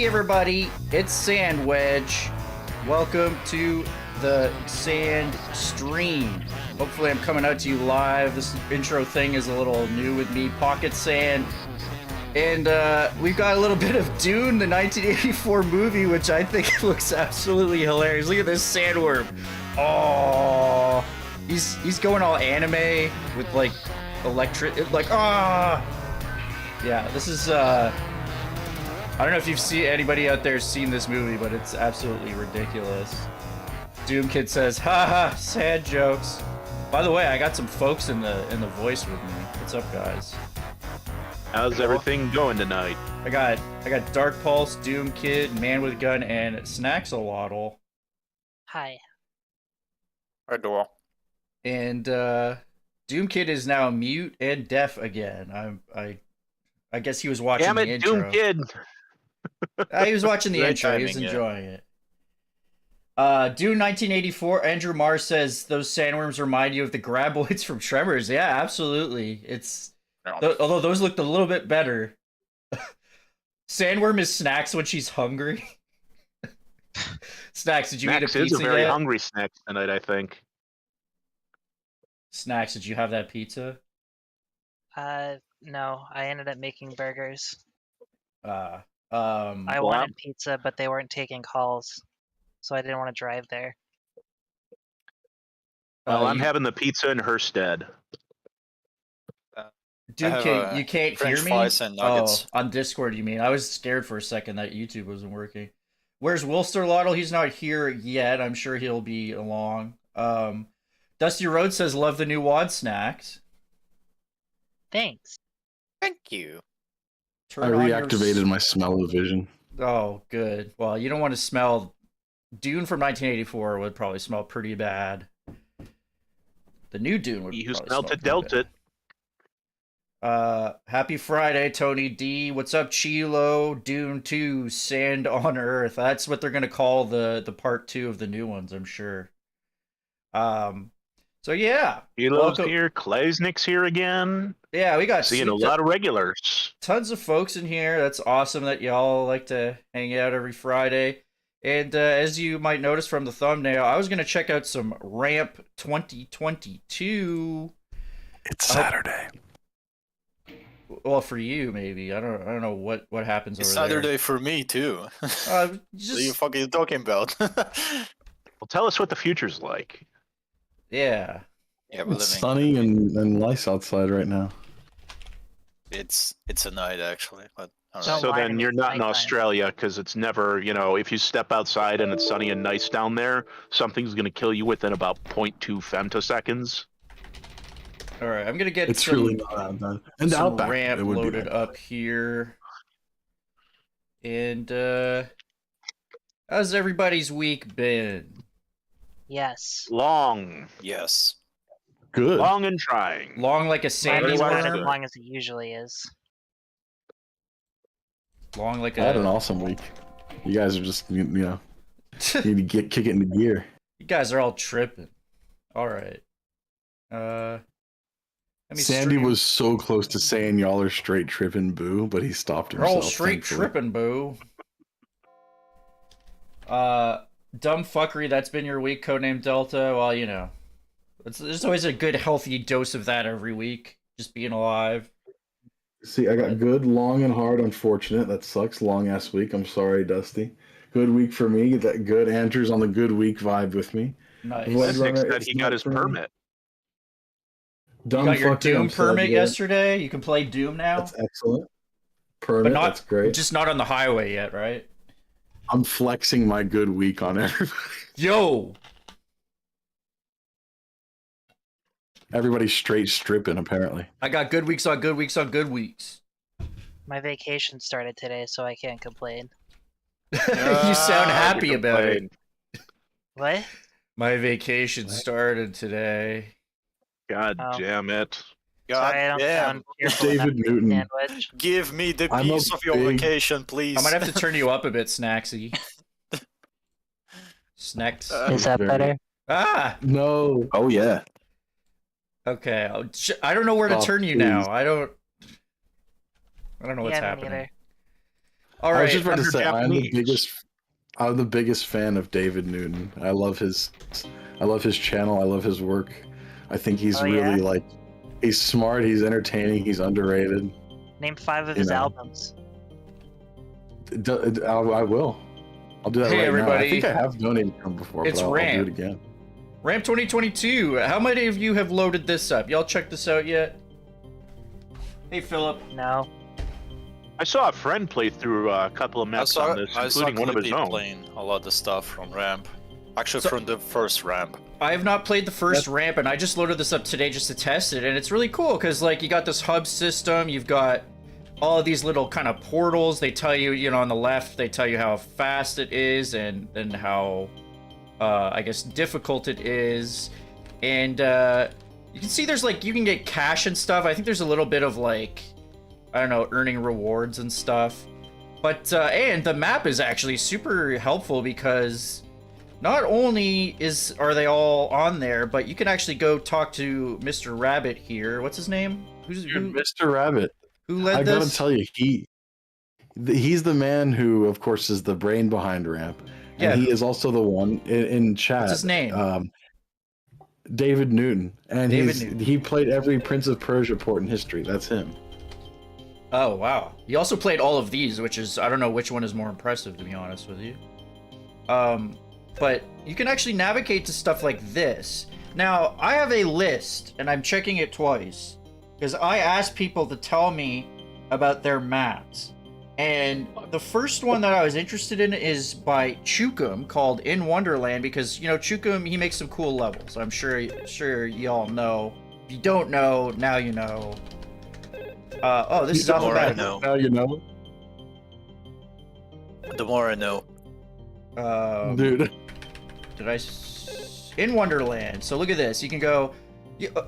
Hey everybody, it's Sandwedge. Welcome to the Sand Stream. Hopefully I'm coming out to you live. This intro thing is a little new with me, Pocket Sand. And we've got a little bit of Dune, the 1984 movie, which I think looks absolutely hilarious. Look at this sandworm. Oh, he's going all anime with like electric, like yeah. This is I don't know if you've seen anybody out there seen this movie, but it's absolutely ridiculous. Doom Kid says, haha, sad jokes. By the way, I got some folks in the voice with me. What's up, guys? How's everything going tonight? I got Dark Pulse, Doom Kid, Man with Gun, and Snaxalotl. Hi. Hi, Doyle. And Doom Kid is now mute and deaf again. I guess he was watching the intro. Doom Kid. He was watching the Great intro. He was timing, enjoying it. Dune 1984. Andrew Mars says those sandworms remind you of the graboids from Tremors. Yeah, absolutely. Although those looked a little bit better. Sandworm is Snax when she's hungry. Snax, did you eat a pizza is a very yet? hungry snack tonight, I think. Snax, did you have that pizza? No, I ended up making burgers. I Well, wanted pizza, but they weren't taking calls, so I didn't want to drive there. Well, I'm having the pizza in her stead. Dude, you can't French hear me? fries and nuggets. Oh, on Discord, you mean? I was scared for a second that YouTube wasn't working. Where's Wilster Wonkels? He's not here yet. I'm sure he'll be along. Dusty Road says, love the new wad snacks. Thanks. Thank you. Turn I on your reactivated my smell-o-vision. Oh, good. Well, you don't want to smell... Dune from 1984 would probably smell pretty bad. The new Dune would He who probably smelt smell it dealt pretty bad. it. Happy Friday, Tony D. What's up, Chilo? Dune 2, Sand on Earth. That's what they're gonna call the part 2 of the new ones, I'm sure. So yeah. Elo's here, Klasnick's here again. Yeah, we got Seeing a lot of regulars. tons of folks in here. That's awesome that y'all like to hang out every Friday. And as you might notice from the thumbnail, I was gonna check out some Ramp 2022. It's Saturday. Well, for you, maybe. I don't know what happens It's over Saturday for me, too. there. What are you Just fucking talking about? Well, tell us what the future's like. yeah. Yeah, we're It's living. sunny and nice outside right now. It's a night, actually. But, all So- right. So why then is you're it not in nighttime? Australia because it's never, if you step outside and it's sunny and nice down there, something's going to kill you within about 0.2 femtoseconds. All right, I'm gonna get It's some, really not that bad. And the some Outback, ramp it would be loaded that up here. And how's everybody's week been? Yes. Long. Yes. good. Long and trying. Long like a Mine sandy is not Otherwise, as worm? long as it usually is. Long like I had an a... awesome week. You guys are just, need to kick it into gear. You guys are all tripping. All right. Let me Sandy stream. was so close to saying y'all are straight tripping boo, but he stopped We're himself. all straight thankfully. tripping, boo. Dumb fuckery, that's been your week, codename Delta. Well, there's always a good, healthy dose of that every week. Just being alive. See, I got good, long, and hard. Unfortunate. That sucks. Long ass week. I'm sorry, Dusty. Good week for me. That good. Andrew's on the good week vibe with me. Nice. What- Klasnick said it's he not got his for me. permit. Dumb You got your fucker, Doom I'm sad permit you guys- yesterday? You can play Doom now? That's excellent. Permit. But not, that's great. just not on the highway yet, right? I'm flexing my good week on everybody. Yo! Everybody's straight stripping, apparently. I got good weeks on good weeks on good weeks. My vacation started today, so I can't complain. You sound happy about it. What? My vacation started today. God Oh. damn it. God Sorry, I don't damn. sound cheerful enough David to Newton. sandwich. Give me the I'm a piece of your big- vacation, please. I might have to turn you up a bit, Snaxy. Snacks. Is that better? Ah! No. Oh, yeah. Okay. I don't know where to Oh, turn you please. now. I don't know what's Yeah, me happening. neither. All I right. was just about to say Japanese. I'm the biggest fan of David Newton. I love his channel. I love his work. I think he's Oh, really yeah? like he's smart. He's entertaining. He's underrated. Name 5 of You his know. albums. I will. I'll do that Hey, right everybody. now. I think I have donated to him before, It's but I'll do Ramp. it again. Ramp 2022. How many of you have loaded this up? Y'all checked this out yet? Hey, Philip. No. I saw a friend play through a couple of maps on this, including one of his own. Playing a lot of stuff from ramp. Actually, So- from the first ramp. I have not played the first ramp, and I just loaded this up today just to test it, and it's really cool because, like, you got this hub system, you've got all of these little kind of portals. They tell you, you know, on the left, they tell you how fast it is and how, I guess, difficult it is. And you can see there's, like, you can get cash and stuff. I think there's a little bit of, like, I don't know, earning rewards and stuff. But, and the map is actually super helpful because not only are they all on there, but you can actually go talk to Mr. Rabbit here. What's his name? Dude, Mr. Rabbit. Who led I gotta this? tell you, he's the man who, of course, is the brain behind Ramp. Yeah. And he is also the one in chat. What's his name? David Newton. And David Newton. he played every Prince of Persia port in history. That's him. Oh, wow. He also played all of these, which is, I don't know which one is more impressive, to be honest with you. But you can actually navigate to stuff like this. Now, I have a list, and I'm checking it twice, because I asked people to tell me about their maps. And the first one that I was interested in is by Chookum, called In Wonderland, because, you know, Chookum, he makes some cool levels. I'm sure y'all know. If you don't know, now you know. Oh, this is The more I alphabetical. know. Now you know. The more I know. Dude. In Wonderland. So look at this. You can go,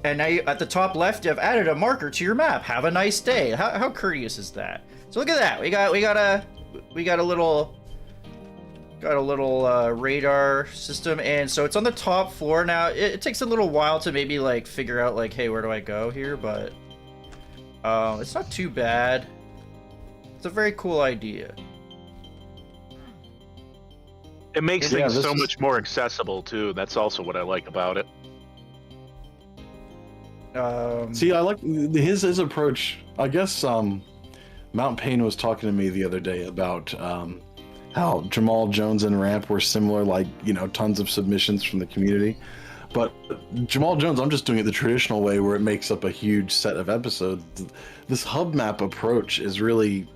and now at the top left, you've added a marker to your map. Have a nice day. How courteous is that? So look at that. We got a little radar system, and so it's on the top floor now. It takes a little while to maybe like figure out like, hey, where do I go here? But it's not too bad. It's a very cool idea. It makes Yeah, things this so is- much more accessible too. That's also what I like about it. See, I like his approach. I guess Mount Payne was talking to me the other day about how Jamal Jones and Ramp were similar, like, you know, tons of submissions from the community. But Jamal Jones, I'm just doing it the traditional way where it makes up a huge set of episodes. This hub map approach is really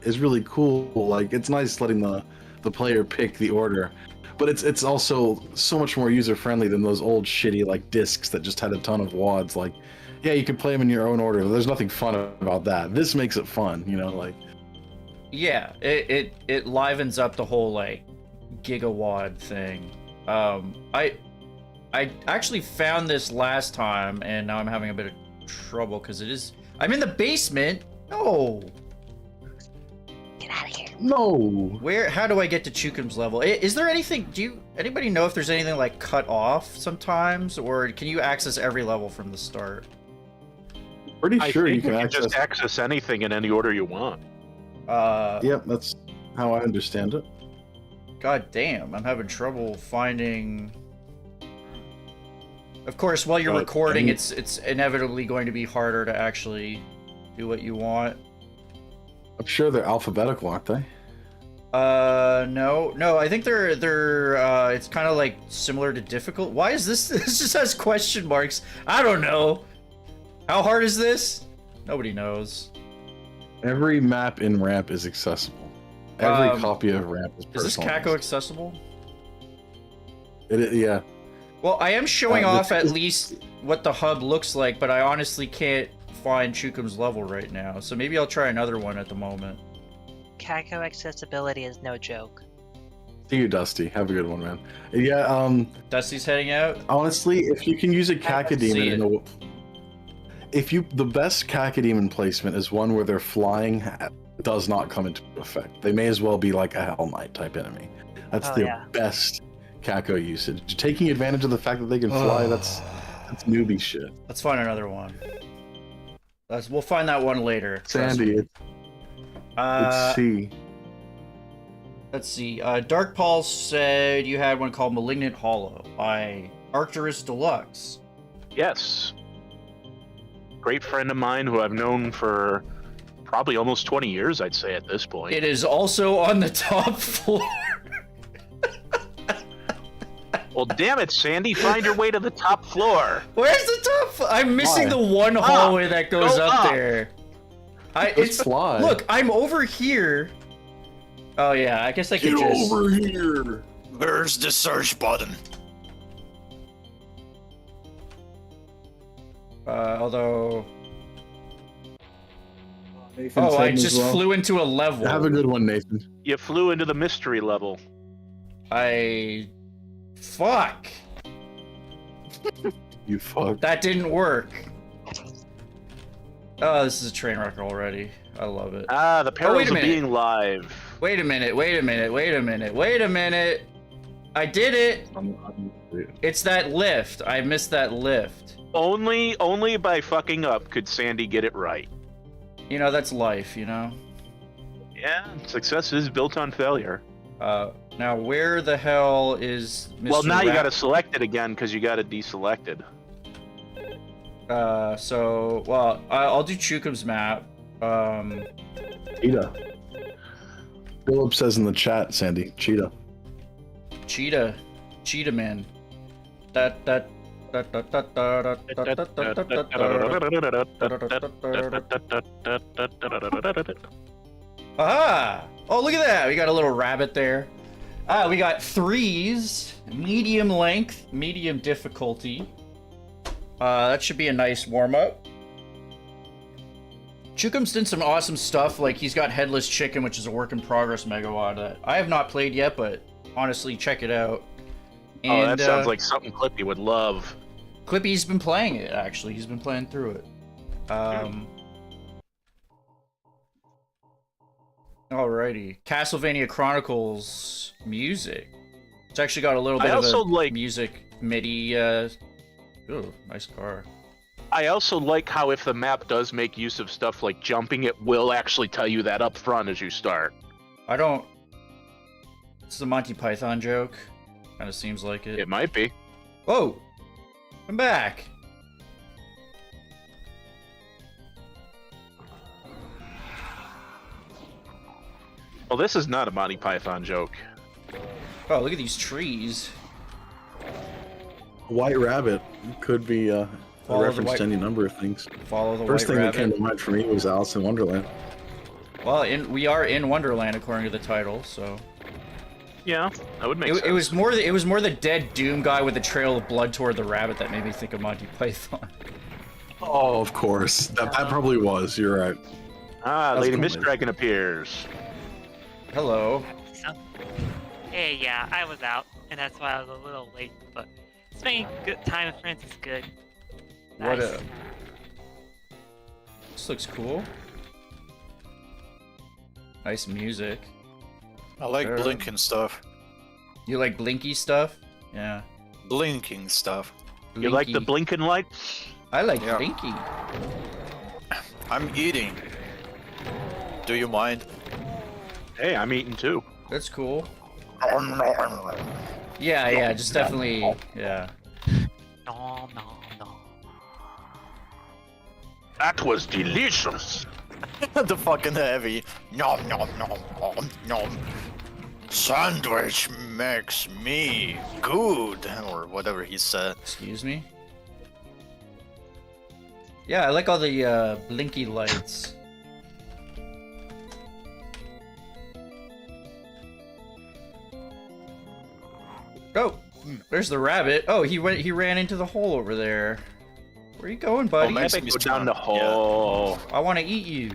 cool. Like, it's nice letting the player pick the order. But it's also so much more user friendly than those old shitty like discs that just had a ton of WADs. Like, yeah, you can play them in your own order. But there's nothing fun about that. This makes it fun, you know, like. Yeah, it livens up the whole like gigawad thing. I actually found this last time, and now I'm having a bit of trouble because I'm in the basement. No, Get out of here. No. how do I get to Chookum's level? Is there anything? Anybody know if there's anything like cut off sometimes, or can you access every level from the start? Pretty I sure think you can access. just access anything in any order you want. Yep, that's how I understand it. God damn, I'm having trouble finding. Of course, while you're recording, it's inevitably going to be harder to actually do what you want. I'm sure they're alphabetical, aren't they? No, I think they're it's kind of like similar to difficult. Why is this? This just has question marks. I don't know. How hard is this? Nobody knows. Every map in Ramp is accessible. Every copy of Ramp is Is this personalized. Kako accessible? Yeah. Well, I am showing this off at is- least what the hub looks like, but I honestly can't find Chookum's level right now. So maybe I'll try another one at the moment. Kako accessibility is no joke. See you, Dusty. Have a good one, man. Yeah. Dusty's heading out. Honestly, if you can use a see Cacodemon, the best Cacodemon placement is one where their flying does not come into effect. They may as well be like a Hell Knight type enemy. That's Oh, the yeah. best Kako usage. Taking advantage of the fact that they can fly, that's newbie shit. Let's find another one. We'll find that one later. trust Sandy, me. it's C. Let's see. Dark Paul said you had one called Malignant Hollow by Arcturus Deluxe. Yes. Great friend of mine who I've known for probably almost 20 years, I'd say, at this point. It is also on the top floor. Well, damn it, Sandy. Find your way to the top floor. Where's the top floor? I'm missing Why? the one hallway that goes Go up up. there. Let's fly. Look, I'm over here. Oh, yeah. I guess I could Get just... over here. Where's the search button? Although... Nathan Oh, I said as just well. flew into a level. Have a good one, Nathan. You flew into the mystery level. Fuck. You fuck. That didn't work. Oh, this is a train wreck already. I love it. Ah, the perils wait a of minute. being live. Wait a minute, wait a minute, wait a minute, wait a minute. I did it. It's that lift. I missed that lift. Only by fucking up could Sandy get it right. You know, that's life, you know? Yeah, success is built on failure. Now where the hell is Mr. Well, now you Rap- gotta select it again because you got it deselected. Well, I'll do Chookum's map. Cheetah. Philip says in the chat, Sandy. Cheetah. Cheetah man. Ah! Oh, look at that! We got a little rabbit there. We got 3s, medium length, medium difficulty. That should be a nice warm-up. Chookum's done some awesome stuff, like he's got Headless Chicken, which is a work in progress Megawad that I have not played yet, but honestly, check it out. Oh, that sounds like something Clippy would love. Clippy's been playing it, actually. He's been playing through it. Alrighty. Castlevania Chronicles music. It's actually got a little bit I of also a like- music MIDI. Ooh, nice car. I also like how if the map does make use of stuff like jumping, it will actually tell you that up front as you start. I don't... It's the Monty Python joke. Kind of seems like it. It might be. Whoa! I'm back! Well, this is not a Monty Python joke. Oh, look at these trees. White Rabbit could be a Follow the reference white- to any number of things. Follow the First white thing rabbit. that came to mind for me was Alice in Wonderland. Well, we are in Wonderland according to the title, so... Yeah, that would make sense. It was more the dead Doom guy with the trail of blood toward the rabbit that made me think of Monty Python. Oh, of course. That probably was. You're right. Ah, That's LadyMistDragon appears. Hello. So, hey, yeah, I was out, and that's why I was a little late, but spending good time with friends is good. What Nice. This looks cool. Nice music. I like Sure. blinking stuff. You like blinky stuff? Yeah. Blinking stuff. You like the Blinky. blinking lights? I like Yeah. blinky. I'm eating. Do you mind? Hey, I'm eating too. That's cool. Yeah, just definitely, yeah. No, no, no. That was delicious. The fucking heavy. Nom nom nom nom nom. Sandwich makes me good, or whatever he said. Excuse me? Yeah, I like all the blinky lights. Oh, there's the rabbit. Oh, he ran into the hole over there. Where you going, buddy? nice. Epic, He's go down the trying- hole. I want to eat you.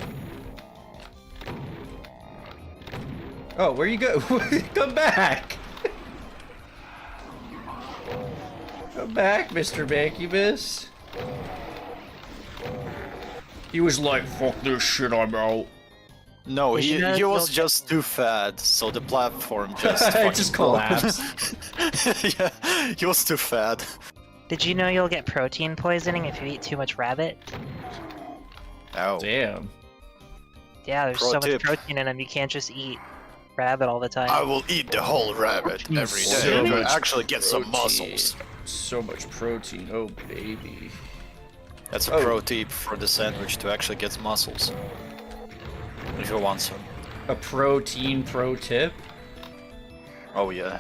Oh, where you go? Come back! Come back, Mr. Mancubus. He was like, fuck this shit, I'm out. No, You he should was go- just too fat, so the platform just It fucking just broke. collapsed. Yeah, he was too fat. Did you know you'll get protein poisoning if you eat too much rabbit? Ow. Damn. Yeah, there's Pro so tip. much protein in them you can't just eat. rabbit all the time. I will eat the whole rabbit every So day to much actually get some protein. muscles. So much protein, oh baby. That's a Oh. pro tip for the sandwich to actually get muscles. If you want some. A protein pro tip. Oh yeah.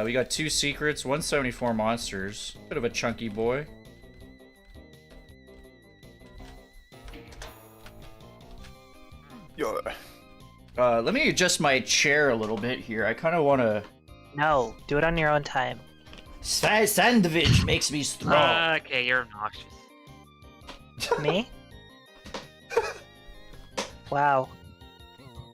We got 2 secrets, 174 monsters. Bit of a chunky boy. Yeah. Let me adjust my chair a little bit here. I kind of want to. No, do it on your own time. Sandwich makes me strong. Okay, you're obnoxious. Me? Wow.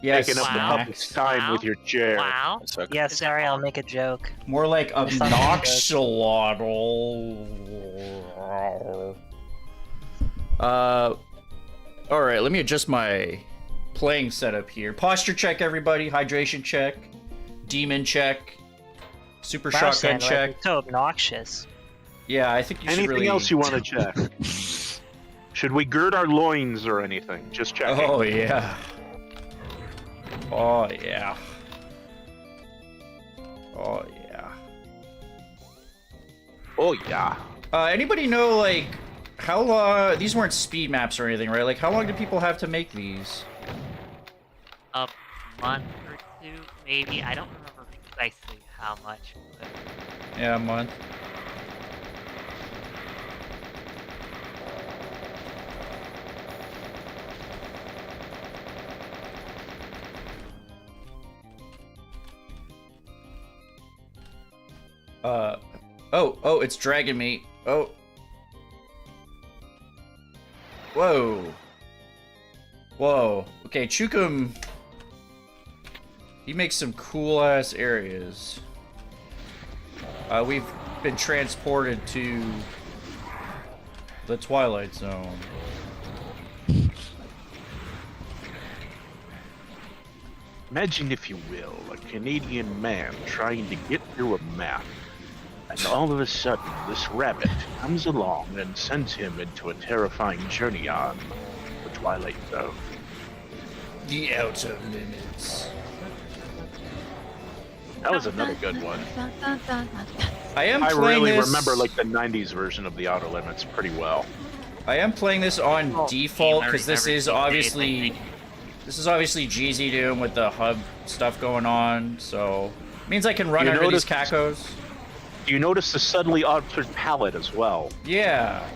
Yes, Taking up the Wow. public's time with your chair. Wow. It's okay. Yeah, Is that sorry, I'll wrong? make a joke. more like That's not Obnoxalotl. All right. Let me adjust my playing setup here. Posture check, everybody. Hydration check. Demon check. Super Wow, shotgun Sandwich, check. you're so obnoxious. Yeah, I think you should Anything really. else you want to check? Should we gird our loins or anything? Just checking. Oh yeah. Oh yeah. Oh yeah. Oh yeah. Anybody know like how long? These weren't speed maps or anything, right? Like how long do people have to make these? A month or 2, maybe. I don't remember precisely how much. But... Yeah, a month. Oh, it's dragging me. Oh. Whoa. Whoa. Okay, Chookum. He makes some cool ass areas. We've been transported to the Twilight Zone. Imagine, if you will, a Canadian man trying to get through a map, and all of a sudden this rabbit comes along and sends him into a terrifying journey on the Twilight Zone. The Outer Limits. That was another good one. I am I playing really this. remember like the 90s version of the Outer Limits pretty well. I am playing this on default I because this remember is these days, I obviously think. GZ Doom with the hub stuff going on, so it means I can run You under these notice- cacos. Do you notice the subtly altered palette as well? Yeah.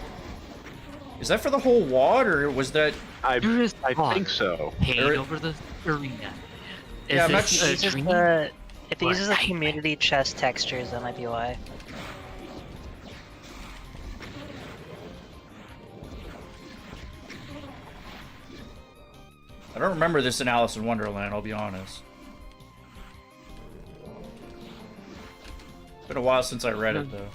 Is that for the whole WAD or was that? I There is fog think so. hanging Or- over the arena. Yeah, I'm not this sure- a It's just dream? if it uses the Right. community chest textures, that might be why. I don't remember this in Alice in Wonderland. I'll be honest. It's been a while since I read it though.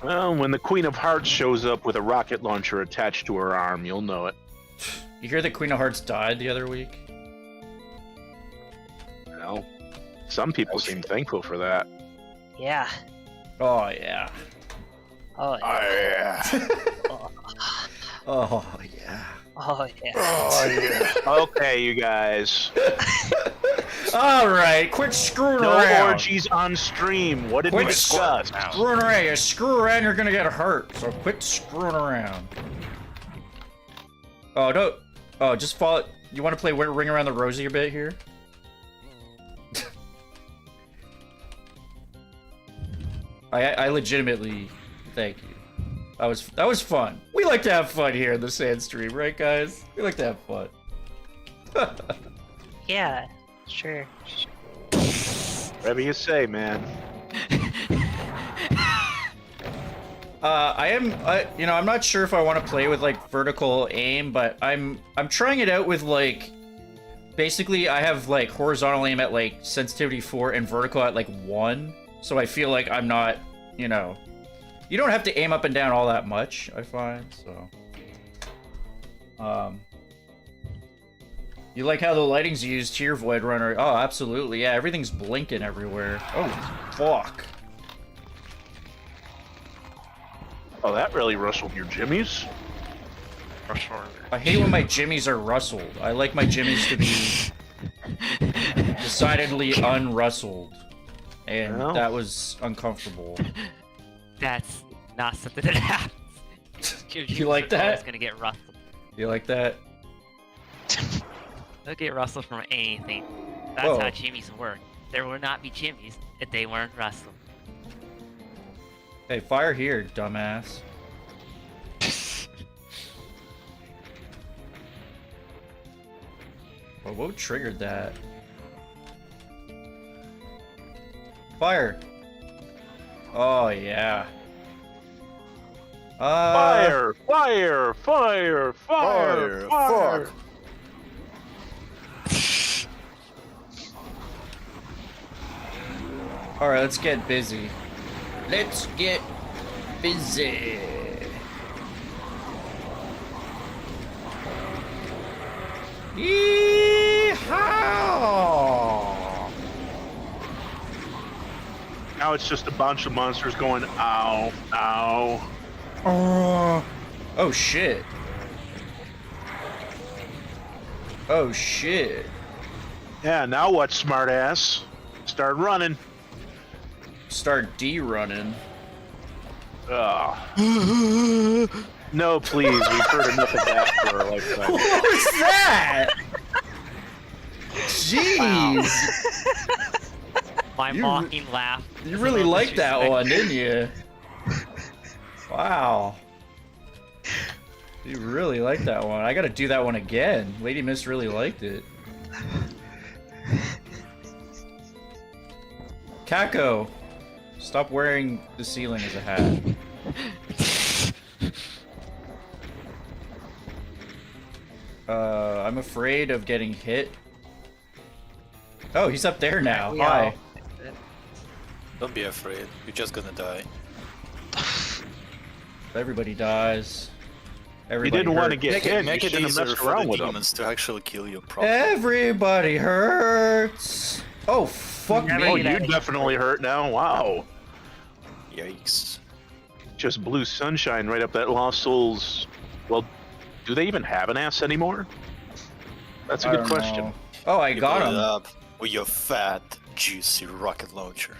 Well, when the Queen of Hearts shows up with a rocket launcher attached to her arm, you'll know it. You hear that Queen of Hearts died the other week? Well, some people seem thankful for that. Yeah. Oh yeah. Oh yeah. Oh Oh yeah. yeah. Oh yeah. Oh yeah. Okay, you guys. All right, quit screwing No around. orgies on stream. What did we Quit discuss? Screwing around. You screw around, you're gonna get hurt. So quit screwing around. Oh no. Oh, just follow. You want to play Ring Around the Rosie a bit here? I legitimately thank you. That was fun. We like to have fun here in the Sand Stream, right, guys? We like to have fun. Yeah. Sure. Whatever you say, man. I'm not sure if I want to play with like vertical aim, but I'm trying it out with like, basically I have like horizontal aim at like sensitivity 4 and vertical at like 1, so I feel like I'm not, you don't have to aim up and down all that much, I find, so. You like how the lighting's used here, Void Runner? Oh, absolutely, yeah, everything's blinking everywhere. Oh, fuck. Oh, that really rustled your jimmies. for sure. I hate when my jimmies are rustled. I like my jimmies to be decidedly unrustled. And Well. that was uncomfortable. That's not something that happens. You like that? It's gonna get rustled. You like that? They'll get rustled from anything. That's Whoa. how jimmies work. There will not be jimmies if they weren't rustled. Hey, fire here, dumbass. Well, what triggered that? Fire! Oh, yeah. Fire! Fire! Fire! Fire! Fire! Fuck! Alright, let's get busy. Let's get busy. Yeehaw! Now it's just a bunch of monsters going, ow, ow. Oh shit. Oh shit. Yeah, now what, smartass? Start running. Start D-running. No, please. We've heard enough of that for our lifetime. What was that? Jeez. My You- mocking laugh. You is really a little liked that disrespectful. one, didn't you? Wow. You really liked that one. I gotta do that one again. Lady Miss really liked it. Kako, stop wearing the ceiling as a hat. I'm afraid of getting hit. Oh, he's up there now. We Hi. all- Don't be afraid. You're just gonna die. Everybody dies. You Everybody didn't want to hurt. get hit. Make You it shouldn't have easier messed for around the with them. demons to actually kill you properly. Everybody hurts. Oh, fuck Never me. Oh, get you any- definitely hurt now. Wow. Yikes. Just blew sunshine right up that Lost Souls. Well, do they even have an ass anymore? That's a I good don't question. know. Oh, I You got blew it him. up with your fat, juicy rocket launcher.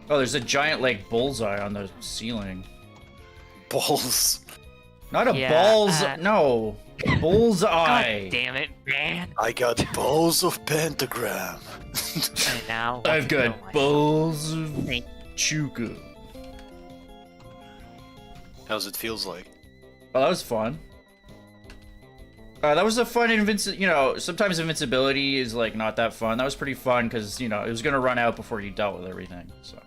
Oh, there's a giant, like, bullseye on the ceiling. Balls. Not a Yeah, balls. No. God Bullseye. damn it, man. I got balls of pentagram. And now I've kill got myself. balls of Thank- Chookum. How's it feels like? Oh, that was fun. That was a fun you know, sometimes invincibility is, like, not that fun. That was pretty fun because, you know, it was going to run out before you dealt with everything, so.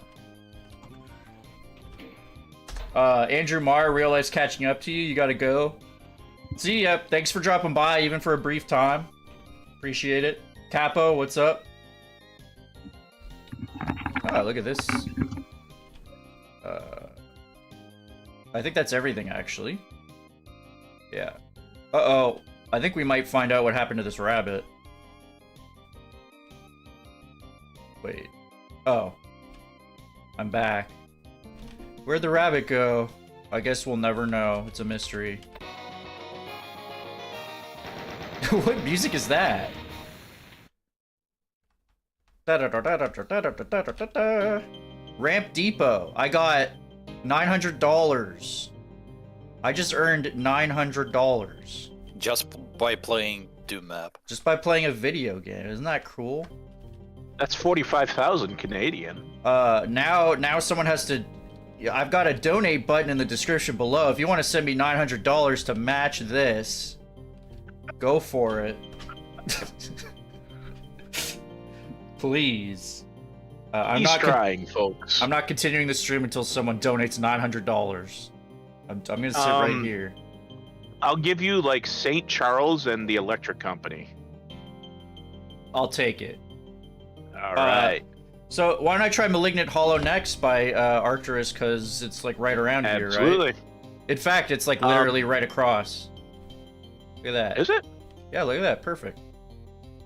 Andrew Marr, real life's catching up to you. You gotta go. See ya. Thanks for dropping by, even for a brief time. Appreciate it. Capo, what's up? Oh, look at this. I think that's everything, actually. Yeah. Uh-oh. I think we might find out what happened to this rabbit. Wait. Oh. I'm back. Where'd the rabbit go? I guess we'll never know. It's a mystery. What music is that? Ramp Depot. I got $900. I just earned $900 Just by playing Doom map. just by playing a video game. Isn't that cool? That's 45,000 Canadian. Now someone has to. Yeah, I've got a donate button in the description below. If you want to send me $900 to match this, go for it. Please. I'm He's not. trying, folks. I'm not continuing the stream until someone donates $900. I'm gonna sit right here. I'll give you like St. Charles and the Electric Company. I'll take it. All right. So why don't I try Malignant Hollow next by Arcturus, because it's like right around here, right? Absolutely. In fact, it's like literally right across. Look at that. Is it? Yeah, look at that. Perfect.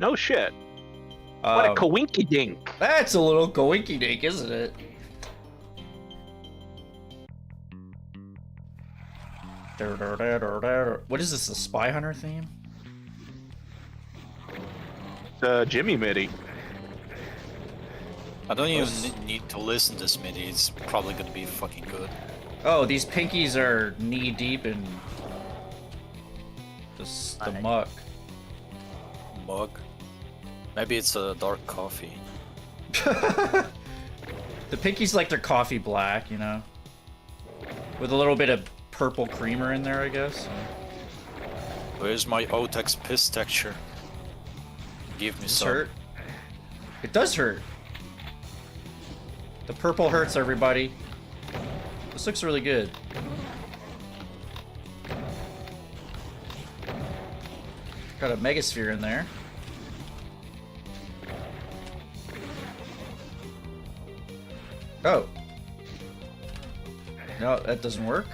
No shit. What a coinky dink. That's a little coinky dink, isn't it? What is this, the Spy Hunter theme? Jimmy MIDI. I don't even need to listen to this MIDI. It's probably gonna be fucking good. Oh, these pinkies are knee deep in the muck. Mug. Maybe it's a dark coffee. The pinkies like their coffee black, you know? With a little bit of purple creamer in there, I guess. Where's my Otex piss texture? Give me Does this some. hurt? It does hurt. The purple hurts, everybody. This looks really good. Got a megasphere in there. Oh. No, that doesn't work.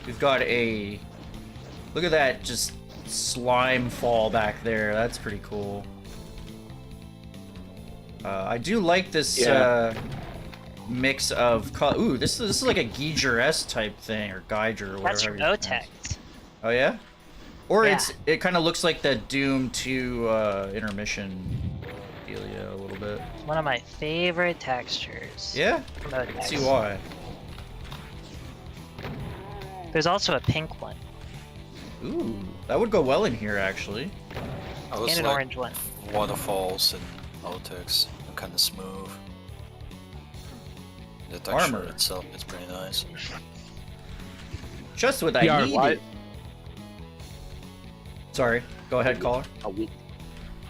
We've got a... Look at that, just slime fall back there. That's pretty cool. I do like this mix of... Ooh, this is like a Geiger-esque type thing, or Geiger, or whatever. That's from Otex. Oh, yeah? Or Yeah. it kind of looks like the Doom 2 intermission dealio a little bit. One of my favorite textures. Yeah? From Let's Otex. see why. There's also a pink one Ooh, that would go well in here, actually. I was and an like orange one. waterfalls and Otex. They're kind of smooth. The texture Armor. itself is pretty nice. Just what I Yeah, needed. why- Sorry, go ahead, caller.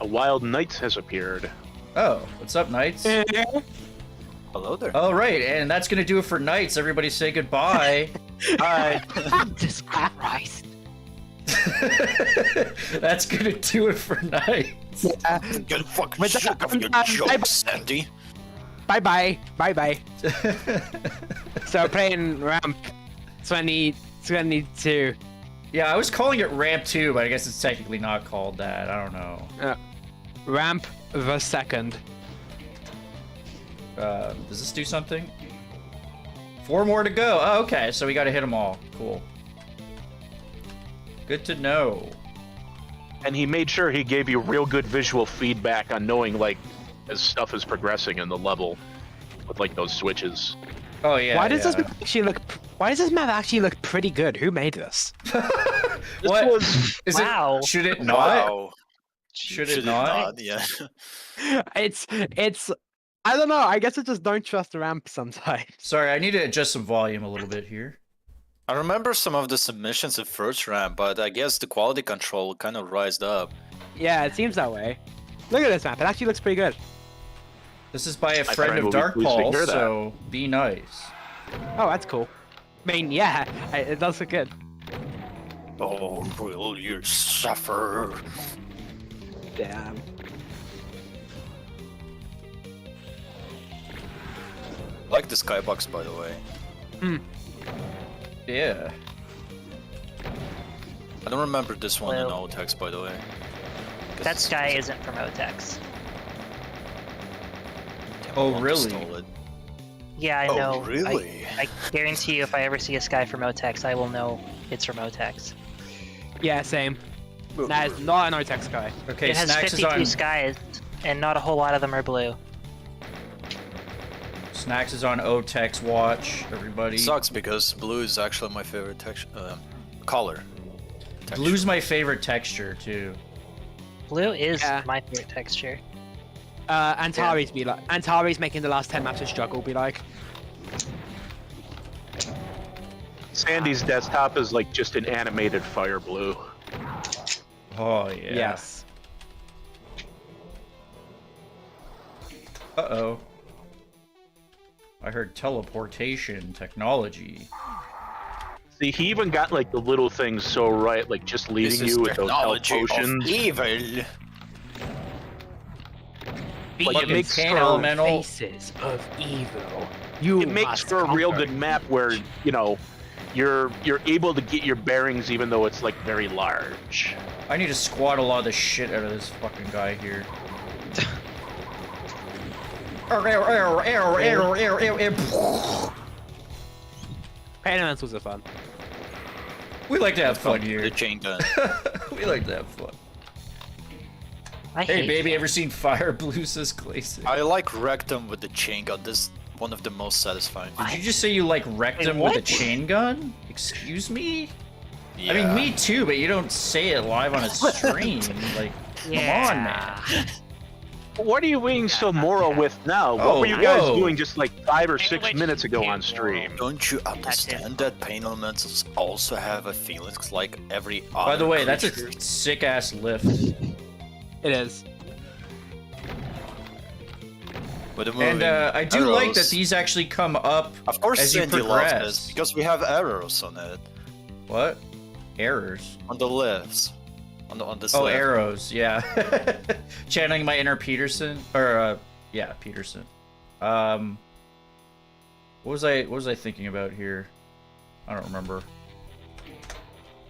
A Wild Knights has appeared. Oh, what's up, Knights? Hello there. Oh, right, and that's gonna do it for Knights. Everybody say goodbye. Hi. Jesus Christ. That's gonna do it for Knights. Get fucking What's sick up? of your jokes, Sandy. Bye bye. Bye bye. So playing ramp 2022. Yeah, I was calling it Ramp 2, but I guess it's technically not called that. I don't know. Ramp the second. Does this do something? 4 more to go. Oh, okay, so we gotta hit them all. Cool. Good to know. And he made sure he gave you real good visual feedback on knowing, like, as stuff is progressing in the level with, like, those switches. Oh, yeah. Why does yeah. this actually look? Why does this map actually look pretty good? Who made this? What? was- Is Wow. it? Should it not? Wow. Should it not? Yeah. It's. I don't know. I guess I just don't trust the ramp sometimes. Sorry, I need to adjust some volume a little bit here. I remember some of the submissions in first ramp, but I guess the quality control kind of rised up. Yeah, it seems that way. Look at this map. It actually looks pretty good. This is by a My friend friend of will be Dark pleased to Paul, hear that. so be nice. Oh, that's cool. I mean, yeah, it does look good. Oh, will you suffer? Damn. I like the skybox, by the way. Yeah. I don't remember this one in Well- Otex, by the way. That sky isn't from Otex. Oh, really? Stole it. Yeah, I Oh, know. really? I guarantee you, if I ever see a sky from Otex, I will know it's from Otex. Yeah, same. That is not an Otex guy. Okay, It has Snax is 52 on. skies, and not a whole lot of them are blue. Snax is on Otex watch. Everybody. It sucks because blue is actually my favorite texture, color. Texture. Blue's my favorite texture too. Blue is Yeah. my favorite texture. Antari's be like. Antari's making the last 10 maps a struggle. Be like. Sandy's desktop is like just an animated fire blue. Oh yeah. Yes. Uh-oh. I heard teleportation technology. See, he even got like the little things so right, like just This leading is you with those health technology of potions. evil. Like it you can makes pan for elemental. Faces of evil. You It makes must for a real conquer. good map where, you know, you're able to get your bearings even though it's like very large. I need to squat a lot of the shit out of this fucking guy here. Payments was a fun. We like to have fun The here. chain gun. We like to have fun. I Hey, hate baby, that. ever seen Fire Blue, says Glacier? I like rectum with the chain gun. This is one of the most satisfying. Did you just say you like rectum Wait, with a what? chain gun? Excuse me? Yeah. I mean, me too, but you don't say it live on a stream. Like, come on, man. What are you being so moral with now? What Oh, were you guys whoa. doing just like 5 or 6 Language minutes ago is on stream? Don't you understand that pain elements also have a feelings like every other By the way, that's creature? a sick ass lift. It is. With the And moving I do like arrows. that these actually come up. Of course, as you Cindy loves progress. this because we have arrows on it, What? Errors. on the lifts, on this. Oh, lift. arrows. Yeah. Channeling my inner Peterson, or yeah, Peterson. What was I thinking about here? I don't remember.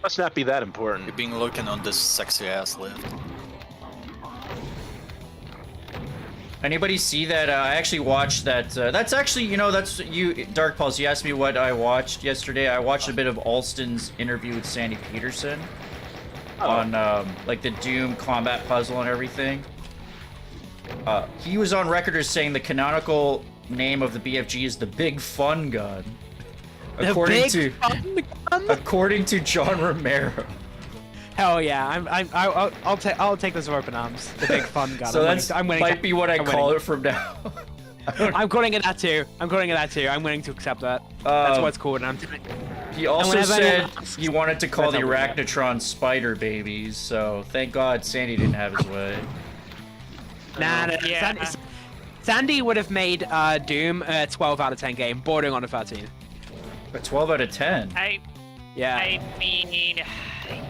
Must not be that important. You've been looking on this sexy ass lift. Anybody see that? I actually watched that. That's actually, you know, that's you, Dark Pulse. You asked me what I watched yesterday. I watched a bit of Alston's interview with Sandy Peterson on like the Doom combat puzzle and everything. He was on record as saying the canonical name of the BFG is the Big Fun Gun, according to John Romero. Hell yeah! I'll take this with open arms. The big fun gun. So that's I'm willing might to, be what I I'm call willing. it from now. I'm calling it that too. I'm willing to accept that. That's what it's called. And He also whenever said anyone asks, he wanted to call the that's how we do Arachnotron Spider Babies, so thank God Sandy didn't have his way. nah. Yeah. Sandy would have made Doom a 12 out of 10 game, bordering on a 13. A 12 out of 10. Yeah. I mean,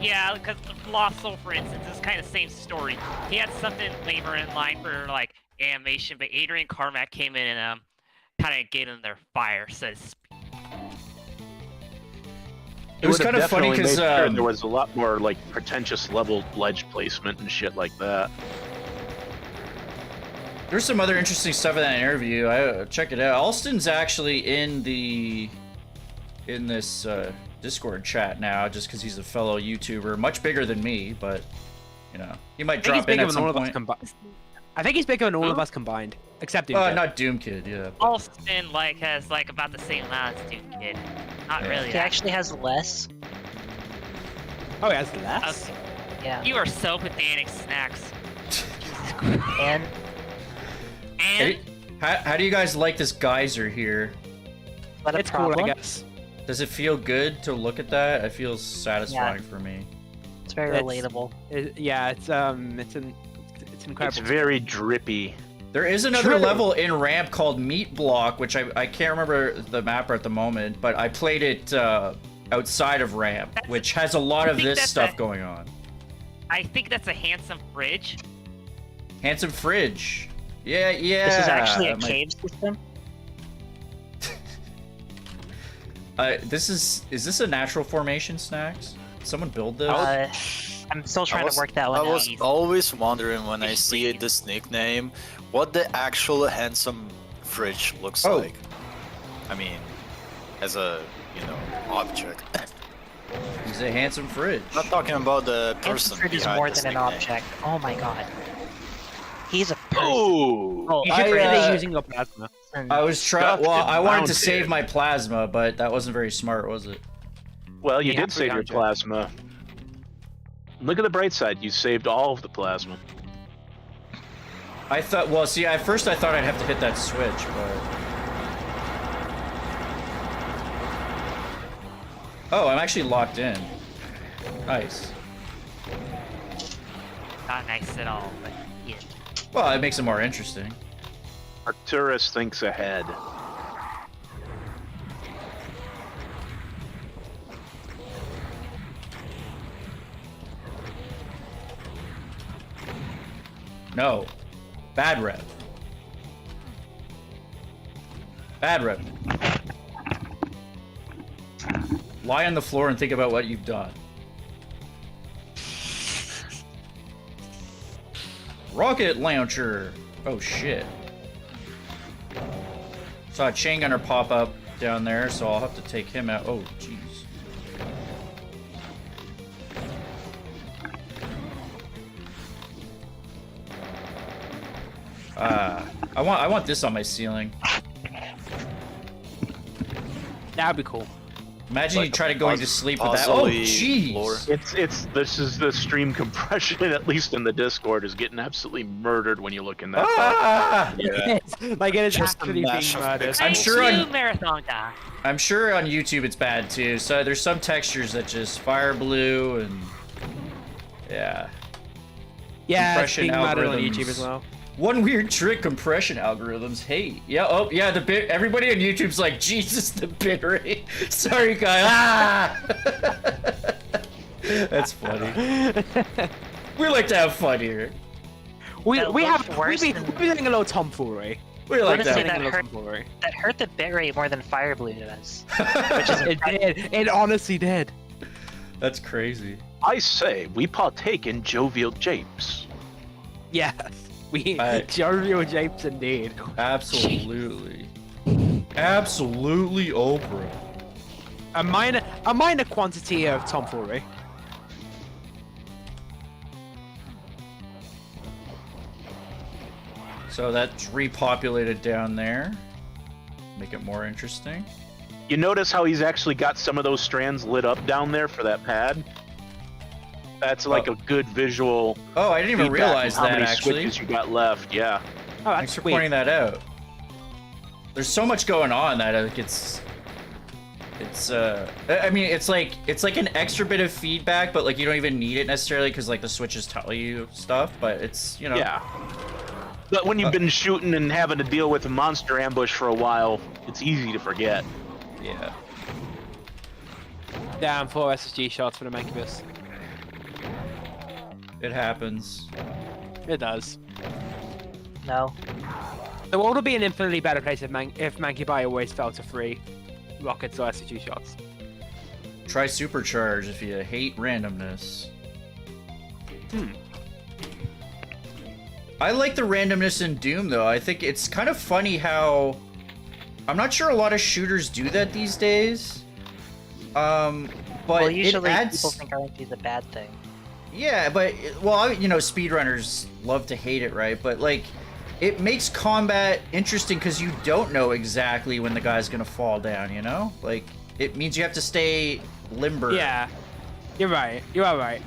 yeah, because Lost Soul, for instance, is kind of the same story. He had something later in line for like animation, but Adrian Carmack came in and kind of gave them their fire, so to speak. It was would've kind of funny definitely because made sure there was a lot more like pretentious level ledge placement and shit like that. there's some other interesting stuff in that interview. I check it out. Alston's actually in this Discord chat now, just because he's a fellow YouTuber, much bigger than me, but you know, he might I think he's drop in bigger at than some all of us point. combined. I think he's bigger than all of us combined, except Doom. Not Doom Kid, yeah. Alston like has like about the same amount as Doom Kid. Not Yeah. really. He that. actually has less. Oh, he has less. Okay. Yeah. You are so pedantic, Snax. And How do you guys like this geyser here? what a It's cool, problem. I guess. Does it feel good to look at that? It feels satisfying for me. It's very It's- relatable. Yeah, it's incredible. It's very drippy. There is another True. level in ramp called Meat Block, which I can't remember the mapper at the moment, but I played it outside of ramp, which has a lot of think this that's stuff a- going on. I think that's a handsome fridge. Handsome Fridge. Yeah. This is actually a my- cave system. Is this a natural formation, Snax? Someone build this? I'm still trying to work that one I out. was always wondering when I see this nickname, what the actual handsome fridge looks Oh. like. I mean, as a object. He's a handsome fridge. Not talking about the person Handsome is behind more this than an nickname. object. Oh my god. He's a person. Oh! You should read I, it using your plasma. I was trying. Stuffed Well, and I wanted to mounted. save my plasma, but that wasn't very smart, was it? Well, you You have did to save your count it. plasma. Look at the bright side. You saved all of the plasma. I thought. Well, see, at first I thought I'd have to hit that switch, but. Oh, I'm actually locked in. Nice. Not nice at all, but yeah. Well, it makes it more interesting. Arcturus thinks ahead. No. Bad rep. Bad rep. Lie on the floor and think about what you've done. Rocket launcher. Oh shit. Saw a chain gunner pop up down there, so I'll have to take him out. Oh, jeez. I want this on my ceiling. That'd be cool. Imagine Like you try to go into sleep with that. Oh, puzzly lore. jeez. This is the stream compression, at least in the Discord, is getting absolutely murdered when you look in that. Ah! Yeah. Like it is Just a actually being mash of murdered. pixels. I'm sure Two on- marathon guy. I'm sure on YouTube it's bad too. So there's some textures that just fire blue and yeah. Yeah, it's compression being murdered on algorithms. YouTube as well. One weird trick compression algorithms hate. Yeah, oh yeah, the bit everybody on YouTube's like, Jesus, the bitrate. Sorry guy. Ah! That's funny. We like to have fun here. We That we looks have worse we've than- been doing a little tomfoolery. We like Honestly, that. that Doing a little hurt. tomfoolery. That hurt the bitrate more than Fire Blue does. Which is It did. It honestly did. That's crazy. I say we partake in jovial japes. Yes. We Right. jovial japes indeed. Absolutely. Absolutely Oprah. A minor quantity of tomfoolery. So that's repopulated down there. Make it more interesting. You notice how he's actually got some of those strands lit up down there for that pad? That's like a good visual Oh, I didn't even feedback realize of how that many actually. switches you got left. Yeah. Oh, that's Thanks for sweet. pointing that out. There's so much going on that it's I mean it's like an extra bit of feedback, but like you don't even need it necessarily because like the switches tell you stuff, but it's you know Yeah. But when you've been shooting and having to deal with a monster ambush for a while, it's easy to forget. yeah. Damn, 4 SSG shots for the Mancubus. It happens. It does. no. The world would be an infinitely better place if Mancubi always fell to 3 rockets or SSG shots. Try supercharge if you hate randomness. I like the randomness in Doom though. I think it's kind of funny how I'm not sure a lot of shooters do that these days. But Well, usually it adds people think RNG is a bad thing. yeah, but well, you know, speedrunners love to hate it, right? But like it makes combat interesting because you don't know exactly when the guy's gonna fall down, you know? Like it means you have to stay limber. Yeah, you're right. You are right.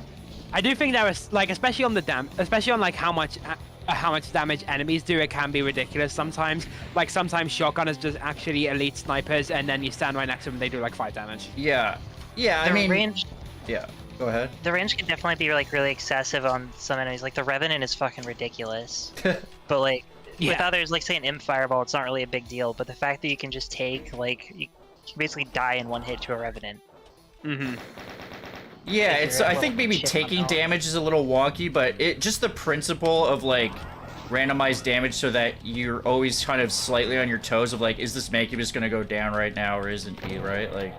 I do think that was like, especially on like how much damage enemies do, it can be ridiculous sometimes. Like sometimes shotgunners just actually elite snipers, and then you stand right next to them, and they do like 5 damage. Yeah. Yeah, I The mean range, yeah. Go ahead. the range can definitely be like really excessive on some enemies. Like the Revenant is fucking ridiculous. But like with Yeah. others, like say an Imp Fireball, it's not really a big deal. But the fact that you can just take like you can basically die in one hit to a Revenant. Mm-hmm. Yeah, If it's you're I able think to maybe chip taking them out. damage is a little wonky, but it just the principle of like randomized damage so that you're always kind of slightly on your toes of like, is this Mancubus gonna go down right now or isn't he, right? Like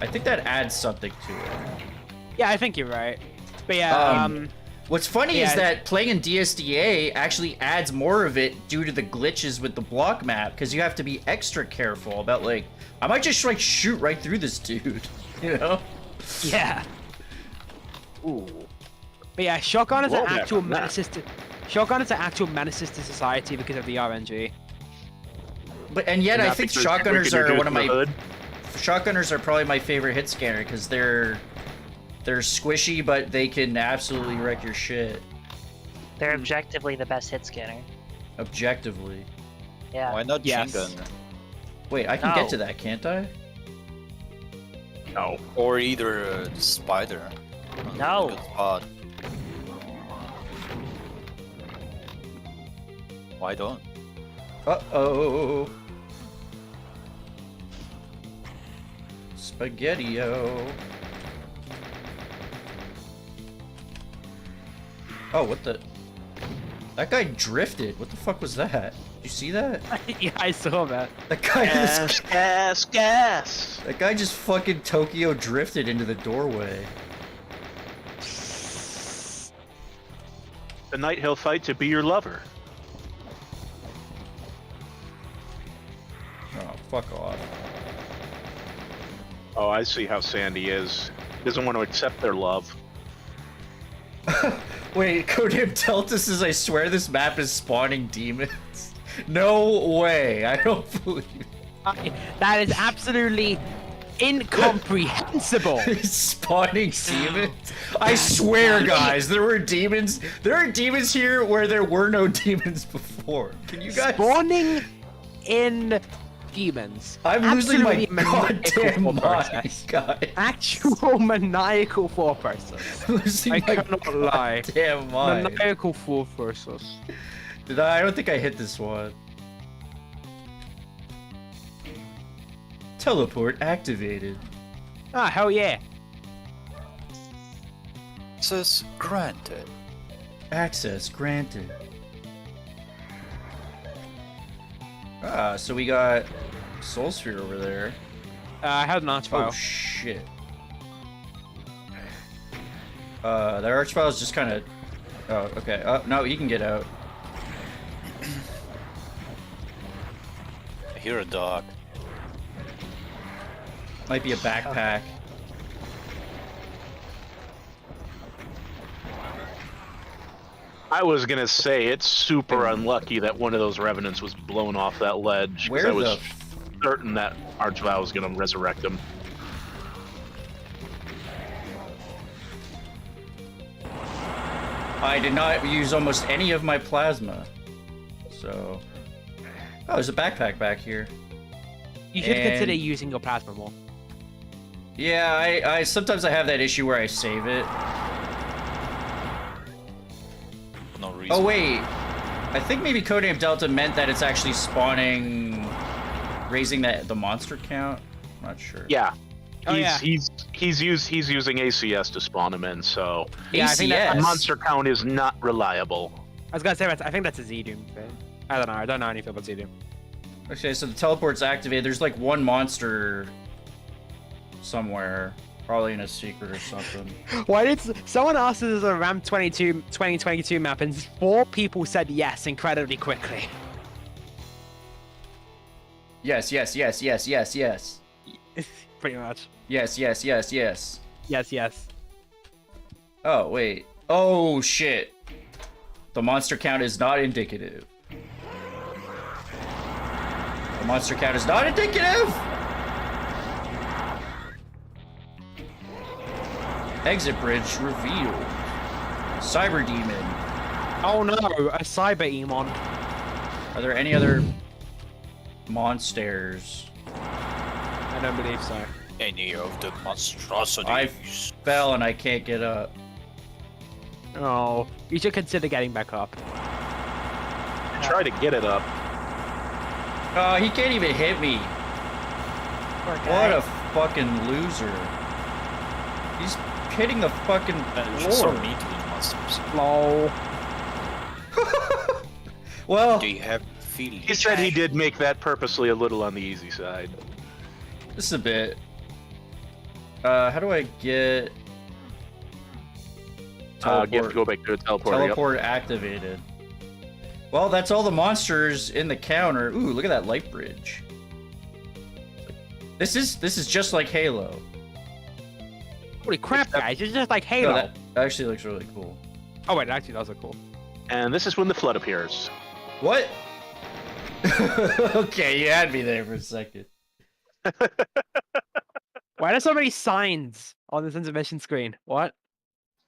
I think that adds something to it. Yeah, I think you're right. But yeah, What's funny Yeah. is that playing in DSDA actually adds more of it due to the glitches with the block map, because you have to be extra careful about like, I might just like shoot right through this dude, you know? yeah. Ooh. But yeah, shotgun is an Rollback actual on that. menace to society because of the RNG. But and yet I think Because shotgunners we can are reduce one of the my hood. shotgunners are probably my favorite hit scanner because they're squishy, but they can absolutely wreck your shit They're objectively the best hit scanner. objectively. Yeah. Why not Yes. chain gun? Wait, I can No. get to that, can't I? No. Or either spider. No. Good spot. Why don't? Uh-oh. Spaghetti-o. Oh, what the? That guy drifted. What the fuck was that? Did you see that? Yeah, I saw that. That guy just, Gas. that guy just fucking Tokyo drifted into the doorway. Tonight he'll fight to be your lover. Fuck off. Oh, I see how Sandy is. He doesn't want to accept their love. Wait, Codename Delta says, I swear this map is spawning demons. No way. I don't believe it. That is absolutely incomprehensible. Spawning demons? I swear, guys, there were demons. There are demons here where there were no demons before. Can you guys? Spawning in demons. I'm losing my Absolutely goddamn maniacal mind, process. guys. Actual maniacal thought process. I'm losing I my cannot lie. goddamn mind. Maniacal thought process. Did I? I don't think I hit this one. Teleport activated. Ah, hell yeah. Says granted. Access granted. Ah, so we got Soul Sphere over there. I had an archvile. Oh shit. That archvile is just kind of. Oh, okay. Oh no, you can get out. I hear a dog. Might be a backpack. I was gonna say it's super unlucky that one of those revenants was blown off that ledge. 'Cause Where I was the certain that Archvile was gonna resurrect him. I did not use almost any of my plasma. So. Oh, there's a backpack back here. You should And- consider using your plasma more. Yeah, I sometimes I have that issue where I save it. No reason. Oh wait, I think maybe Codename Delta meant that it's actually spawning, raising the monster count. I'm not sure. Yeah. Oh, yeah. He's using ACS to spawn him in, so Yeah, I think that- ACS. monster count is not reliable. I was gonna say, I think that's a Z-Doom thing. I don't know anything about Z-Doom. Okay, so the teleport's activated. There's like one monster somewhere, probably in a secret or something. Why did someone asked us a RAM 2022 map and 4 people said yes incredibly quickly? Yes, yes, yes, yes, yes, yes. Pretty much. Yes, yes, yes, yes. Yes, yes. Oh, wait. Oh, shit. The monster count is not indicative. The monster count is not indicative! Exit bridge revealed. Cyber demon. Oh no, a cyber Emon. Are there any other monsters? I don't believe so. Any of the monstrosities. I fell and I can't get up. Oh, you should consider getting back up. Try to get it up. Oh, he can't even hit me. Poor What guy. a fucking loser. He's hitting the fucking Just so floor. mean to the monsters. Lol. Well, Do you have feelings? He said he did make that purposely a little on the easy side. just a bit. How do I get You have to go back to the teleporter. Yep. teleport activated? Well, that's all the monsters in the counter. Ooh, look at that light bridge. This is just like Halo. Holy crap, guys! It's just like Halo. No, that actually looks really cool. Oh wait, actually, those are cool. And this is when the flood appears. What? Okay, you had me there for a second. Why are there so many signs on this intermission screen? What?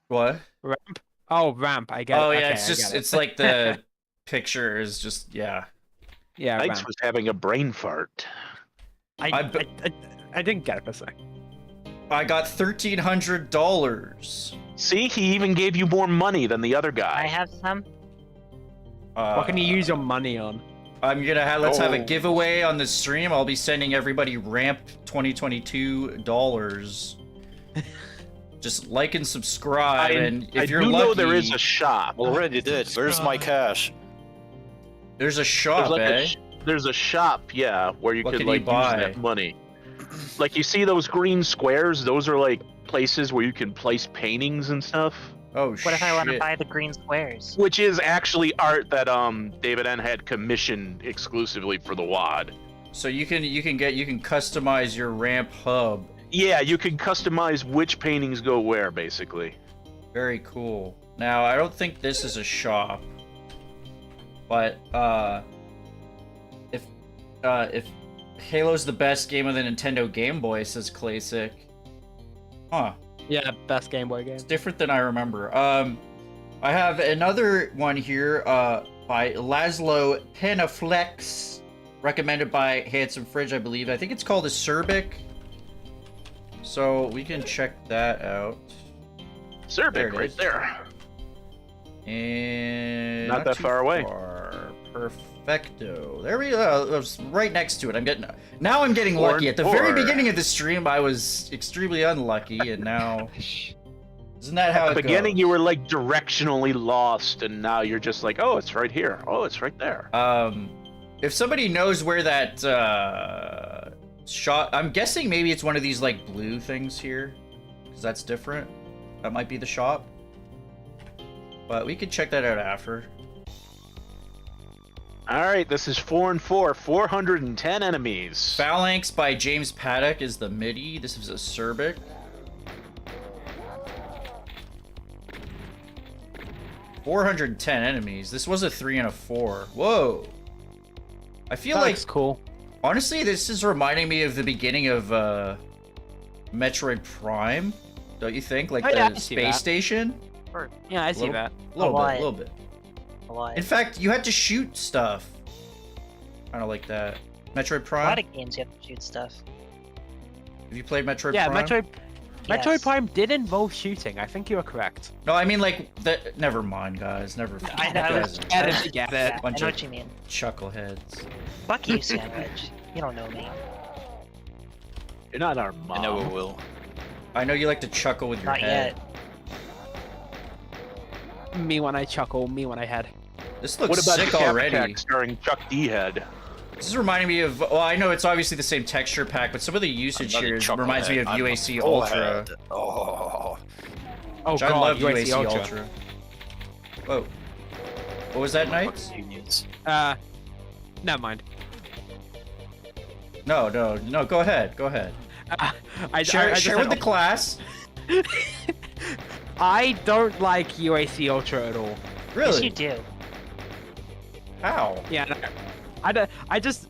What? Ramp? Oh, ramp. I get it. Oh yeah, Okay, it's I just get it. it's like the picture is just yeah. yeah, Knights ramp. was having a brain fart. I didn't get it for a sec. I got $1,300. See, he even gave you more money than the other guy. I have some. What can you use your money on? I'm gonna let's have a Oh. giveaway on the stream. I'll be sending everybody Ramp 2022 dollars. Just like and subscribe, and if I you're do lucky, know there is a shop. Already did. Where's my cash? there's a shop, There's a shop, yeah, where you What could can you like buy? use that money. Like you see those green squares? Those are like places where you can place paintings and stuff. Oh What if I want to shit. buy the green squares? Which is actually art that David N had commissioned exclusively for the WAD. So you can customize your ramp hub. Yeah, you can customize which paintings go where, basically. Very cool. Now I don't think this is a shop, but if Halo's the best game of the Nintendo Game Boy, says Classic. Huh. Yeah, best Game Boy game. It's different than I remember. I have another one here by Lazlo Panaflex, recommended by Handsome Fridge, I believe. I think it's called Acerbic. So we can check that out. Acerbic, right there. And Not that too far away. Perfecto. There we go. It was right next to it. I'm getting Four lucky. and At the four. very beginning of the stream, I was extremely unlucky, and now isn't that how At the it beginning, goes? you were like directionally lost, and now you're just like, oh, it's right here. Oh, it's right there. If somebody knows where that shot, I'm guessing maybe it's one of these like blue things here, because that's different. That might be the shop, but we could check that out after. All right, this is 4 and 4, 410 enemies. Phalanx by James Paddock is the MIDI. This is Acerbic. $410 enemies. This was a 3 and a 4. Whoa. I feel That like looks cool. honestly, this is reminding me of the beginning of Metroid Prime. Don't you think? Like Oh, yeah, I the see space that. station? Yeah, I see Little- that. A little lot. bit, a little bit. A lot. In fact, you had to shoot stuff. Kind of like that. Metroid A lot Prime? of games you have to shoot stuff. Have you played Metroid Yeah, Prime? Metroid Yes. Prime did involve shooting. I think you are correct. No, I mean like that. Never mind, guys. Never. I know. You guys are Get it, get Yeah, it. I Bunch know of- what you mean. chuckleheads. Fuck you, Sandwich. You don't know me. You're not our mom. I know it will. I know you like to chuckle with your Not head. yet. Me when I chuckle, me when I head. This looks What about sick the already. pack starring Chuck D. Head? This is reminding me of. Well, I know it's obviously the same texture pack, but some of the usage Another here chucklehead. reminds me of I'm a UAC Ultra. bullhead. Oh. Oh Which I god, love UAC UAC Ultra. Ultra. Whoa. What was that, Knights? Unions. Never mind. No. Go ahead. Go ahead. Share just with the said- class. I don't like UAC Ultra at all. Really? Yes, you do. How? Yeah, no.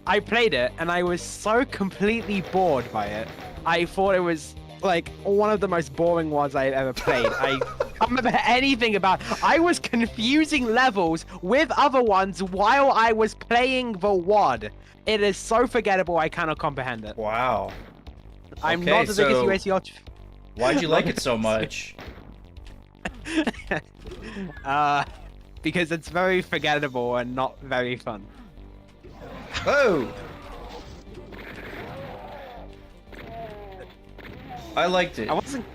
I played it and I was so completely bored by it. I thought it was like one of the most boring ones I've ever played. I can't remember anything about. I was confusing levels with other ones while I was playing the WAD. It is so forgettable. I cannot comprehend it. Wow. I'm Okay, not the biggest so- UAC Ultra. Why'd you like it so much? Because it's very forgettable and not very fun. Oh. I liked it. I wasn't.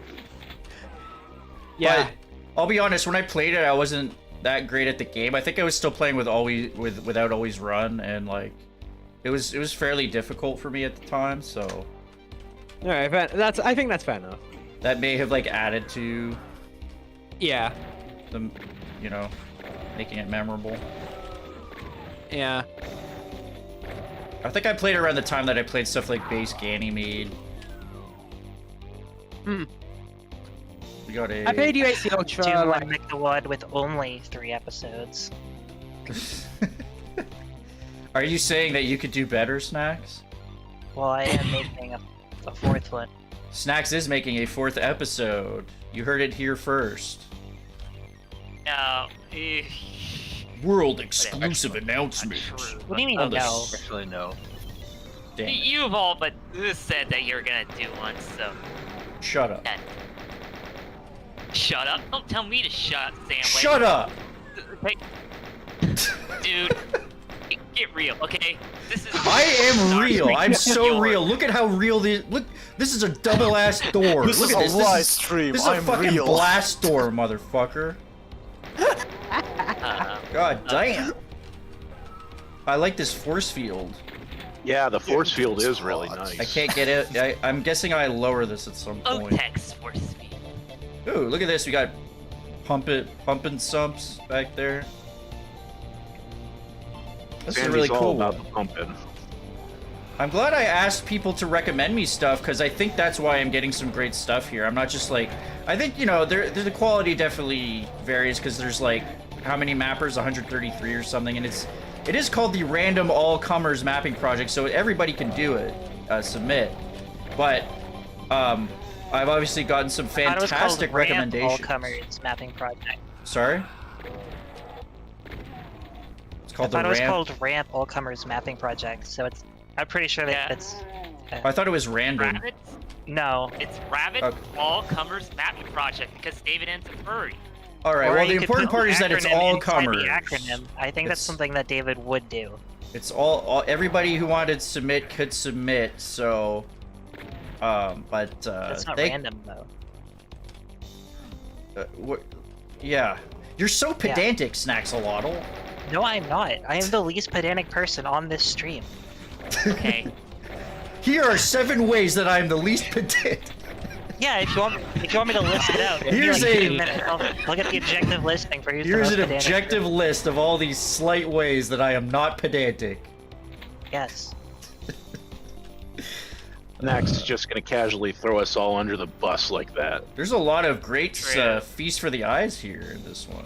Yeah. But I'll be honest, when I played it, I wasn't that great at the game. I think I was still playing without always run, and like it was fairly difficult for me at the time. So Alright, I think that's fair enough. that may have like added to Yeah. the, making it memorable. Yeah. I think I played around the time that I played stuff like Base Ganymede. Hmm. We got a. I played UAC Ultra. Do you want like, to make the WAD with only 3 episodes? Are you saying that you could do better, Snax? Well, I am making a 4th one. Snax is making a 4th episode. You heard it here first. No. World exclusive announcement. True. What do you mean, On the no? Actually, no. Damn it. You've all but said that you're gonna do one, so Shut up. shut up. Don't tell me to shut up, Sandwich. Shut up! Hey. Dude, get real, okay? This is. I am real. I'm Yours. so real. Look at how real this. Look, this is a double-ass door. This Look is at a this. live This stream. is a I'm fucking real. blast door, motherfucker. God damn. I like this force field. Yeah, the force field it's is really hot. nice. I can't get it. I'm guessing I lower this at some point. Otex force field. Ooh, look at this. We got pumping sumps back there. This is Sandy's really all cool. about the pumping. I'm glad I asked people to recommend me stuff, because I think that's why I'm getting some great stuff here. I'm not just like... I think, you know, the quality definitely varies, because there's like... How many mappers? 133 or something, and it is called the Random All-Comers Mapping Project, so everybody can do it, submit. But, I've obviously gotten some fantastic recommendations. All-Comers Mapping Project. Sorry? It's called I thought the it was Ramp... called Ramp All-Comers Mapping Project, so it's... I'm pretty sure that it's... I thought it was random. Rabbits? No. It's Rabbit Okay. All-Comers Mapping Project, because David N's a furry. Alright, Or well, you the could important put part the is that it's acronym all inside comers. the acronym. I think that's It's- something that David would do. It's all everybody who wanted to submit could submit, so... but, That's not they... random, though. Yeah. You're so pedantic, Snaxalotl. No, I'm not. I am the least pedantic person on this stream. Okay. Here are 7 ways that I am the least pedantic. Yeah, if you want me to list it out, it'll be Here's like a- 2 minutes. I'll get the objective listing for who's the Here's most an pedantic. objective list of all these slight ways that I am not pedantic. Yes. Snax is just gonna casually throw us all under the bus like that. There's a lot of great True. feast for the eyes here in this one.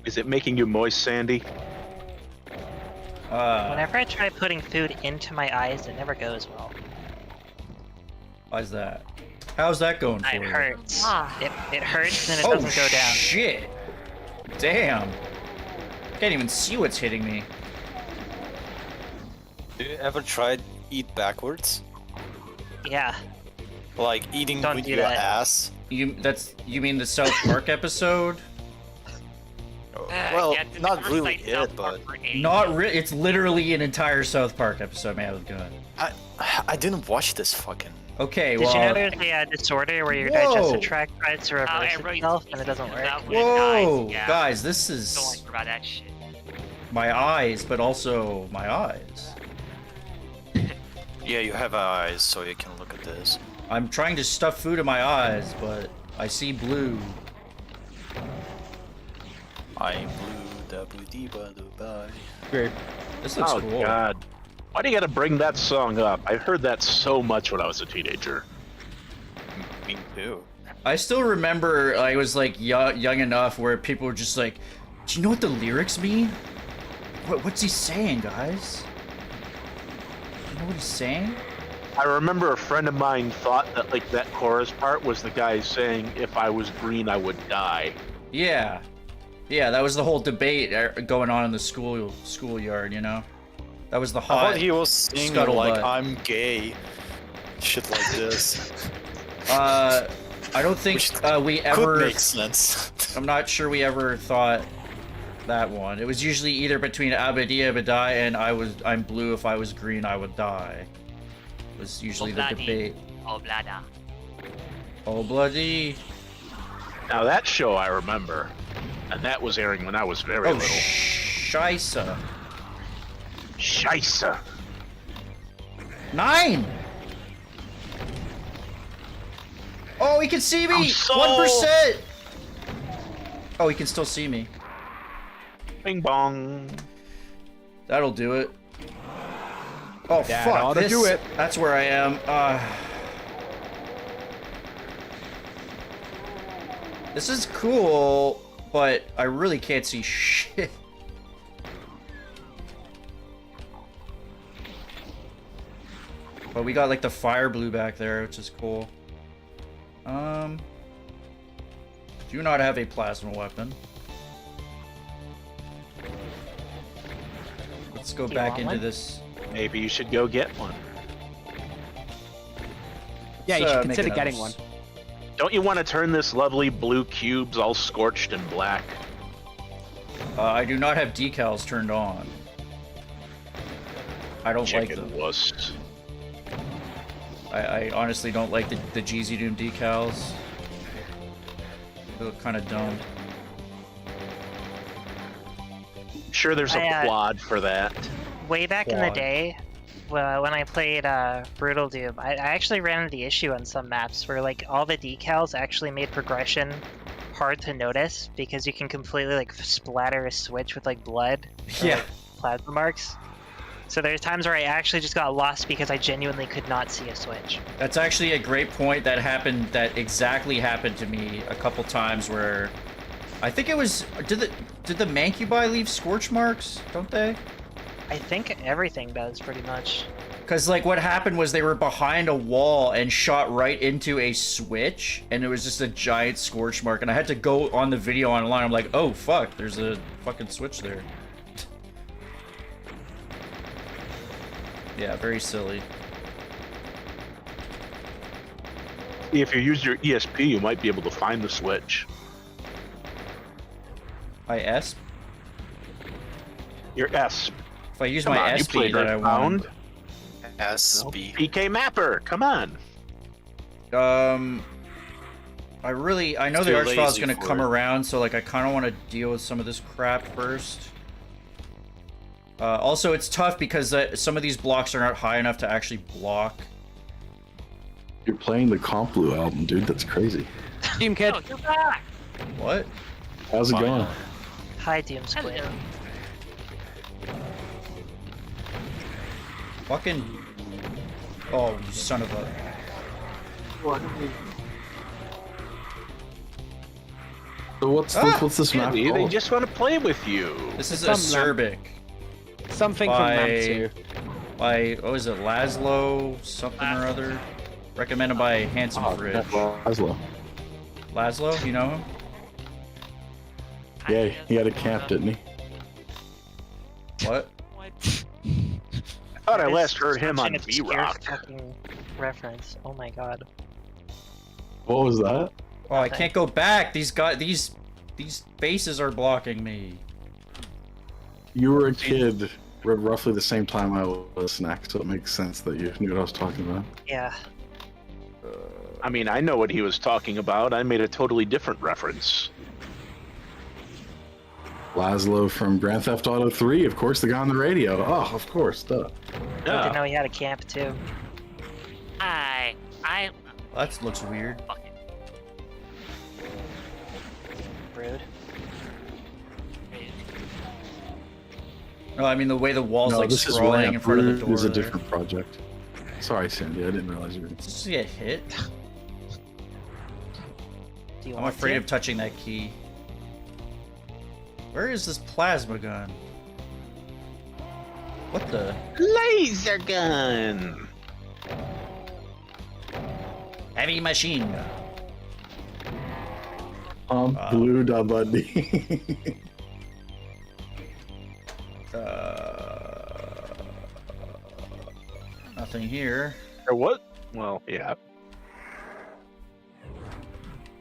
Is it making you moist, Sandy? Whenever I try putting food into my eyes, it never goes well. Why's that? How's that going for It you? hurts. Ah. It hurts and it Oh, doesn't go down. shit! Damn. Can't even see what's hitting me. Do you ever tried eat backwards? Yeah. Like eating Don't with do your that. ass? You mean the South Park episode? Well, Yeah, did not never really cite South it, Park but for ages. Not really. It's literally an entire South Park episode. Man, I was good. I didn't watch this fucking. Okay, Did well. you know there's a disorder where your Whoa. digestive tract tries to reverse everybody itself and uses it doesn't work? that when it Whoa, dies, yeah. guys, this Don't is like about that shit. my eyes, but also my eyes. Yeah, you have eyes, so you can look at this. I'm trying to stuff food in my eyes, but I see blue. I'm blue, da-boo-dee-ba-doo-bye. Great. This looks Oh cool. God! Why do you gotta bring that song up? I heard that so much when I was a teenager. Me too. I still remember I was like young enough where people were just like, "Do you know what the lyrics mean? What's he saying, guys? Do you know what he's saying?" I remember a friend of mine thought that like that chorus part was the guy saying, "If I was green, I would die." Yeah, yeah, that was the whole debate going on in the schoolyard. You know, that was the I hot. thought he was singing scuttlebutt. like I'm gay. Shit like this. I don't think we Could ever. make sense. I'm not sure we ever thought that one. It was usually either between Abadi Abadai and I'm blue. If I was green, I would die. Was usually the Obladi. debate. Oblada. Oh bloody! Now that show I remember, and that was airing when I was very Oh little. shisa! Scheisse. 9. Oh, he can see me. I'm so- 1%. Oh, he can still see me. Bing bong. That'll do it. Oh That fuck! ought to do it. That's where I am. This is cool, but I really can't see shit. But we got like the fire blue back there, which is cool. Do not have a plasma weapon. Let's go Do you back want into one? this. Maybe you should go get one. Yeah, you Let's, should make consider a getting note. one. Don't you want to turn this lovely blue cubes all scorched and black? I do not have decals turned on. I don't like Chicken them. wuss. I honestly don't like the Jeezy Doom decals. They look kind of dumb. Sure, there's a quad for that. Way back in the Quad. day, when I played Brutal Doom, I actually ran into the issue on some maps where like all the decals actually made progression hard to notice because you can completely like splatter a switch with like blood, or, Yeah. like, plasma marks. So there's times where I actually just got lost because I genuinely could not see a switch. That's actually a great point. That happened. That exactly happened to me a couple times where, I think it was. Did the Mancubi leave scorch marks? Don't they? I think everything does pretty much. Because like what happened was they were behind a wall and shot right into a switch, and it was just a giant scorch mark. And I had to go on the video online. I'm like, oh fuck, there's a fucking switch there. Yeah, very silly. If you use your ESP, you might be able to find the switch. IS? Your S. If I use Come my on, you SP played that I Earthbound. want. SB. PK Mapper, come on. I know the too Archvile is lazy gonna for come it. around, so like I kind of want to deal with some of this crap first. Also, it's tough because some of these blocks are not high enough to actually block. You're playing the Comp Blue album, dude. That's crazy. Doom Kid. Oh, you're back. What? How's it going? Hi, Doom Squid. Hello. Fucking. Oh, you son of a. So what's this map Andy, they called? just want to play with you. This is Some Acerbic. Something from By- map 2. By, what is it, Lazlo something or other? Recommended by Handsome Oh, Fridge. Lazlo. Lazlo, you know him? Yeah, he had a camp, didn't he? What? What? I thought I last heard him Such on an obscure V-Rock. fucking reference. Oh my god. What was that? Oh, I can't go back. These faces are blocking me. You were a kid roughly the same time I was Snax, so it makes sense that you knew what I was talking about. Yeah. I mean, I know what he was talking about. I made a totally different reference. Lazlo from Grand Theft Auto 3, of course, the guy on the radio. Oh, of course, duh. I didn't Yeah. know he had a camp too. I That looks weird. fucking Rude. No, I mean the way the wall's No, like this is scrolling Ramp. in front of the Rude door. is a there. different project. Sorry, Sandy, I didn't realize you were. Did you just get hit? Do you I'm want afraid to? of touching that key. Where is this plasma gun? What the? Laser gun! Heavy machine gun. Blue da buddy. Nothing here. Or what? Well, yeah.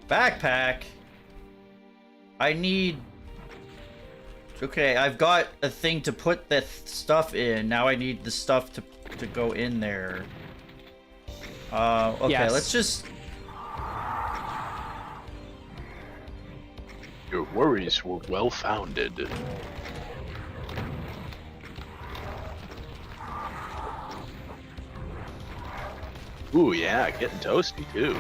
Backpack. I need. Okay, I've got a thing to put the stuff in. Now I need the stuff to go in there. Okay, Yes. let's just. Your worries were well founded. Ooh, yeah, getting toasty too.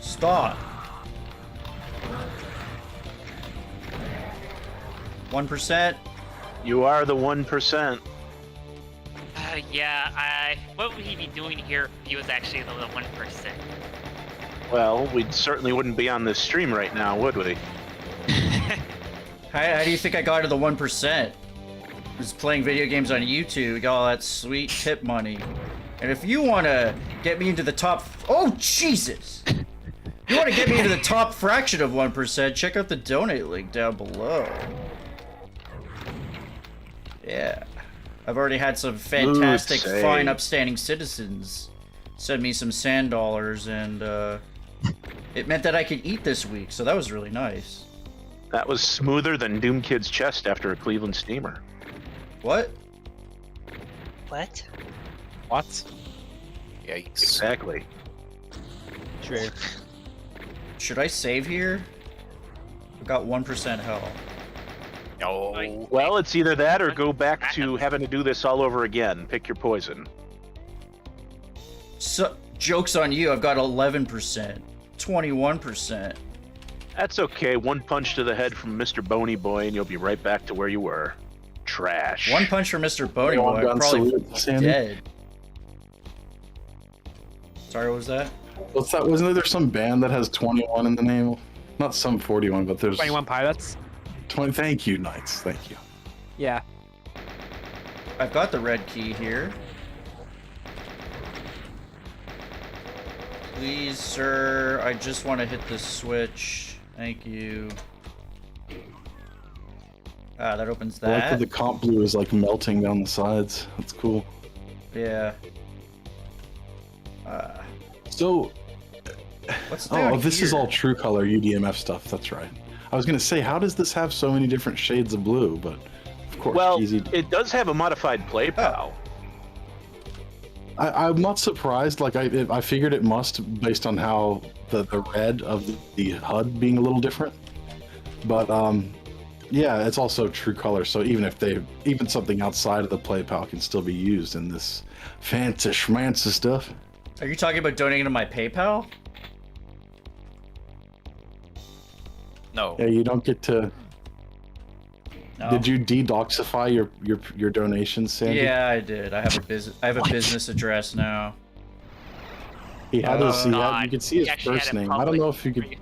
Stop. 1%. You are the 1%. yeah, what would he be doing here if he was actually the 1%? Well, we certainly wouldn't be on this stream right now, would we? How do you think I got to the 1%? Was playing video games on YouTube, got all that sweet tip money. And if you want to get me into the top... Oh, Jesus! You want to get me into the top fraction of 1%, check out the donate link down below. Yeah. I've already had some fantastic, Smooth fine, save. upstanding citizens send me some sand dollars, and it meant that I could eat this week, so that was really nice. That was smoother than Doom Kid's chest after a Cleveland steamer. What? What? What? Yikes. Exactly. True. Should I save here? I've got 1% health. No. Well, it's either that or go back to having to do this all over again. Pick your poison. So, joke's on you, I've got 11%, 21%. That's okay. One punch to the head from Mr. Boney Boy, and you'll be right back to where you were. Trash. One punch from Mr. Boney Go on, Boy, gun probably salute, Sandy. dead. Sorry, what was that? What's that? Wasn't there some band that has 21 in the name? Not some 41, but there's 21 Pilots. 20. Thank you, Knights. Thank you. Yeah. I've got the red key here. Please, sir, I just want to hit this switch. Thank you. Ah, that opens I like that. that the comp blue is like melting down the sides. That's cool. Yeah. So, What's down this is here? all true color UDMF stuff. That's right. I was gonna say, how does this have so many different shades of blue? But of course, Well, easy. it does have a modified play pal. I'm not surprised. Like I figured it must, based on how the red of the HUD being a little different. But yeah, it's also true color. So even something outside of the play pal can still be used in this fancy schmancy stuff. Are you talking about donating to my PayPal? No. Yeah, you don't get to. No. Did you de-doxify your donations, Sandy? Yeah, I did. I have a business address now. He had his. God. You could see He his actually first had a name. I don't know if you public-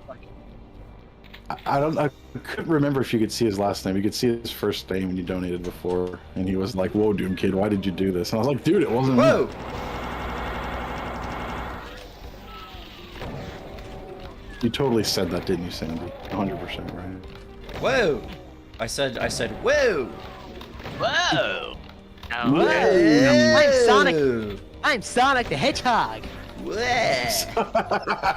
could. I couldn't remember if you could see his last name. You could see his first name when you donated before, and he was like, "Whoa, Doom Kid, why did you do this?" And I was like, "Dude, it wasn't me." Whoa! You totally said that, didn't you, Sandy? 100% right. Whoa! I said, whoa! Whoa! No. Whoa! I'm Sonic. I'm Sonic the Hedgehog. Whoa!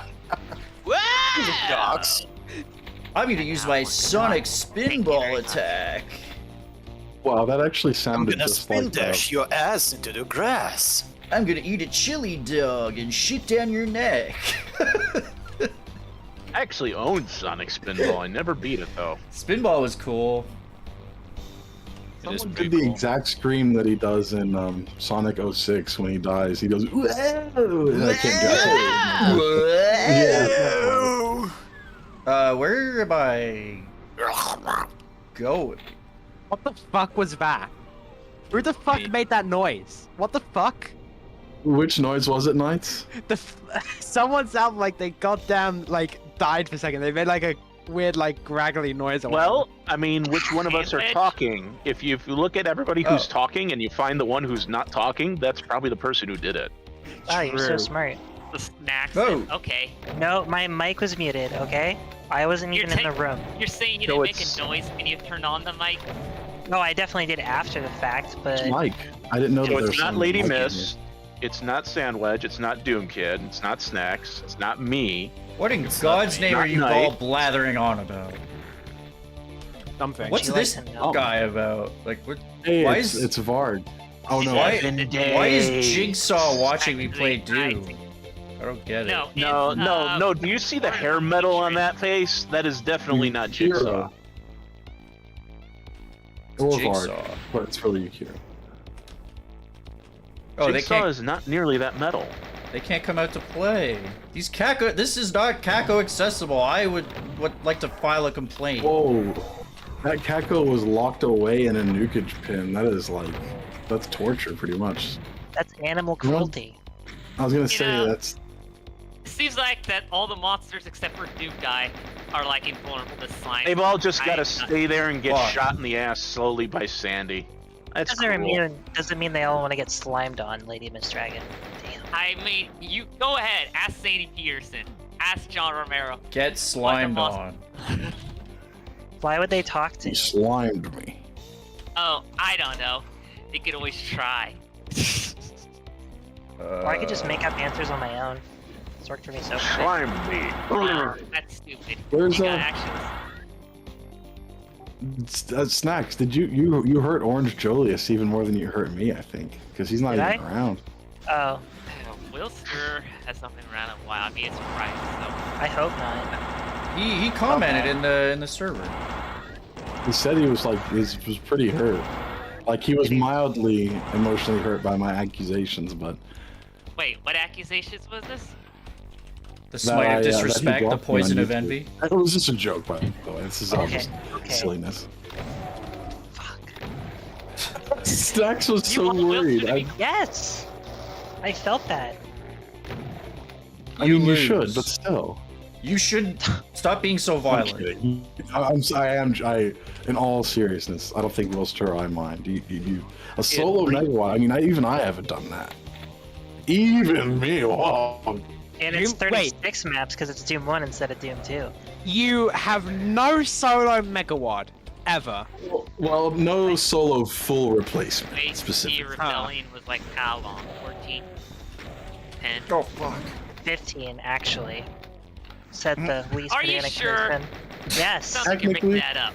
Whoa! Dogs. I'm gonna use my Sonic Spinball attack. Wow, that actually I'm sounded gonna just spin like dash your ass into the grass. I'm gonna eat a chili dog and shit down your neck. I actually owned Sonic Spinball. I never beat it though. Spinball was cool. Someone did the exact scream that he does in Sonic 06 when he dies. He goes, "Whoa!" I can't do it. Yeah. Where am I going? What the fuck was that? Who the fuck made that noise? What the fuck? Which noise was it, Knights? Someone sounded like they goddamn like died for a second. They made like a weird like graggly noise. Or Well, I mean, which one of us are talking? If you look at everybody who's talking and you find the one who's not talking, that's probably the person who did it. Oh, you're so smart. The snacks. Oh. Okay. No, my mic was muted, okay? I wasn't You're even in the room. You're saying you So didn't make it's- a noise when you turned on the mic? No, I definitely did after the fact, but Mike. I didn't know So that there it's was not some Lady Mike in Miss, it's not Sandwedge, it's not Doom Kid, it's not Snax, it's not me. What in God's name not are you Knight. all blathering on about? something. What's you this like to know? guy about? Like, what? Hey, Why it's, is it's Varg. Oh no. why Days. is Jigsaw watching me play Actually, Doom? I don't get it. No. No, it's, no. Do you see the hair metal on that face? That is definitely not Jigsaw. Or Jigsaw. Varg, but it's really Akira. Oh, they Jigsaw can't. is not nearly that metal. They can't come out to play. These Kako. This is not Kako accessible. I would like to file a complaint. Whoa. That Kako was locked away in a nukage pin. That is like, that's torture pretty much. that's animal cruelty. I was gonna say know, that's. It seems like that all the monsters except for Doom Guy are like invulnerable to slime. They've all just got to I- stay there and get Fuck. shot in the ass slowly by Sandy. That's Doesn't mean they all want to get slimed on, LadyMistDragon. Damn. I mean, you go ahead. Ask Sadie Peterson. Ask John Romero. Get slimed What on. Why would they talk to He you? slimed me. Oh, I don't know. They could always try. Or I could just make up answers on my own. It's worked for me so far. Slime me. No, that's stupid. Where's you gotta that? actually. Snacks, did you hurt Orange Jolius even more than you hurt me? I think because he's not Did even I? around. Oh, Wilster has not been around in a while. I'd be surprised. So. I hope not. He commented in the server. He said he was like was pretty hurt. Like he was mildly emotionally hurt by my accusations, but Wait, what accusations was this? The smite of disrespect, the blocked me on poison of YouTube. envy. It was just a joke, by the way. This is all Okay, just okay. silliness. Fuck. Snax was You so want Wilster worried. to be- Yes! I felt that. I mean, you lose. should, but still. You should stop being so I'm violent. kidding. In all seriousness, I don't think Wilster or I mind. A solo megawatt. I mean, even I haven't done that. Even me. Whoa. And it's Doom- wait. 36 maps because it's Doom 1 instead of Doom 2. You have no solo megawad ever. Well, no solo full replacement AT specifically. Rebellion was like how long? 14? 10? Oh fuck. 15, actually. Said the least Are you pedantic sure? person. Yes. Sounds like you're making Technically- that up.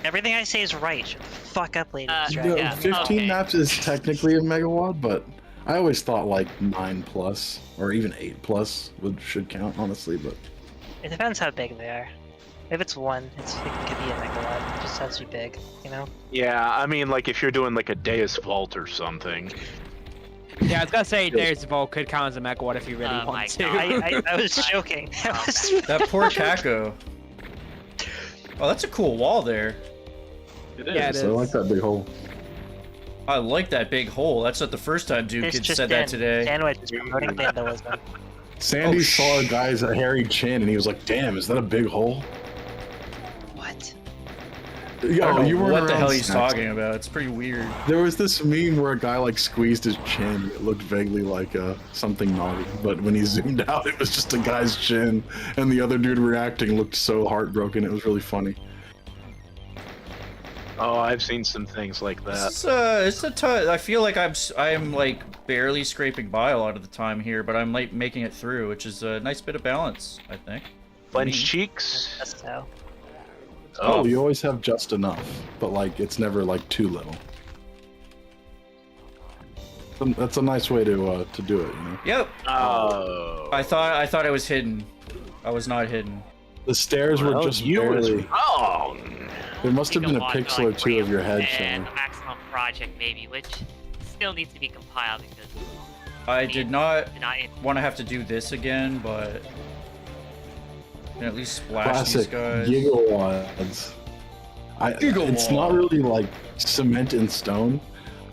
Everything I say is right. Shut the fuck up, lady. The Yeah, 15 okay. maps is technically a megawatt, but I always thought like 9 plus or even 8 plus should count, honestly. But It depends how big they are. If it's 1, it could be a megawatt. It just has to be big, you know? Yeah, I mean, like if you're doing like a Deus Vault or something. Yeah, I was gonna say Deus Vault could count as a megawatt if you really Oh my want to. God. I was joking. That poor Kako. Oh, that's a cool wall there. Yeah, it so I like is. that big hole. I like that big hole. That's not the first time Duke It's Kid just said that in. today. Sandwich is promoting vandalism. Sandy Oh, saw a guy's hairy chin and he was like, "Damn, is that a big hole?" What? I Yo, don't know you weren't what the around hell he's Snax. talking about. It's pretty weird. There was this meme where a guy like squeezed his chin. It looked vaguely like something naughty, but when he zoomed out, it was just a guy's chin, and the other dude reacting looked so heartbroken. It was really funny. Oh, I've seen some things like that. It's a tough. I feel like I'm like barely scraping by a lot of the time here, but I'm like making it through, which is a nice bit of balance, I think. Clenched Me. cheeks. That's so. Oh, you always have just enough, but like it's never like too little. That's a nice way to do it, you know. Yep. Oh. I thought I was hidden. I was not hidden. The stairs were Well, just you was barely. wrong. There must have been a Gigawatt, pixel or like, two of your head and showing. maximum project maybe, which still needs to be compiled because I did not did not want to have to do this again, but can at least splash these Classic guys. gigawatts. It's not really like cement in stone,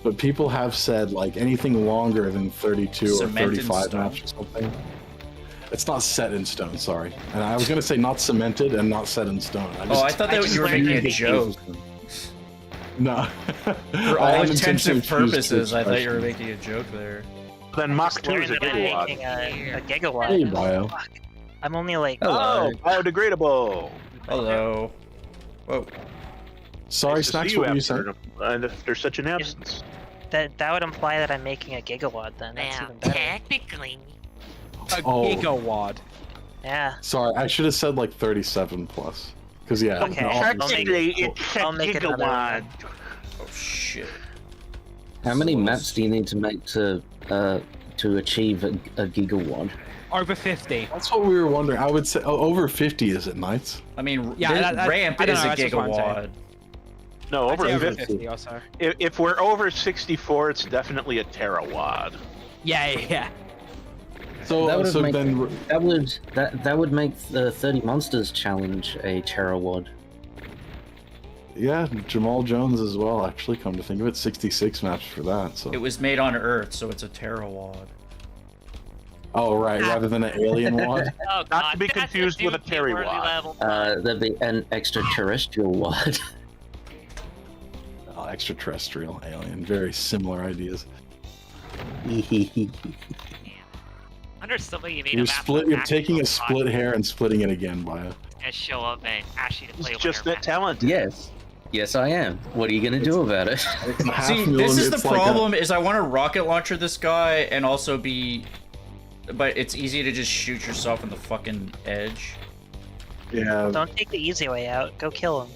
but people have said like anything longer than 32 Cement or in 35 stone? maps or something. It's not set in stone, sorry. And I was gonna say not cemented and not set in stone. Oh, I thought that you were making a joke. No. For all intensive purposes, I thought you were making a joke there. Then Mach 2 is a Learned that I'm gigawatt. making a gigawatt. Hey, Bio. Fuck. I'm only like. Oh, biodegradable. Hello. Whoa. Sorry, Nice to see Snax, what were you saying? There's such an absence. That would imply that I'm making a gigawatt then. That's now even better. technically A Oh. gigawatt. Yeah. Sorry, I should have said like 37 plus. Because yeah, Okay, no, I'll obviously- make- it's a I'll make another gigawatt. one. Oh shit. How many maps do you need to make to achieve a gigawatt? Over 50. That's what we were wondering. I would say over 50 is it, Knights? I mean, Yeah, this that- ramp I don't is know, a that's just what I'm saying. gigawatt. No, I'd say over over 50. 50 or so. If we're over 64, it's definitely a terawatt. Yeah. So, That would've so made- then That would make the 30 Monsters challenge a terawatt. yeah, Jamal Jones as well. Actually, come to think of it, 66 maps for that. So It was made on Earth, so it's a terawatt. oh right, rather than an alien wad. oh Not god, to be that's confused with a Duke Kid worthy terawatt. level. There'd be an extraterrestrial watt. Oh, extraterrestrial, alien, very similar ideas. Under somebody you made a You're map split. with You're taking a actual split hair and splitting it again, Bio. and show up and ask you to play It's one just of your that talented. Yes, I am. What are you gonna do about it? See, this is the problem, is I want to rocket launcher this guy and also be... But it's easy to just shoot yourself in the fucking edge. Yeah, Don't take the easy way out. Go kill him.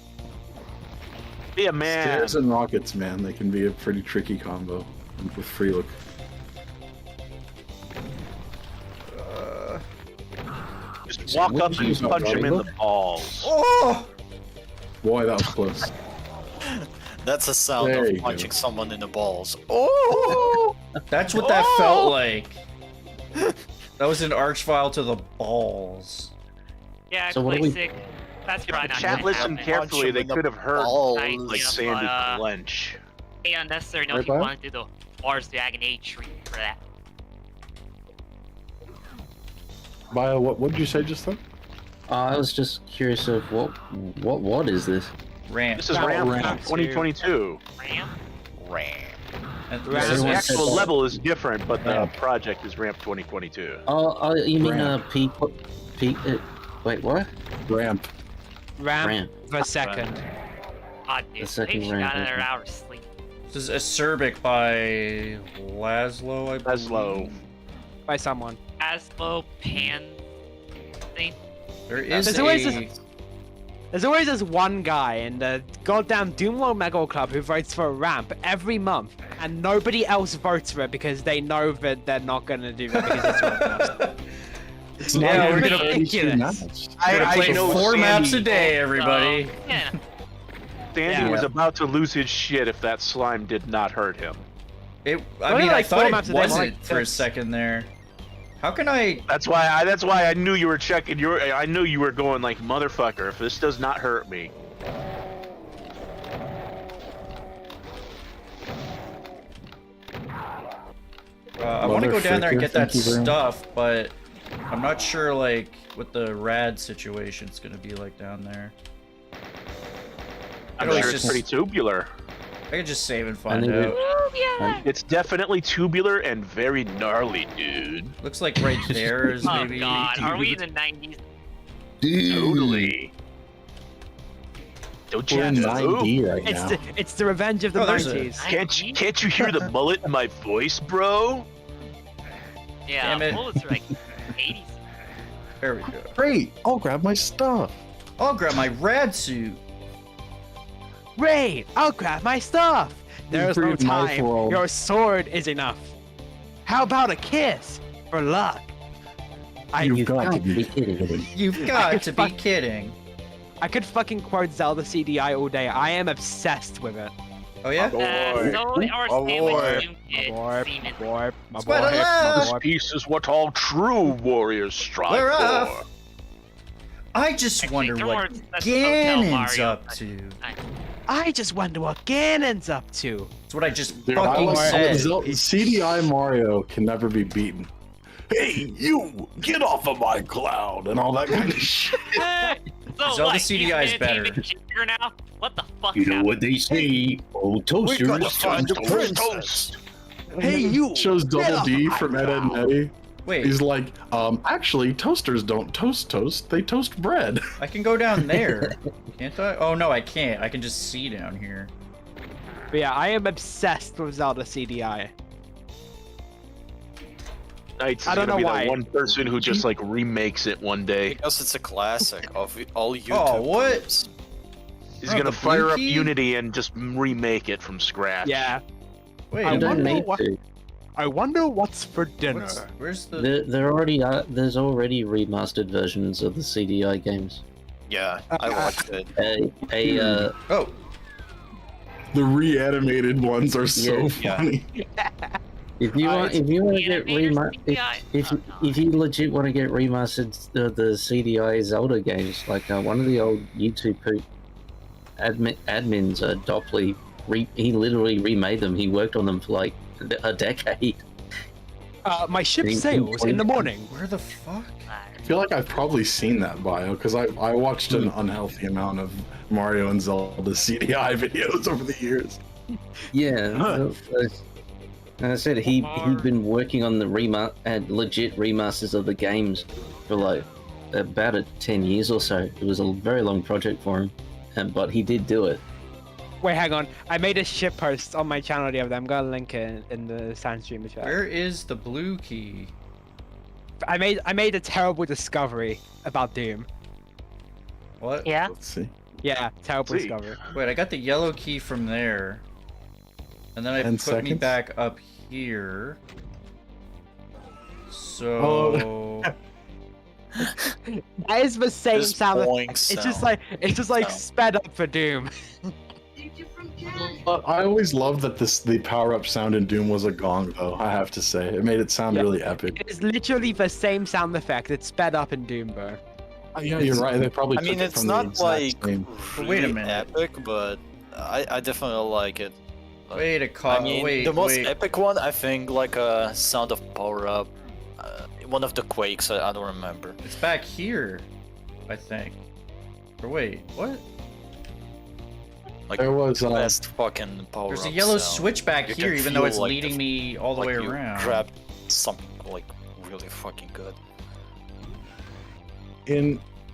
Be a man. stairs and rockets, man. They can be a pretty tricky combo with free look. Just walk up and Which- punch him in the balls. Oh! Boy, that was close. That's a sound There you of go. punching someone in the balls. Oh! That's what that felt like. That was an arch file to the balls. Yeah, So what do we- Classic. That's probably The not chat gonna listened happen. carefully. They could have heard balls. like Yeah, Sandy but, clench. Hey, unnecessary. No, Right, he bud? wanted to do the Mars Dragon Age tree for that. Bio, what did you say just then? I was just curious of what is this? Ramp. This is Ramp Ramp Ramp 2022. Ram? Ram. And Ramp. this is- The Ramp. actual level is different, but the Ramp. project is Ramp 2022. Oh, you mean Ramp. wait, what? Ramp. Ramp the second. God, dude. The second Maybe she Ram, got another okay. hour of sleep. This is Acerbic by Lazlo, I believe. Lazlo. By someone. Aslo Pan thing. There is There's always this one guy in the goddamn Doomworld Mega Club who votes for a ramp every month, and nobody else votes for it because they know that they're not gonna do that because it's Roblox. It's Yeah, not we're even gonna- 32 ridiculous. maps. We're gonna play know 4 maps a Sandy. day, everybody. Yeah. Sandy Yeah. was about to lose his shit if that slime did not hurt him. I Only mean, I like thought 4 it maps a day, more wasn't like for a 6. second there. How can I? That's why I knew you were checking your. I knew you were going like motherfucker. If this does not hurt me, I want to go down there and Motherfucker, get that thank you very much. stuff, but I'm not sure like what the rad situation's gonna be like down there. I'm At least sure it's just- pretty tubular. I can just save and find think we- out. It's definitely tubular and very gnarly, dude. Looks like right there is Oh maybe. god, are we in the 90s? Totally. Don't you We're in know? 9D right It's now. it's the revenge of the Oh, there's a- 90s. Can't you hear the mullet in my voice, bro? Yeah, Damn it. bullets are like 80s. There we go. Great! I'll grab my stuff. I'll grab my rad suit. Ray, I'll grab my stuff. There's no Pretty nice time. world. Your sword is enough. How about a kiss for luck? You've got to be kidding. kidding. You've got to be kidding. I could fucking quote Zelda CDI all day. I am obsessed with it. Oh yeah? So, our Oh, sandwich boy. Doom Kid, Boy, semen. boy, my Spread boy, it love. my This boy. piece is what all true warriors strive We're for. off. I just Actually, wonder there what weren't- that's Hotel Ganon's Mario, up but- to. I just wonder what Ganon's up to. That's what I just Dude, I fucking like said. CDI Mario can never be beaten. Hey, you! Get off of my cloud and all that kind of shit. So Zelda what, CDI is he's better. entertainment jigger now? What the fuck? You know happened? what they say? Old toasters. gotta find the turn princess. Hey, you! Shows Get Double off D my from Ed, Edd and cloud. Eddie. Wait, He's like, actually, toasters don't toast. They toast bread. I can go down there. Can't I? Oh no, I can't. I can just see down here. But yeah, I am obsessed with Zelda CDI. Knights is I don't gonna be know why. that one person who just like remakes it one day. Because it's a classic of all YouTube. Oh, what? clips. He's Oh, gonna the fire blue up key? Unity and just remake it from scratch. Yeah. Wait, I You don't wonder need what- to. I wonder what's for dinner. where's the? There already are. There's already remastered versions of the CDI games. Yeah, I watched it. Oh, The reanimated ones are so Yeah. funny. If you want to get Animators remastered, CDI? if you legit want to get remastered the CDI Zelda games, like one of the old YouTube admins, Dopley, he literally remade them. He worked on them for like a decade. My ship Thank you, sails in the Queen. morning. where the fuck? I feel like I've probably seen that bio because I watched an unhealthy amount of Mario and Zelda CDI videos over the years. Yeah. And I said he'd been working on the legit remasters of the games for like about 10 years or so. It was a very long project for him, but he did do it. Wait, hang on. I made a ship post on my channel the other day. I'm gonna link it in the Sand Streamer chat. Where is the blue key? I made a terrible discovery about Doom. What? Yeah. Let's see. Yeah, terrible See. discovery. Wait, I got the yellow key from there, and then it 10 put me seconds? back up here. So. That is the same This sound. boing It's sound. just like Sound. sped up for Doom. I always loved that the power-up sound in Doom was a gong, though, I have to say. It made it sound really epic. It's literally the same sound effect. It's sped up in Doom, bro. Yeah, you're right. They probably I took mean, it it's from the not exact like same- Wait a really minute. epic, but I definitely like it. Wait a I mean, wait, the most wait. epic one, I think, like a sound of power up. One of the quakes, I don't remember. It's back here, I think. Or wait, what? Like There was best fucking power There's a up yellow sound. switch back You here, can even though feel, it's like, leading me all the like way you around. grabbed something like really fucking good.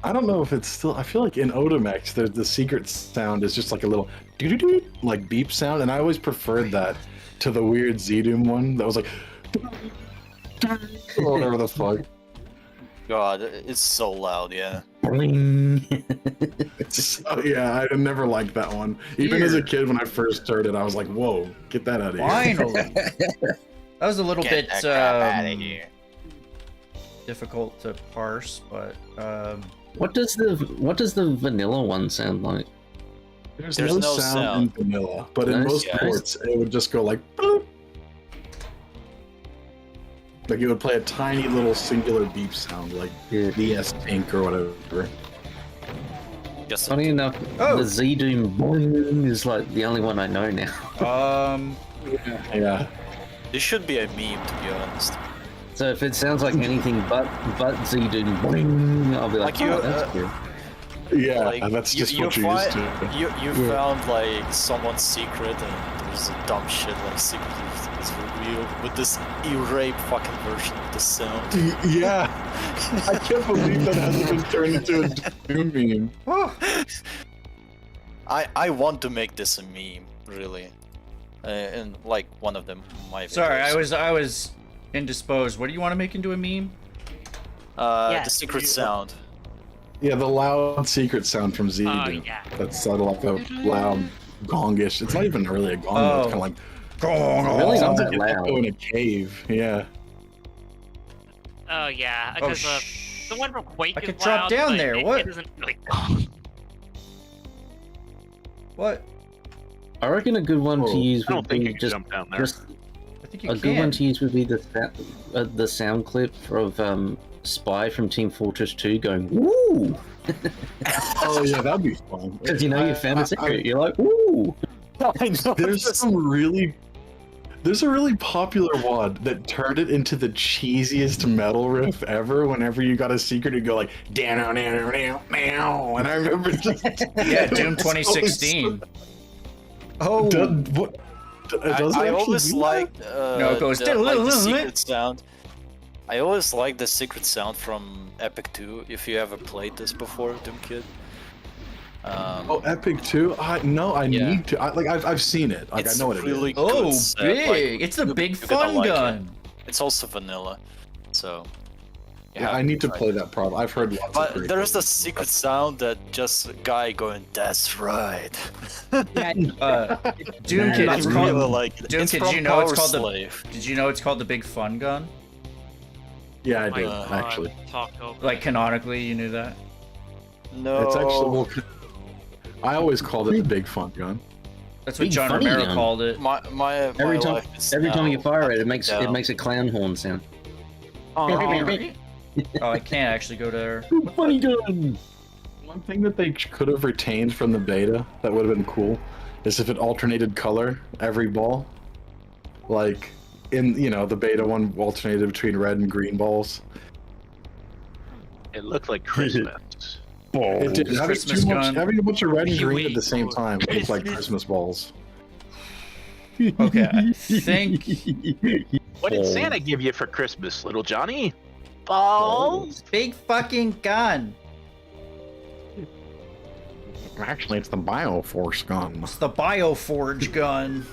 I don't know if it's still. I feel like in Odomex, the secret sound is just like a little doo-doo-doo, like beep sound, and I always preferred that to the weird Z-Doom one that was like or whatever the fuck. God, it's so loud, yeah. Yeah, I never liked that one. Even as a kid, when I first heard it, I was like, "Whoa, get that out of here!" Finally. That was a little Get bit that crap outta here. difficult to parse, but What does the vanilla one sound like? There's There's no, no sound, sound. in vanilla, but in Nice, most guys. ports, it would just go like. Boop. Like it would play a tiny little singular beep sound, like Yeah. DS Pink or whatever. Just Funny enough, Oh. the Z-Doom boing is like the only one I know now. Yeah. this should be a meme, to be honest. So if it sounds like anything but Z-Doom boing, I'll be like, Like you, oh, that's cool. Yeah, Like, that's just you what you're used to. You Yeah. found like someone's secret, and there's a dumb shit like secret is revealed with this E-rape fucking version of the sound. Yeah. I can't believe that hasn't been turned into a Doom meme. I want to make this a meme, really. And like one of them, my sorry, videos. I was indisposed. What do you want to make into a meme? The Yes, secret you- sound. Yeah, the loud secret sound from Z. Oh, Doom. yeah. That's sort of like a loud gongish. It's not even really a gong. Oh. It's kind of like gong. Really It sounds not like that an loud. echo in a cave. Yeah. Oh yeah, Oh, because the one from Quake I is could drop loud, down but there, It, what? it isn't really. What? I reckon a good one to Oh, use I don't would think be you can just jump down there. just I think you a can. good one to use would be the sound clip of Spy from Team Fortress 2 going woo, Oh yeah, that'd be fun. because you know you found a secret. You're like woo. I know. There's a really popular one that turned it into the cheesiest metal riff ever. Whenever you got a secret, you go like down, down, down, down, down. And I remember just Yeah, Doom 2016. Oh, what? Does it I actually always do that? liked No, it goes the secret sound. I always liked the secret sound from Epic 2. If you ever played this before, Doom Kid. Oh, Epic 2? No, I Yeah. need to. I've seen it. Like, It's I know what really it is. Oh, good set, big! like, It's the big you're gonna fun like it. gun. It's also vanilla, so. you Yeah, have I need to try play it. that problem. I've heard lots of But great there's the things. secret sound that just a guy going, "That's right." Yeah, Doom Kid, I it's really called. like it. Doom It's Kid, from did you know it's Power called Slave. Did you know it's called the big fun gun? Yeah, I My do, God, actually. talked over. Like canonically, you knew that? No. It's actually, well, I always called it the big fun gun. That's what Big John funny Romero gun. called it. my Every time, life is every time now you fire it, it makes down. a clown horn sound. Oh, I can't actually go there. Funny gun. One thing that they could have retained from the beta that would have been cool is if it alternated color every ball. Like, the beta one alternated between red and green balls. It looked like Christmas. It did. Having Christmas gun. having a bunch of red and green Wait, at the same time looked like Christmas balls. Okay, I think What did Santa give you for Christmas, little Johnny? Balls? big fucking gun. Actually, it's the Bioforce gun. It's the Bioforge gun.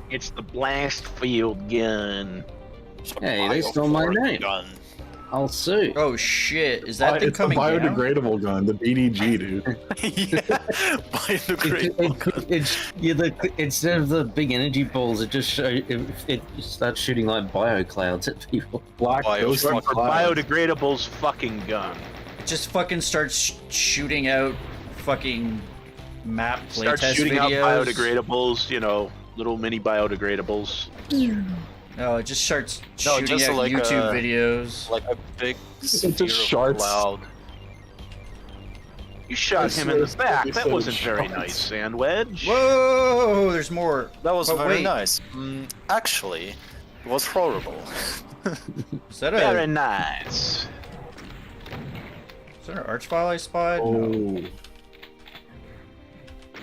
It's the blast field gun. Hey, they stole my name. Gun. I'll sue. Oh shit! Is that thing It's the coming down? biodegradable gun, the BDG, dude. Biodegradable. Instead of the big energy balls, it starts shooting like bio clouds at people. Black Bio ghost fuck fuck Biodegradable's fucking gun. It just fucking starts shooting out fucking map Start playtest shooting videos. out biodegradables, you know, little mini biodegradables. No, it just starts No, shooting just at like YouTube a- videos. Like a big sphere just of shards. cloud. You shot I him in swear the back. they That said wasn't very shots. nice, Sandwedge. Whoa! There's more. That was But very wait. nice. Actually, it was horrible. Is that Very a? nice. Is that an archvile I spotted? No. Oh.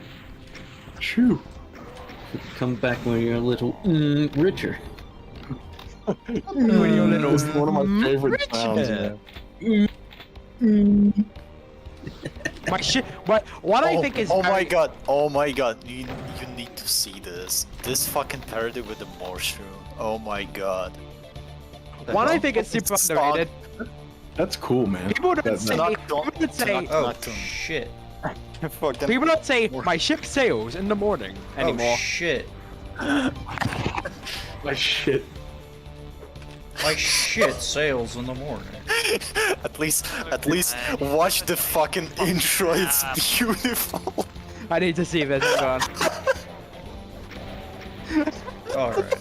Shoo. Come back when you're a little richer. When you're little, it's one of my favorite sounds, man. My shit. What I think is. Oh my very- god! Oh my god! You need to see this. This fucking parody with the mushroom. Oh my god. What I think is super It's underrated. That's cool, man. People don't That- say. that- People don't say. Oh Nocturne. shit! Fucking People don't say my ship sails in the morning anymore. Oh shit! My shit. My shit sails in the morning. at least watch the fucking intro. It's beautiful. I need to see this. Hang on. All right.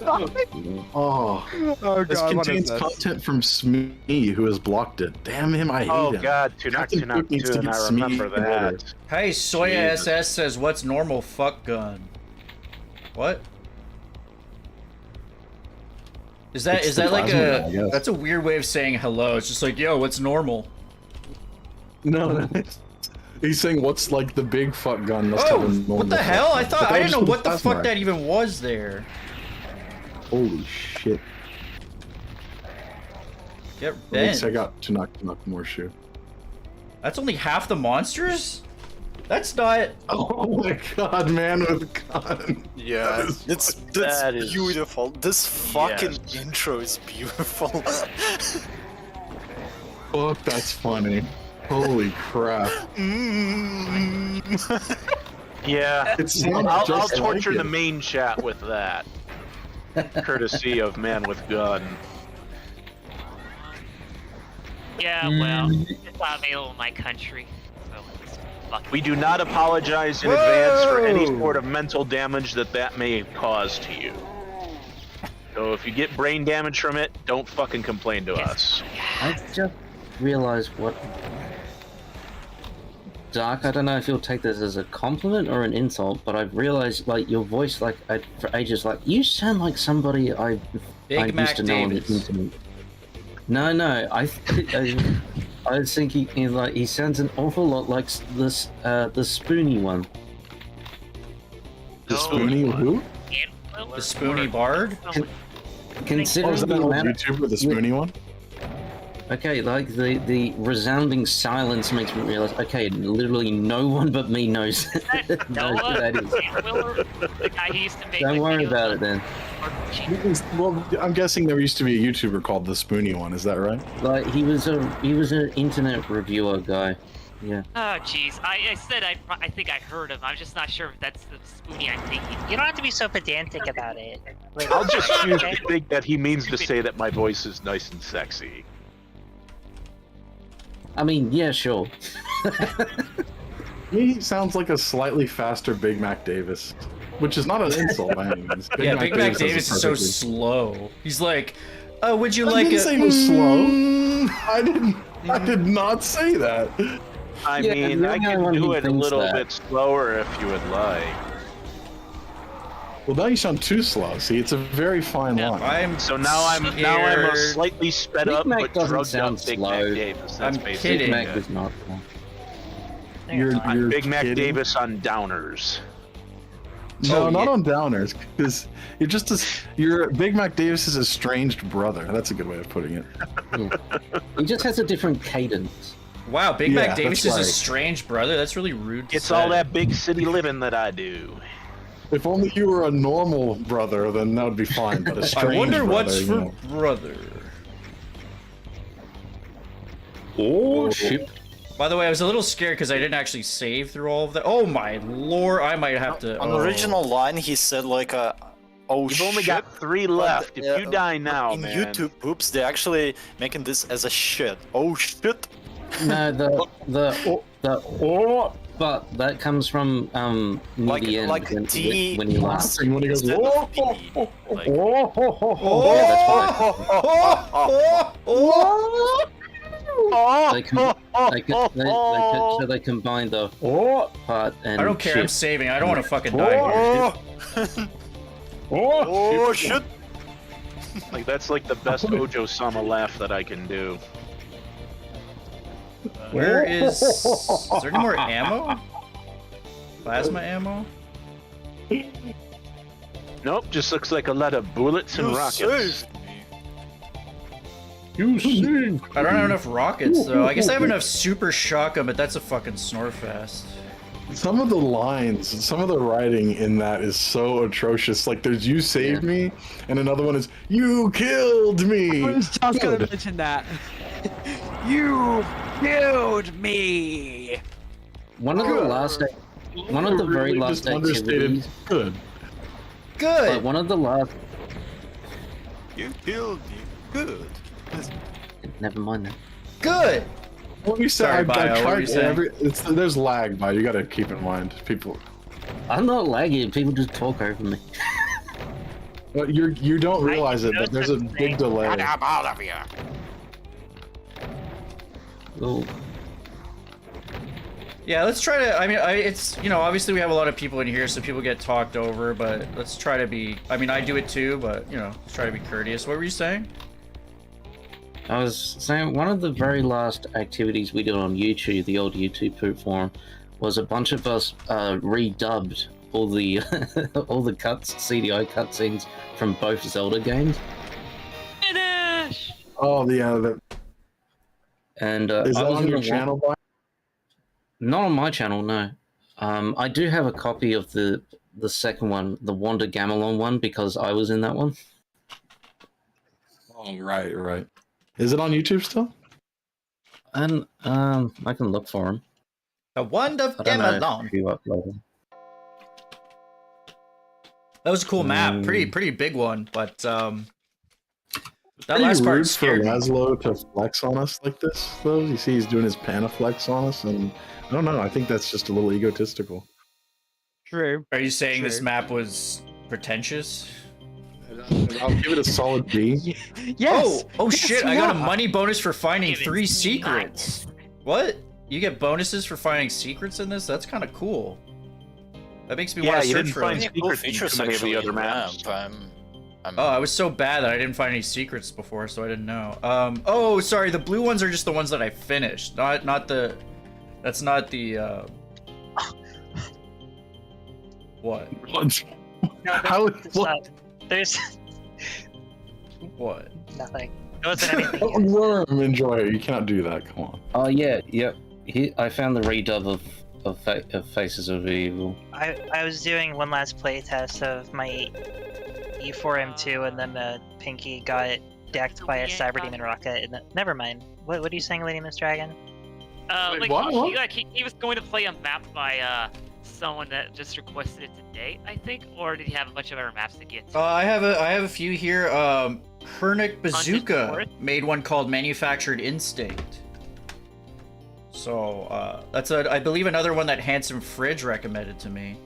Oh, Oh this god, what is contains this? content from Smee, who has blocked it. Damn him, I hate Oh him. god, Captain Tunak Cook needs to get I Smee remember in order. that. Hey, Soya Jesus. SS says, "What's normal fuck gun?" What? Is that It's is the that like plasma gun, I a? guess. That's a weird way of saying hello. It's just like, yo, what's normal? No. He's saying, what's like the big fuck gun? Must Oh, have a normal what the fuck hell? gun. I But thought that I was didn't know just what the plasma fuck that even was there. Holy shit. Get At least I bent. got to knock more shoe. That's only half the monsters. That's not. Oh my god, man with gun. Yeah, that's That is- beautiful. This fucking Yes. intro is beautiful. Fuck, that's funny. Holy crap. Yeah, It sounds I'll just torture like the it. main chat with that. Courtesy of Man with Gun. Yeah, well, it's not available in my country. So it's fucking. We do not apologize in advance for any Whoa! sort of mental damage that may cause to you. So if you get brain damage from it, don't fucking complain to us. I just realized what. Dark, I don't know if you'll take this as a compliment or an insult, but I've realized, like, your voice, like, for ages, like, you sound like somebody I Big Mac used to know on the Davis. internet. No, I was thinking, like, he sounds an awful lot like this, the Spoony one. The No. Spoony who? The Spoony Bard? Oh, Considering is that the that old amount, YouTuber, the Spoony one? okay, like the resounding silence makes me realize, okay, literally no one but me knows, knows who that is. Willer, the guy who used to make. Don't like, worry videos about on- it then. Well, I'm guessing there used to be a YouTuber called the Spoony one. Is that right? Like he was an internet reviewer guy. Yeah. Oh jeez, I said I think I heard him. I'm just not sure if that's the Spoony I'm thinking. You don't have to be so pedantic about it. Like, I'll just choose okay. to think that he means to say that my voice is nice and sexy. I mean, yeah, sure. He sounds like a slightly faster Big Mac Davis, which is not an insult by any means. Yeah, Big Mac does it Davis is so perfectly. slow. He's like, would you I like didn't a... say he was slow. I did not say that. I Yeah, mean, you're I the can only one do who it a thinks little that. bit slower if you would like. Well, now you sound too slow. See, it's a very fine Yeah. line. I'm So now I'm a scared. slightly sped Big up Mac but doesn't drugged sound up Big slow. Mac Davis. That's I'm basically kidding. Big Mac it. is not. I'm Big Mac kidding. Davis on downers. No, Oh, not yeah. on downers, because you're just you're Big Mac Davis's estranged brother. That's a good way of putting it. He just has a different cadence. Wow, Big Yeah, Mac Davis that's is a right. strange brother. That's really rude to It's say. all that big city living that I do. If only you were a normal brother, then that would be fine. But a I strange wonder brother, what's you for know. brother. Oh, ship. By the way, I was a little scared because I didn't actually save through all of that. Oh my lord, I might have to... On oh. the original line, he said like a, "Oh You've only shit." got 3 left. If you die now, in man. YouTube, oops, they're actually making this as a shit. Oh shit. No, the But that comes from near Like the end like when, D when you laugh. When he goes, instead "Whoa, of D. Like, Yeah, that's why. They combine the part and I don't care. I'm shit. saving. I don't want to fucking die here. oh shit! Like that's like the best Ojo-sama laugh that I can do. Where is there any more ammo? Plasma ammo? Nope, just looks like a lot of bullets and You rockets. saved me. you see." I don't have enough rockets though. I guess I have enough super shotgun, but that's a fucking snore fest. Some of the lines, some of the writing in that is so atrocious. Like, there's "you saved me," and another one is "you killed me." I was just gonna mention that. You killed me. One of the last, one of the very Really last just understated. activities. Good. Good. One of the last. You killed me. Good. Never mind that. Good. What you Sorry, said, Bio, I what were you tried saying? there's lag, Bio. You gotta keep in mind, people. I'm not lagging. People just talk over me. But you don't realize it, but there's a big delay. I'm out of here. Oh, Yeah, let's try to. I mean, it's obviously we have a lot of people in here, so people get talked over. But let's try to be. I mean, I do it too, but let's try to be courteous. What were you saying? I was saying one of the very last activities we did on YouTube, the old YouTube poop forum, was a bunch of us redubbed all the all the CDI cutscenes from both Zelda games. Finish! Oh, yeah. And Is I that was on in your the channel, Bio? Not on my channel, no. I do have a copy of the second one, the Wander Gamelon one, because I was in that one. Oh, right. Is it on YouTube still? And I can look for him. The Wand of I don't know Gamelon. if you upload him. That was a cool map. Pretty big one, but that Pretty last part rude for scared me. Lazlo to flex on us like this, though. You see, he's doing his Panaflex on us, and I don't know. I think that's just a little egotistical. True. Are you saying this True. map was pretentious? I'll give it a solid B. Yes. Oh yes, shit! you I got a are. money bonus for finding Give it 3 to me. secrets. What? You get bonuses for finding secrets in this? That's kind of cool. That makes me Yeah, want to you search didn't for find them. Cool secrets in features too many of the actually other maps. ramp. I'm Oh, I was so bad that I didn't find any secrets before, so I didn't know. Oh, sorry. The blue ones are just the ones that I finished. Not the. That's not the. What? How? There's What? nothing. There wasn't anything. Worm enjoyer. You cannot do that. Come on. Oh yeah, yep. I found the redub of Faces of Evil. I was doing one last playtest of my E4M2, and then Pinky got decked by a Cyber Demon rocket. And never mind. What are you saying, LadyMistDragon? Wait, what? He was going to play a map by someone that just requested it today, I think, or did he have a bunch of other maps to get to? I have a few here. Hrnek Bezucha Forest? made one called Manufactured Instinct. So that's I believe another one that Handsome Fridge recommended to me.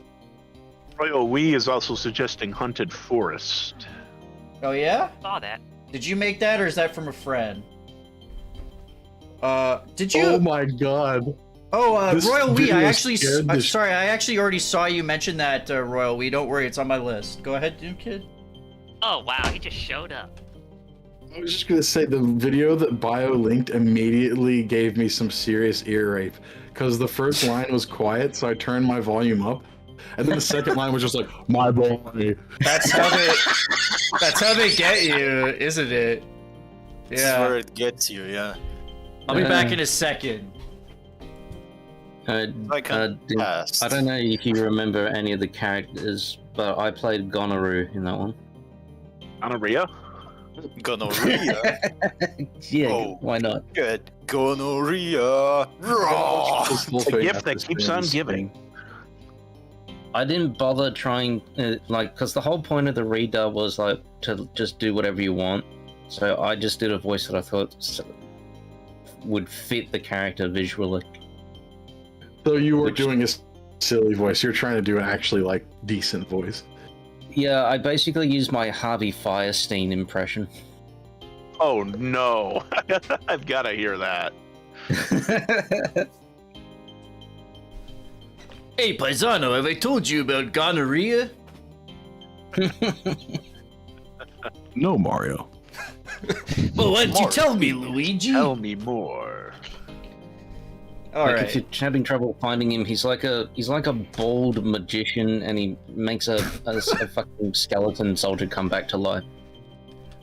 Royal Wee is also suggesting Hunted Forest. Oh yeah? Saw that. Did you make that, or is that from a friend? Did you? Oh my god. Oh, This Royal Wee, video I actually, scared the sh- sorry, I actually already saw you mention that, Royal Wee. Don't worry, it's on my list. Go ahead, Doom Kid. Oh wow, he just showed up. I was just gonna say the video that Bio linked immediately gave me some serious ear rape because the first line was quiet, so I turned my volume up, and then the second line was just like my boy. That's how they get you, isn't it? That's Yeah. where it gets you, yeah. I'll be back in a second. Like a past. I don't know if you remember any of the characters, but I played Gonorrhea in that one. Gonorrhea? Gonorrhea. Yeah, Oh. why not? Good. Gonorrhea. Raw. This whole It's a thing gift after that keeps seeing on this giving. thing. I didn't bother trying, because the whole point of the redub was like to just do whatever you want. So I just did a voice that I thought would fit the character visually. So you were doing a silly voice. You're trying to do an actually like decent voice. Yeah, I basically used my Harvey Firestein impression. Oh no! I've got to hear that. Hey, Paisano, have I told you about gonorrhea? No, Mario. Well, why don't you tell me, Luigi? Tell me more. All Like right. if you're having trouble finding him, he's like a bald magician, and he makes a fucking skeleton soldier come back to life.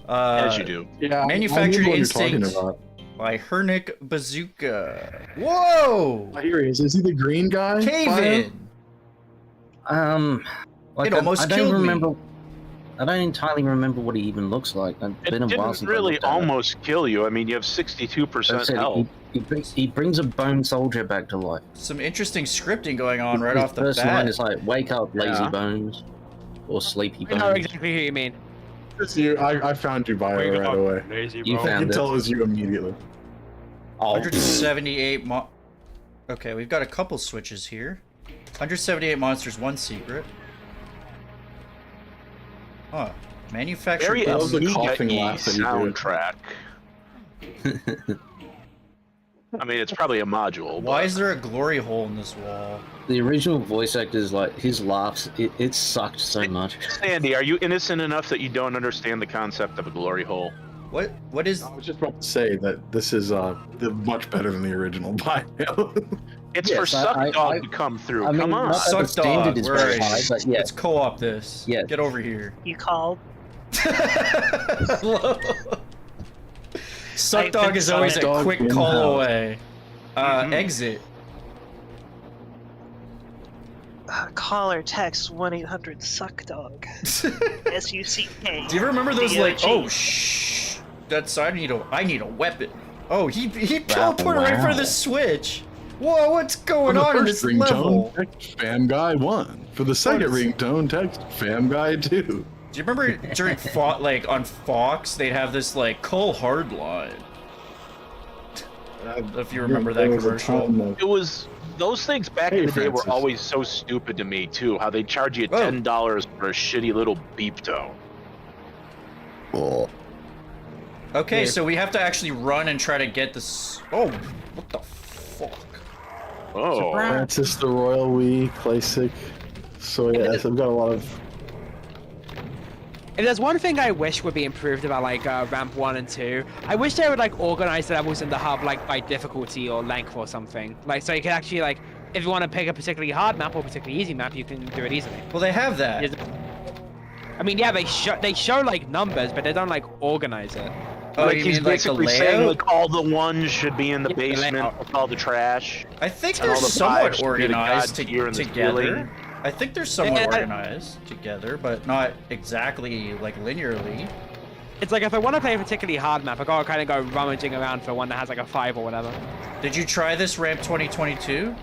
As you do. Yeah, Manufactured I know what you're talking Instinct about. by Hrnek Bezucha. Whoa! I hear he is. Is he the green guy? Cave in! Like It almost I don't killed me. remember. I don't entirely remember what he even looks like. It's It been a while didn't since I really looked at it. almost kill you. I mean, you have 62% Like I said, health. he brings a bone soldier back to life. Some interesting scripting going on right His off the first line bat. is like, "Wake up, lazy Yeah. bones," or "Sleepy I know bones." exactly who you mean. It's you. I found you bio right away. Lazy You I found can it. tell it was you immediately. 178 Okay, we've got a couple switches here. 178 monsters, one secret. Huh. Manufactured Very That was the Amiga coughing laugh that you did. soundtrack. I mean, it's probably a module. Why but- is there a glory hole in this wall? The original voice actors, like his laughs, it sucked so much. Sandy, are you innocent enough that you don't understand the concept of a glory hole? What is... I was just about to say that this is much better than the original bio. It's Yes, for Suck I- Dog to come through. I mean, Come on. not that the Suck standard dog, is where very are high, you? but yeah, Let's co-op this. Yeah. Get over here. You called. Suck I've dog been is always Suck a Dog quick in call house. away. Mhm. Exit. Call or text 1-800-SUCK-DOG. S-U-C-K. Do you ever remember those like, D-O-G. oh shh, that's I need a weapon. Oh, he Wow, teleported right in front of the wow. switch. Whoa, what's going For the on in first this level? ringtone, text Fam Guy 1. For the second ringtone, text Fam Guy 2. Do you remember during like on Fox they'd have this like call hardline? If you remember that There was a commercial. ton of- It was those things back Hey, in the day were Francis. always so stupid to me too. How they charge you Whoa. $10 for a shitty little beep tone. Okay, so we have to actually run and try to get this. Oh, what the fuck? Oh, Francis the Royal We, Classic. So yes, I've got a lot of... If there's one thing I wish would be improved about like ramp 1 and 2, I wish they would like organize the levels in the hub like by difficulty or length or something. Like so you can actually like, if you want to pick a particularly hard map or particularly easy map, you can do it easily. Well, they have that. Yeah. I mean, yeah, they show like numbers, but they don't like organize it. Oh, like you he's mean like the basically saying layout? like all the ones should be in the Yeah, the basement layout. with all the trash. I think and they're all the somewhat fives should be the organized god tier in the together. ceiling. I think they're somewhat Yeah. organized together, but not exactly like linearly. It's like if I want to play a particularly hard map, I gotta kind of go rummaging around for one that has like a 5 or whatever. Did you try this ramp 2022?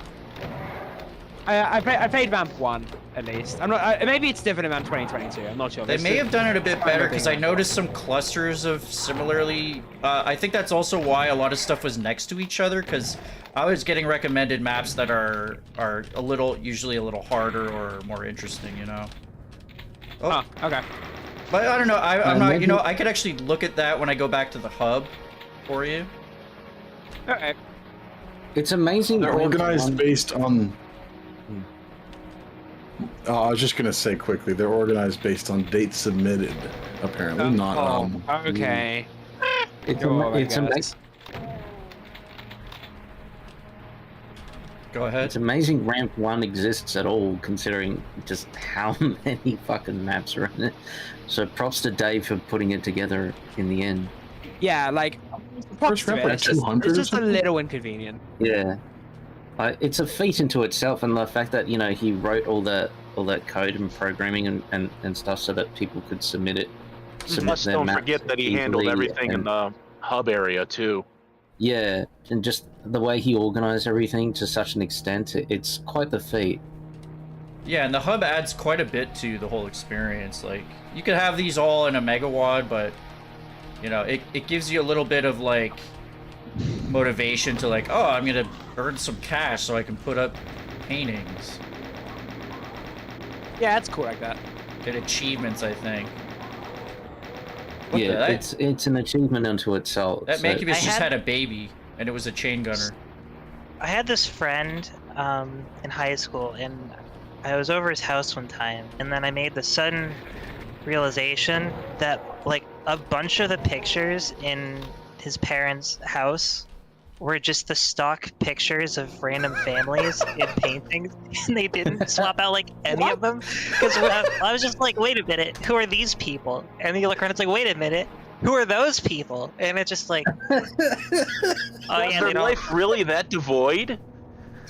I played ramp 1 at least. I'm not. Maybe it's different in ramp 2022. I'm not sure. They may have done it a bit Fine, better I think because I ramp noticed some clusters of similarly. I think that's also why a lot of stuff was next to each other because I was getting recommended maps that are usually a little harder or more interesting, you know. Oh, okay. But I don't know. I'm not. You maybe- know, I could actually look at that when I go back to the hub for you. Okay. It's amazing. They're ramp organized one- based on... I was just gonna say quickly, they're organized based on dates submitted, apparently, not Okay. It's, Sure, I it's, ama- guess. Go ahead. it's amazing ramp 1 exists at all, considering just how many fucking maps are in it. So props to Dave for putting it together in the end. Yeah, like. props to ramp, it, like, it's just, 200 it's or just a something? little inconvenient. Yeah. It's a feat into itself, and the fact that, you know, he wrote all that code and programming and stuff so that people could submit it. Submit Plus, their don't maps forget that he handled easily everything in and- the hub area too. Yeah, and just the way he organized everything to such an extent, it's quite the feat. Yeah, and the hub adds quite a bit to the whole experience. Like, you could have these all in a megawad, but, you know, it gives you a little bit of, like, motivation to like, oh, I'm gonna earn some cash so I can put up paintings. Yeah, that's cool like that. Get achievements, I think. What Yeah, the- it's an achievement unto itself. That so- Mancubus just had- had a baby, and it was a chain gunner. I had this friend in high school, and I was over his house one time, and then I made the sudden realization that like a bunch of the pictures in his parents' house were just the stock pictures of random families in paintings, and they didn't swap out like any of them. Because I was just like, wait a minute, who are these people? And then you look around, it's like, wait a minute, who are those people? And it's just like, oh yeah, Is they their don't. life really that devoid?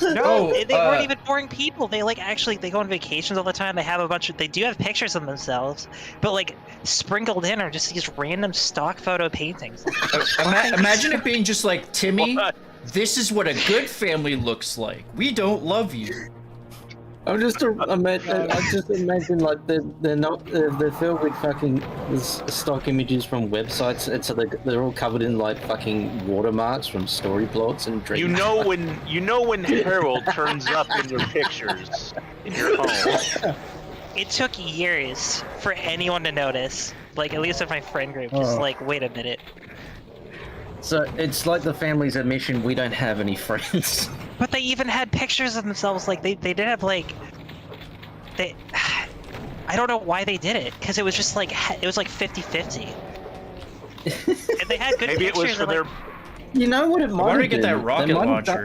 No, they uh, weren't even boring people. They like actually they go on vacations all the time. They have a bunch of they do have pictures of themselves, but like sprinkled in are just these random stock photo paintings. Imagine it being just like, Timmy, What? this is what a good family looks like. We don't love you. I just imagine like they're not they're filled with fucking stock images from websites. It's they're all covered in like fucking watermarks from storyboards and dreams. You know when Harold turns up in your pictures in your home. It took years for anyone to notice. Like at least in my friend group, just Oh. like wait a minute. So it's like the family's admission: we don't have any friends. But they even had pictures of themselves. Like they did have like they. I don't know why they did it because it was just like it was like 50-50. And they had good Maybe it pictures. was for and, their. like, You know what it I might want have to get been? that They rocket might have done-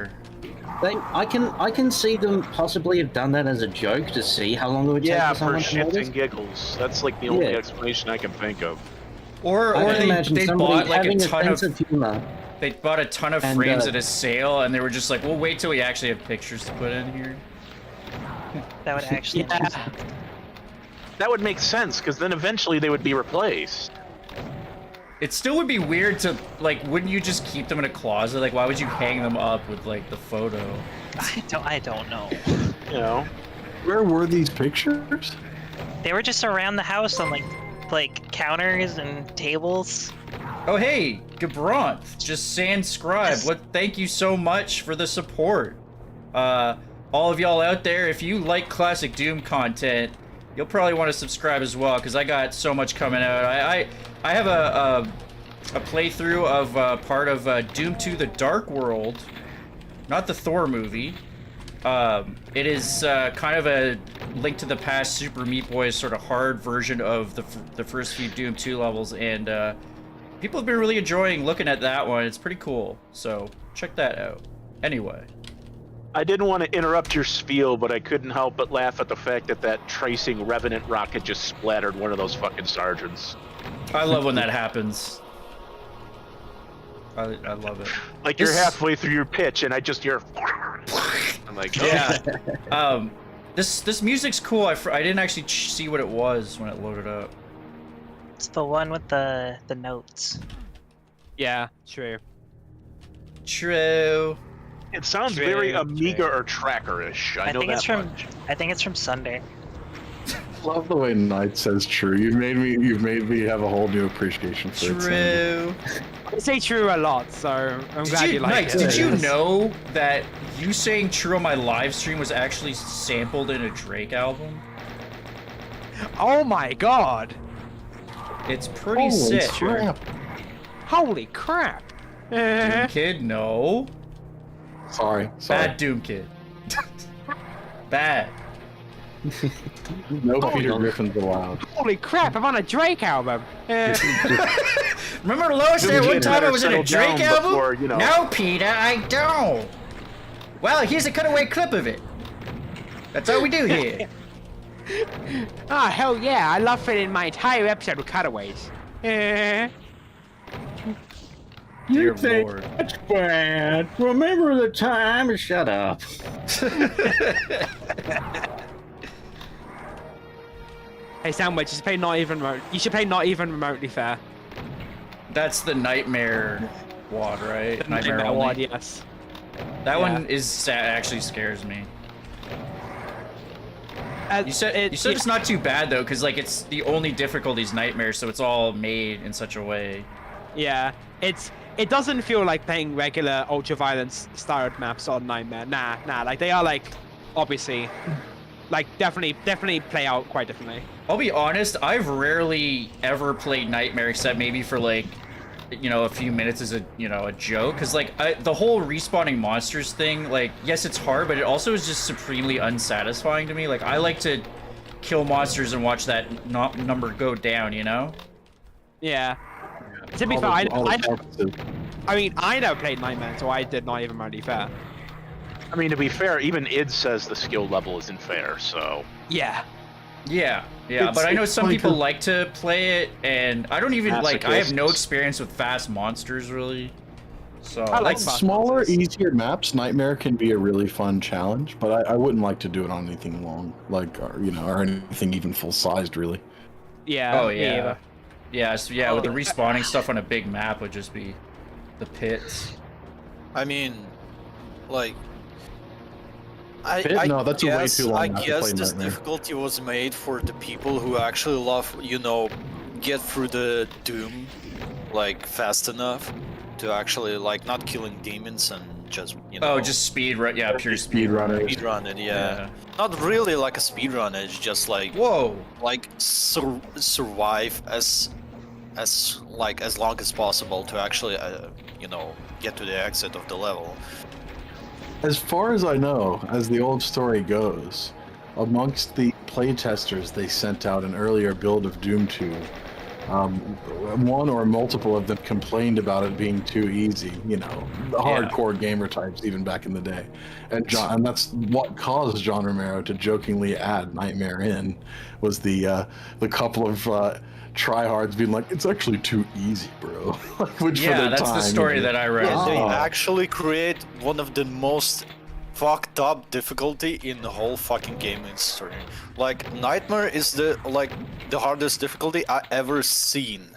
launcher. I can see them possibly have done that as a joke to see how long it would take Yeah, for for someone to shits notice. and giggles. That's like the only Yeah. explanation I can think of. Or I can they imagine somebody bought like a having ton sense of of humor. they bought a ton of And, frames uh, at a sale, and they were just like, we'll wait till we actually have pictures to put in here. that would actually make sense. That would make sense, because then eventually they would be replaced. It still would be weird to like, wouldn't you just keep them in a closet? Like, why would you hang them up with like the photo? I don't know. You know? Where were these pictures? They were just around the house on like counters and tables. Oh hey, Gabronth, just Scribe. Yes. What? Thank you so much for the support. All of y'all out there, if you like classic Doom content, you'll probably want to subscribe as well, because I got so much coming out. I have a playthrough of part of Doom 2: The Dark World, not the Thor movie. It is kind of a Link to the Past Super Meat Boy sort of hard version of the first few Doom 2 levels, and people have been really enjoying looking at that one. It's pretty cool, so check that out. Anyway. I didn't want to interrupt your spiel, but I couldn't help but laugh at the fact that that tracing Revenant rocket just splattered one of those fucking sergeants. I love when that happens. I love it. Like, you're This- halfway through your pitch, and I just hear... I'm like, Yeah. This music's cool. I didn't actually see what it was when it loaded up. It's the one with the notes. Yeah, true. True. It sounds True, very Amiga true. or Tracker-ish. I know think that it's from much. I think it's from Sunday. Love the way Knight says true. You've made me have a whole new appreciation for it. True. I say true a lot, so I'm glad you like Knight, it. did you know that you saying true on my live stream was actually sampled in a Drake album? Oh my god! It's pretty Holy sick. crap. Holy crap! Doom Kid, no. Sorry. Bad Doom Kid. Bad. No Oh, Peter no. Griffin's allowed. Holy crap! I'm on a Drake album. Remember Lois Doom that one Kid time I better was in a settle Drake down album? before, you know. No, Peter, I don't. Well, here's a cutaway clip of it. That's all we do here. Ah, hell yeah! I love filling my entire episode with cutaways. Dear think Lord. that's bad. Remember the time? Shut up. Hey, Sandwich, you should play not even remotely fair. That's the Nightmare wad, right? Nightmare Ward, only. yes. That Yeah. one actually scares me. You said yeah. it's not too bad though, because like it's the only difficulty's Nightmare, so it's all made in such a way. Yeah, it's it doesn't feel like playing regular ultra-violence styled maps on Nightmare. Nah. Like they are like, obviously, like definitely play out quite differently. I'll be honest, I've rarely ever played Nightmare except maybe for like, a few minutes as a joke. Cause like the whole respawning monsters thing, like, yes, it's hard, but it also is just supremely unsatisfying to me. Like I like to kill monsters and watch that number go down, Yeah. To be fair, I mean, I never played Nightmare, so I did not even really fair. I mean, to be fair, even id says the skill level isn't fair, so... Yeah. Yeah, but I know some people like to play it, and I don't even, like, I have no experience with fast monsters, really. So, I like smaller, monsters. easier maps, Nightmare can be a really fun challenge, but I wouldn't like to do it on anything long, like, or anything even full-sized, really. Yeah. Oh, me yeah. either. Yeah, so yeah, with the respawning stuff on a big map would just be the pits. I mean, like, No, that's a way too long I map to guess play this Nightmare. difficulty was made for the people who actually love, get through the Doom, like, fast enough to actually, like, not killing demons and just, Oh, just speed run, yeah, pure speed Speedrunners. speedrun it, yeah. Not really like a speedrun, it's just like, Whoa! like, survive as long as possible to actually, get to the exit of the level. As far as I know, as the old story goes, amongst the playtesters, they sent out an earlier build of Doom 2. One or multiple of them complained about it being too easy, the hardcore gamer types even back in the day. And that's what caused John Romero to jokingly add Nightmare in, was the couple of tryhards being like, it's actually too easy, bro. Which for Yeah, their that's the time, story that I read. Yeah, they Oh. actually create one of the most fucked up difficulty in the whole fucking gaming history. Like, Nightmare is the hardest difficulty I ever seen.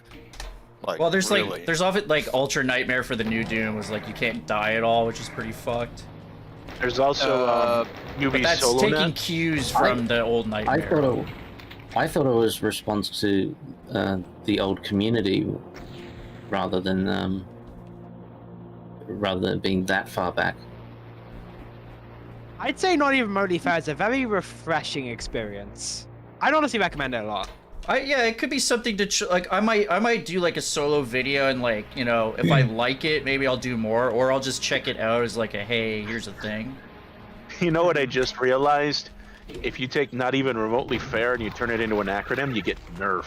Like, Well, there's really. like, there's often like Ultra Nightmare for the new Doom was like you can't die at all, which is pretty fucked. There's also But UV that's Solo taking Net. cues from the old Nightmare. I thought it was response to the old community rather than being that far back. I'd say not even remotely fair. It's a very refreshing experience. I'd honestly recommend it a lot. Yeah, it could be something to like. I might do like a solo video and like if I like it, maybe I'll do more, or I'll just check it out as like a hey, here's a thing. You know what I just realized? If you take not even remotely fair and you turn it into an acronym, you get NERF.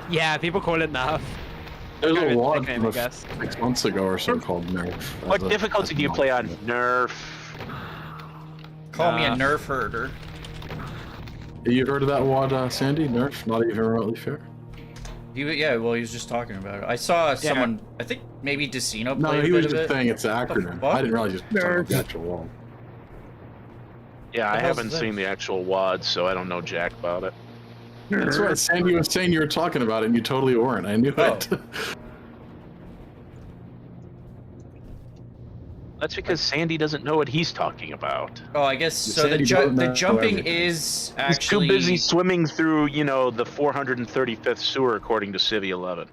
Yeah, people call it Nerf. There's Kind a of a lot nickname, I guess. 6 months ago or so called Nerf. What difficulty do you play on NERF? Call me a nerf herder. You heard of that one, Sandy? Nerf? Not even remotely fair? He was just talking about it. I saw someone, I think maybe Decino No, played he a was bit of just it. saying it's an acronym. fuck? I didn't realize you were talking about the actual one. Yeah, I The hell's haven't this? seen the actual WAD, so I don't know jack about it. That's right. Sandy was saying you were talking about it, and you totally weren't. I knew Oh. it. That's because Sandy doesn't know what he's talking about. Oh, I guess so. Sandy doesn't The know jumping everything. is He's actually too busy swimming through, the 435th sewer, according to Civ 11.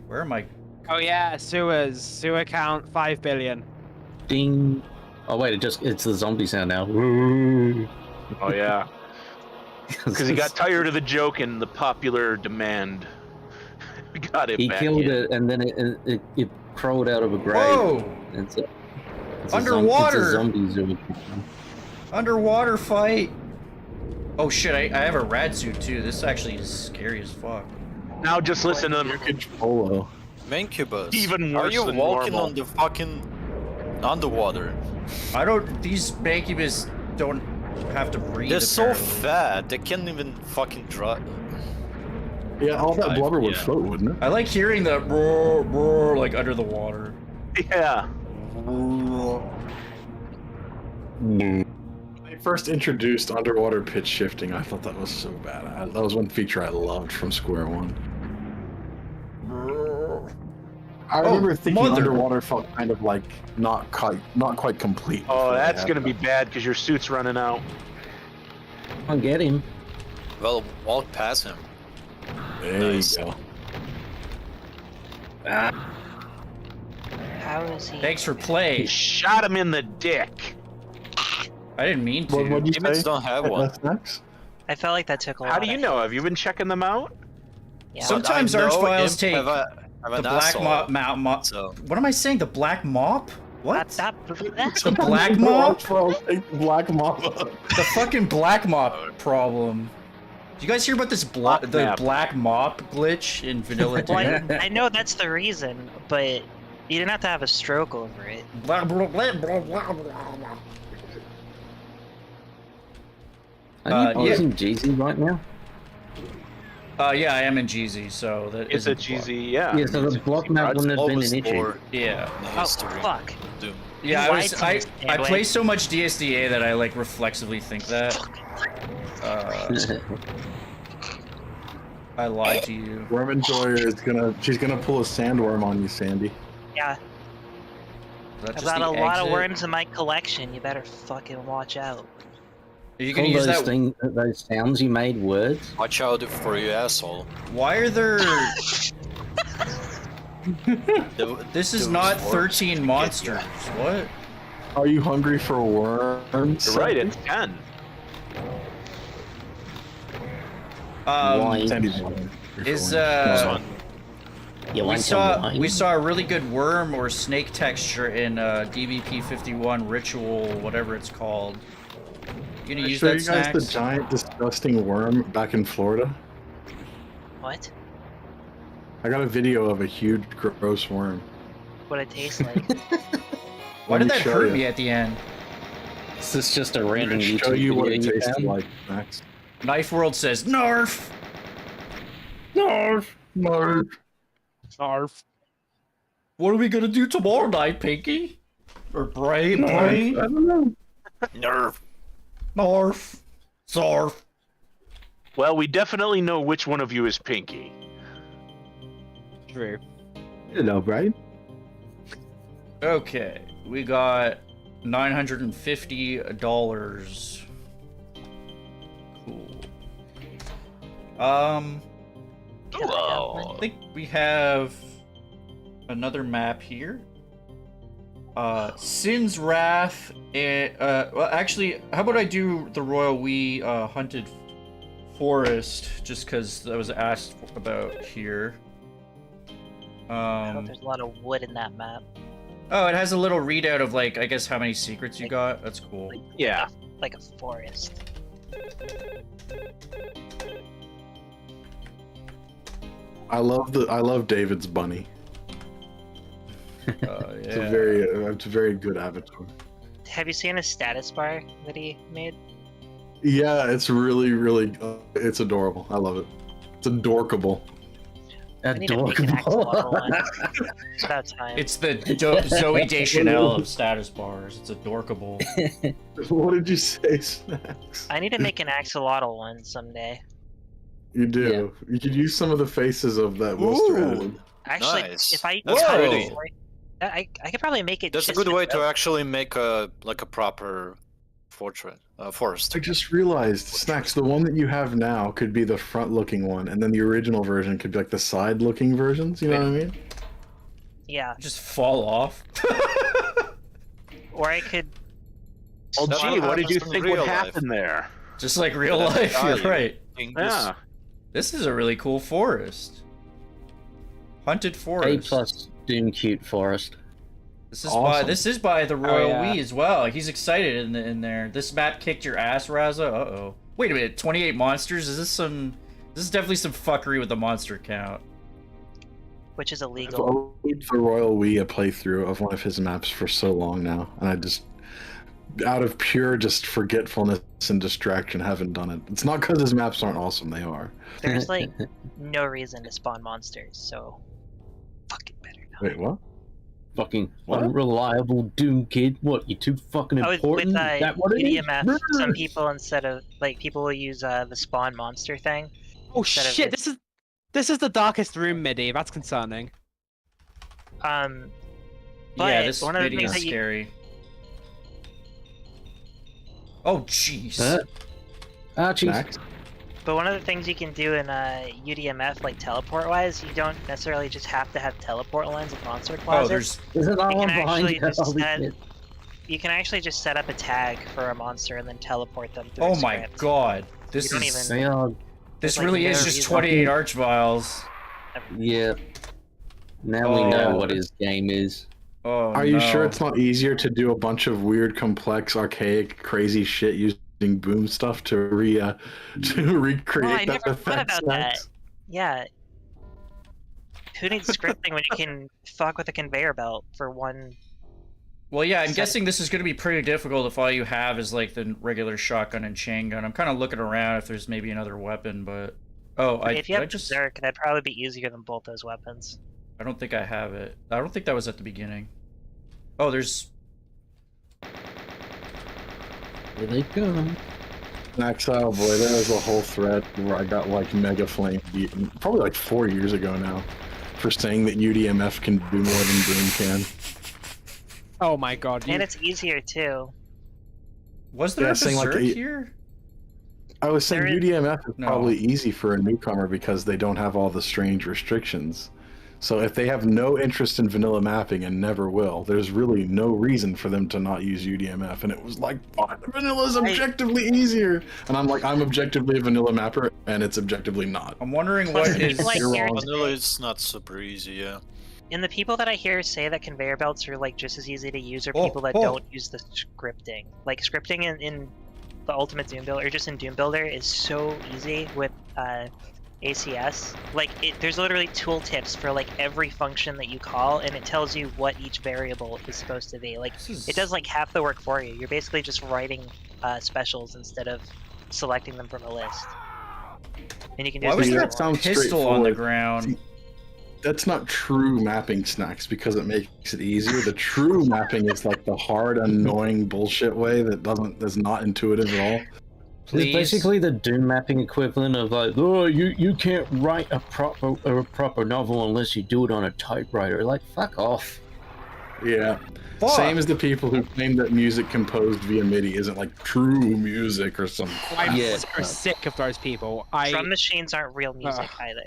Where am I? Oh yeah, sewers. Sewer count 5 billion. Ding. Oh wait, it's the zombie sound now. Oh, yeah. Because he got tired of the joke and the popular demand got it He back killed in. it, and then it crawled out of a grave. Whoa! It's a Underwater! It's a zombie zoo. Underwater fight. Oh shit! I have a rad suit too. This actually is scary as fuck. Now just listen to them. Turkish polo. Mancubus. Even Are worse you than walking normal. on the fucking underwater? I don't. These Mancubus don't have to breathe. They're so apparently. fat, they can't even fucking drive. Yeah, all that blubber would Yeah. float, wouldn't it? I like hearing the roar, roar, like under the water. Yeah. When they first introduced underwater pitch shifting, I thought that was so bad. That was one feature I loved from Square One. I remember thinking mother. underwater felt kind of like not quite complete. Oh, before they that's had going to be that. bad because your suit's running out. I'll get him. Well, walk past him. There Nice. you go. How is he? Thanks for play. He shot him in the dick. I didn't mean to. What'd you Demons say? don't have one. That's next. I felt like that took a lot. How do you know? Have you been checking them out? Yeah. Sometimes I know Archviles Imp take have the an black asshole, mop. so What am I saying? The black mop? What? That's The black mop? Take the black mop. The fucking black mop problem. Did you guys hear about this Black the map. black mop glitch in Vanilla 2? Well, I know that's the reason, but you didn't have to have a stroke over it. Blah, blah, blah, blah, blah, blah. Are you yeah. using Jeezy right now? Yeah, I am in GZ, so that It's a isn't blocked. GZ, yeah. Yeah, so the block map wouldn't have been always an issue. more Yeah. in the Oh history. fuck! Doom. Yeah, You I lied to me, I Stanley. play so much DSDA that I like reflexively think that. I lied to you. Worm Enjoyer is she's gonna pull a sandworm on you, Sandy. Yeah, Is that I've just got the a lot of exit? worms in my collection. You better fucking watch out. Are you All gonna use those that? those sounds you made words. Watch out for you, asshole. Why are there? This is Those not worms 13 get monsters. What? Are you hungry for worms? You're right, it's 10. Why? Sandy's hungry for Is worms. You we want some saw wine? a really good worm or snake texture in DBP 51 Ritual, whatever it's called. You gonna Did I use show that, you guys the Snax? giant disgusting worm back in Florida? What? I got a video of a huge gross worm. What it tastes like? Why Let did me that show hurt you. me at the end? Is this just a I'm random gonna YouTube show you what it video you tasted found? like, Max. Knife World says Narf. Narf, narf. Snarf. What are we gonna do tomorrow night, Pinky? Or Bray? I don't know. Nerve. Narf. Zarf. Well, we definitely know which one of you is Pinky. True. You know, right? Okay, we got $950. Cool. Hello. I think we have another map here. Sin's Wrath. Well, actually, how about I do the Royal We Hunted Forest, just because that was asked about here. I hope there's a lot of wood in that map. Oh, it has a little readout of like, I guess how many secrets you got. That's cool. Yeah. Like a forest. I love David's bunny. It's a very good avatar. Have you seen his status bar that he made? Yeah, it's really it's adorable. I love it. It's adorkable. I need to make an axolotl Adorable. one. It's about time. It's the Zoe Deschanel of status bars. It's adorkable. What did you say, Snax? I need to make an axolotl one someday. You do. You could use some of the faces of that Wilster Ooh. added. Actually, Nice. if I That's Whoa. pretty. I could probably make it. That's a just good way to about- actually make a proper forest. I just realized, Snax, the one that you have now could be the front-looking one, and then the original version could be like the side-looking versions. You know what I mean? Yeah, Just fall off. or I could. Well, That's gee, what did happens you in think real would life. happen there? Just like real That's life. You're value. right. Yeah. This is a really cool forest. Hunted A forest. plus Doom Cute Forest. This is Awesome. by the Royal yeah. We as well. He's excited in there. This map kicked your ass, Razza. Uh-oh. Wait a minute, 28 monsters? Is this some... This is definitely some fuckery with the monster count. Which is I've illegal. owed the Royal We a playthrough of one of his maps for so long now, and I just, out of pure just forgetfulness and distraction, haven't done it. It's not because his maps aren't awesome; they are. There's like no reason to spawn monsters, so fucking better not. Wait, what? Fucking What? unreliable Doom Kid. What, you too fucking Oh, important? with Is that what it is? EDMF, some people instead of people will use the spawn monster thing. Oh Instead of shit! it- This is the darkest room, Midi. That's concerning. Yeah, But this one of the video things is that you- scary. Oh, jeez. Archie. Snax? But one of the things you can do in UDMF, like teleport-wise, you don't necessarily just have to have teleport lines and monster closets. Isn't that You one can behind actually you? just Holy set, shit. you can actually just set up a tag for a monster and then teleport them through Oh a my script. god. This You don't is even- Yeah, this like, really is no just reason. 28 archviles. yeah. Now we know what his game is. Oh, Are you no. sure it's not easier to do a bunch of weird, complex, archaic, crazy shit using boom stuff to recreate I that never effect? thought about that. Snax? Yeah. Who needs scripting when you can fuck with a conveyor belt for one? Well, yeah, I'm Set- guessing this is going to be pretty difficult if all you have is like the regular shotgun and chain gun. I'm kind of looking around if there's maybe another weapon, but If you I have just Berserk, that'd probably be easier than both those weapons. I don't think I have it. I don't think that was at the beginning. Oh, there's Here they come. Snaxalotl, boy, there was a whole thread where I got like mega flame beaten, probably like 4 years ago now, for saying that UDMF can do more than Boom can. Oh my god. And it's easier too. was there Yeah, a saying, like, Berserk a- here? I was saying There is- UDMF is No. probably easy for a newcomer because they don't have all the strange restrictions. So if they have no interest in vanilla mapping and never will, there's really no reason for them to not use UDMF. And it was like, what? Vanilla's objectively easier. And I'm like, I'm objectively a vanilla mapper, and it's objectively not. I'm wondering Plus, what the is people I You're hear wrong. Vanilla is not super easy, yeah. And the people that I hear say that conveyor belts are like just as easy to use are Oh, people that oh. don't use the scripting. Like scripting in the Ultimate Doom Builder, or just in Doom Builder, is so easy with ACS. Like there's literally tooltips for like every function that you call, and it tells you what each variable is supposed to be. Like This is- it does like half the work for you. You're basically just writing specials instead of selecting them from a list. And you can do Why as was many there as a you want. sounds pistol on the straightforward. ground? That's not true mapping Snax because it makes it easier. The true mapping is like the hard, annoying bullshit way that's not intuitive at all. Please. It's basically the Doom mapping equivalent of like, oh, you can't write a proper novel unless you do it on a typewriter. Like, fuck off. Yeah. Fuck. Same as the people who claim that music composed via MIDI isn't like true music or something. I'm Yeah. so sick of those people. Drum machines aren't real music either.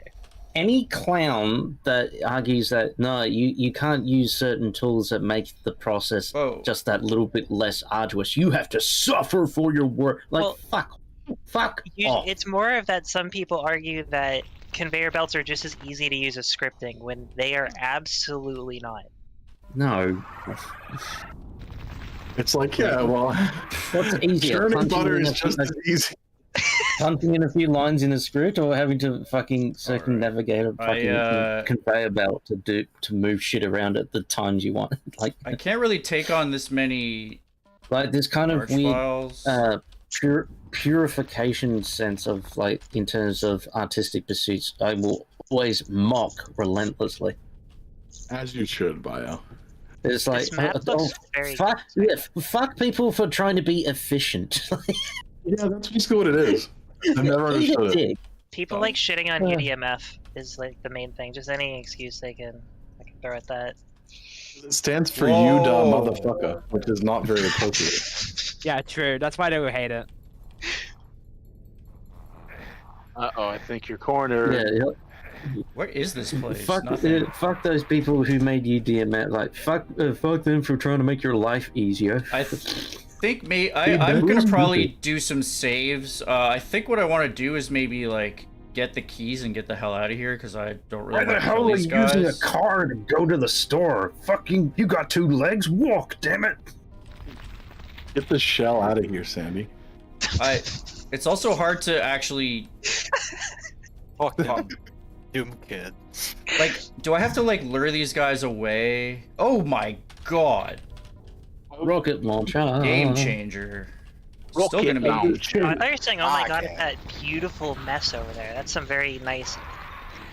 Any clown that argues that no, you can't use certain tools that make the process Whoa. just that little bit less arduous. You have to suffer for your work. Like, Well, fuck off. It's more of that some people argue that conveyor belts are just as easy to use as scripting when they are absolutely not. No. It's like, yeah, well, What's easier? churning butter in is a- just as easy. punting in a few lines in a script, or having to fucking circumnavigate a fucking conveyor belt to move shit around at the times you want. Like, I can't really take on this many this kind of weird archviles. purification sense of like in terms of artistic pursuits. I will always mock relentlessly. As you should, Bio. It's like, This map looks very fuck people for trying to be efficient. Yeah, that's basically what it is. I never understood it. People like shitting on UDMF is like the main thing. Just any excuse I can throw at that. It stands for Whoa. you, da motherfucker, which is not very appropriate. Yeah, true. That's why they would hate it. Uh-oh, I think you're cornered. Yeah, Where is this place? fuck, Nothing. fuck those people who made UDMF. Like, fuck them for trying to make your life easier. I think I'm gonna probably do some saves. I think what I want to do is maybe like get the keys and get the hell out of here because I don't really. Why the want to hell kill are these you guys. using a car to go to the store? Fucking, you got 2 legs? Walk, damn it! Get the shell out of here, Sandy. It's also hard to actually Fuck them. Doom kid. like. Do I have to like lure these guys away? Oh my god! Rocket launcher. Game changer. Still Rocket gonna be. launcher. I thought you were saying, oh my god, Okay. that beautiful mess over there. That's some very nice.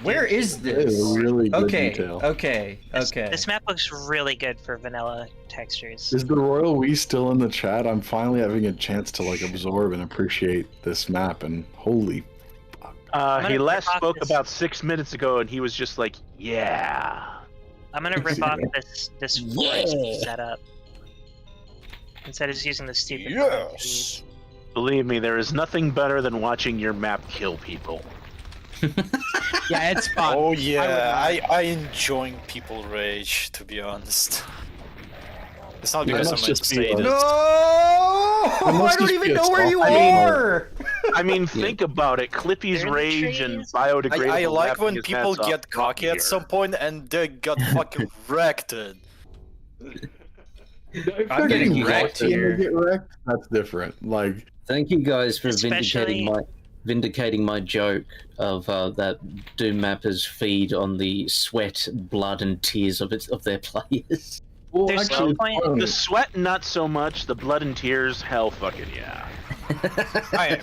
Where is It is this? really good Okay, detail. okay, okay. This map looks really good for vanilla textures. Is the Royal We still in the chat? I'm finally having a chance to like absorb and appreciate this map, and holy I'm He gonna last rip off spoke this- about 6 minutes ago, and he was just like, yeah. I'm gonna rip off this forest Yeah. setup instead of just using the stupid. Yes. Believe me, there is nothing better than watching your map kill people. Yeah, it's fun. Oh I would yeah, not. I enjoy people rage, to be honest. It's not because I'm must a just be sadist. No! I must don't just even be a know where you soft- are! I mean, think about it. Clippy's They're in the rage and trees. biodegradable. I like wrapping when his people hats get off cocky here. at some point and they got fucking wrecked. I'm getting wrecked When they here. get wrecked, that's different. Like, Thank you guys for Especially- vindicating my joke of that Doom mappers feed on the sweat, blood, and tears of their players. well, There's no actually, point- The sweat, not so much. The blood and tears, hell fucking yeah.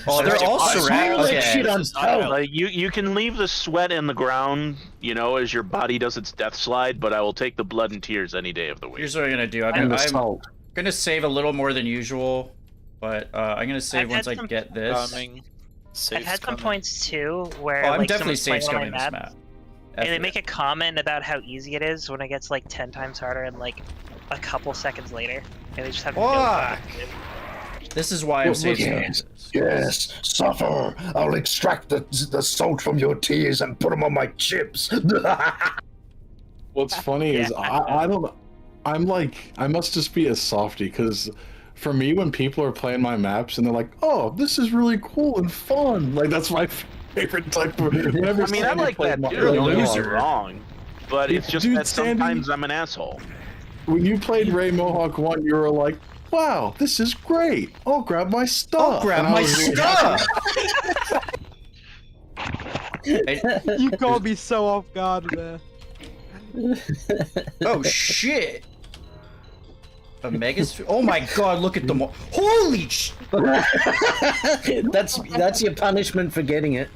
Oh, they're all surrounded. That shit on top. Like you can leave the sweat in the ground, you know, as your body does its death slide, but I will take the blood and tears any day of the week. Here's what I'm gonna do. and the I'm salt. gonna save a little more than usual, but I'm gonna save I've once I had some- get this. Coming. I've Saves had some coming. points too where Oh, I'm like definitely someone's safe playing scumming on this my map. and they F make a comment about how easy it is when it gets like 10 times harder and like a couple seconds later, and they just have no Fuck! fucking- This is why I'm safe yes, scumming. yes, suffer. I'll extract the salt from your tears and put them on my chips. What's funny is I don't. I'm like, I must just be a softie because for me, when people are playing my maps and they're like, "Oh, this is really cool and fun," like that's my favorite type of. Whenever I mean, I Sandy like played that my- too. You're a Don't get me loser. wrong, but it's just Dude, that Sandy- sometimes I'm an asshole. When you played Ray Mohawk 1, you were like, "Wow, this is great. I'll grab my stuff." I'll grab And I my was really stuff! You caught me so off guard there. Oh shit! A megasphere? Oh my god, look at them all. Holy sh! That's your punishment for getting it.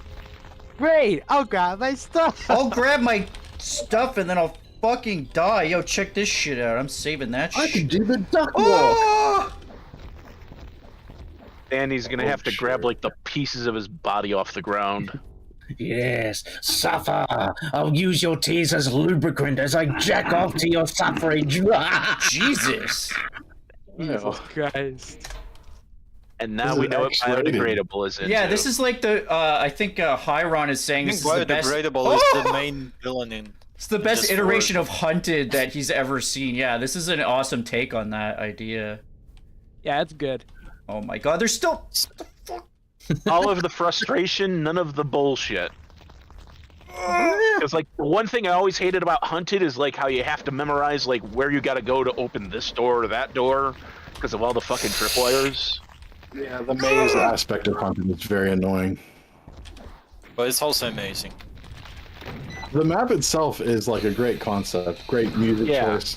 Great, I'll grab my stuff. I'll grab my stuff and then I'll fucking die. Yo, check this shit out. I'm saving that I shit. can do the duck walk. Oh! Danny's gonna have to grab like the pieces of his body off the ground. Yes, suffer. I'll use your tears as lubricant as I jack off to your suffrage. Jesus! Jesus Christ. And now This we is know what X-rated. biodegradable is into. Yeah, this is like the. I think HiRon is saying I this think is the best. biodegradable is Oh! the main villain in. It's the best Just iteration for- of Hunted that he's ever seen. Yeah, this is an awesome take on that idea. Yeah, it's good. Oh my god, there's still. all of the frustration, none of the bullshit. Because like the one thing I always hated about Hunted is like how you have to memorize like where you got to go to open this door or that door because of all the fucking tripwires. Yeah, the maze aspect of hunting is very annoying. But it's also amazing. The map itself is like a great concept, great music Yeah. choice.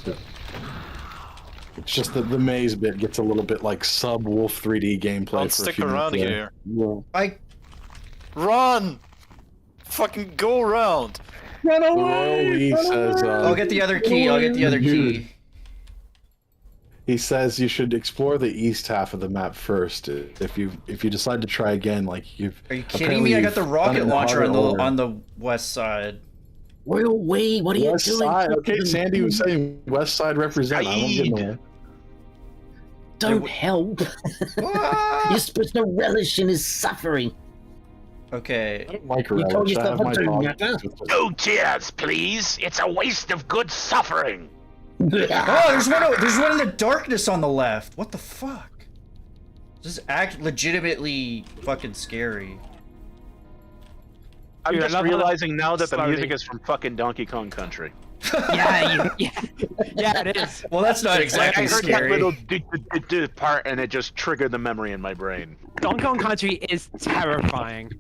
It's just that the maze bit gets a little bit like sub-Wolf 3D gameplay. Don't for a stick few around minutes here. there. I. Run! Fucking go around! Run away! He says, I'll get the other key. I'll get the other key. He says you should explore the east half of the map first. If you decide to try again, like you've. Are you kidding me? I got the rocket launcher on the west side. Well, what are you West doing? side. Okay, Sandy was saying west side represent. I won't get in there. Don't help. Ah! You're supposed to relish in his suffering. Okay. I don't like You call relish. I yourself have my a dog. Bezucha? No tears, please. It's a waste of good suffering. Oh, there's one in the darkness on the left. What the fuck? This is legitimately fucking scary. I'm Dude, I just love how realizing now that the slowly- music is from fucking Donkey Kong Country. Yeah, yeah, it is. Well, that's not Like, exactly I heard scary. that little part and it just triggered the memory in my brain. Donkey Kong Country is terrifying.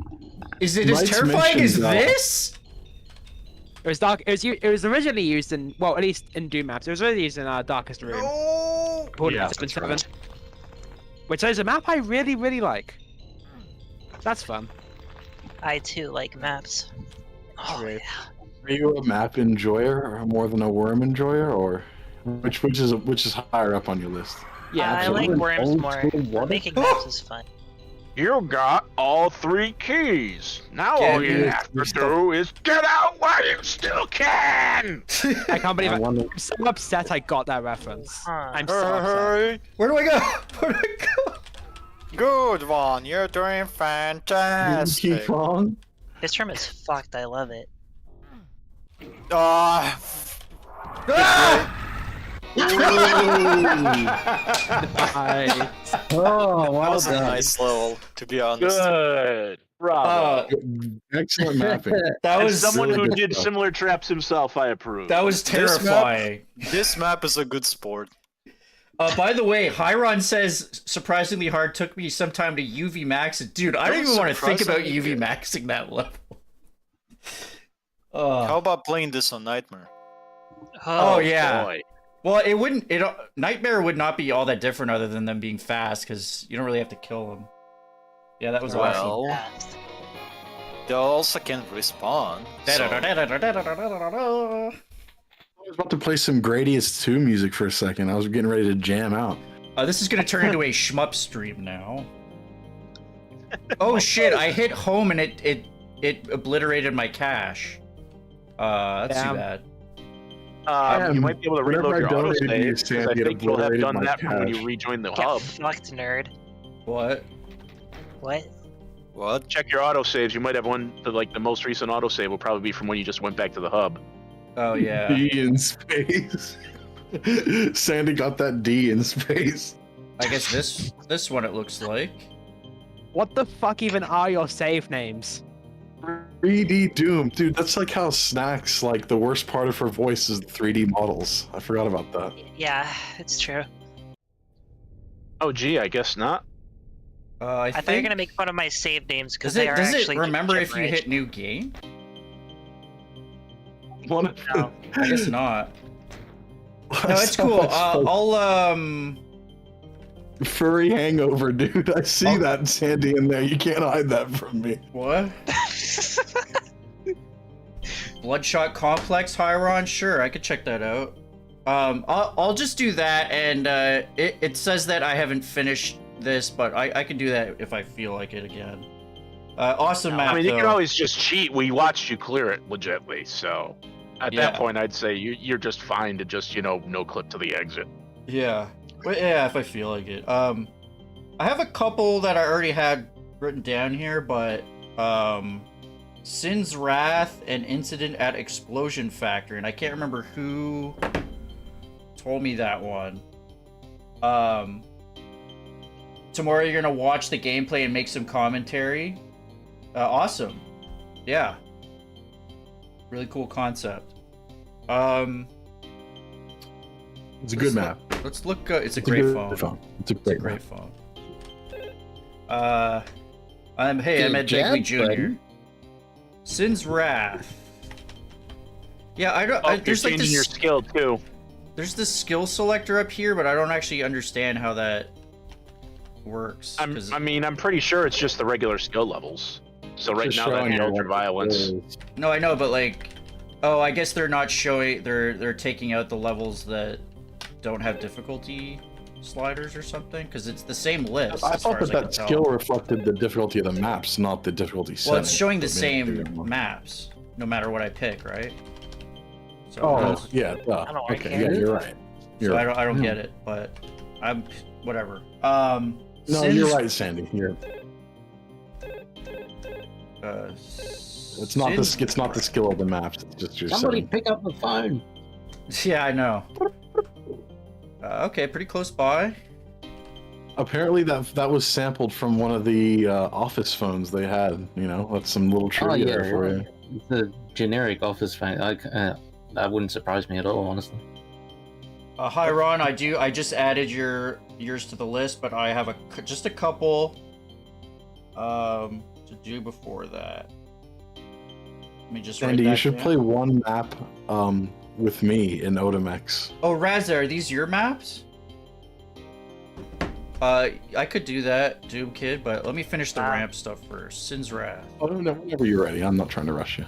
Is it as Knight's terrifying as Mission, though. this? It was dark. It was originally used in, well, at least in Doom maps. It was originally used in Darkest Room, Oh! called Yeah, 7-7, which is a map I really, really like. That's fun. I too like maps. Oh Great. yeah. Are you a map enjoyer or more than a worm enjoyer, or which is higher up on your list? Yeah, I like absolutely. worms Old more. school water. Making maps is fun. You got all 3 keys. Now Yeah, all you dude, have to do is get out while you still can. I can't believe I it. wonder. I'm so upset I got that reference. Huh. I'm so upset. Hey, Where do I go? Where do I go? Good one. You're doing fantastic. Keep on. This room is fucked. I love it. Ah. Oh, That well was a done. nice level, to be honest. Good. Bravo. Excellent mapping. That As was someone really who good did stuff. similar traps himself, I approve. that was This map- terrifying. This map is a good sport. By the way, HiRon says surprisingly hard. Took me some time to UV max it. Dude, I don't even want to think about Surprisingly UV good. maxing that level. How about playing this on Nightmare? Oh yeah. Boy. Well, it wouldn't. Nightmare would not be all that different, other than them being fast, because you don't really have to kill them. Yeah, that was awesome. Well, they also can respawn. So I was about to play some Gradius 2 music for a second. I was getting ready to jam out. This is gonna turn into a shmup stream now. Oh shit! I hit home and it obliterated my cache. That's too Damn. bad. You might be able to Whenever reload I your donated autosave, you, because I Sandy, it think you'll have obliterated done my that from when you cache. rejoin the Get hub. fucked, nerd. What? What? what? Check your autosaves. You might have one, the most recent autosave will probably be from when you just went back to the hub. Oh yeah. D in space. Sandy got that D in space. I guess this one it looks like. What the fuck even are your save names? 3D Doom. Dude, that's like how Snax, like, the worst part of her voice is the 3D models. I forgot about that. Yeah, it's true. Oh, gee, I guess not. I I thought you were gonna make fun of my save names because they are does it actually. remember if you gibberish. hit new game? One of No. I guess not. No, it's cool. I'll Furry hangover, dude. I see that Sandy in there. You can't hide that from me. What? Bloodshot Complex HiRon? Sure, I could check that out. I'll just do that, and it says that I haven't finished this, but I can do that if I feel like it again. Awesome map, I mean, you though. can always just cheat. We watched you clear it legitly, so at Yeah. that point, I'd say you're just fine to just, no clip to the exit. Yeah. Well, yeah, if I feel like it. I have a couple that I already had written down here, but Sin's Wrath and Incident at Explosion Factory, and I can't remember who told me that one. Tomorrow you're gonna watch the gameplay and make some commentary. Awesome. Yeah. Really cool concept. It's a good map. Let's look. It's a It's a great good phone. It's a It's a great great map. phone. I'm Ed job, Begley Jr. buddy. Sin's Wrath. Yeah, I don't. Oh, There's you're like changing your this. skill too. There's this skill selector up here, but I don't actually understand how that works. 'cause- I'm pretty sure it's just the regular skill levels. So right Just now, that showing you ultra what violence. it is. No, I know, but like, oh, I guess they're not showing. They're taking out the levels that don't have difficulty sliders or something, because it's the same list. I as far thought as that I can that tell. skill reflected the difficulty of the maps, not the difficulty Well, it's setting. showing the But maybe same they're more- maps, no matter what I pick, right? So, Oh, yeah. I don't like Okay, it. yeah, you're right. You're so right. I don't get it, but I'm whatever. No, Sin's- you're right, Sandy. You're. It's not Sin's- the it's not the skill of the maps. It's just your Somebody setting. pick up the phone. Yeah, I know. Okay, pretty close by. Apparently that was sampled from one of the office phones they had. You know, that's some little Oh trivia yeah, there for you. the generic office phone. That wouldn't surprise me at all, honestly. Hi Ron, I just added yours to the list, but I have just a couple to do before that. Let me just write Sandy, you that should down. play one map with me in Otimex. Oh, Razza, are these your maps? I could do that, Doom Kid, but let me finish the ramp stuff first. Sin's Wrath. Oh no, whenever you're ready. I'm not trying to rush you.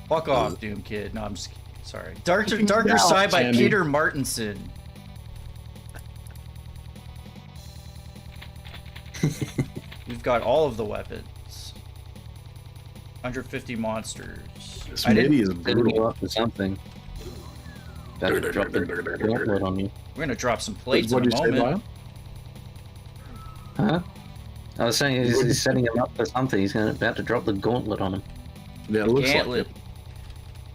Fuck off, Doom Kid. No, I'm just kidding. Sorry. Darker Now, Side by Sandy. Peter Martinson. We've got all of the weapons. 150 monsters. This I didn't- MIDI is Setting you brutal. up for something. That'll drop the upload on you. We're gonna drop some plates What in did a you say, moment. Lyle? Huh? I was saying he's setting him up for something. He's about to drop the gauntlet on him. Yeah, it looks Gauntlet. like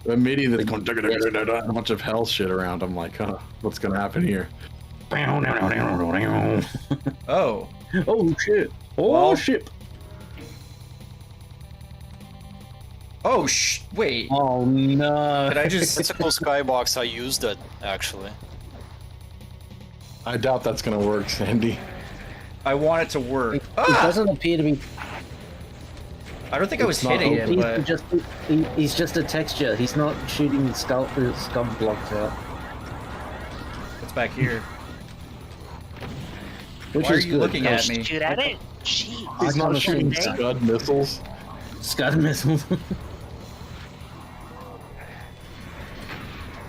it. Immediately, there's a bunch of hell shit around. I'm like, huh, what's gonna happen here? Oh. Oh shit! Oh Well- shit! Oh, wait. Oh no! Did I just... It's a cool skybox. I used it actually. I doubt that's gonna work, Sandy. I want it to work. It Ah! doesn't appear to be. I don't think I was It's not hitting him, but... He's just a texture. He's not shooting scum blocks out. What's back here? Which Why are is you good. looking at me? Shoot at it. Jeez. He's I not can't shooting see. Scud missiles. Scud missiles.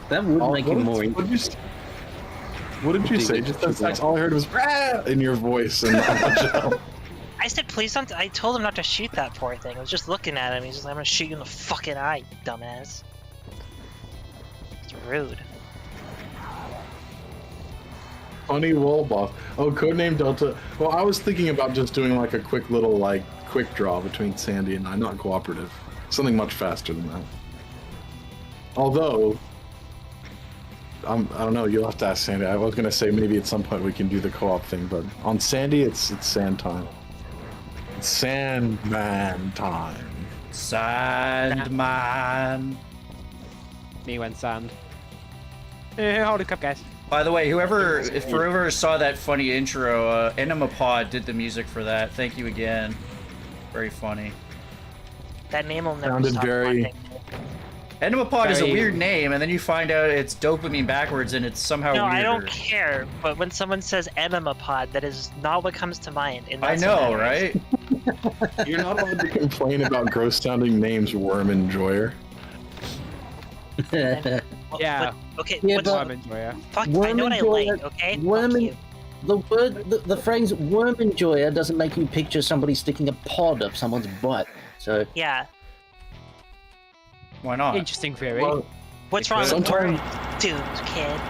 That would Oh, make him more. What did you say? Just that's all I heard was "Rah!" in your voice, and I said, please don't. I told him not to shoot that poor thing. I was just looking at him. He's just like, I'm gonna shoot you in the fucking eye, you dumbass. It's rude. funny roll buff. Oh, codename Delta. Well, I was thinking about just doing like a quick little quick draw between Sandy and I, not cooperative. Something much faster than that. Although, I don't know. You'll have to ask Sandy. I was gonna say maybe at some point we can do the co-op thing, but on Sandy, it's sand time. It's Sandman time. Sandman. Me went sand. Hold a cup, guys. By the way, whoever saw that funny intro, Enema Pod did the music for that. Thank you again. Very funny. That name will never Sounded stop very- haunting me. Enema Pod is a Very- weird name, and then you find out it's dopamine backwards, and it's somehow No, weirder. I don't care. But when someone says enema pod, that is not what comes to mind. And I that's what know, matters. right? You're not allowed to complain about gross-sounding names, Worm Enjoyer. Well, Yeah. but- okay. Yeah, what's, but- I'm enjoyer. fuck. I Worm know what I enjoyer- like. Okay. Worm Fuck en- you. The word, the phrase "worm enjoyer" doesn't make you picture somebody sticking a pod up someone's butt. So Yeah. Why not? Interesting theory. Well, What's wrong with sometimes- worms, dude, kid?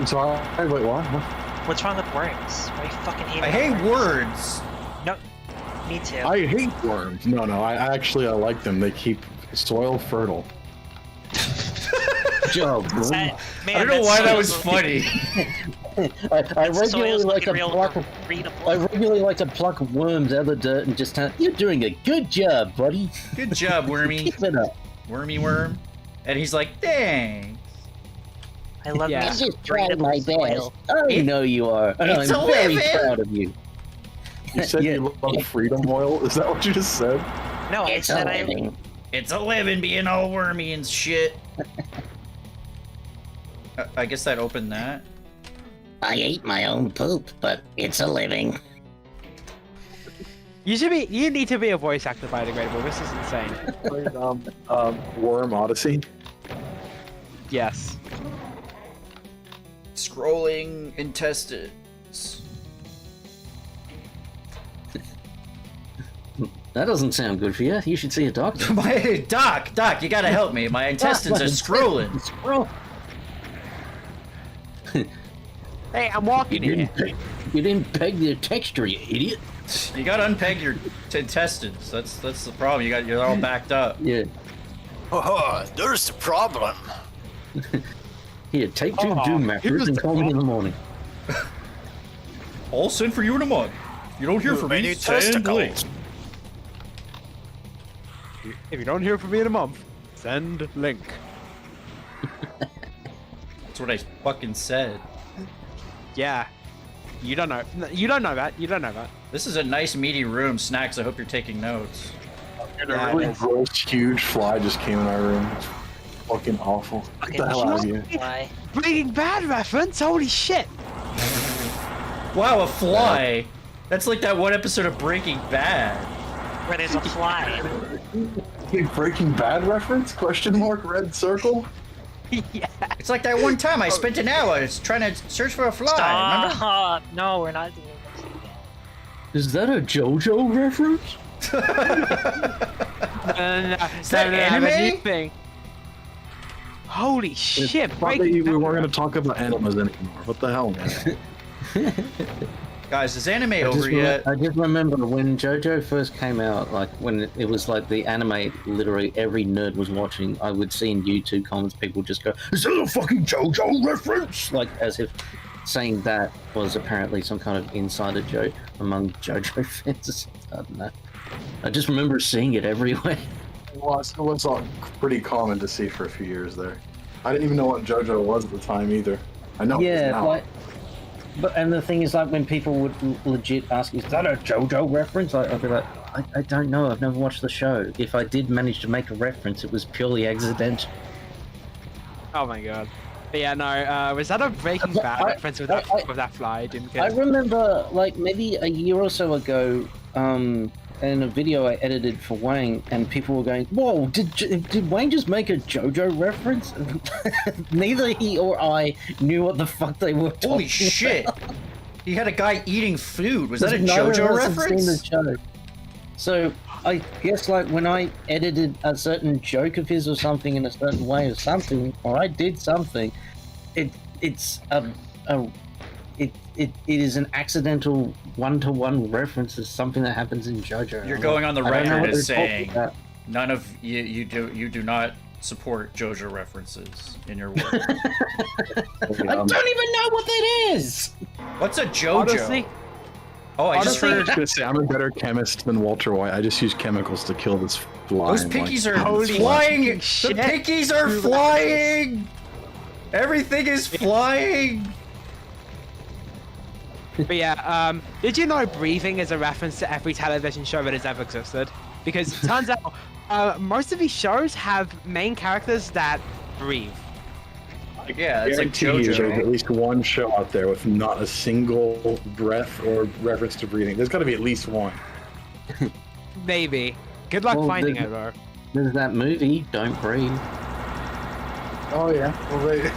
sorry, wait, what? What's wrong with worms? Why you fucking hate? I hate worms? words. No. Me too. I hate worms. No, I actually like them. They keep soil fertile. job. Man, I don't know why that was soil's funny. I regularly like to real pluck. readable. I regularly like to pluck worms out of the dirt and just tell you're doing a good job, buddy. Good job, Wormy. Keep it up. Wormy worm. And he's like, dang. I love Yeah. I me just tried readable my best. soil. I know you are, and It's I'm very living. proud of you. You said Yeah. you love freedom oil? Is that what you just said? No, I It's said a I. living. It's a living being all wormy and shit. I guess that opened that. I ate my own poop, but it's a living. You need to be a voice actor biodegradable. This is insane. Worm Odyssey. Yes. Scrolling intestines. That doesn't sound good for you. You should see a doctor. My doc, you gotta help me. My intestines are scrolling. Scroll. Hey, I'm walking You here. didn't peg the texture, you idiot. You gotta unpeg your intestines. That's the problem. You're all backed up. Yeah. Oh, there's the problem. Here, take two Aw, doom here's macros and the call me in the morning. I'll send for you in a month. You don't hear from Many me. Send link. testicles. If you don't hear from me in a month, send link. That's what I fucking said. Yeah. You don't know. You don't know that. You don't know that. This is a nice meaty room, Snax. I hope you're taking notes. And a really gross, huge fly just came in our room. It's fucking awful. Get the hell out of here. Why? Breaking Bad reference. Holy shit. Wow, a fly. That's like that one episode of Breaking Bad. Where there's a fly. Hey, Breaking Bad reference? Question mark, red circle? Yeah. It's like that one time I spent an hour trying to search for a fly. Remember? Stop. No, we're not doing this again. Is that a JoJo reference? Is that anime? Thing. Holy shit! Thought that Breaking we Bad. weren't going to talk about animals anymore. What the hell, man? Guys, is anime over yet? I just remember when JoJo first came out, like when it was like the anime, literally every nerd was watching. I would see in YouTube comments people just go, "Is that a fucking JoJo reference?" Like as if saying that was apparently some kind of insider joke among JoJo fans. I don't know. I just remember seeing it everywhere. It was pretty common to see for a few years there. I didn't even know what JoJo was at the time either. I know. Yeah, like, and the thing is, like, when people would legit ask, "Is that a JoJo reference?" I'd be like, I don't know. I've never watched the show. If I did manage to make a reference, it was purely accidental. Oh my god. But yeah, no. Was that a Breaking Bad reference with that fly? I didn't get. I remember, like, maybe a year or so ago, in a video I edited for Wayne, and people were going, "Whoa, did Wayne just make a JoJo reference?" Neither he or I knew what the fuck they were talking Holy shit! about. He had a guy eating food. Was that a Neither JoJo of us had reference? seen the show. So I guess, like, when I edited a certain joke of his or something in a certain way or something, or I did something, it is an accidental one-to-one reference to something that happens in JoJo. You're going on the I don't know record what as they're talking saying about. none of you do not support JoJo references in your work. I don't even know what that is. What's a JoJo? Honestly, Oh, I just I heard was gonna say I'm a better chemist than Walter White. I just use chemicals to kill this fly. those and, pickies like, are Holy flying. The shit. pickies are flying. Everything is flying. but yeah, did you know breathing is a reference to every television show that has ever existed? Because it turns out most of these shows have main characters that breathe. Yeah, it's like guarantee you there's JoJo. at least one show out there with not a single breath or reference to breathing. There's got to be at least one. Maybe. Good luck Well, finding there's- it, though. There's that movie, Don't Breathe. Oh yeah. Well,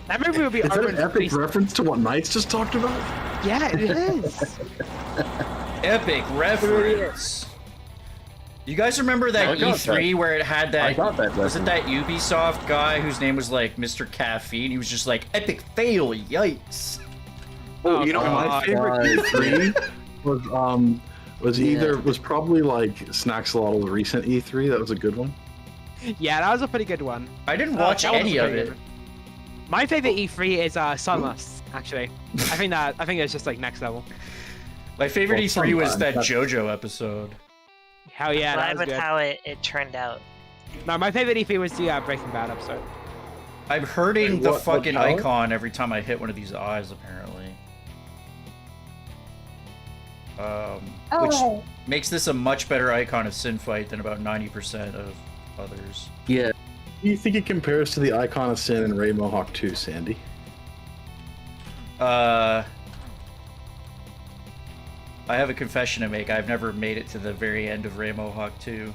That movie would be is that over an in epic space. reference to what Knights just talked about? Yeah, it is. Epic reference. You guys remember that I got E3 where it had that? I got that Was it reference. that Ubisoft guy whose name was like Mr. Caffeine? He was just like epic fail, yikes. Oh, You know, my God. favorite E3 Yeah. was probably like Snaxalotl recent E3. That was a good one. Yeah, that was a pretty good one. I didn't watch that was any a of pretty it. good one. My favorite E3 is Sunless, actually. I think it's just like next level. My favorite Well, E3 was that sometimes. JoJo episode. Hell yeah, that Glad was with good. how it turned out. No, my favorite E3 was the Breaking Bad episode. I'm hurting Wait, the what fucking power? icon every time I hit one of these eyes, apparently. Which makes this a much better icon of Sinfight than about 90% of others. Yeah. Do you think it compares to the icon of Sin in Ray Mohawk 2, Sandy? I have a confession to make. I've never made it to the very end of Ray Mohawk 2.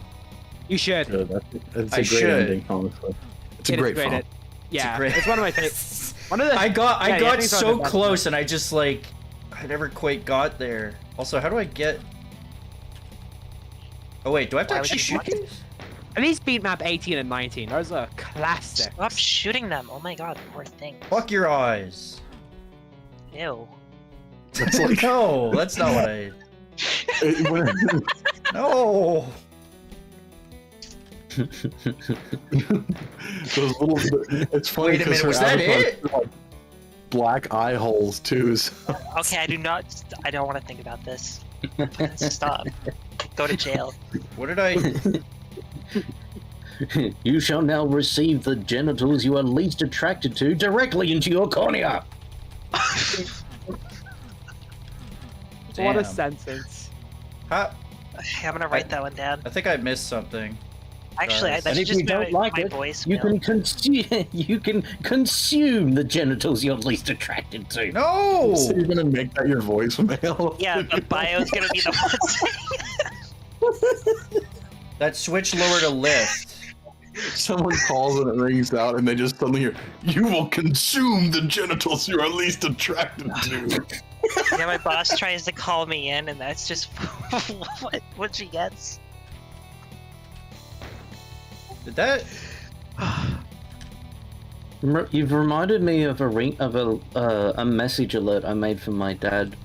You should. Good. That's I a great should. ending, honestly. It's a It is great film. Yeah, great- it's one of my favorites. One of the. I got yeah, I think it's one of so the best close, and I just like I never quite got there. Also, how do I get? Oh wait, do I have to Why would actually you shoot want these? At least beat map 18 and 19. Those are classics. Stop shooting them! Oh my god, poor thing. Fuck your eyes. Ew. It's like No, that's not what I. No. those little. It's funny. Wait a 'cause minute, her was that avatar it? is like black eye holes too. So. Okay, I don't want to think about this. Stop. Go to jail. What did I? You shall now receive the genitals you are least attracted to directly into your cornea. What a Damn. sentence. How- I'm gonna write that one down. I think I missed something. Actually, Guys. that And should if just you be don't like my it, voice. you can consume the genitals you're least attracted to. No. So you're gonna make that your voicemail? Yeah, the bio's gonna be the one. That switch lower to lift. Someone calls and it rings out, and they just suddenly hear, "You will consume the genitals you are least attracted to." Yeah, my boss tries to call me in, and that's just what she gets. Did that? You've reminded me of a message alert I made for my dad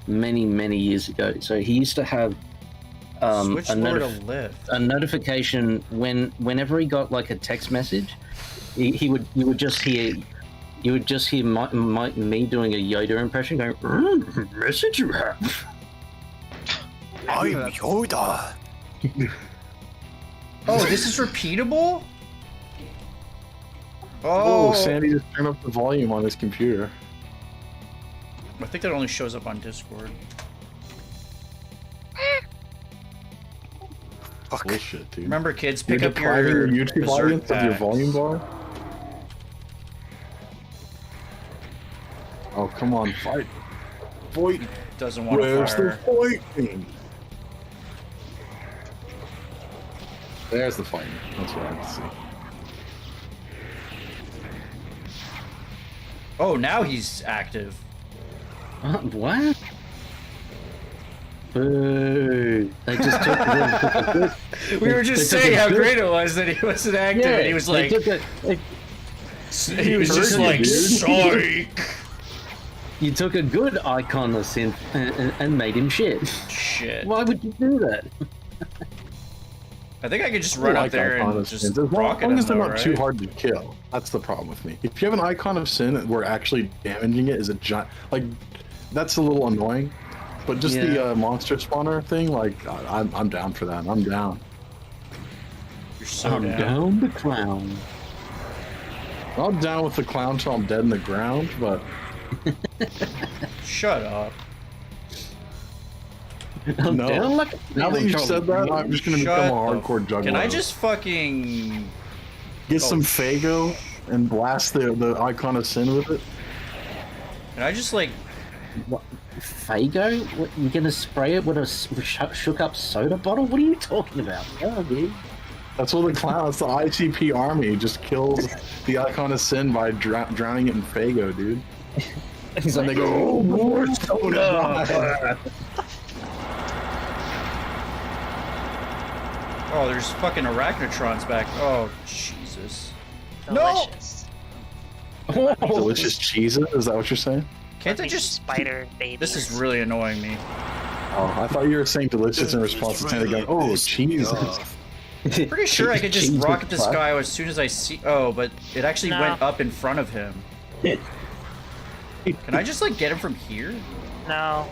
many years ago. So he used to have Switch a, lore to lift. a notification whenever he got like a text message. You would just hear me doing a Yoda impression, going, "Message you have." I'm Yoda. Oh, this is repeatable? Oh, Oh, Sandy just turned up the volume on his computer. I think that only shows up on Discord. Fuck. Bullshit, dude. Remember, kids, You're pick up depriving your your YouTube Berserk audience of your packs. volume bar? Oh, come on, fight. Fight. Doesn't want to Where's the fire. fighting? There's the fighting. That's what I have to see. Oh, now he's active. What? Boo! They just took the. We were just They took saying a how good- great it was that he wasn't active, and he was they like, took a- he was just Hurt you, like, dude. psych. You took a good icon of synth and made him shit. Shit. Why would you do that? I think I could just run up there Icon and of just Sin. As rocket long him, as they're though, not too right? hard to kill. That's the problem with me. If you have an icon of sin where actually damaging it is a giant, like, that's a little annoying. But just the monster spawner thing, like, I'm down for that. I'm down. You're so I'm down. down the clown. I'm down with the clown till I'm dead in the ground, but Shut up. I'm No. down like now that you've said that, I'm just gonna Shut become a the hardcore juggler. Can I just fucking... get some Oh, Fago and blast the icon of sin with it? Can I just, like... Fago? What, you gonna spray it with a shook up soda bottle? What are you talking about? Oh, dude. That's what the clown. It's the ICP army. Just kills the icon of sin by drowning it in Fago, dude. He's And like, they go, oh, more soda. Oh, there's fucking Arachnotrons back. Oh, Jesus. Delicious. Delicious cheeses? Is that what you're saying? Can't I These just... spider babies? This is really annoying me. Oh, I thought you were saying delicious in response to Tanner going, oh, cheese. Pretty sure I could just Cheese with rocket this flat? guy as soon as I see... Oh, but it actually No. went up in front of him. Can I just, like, get him from here? No.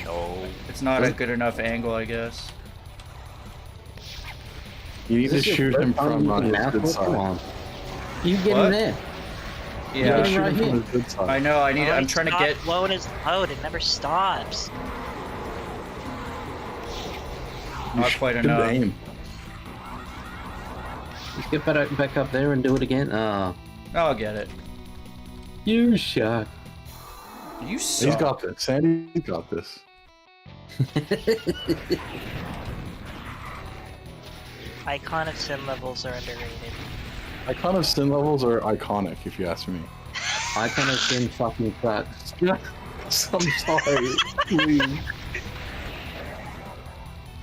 No. It's not a good enough angle, I guess. You need to This is shoot your him first time from using his mouth? good Come side. on. You get What? in there. You Yeah, gotta shoot right him here. from his good side. I know. I need. I'm trying to get. Load is load. It never stops. You Not quite should enough. aim. Just get back up there and do it again. Oh, I'll get it. you shot. You suck. He's got this. Sandy's got this. Icon of sin levels are underrated. Icon of sin levels are iconic, if you ask me. I kind of been fucking sucks. I'm sorry. Please.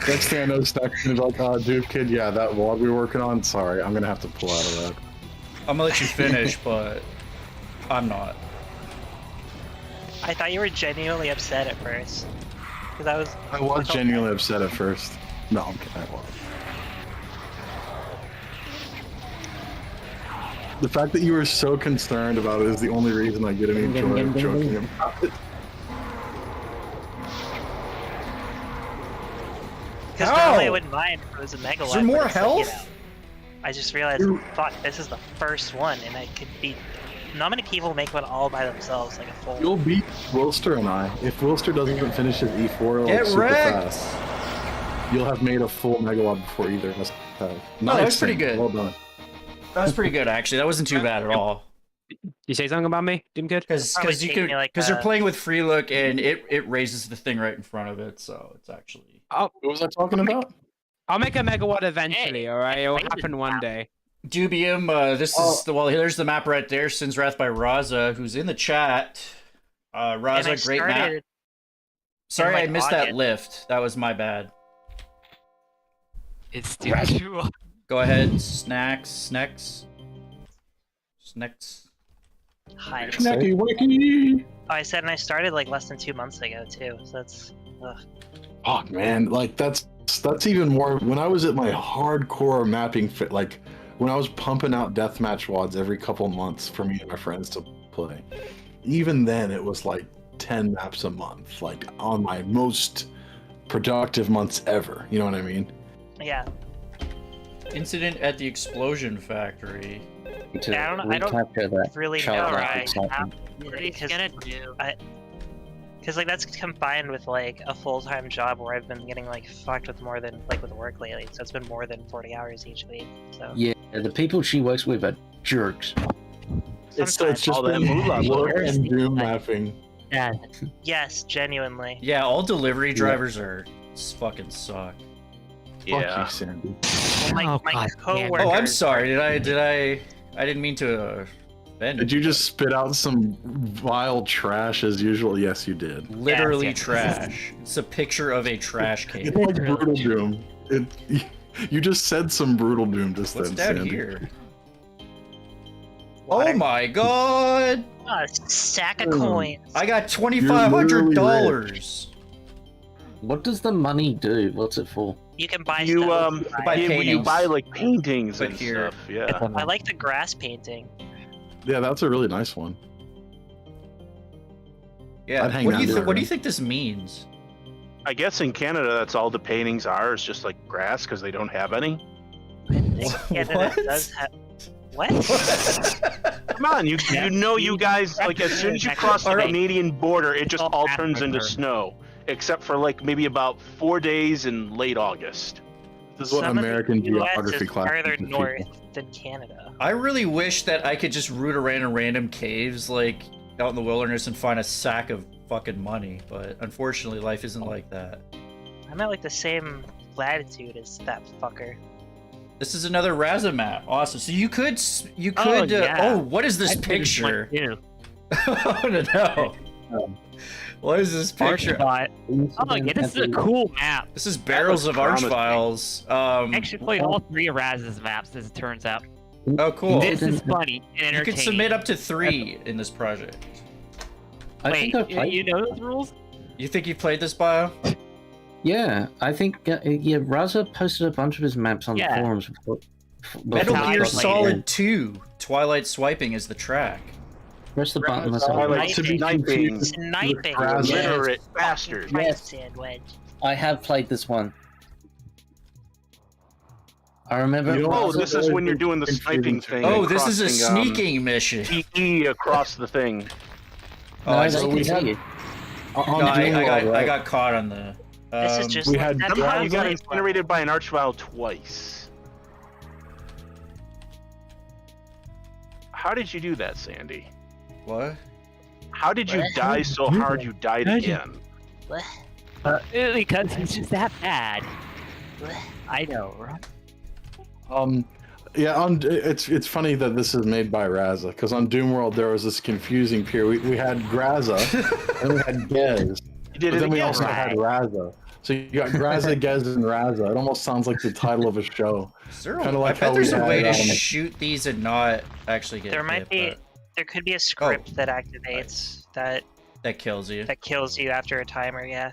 Next thing I know, Snax is like, dude, kid, yeah, that vlog we were working on, sorry, I'm gonna have to pull out of that. I'm gonna let you finish, but I'm not. I thought you were genuinely upset at first. Because I was genuinely upset at first. No, I'm kidding. I was. The fact that you were so concerned about it is the only reason I get any joy of joking about it. Because How? normally I wouldn't mind if it was a megalith. Is there more but it's like, you health? know, I just realized, fuck, this is the first one, and I could beat. Not many people make one all by themselves, like a full. You'll beat Wilster and I. If Wilster doesn't finish his E4 like, Get super wrecked! fast, you'll have made a full megawatt before either of us have. that was pretty good. Well done. That was pretty good, actually. That wasn't too bad at all. You say something about me, Doom Kid? Because Probably you take can me like you're a- playing with free look and it raises the thing right in front of it, so it's actually. What was I talking about? I'll make a megawatt eventually, Hey, alright? It'll I didn't happen one day. Dubium, this is the there's the map right there. Sin's Wrath by Razza, who's in the chat. And Razza, I great map. started Sorry, like, I missed that August. lift. That was my bad. It's too. Go ahead, Snax. Hi. Snacky wiki. Oh, I said, and I started like less than 2 months ago too. So that's. Ugh. Oh man, like that's even more. When I was at my hardcore mapping fit, like when I was pumping out deathmatch wads every couple months for me and my friends to play, even then it was like 10 maps a month, like on my most productive months ever. You know what I mean? Yeah. Incident at the explosion factory. To Yeah, I don't recapture that really know childlike right excitement. What are you because gonna do? like that's combined with like a full-time job where I've been getting like fucked with more than like with work lately. So it's been more than 40 hours each week. So Yeah, the people she works with are jerks. It's sometimes. just All that been moolah work goes. and doom mapping. Yeah. Yes, genuinely. Yeah, all delivery drivers are fucking suck. Yeah. Fuck you, Sandy. My Oh, God damn. coworkers. Oh, I'm sorry. I didn't mean to offend. Did you just spit out some vile trash as usual? Yes, you did. Literally Yes. trash. It's a picture of a trash can. It's like brutal doom. You just said some brutal doom just What's then, down Sandy. here? Water. Oh my god! A sack of coins. I got $2,500. What does the money do? What's it for? You can buy You stuff. buy you paintings. buy like paintings Like and here. stuff. Yeah. I like the grass painting. Yeah, that's a really nice one. Yeah. I'd hang What do that you in think? my What do you room. think this means? I guess in Canada that's all the paintings are. It's just like grass because they don't have any. Canada What? does have. What? Come on, you know you guys like as soon as you cross the Canadian border, it just all turns into snow, except for like maybe about 4 days in late August. This is what Some of the American US geography is class farther teaches north people. than Canada. I really wish that I could just root around in random caves, like out in the wilderness, and find a sack of fucking money. But unfortunately, life isn't like that. I'm at like the same latitude as that fucker. This is another Razza map. Awesome. So you could. Oh, yeah. Oh, what is this I played this one picture? too. I want to know. What is this picture? Archbot. Oh yeah, this is a cool map. This is Barrels of promising. Archviles. I actually played all 3 of Raz's maps, as it turns out. Oh, cool. This is funny and You entertaining. can submit up to 3 in this project. I Wait, think I played. you know those rules? You think you played this bio? Yeah, I think yeah. Razza posted a bunch of his maps on the Yeah. forums. Before Metal how I Gear played Solid it. 2. Twilight Swiping is the track. Press the button. That's I all. like to be sniping, Sniping. Razza. literate Fucking bastard. right Yes. sandwich. I have played this one. I remember. You know Oh, Also, this is when you're doing the sniping thing. Oh, and this is a crossing, sneaking mission. TE across the thing. Oh, No, I, they see. can we see had- you. On No, I Doomworld, right? got caught on the. This is just we like had that Somehow you got Razza- incinerated by an archvile twice. How did you do that, Sandy? What? How did you What? die so hard you died How'd you- again? What? Because he's just that bad. What? I know, right? Yeah, it's funny that this is made by Razza, because on Doomworld there was this confusing period. We had Grazza, and we had Gez, You did but it then we again. also had Razza. So you got Grazza, Gez, and Razza. It almost sounds like the title of a show. Is there Kinda a, like I bet how there's we a way to had, shoot these and not actually get There might hit, be. but There could be a script that activates that kills you. that kills you after a timer. Yeah.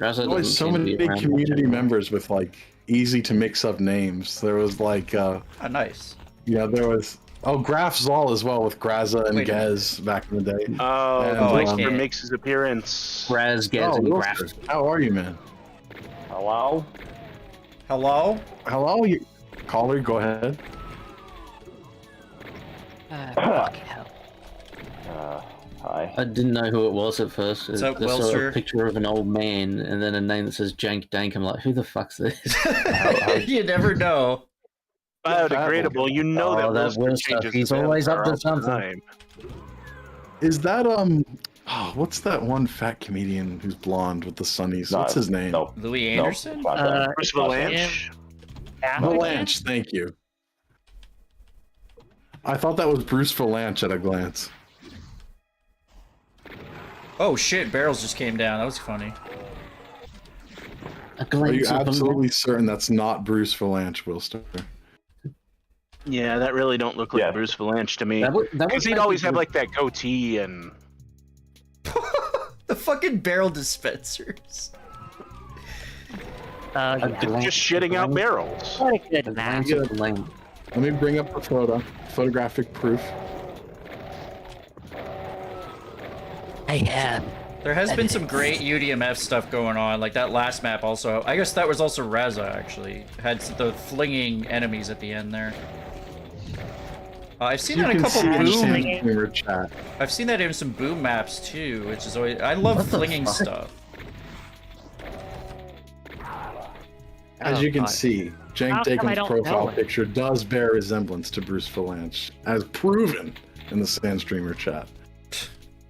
Razza There's always doesn't so seem to many be around community much. members with like easy to mix up names. There was like Oh, nice. there was Graf Zal as well with Grazza and Wait a minute. Gez back in the day. Oh, And, Wilster okay. makes his appearance. Raz, Gez, and Graf. Wilster, how are you, man? Hello? Hello? Hello, caller, go ahead. Fuck hell. Hi. I didn't know who it was at first. What's up, I saw Wilster? a picture of an old man and then a name that says Jank Dank. I'm like, who the fuck's this? You never know. Biodegradable. You know Oh, that that Wilster Wilster, changes he's his always up avatar to all the something. time. Is that what's that one fat comedian who's blonde with the sunnies? What's his name? No. Louis Anderson? No, it's not that. Chris It's not that. Valanche? Valanche, thank you. I thought that was Bruce Valanche at a glance. Oh shit, barrels just came down. That was funny. A Are you glance of the absolutely certain that's not Bruce Valanche, Wilster? Yeah, that really don't look like Yeah. Bruce Valanche to me. That was Because he'd always have like that goatee and. The fucking barrel dispensers. Yeah. Just shitting out barrels. What a good map. lame. Let me bring up the photographic proof. I have. There has been some great UDMF stuff going on, like that last map also. I guess that was also Razza, actually. Had the flinging enemies at the end there. I've seen that in a couple boom. Chat. I've seen that in some boom maps too, which is always. I love What the flinging fuck? stuff. As you can see, Jank How come I Dacon's don't profile know? picture does bear resemblance to Bruce Valanche, as proven in the Sandstreamer chat.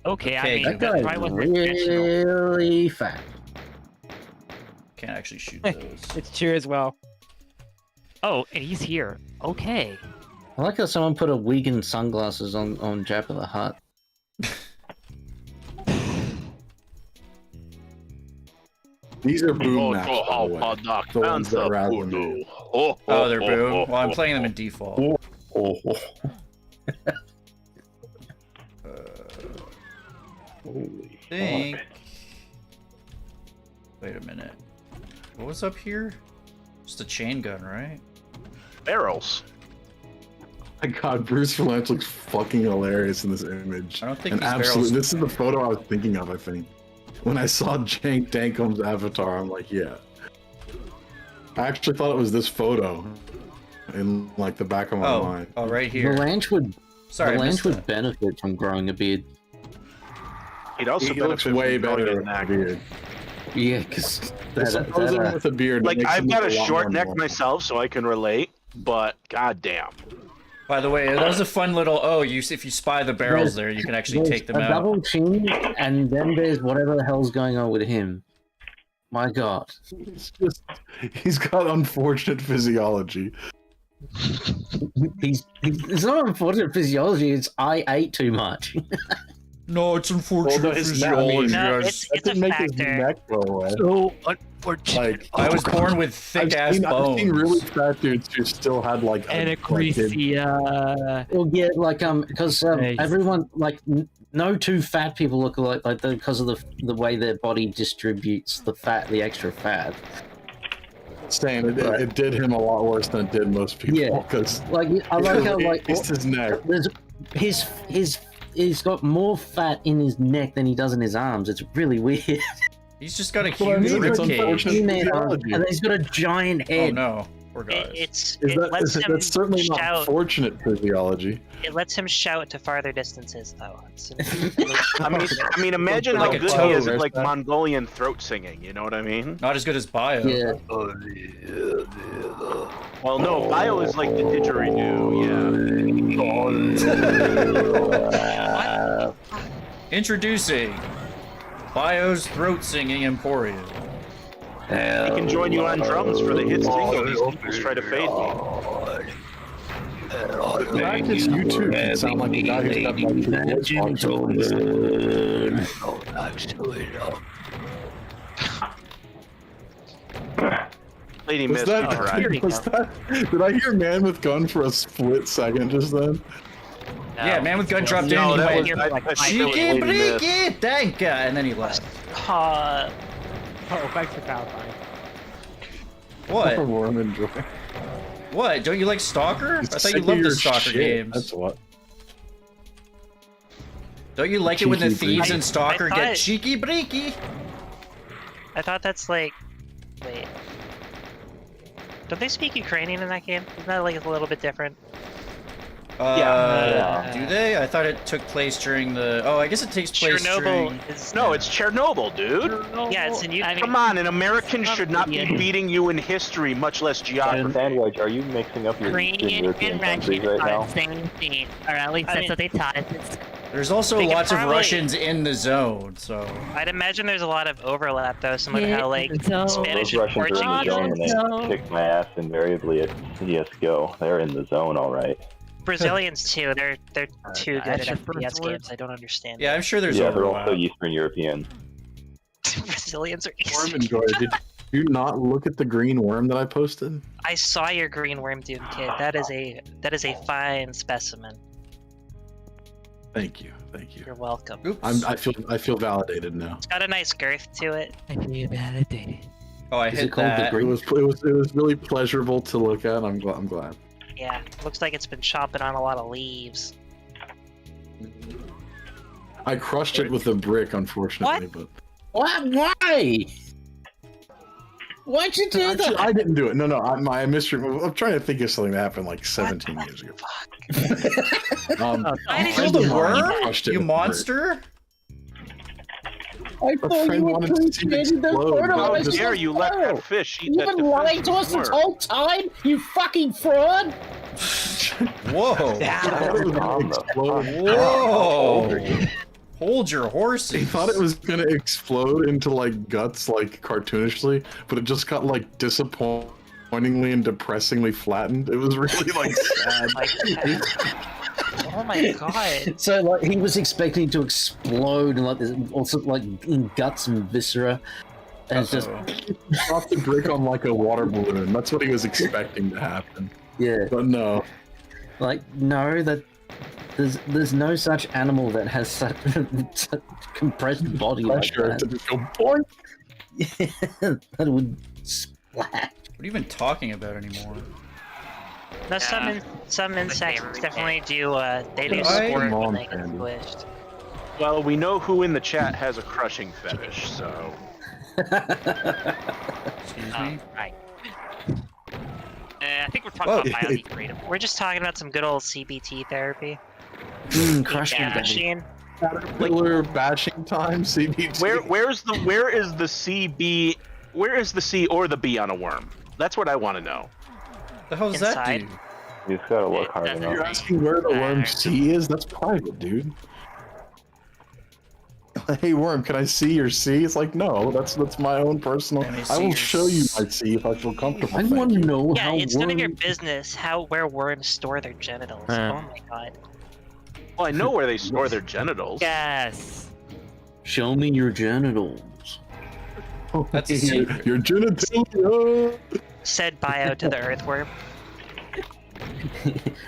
Okay, I Okay, mean, that that's guy's why I wasn't intentional. really fat. Can't actually shoot those. It's true as well. Oh, and he's here. Okay. I like how someone put a wig and sunglasses on Jabba the Hutt. These are boom maps, by the way. The ones that Razza made. Oh, they're boom. Well, I'm playing them in default. Oh, Holy Think. Wait a minute. What was up here? Just a chain gun, right? Barrels. my god, Bruce Valanche looks fucking hilarious in this image. I don't think and these absolutely, barrels- this is the photo I was thinking of, I think. When I saw Jank Dankum's avatar, I'm like, yeah. I actually thought it was this photo in like the back of my mind. Oh, right here. Valanche would Sorry, I Valanche missed would that. benefit from growing a beard. He'd also He looks benefit way from growing better a with a neck. beard. Yeah, because Suppose him with a beard. Like, makes I've him got a look lot short more neck normal. myself, so I can relate, but goddamn. By the way, that was a fun little. Oh, if you spy the barrels there, you can actually take them a out. double chin, and then there's whatever the hell's going on with him. My god. He's got unfortunate physiology. It's not unfortunate physiology, it's I ate too much. No, it's Well, unfortunate his neck, I mean, No, yes. it's that a didn't make his factor. neck go away. So unfortunate. Like, I was born with thick ass I've bones. seen really fat dudes who still had like Anacresia. Well, yeah, like because Nice. everyone like no two fat people look alike, like because of the way their body distributes the fat, the extra fat. Same. It did him a lot worse than it did most people. Yeah. Because Like I like how like it's his neck. there's he's got more fat in his neck than he does in his arms. It's really weird. He's just got a Well, I huge mean, it's ribcage. unfortunate. and physiology. then he's got a giant Oh head. no, poor guys. It lets him That's certainly not shout. fortunate physiology. It lets him shout to farther distances, though. I mean, imagine Like how a good toad, he is at there's like that. Mongolian throat singing. You know what I mean? Not as good as Bio. Yeah. Well, no, Bio is like the didgeridoo. Introducing Bio's throat singing emporium. Yeah. He can join you on drums for the hit single. These people try to fade me. Practice YouTube can sound like the guy who's got like Lady Was that, MistDragon. did I hear man with gun for a split second just then? Yeah, man with gun dropped No, in. that He was, went, I think that was Cheeky Lady Mist. breaky, thank ya, and then he left. Uh, Oh, thanks for clarifying. What? Warm and joy. What? Don't you like Stalker? I thought you Sick of loved the your Stalker shit, games. That's what. Don't you like it when the Cheeky thieves breaky. in Stalker I get thought- cheeky breaky? I thought that's like. Wait. Don't they speak Ukrainian in that game? Isn't that like a little bit different? Do they? I thought it took place during the. Oh, I guess it takes place Chernobyl during. is. No, it's Chernobyl, dude. Yeah, it's in Ukraine. Come on, an American should not be beating you in history, much less geography. Sandwich, are you mixing up your Eastern Ukrainian European and countries Russian right are now? the same thing, or at least I that's mean- what they taught us. There's also They could lots of probably- Russians in the zone, so. I'd imagine there's a lot of overlap though, similar to how like so- Spanish Those and Russians are in the zone and Portuguese. they kicked my ass invariably at CSGO. They're in the zone, all right. Brazilians too. They're too good That's at your FPS first word? games. I don't understand. Yeah, I'm sure there's Yeah, they're overlap. also Eastern European. Brazilians are Warm Eastern. and joy. you not look at the green worm that I posted? I saw your green worm doom kid. That is a fine specimen. Thank you, thank you. You're welcome. Oops. I feel validated now. It's got a nice girth to it. I feel validated. Oh, I Is hit it called the that. green? It was really pleasurable to look at. I'm glad. Yeah, looks like it's been chomping on a lot of leaves. I crushed it with a brick, unfortunately, but What? Why? Why'd you do actually, that? I didn't do it. No, I misremembered. I'm trying to think of something that happened like 17 years ago. Why did a you friend of do mine that? crushed it You with a brick. monster! I A thought friend you were wanted to see it appreciating the explode, photo. but I just- was Dare like, you let "Oh, that fish eat You've that been lying to us defenseless this worm? whole time, you fucking fraud! Whoa! Whoa! Hold your horses. He thought it was gonna explode into like guts, like cartoonishly, but it just got like disappointingly and depressingly flattened. It was really like sad. Oh my god. So like he was expecting to explode and like there's also like guts and viscera, and it's just Off the brick on like a water balloon. That's what he was expecting to happen. yeah, But no. like no, that there's no such animal that has such compressed body like Pressure that. to just go boink. That would splat. What are you even talking about anymore? No, some insects definitely do. They do I- squirt Come when on, they get Andy. squished. Well, we know who in the chat has a crushing fetish, so Excuse me? Right. I think we're talking about biodegradable. We're just talking about some good old CBT therapy. Crushing Yeah, baby. machine. Caterpillar bashing time, CBT. where is the CB? Where is the C or the B on a worm? That's what I want to know. The hell does that Inside. do? You just gotta look hard Doesn't enough. You're asking where the worm C is? That's private, dude. Hey worm, can I see your C? It's like no, that's my own personal. Let me I see will your show you my C if I feel comfortable. I thank want to you. know Yeah, how it's none of your worms- business where worms store their genitals. Oh my god. Well, I know where they store their genitals. Yes. Show me your genitals. That's a secret. Your genitalia. Said bio to the earthworm.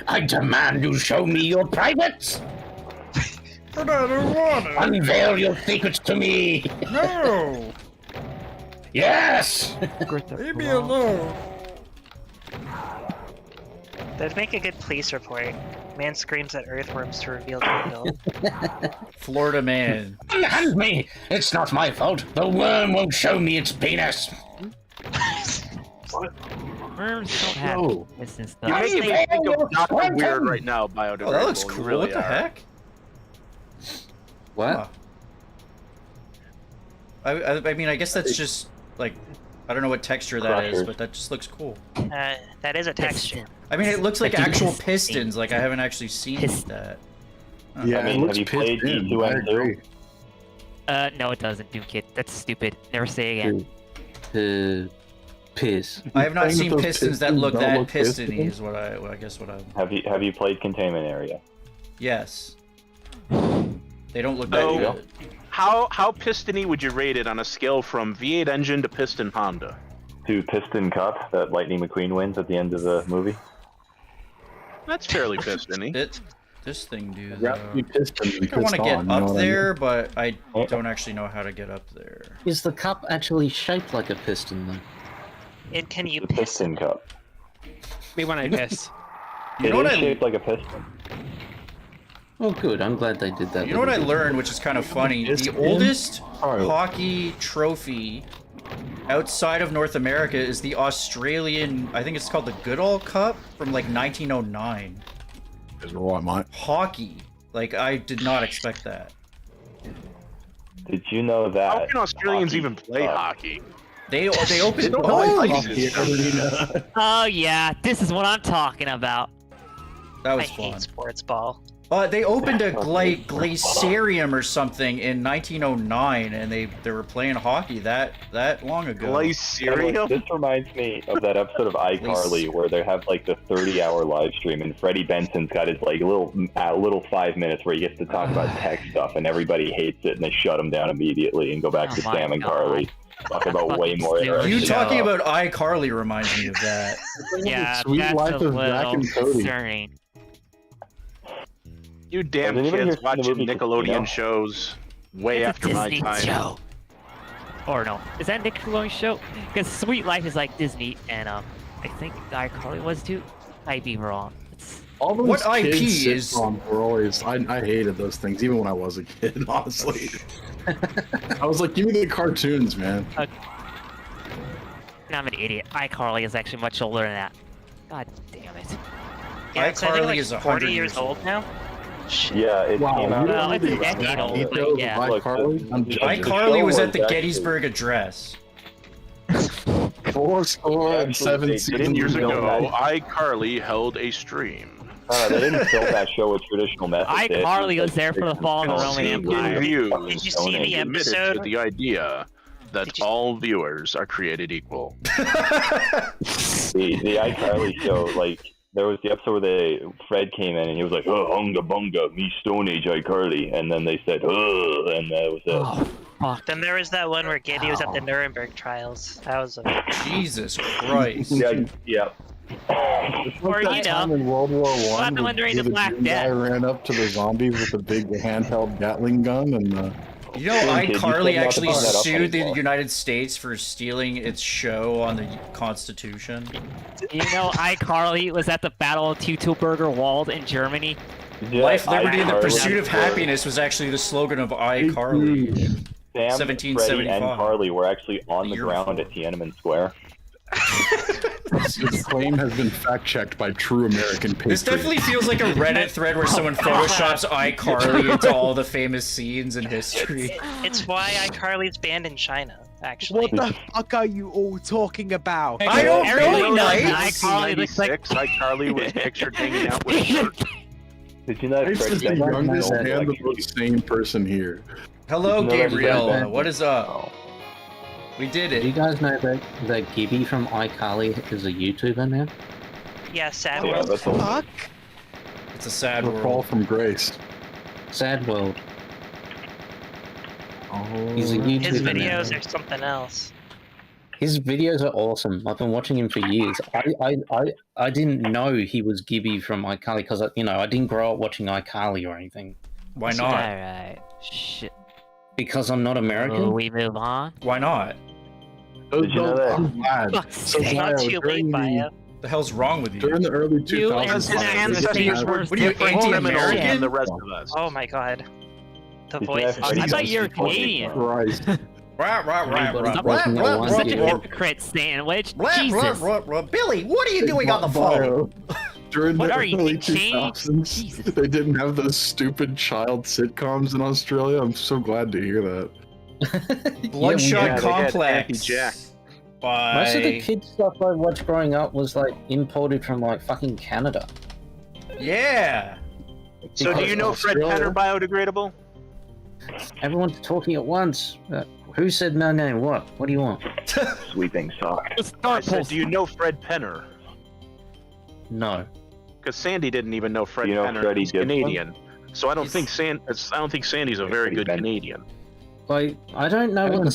I demand you show me your privates! But I don't want it. Unveil your secrets to me! No! Yes! Leave me alone. That'd make a good police report. Man screams at earthworms to reveal genitals. Florida man. Unhand me! It's not my fault. The worm won't show me its penis. Worms don't have No. business You're though. making me think of Dr. Quantum. Weird right now, biodegradable. Oh, that looks You cool. really What the are. heck? What? Huh. I mean, I guess that's just like, I don't know what texture that is, Crushers. but that just looks cool. That is a texture. I mean, it looks like I think actual it's- pistons. Like I haven't actually seen Piston. that. Yeah, I mean, it looks have you played pissed in. D2M2? I agree. No, it doesn't, Doom Kid. That's stupid. Never say again. Piss. I have not Saying seen that those pistons that pistons look don't that look pistony. pistony? Is what I guess what I. Have you played Containment Area? Yes. They don't look that No. good. How pistony would you rate it on a scale from V8 engine to piston Honda? To Piston Cup that Lightning McQueen wins at the end of the movie? That's fairly pistony. This thing, dude. Rather be pissed than I be think I want pissed to get on, you know up what I mean? there, but I don't actually know how to get up there. Is the cup actually shaped like a piston though? And can you The piss? Piston Cup. Me when I piss. You It know what is I shaped like a piston. Oh, good. I'm glad they did that. You know what I little learned, which is kind of funny? Is The it? oldest Oh. hockey trophy outside of North America is the Australian, I think it's called the Goodall Cup from like 1909. Is what I might. Hockey. Like, I did not expect that. Did you know that? How can Australians hockey even play sucks? hockey? They They opened. don't Oh, have ices. Oh yeah, this is what I'm talking about. that I was hate fun. sports ball. They opened a glaciarium or something in 1909, and they were playing hockey that long ago. Glaciarium? This reminds me of that episode of iCarly where they have like the 30-hour live stream, and Freddie Benson's got his like little 5 minutes where he gets to talk about tech stuff, and everybody hates it, and they shut him down immediately and go back to Sam and Carly. Talk about way more interesting. You talking about iCarly reminds me of that. Yeah, Sweet that's Life a of Zack little and Cody. concerning. You damn Has anybody kids here seen the watching movie Nickelodeon Casino? shows way It's after a my Disney time. show. Or no, is that Nickelodeon show? Because Sweet Life is like Disney, and I think iCarly was too. I'd be wrong. All those What IP kids is- sitcoms were always. I hated those things even when I was a kid. Honestly, I was like, give me the cartoons, man. I'm an idiot. iCarly is actually much older than that. God damn it. Yeah, it's, I think, iCarly like is 40 100 years years old now. Shit. Yeah, it Wow, came you out. don't Well, know it's the a decade exact old, but details yeah. of iCarly? I'm judging. iCarly was show at the was actually- Gettysburg Address. 407 Actually, seasons. 10 years Don't ago, know. iCarly held a stream. They didn't film that show with traditional methods. They iCarly actually was there for the fall of the Roman Seemed Empire. in view, Did you see Tony the admitted to episode? the idea that Did you- all viewers are created equal. The iCarly show, like, there was the episode where Fred came in and he was like, "Oh, hunga bunga, me Stone Age iCarly," and then they said, "Oh," and that was it. Oh, fuck. Then there was that one where Giddy was at the Nuremberg trials. That was a... Jesus Christ. Yeah. Or, you That time know, in World War what One, happened during the the Black June guy Death? ran up to the zombies with a big handheld Gatling gun, and You know, Kid, you iCarly said not to actually bring that up sued the anymore. United States for stealing its show on the Constitution. You know, iCarly was at the Battle of Teutoburger Wald in Germany. Yeah, Life, liberty, and the iCarly pursuit of were- happiness was actually the slogan of iCarly. Sam, 1775. Freddie, and Carly were actually on the Year ground before. at Tiananmen Square. this claim has been fact-checked by true American patriots. This definitely feels like a Reddit thread where someone photoshops iCarly into all the famous scenes in history. It's why iCarly's banned in China, actually. What the fuck are you all talking about? I don't Everybody know, knows Knight. iCarly looks like 1996, iCarly was pictured hanging out with a shirt. Did you know that This is Freddie the Benson youngest was and the actually- most sane person here. Hello, Did you know that Gabriella. Batman- What is up? We did Do you it. guys know that Gibby from iCarly is a YouTuber now? Yeah, sad Yeah, world. that's all. Fuck? It's a sad A fall world. from grace. Sad world. Oh, He's a YouTuber His now. videos are something else. His videos are awesome. I've been watching him for years. I didn't know he was Gibby from iCarly because I didn't grow up watching iCarly or anything. Why not? Alright. Shit. Because I'm not American. Will we move on? Why not? Did you know that- I'm glad. Fuck's So sake. Not Bio, too late, Bio. The hell's wrong with you? during the early 2000s, and His Sam ancestors were What are you, different criminals anti-American? than the rest of us. Oh my god. The Did you voices. have I Freddie thought you were Benson Canadian. Christ. Right, right, right, Everybody's right. working at once. Such a Yeah. hypocrite sandwich. Blah, blah, Jesus. blah, blah. Billy, what are you doing on the phone? Bio, during What the are you, early Nick Cage? 2000s, Jesus. they didn't have those stupid child sitcoms in Australia. I'm so glad to hear that. Bloodshot Yeah, they had Complex. Auntie Jack. By... Most of the kid stuff I watched growing up was like imported from like fucking Canada. Yeah. So do you know Fred Australia- Penner biodegradable? Everyone's talking at once. Who said my name? What? What do you want? Sweeping sock. I said, do you know Fred Penner? No. Because Sandy didn't even know Fred You know Penner. Freddie He's Gibson? Canadian. So I don't think Sandy's a very Freddie good Benson. Canadian. Like, I don't know what Evan the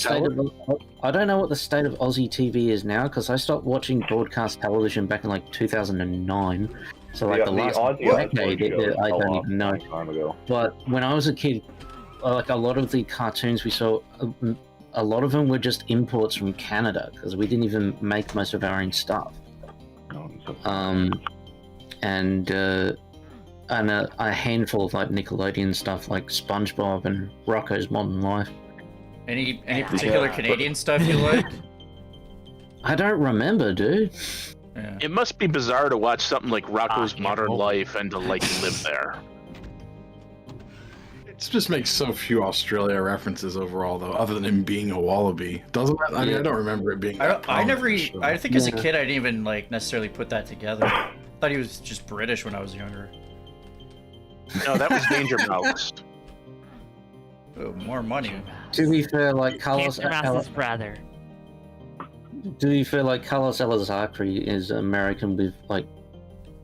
state of Aussie TV is now because I stopped watching broadcast television back in like 2009. So like the last decade, I don't even know. Time ago. But when I was a kid, like a lot of the cartoons we saw, a lot of them were just imports from Canada because we didn't even make most of our own stuff. And a handful of like Nickelodeon stuff like SpongeBob and Rocko's Modern Life. Any particular Canadian stuff you like? I don't remember, dude. Yeah. It must be bizarre to watch something like Rocko's yeah. Modern Life and to like live there. It just makes so few Australia references overall, though, other than him being a wallaby. Doesn't it? I mean, I don't remember it being. I think as a Yeah. kid I didn't even like necessarily put that together. I thought he was just British when I was younger. No, that was Danger Mouse. Oh, more money. To be fair, like Carlos, Cancer Mouse's brother. to be fair, like Carlos Alazacri is American with like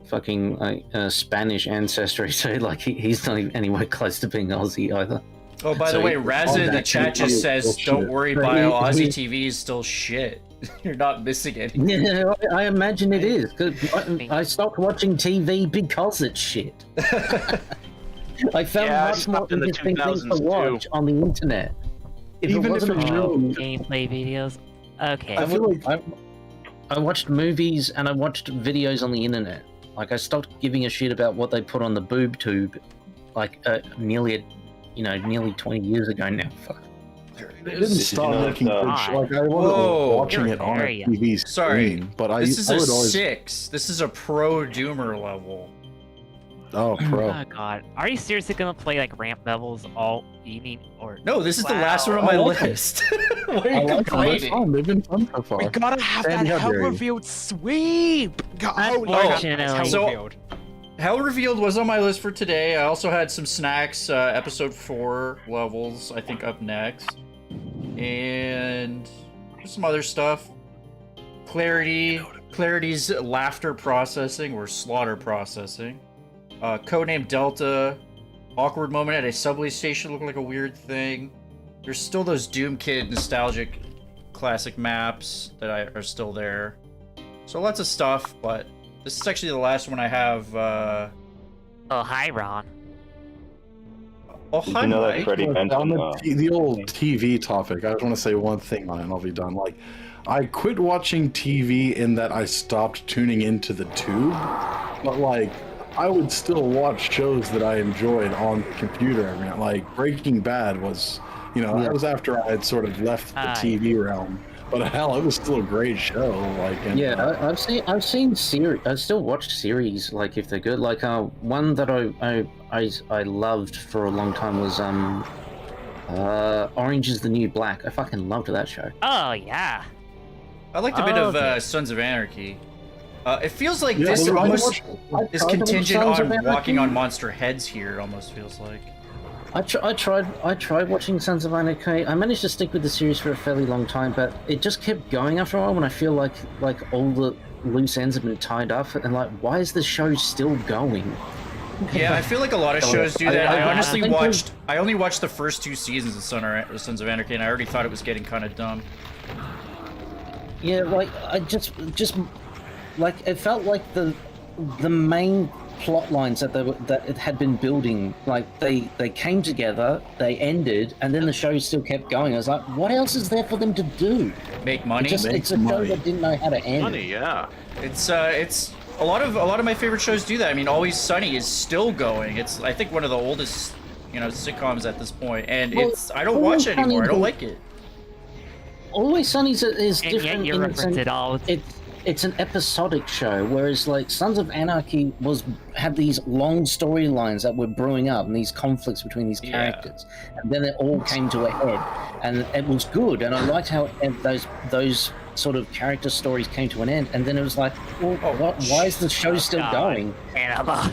fucking like Spanish ancestry, so like he's not even anywhere close to being Aussie either. Oh, by So the way, he- Razza in the that chat can just be says, bullshit. "Don't worry, But Bio. he- Aussie TV is still shit. You're not missing any." Yeah, I imagine it is. 'Cause I stopped watching TV because it's shit. I found Yeah, I much more stopped in the interesting things to 2000s watch on the internet. Even if wasn't it's a show, true. Gameplay videos. Okay. I feel like I watched movies and I watched videos on the internet. Like I stopped giving a shit about what they put on the boob tube, like nearly 20 years ago now. Fuck. it didn't stop know looking that, for like I wasn't Whoa, watching you're it on a very- TV screen, Sorry, but This is I a would always 6. This is a pro doomer level. oh pro. Oh god. Are you seriously gonna play like ramp levels all evening or No, this is the Wow. last one on my I like it. list. What are I you like them. They're complaining? fun. They've been fun so far. We gotta have Sandy, that how hell dare you. revealed sweep. Unfortunately. So- Hell Revealed was on my list for today. I also had some Snax, episode 4 levels, I think, up next. And some other stuff. Clarity's laughter processing or slaughter processing. Codename Delta. Awkward moment at a subway station looked like a weird thing. There's still those Doom Kid nostalgic classic maps that are still there. So lots of stuff, but this is actually the last one I have. Oh, HiRon. Oh, Did hi, you know that Mike. Freddie On Benson? the old TV topic, I just want to say one thing on it and I'll be done. Like, I quit watching TV in that I stopped tuning into the tube, but like, I would still watch shows that I enjoyed on the computer. I mean, like Breaking Bad was, that was after I had sort of left the TV realm. But hell, it was still a great show. Like, and, Yeah, I've seen series. I still watched series like if they're good. Like one that I loved for a long time was Orange is the New Black. I fucking loved that show. Oh yeah. I liked a bit Oh, of okay. Sons of Anarchy. It feels like Yeah, this I almost watched- is I tried to watch contingent Sons of on walking Anarchy. on monster heads here. It almost feels like. I tried watching Sons of Anarchy. I managed to stick with the series for a fairly long time, but it just kept going after a while when I feel like all the loose ends have been tied up, and like, why is the show still going? Yeah, I feel like a lot of shows do I- that. I I honestly think I only watched the first 2 seasons of Sons of Anarchy, and I already thought it was getting kind of dumb. Yeah, like I just like it felt like the main plot lines that it had been building, like they came together, they ended, and then the show still kept going. I was like, what else is there for them to do? Make money. It's a show money. that didn't know how to end. Money, yeah. It's a lot of my favorite shows do that. I mean, Always Sunny is still going. It's I think one of the oldest sitcoms at this point, and Well, I don't watch it Always anymore. I don't Sunny- like it. Always Sunny is And different. yet you in the reference sense- it all. It's an episodic show, whereas like Sons of Anarchy had these long storylines that were brewing up and these conflicts between these Yeah. characters, and then it all came to a head, and it was good. And I liked how those sort of character stories came to an end, and then it was like, well, why is the show still God. going? Annabelle.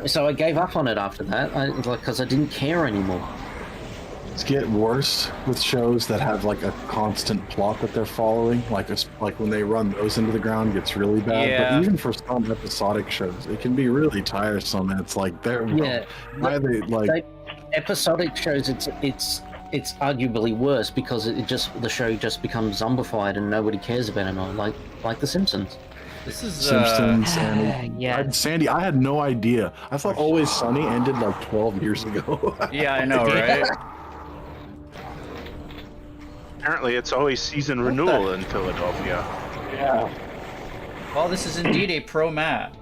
So I gave up on it after that, because I didn't care anymore. It's get worse with shows that have like a constant plot that they're following. Like when they run those into the ground, it gets really bad. Yeah. But even for some episodic shows, it can be really tiresome. And it's like Yeah, either like episodic shows, it's arguably worse because the show just becomes zombified and nobody cares about it anymore, like The Simpsons. This is Simpsons and Yeah. Sandy. I had no idea. I thought Always Sunny ended like 12 years ago. Yeah, I know, right? Apparently, it's always season renewal in Philadelphia. Yeah. Well, this is indeed a pro map.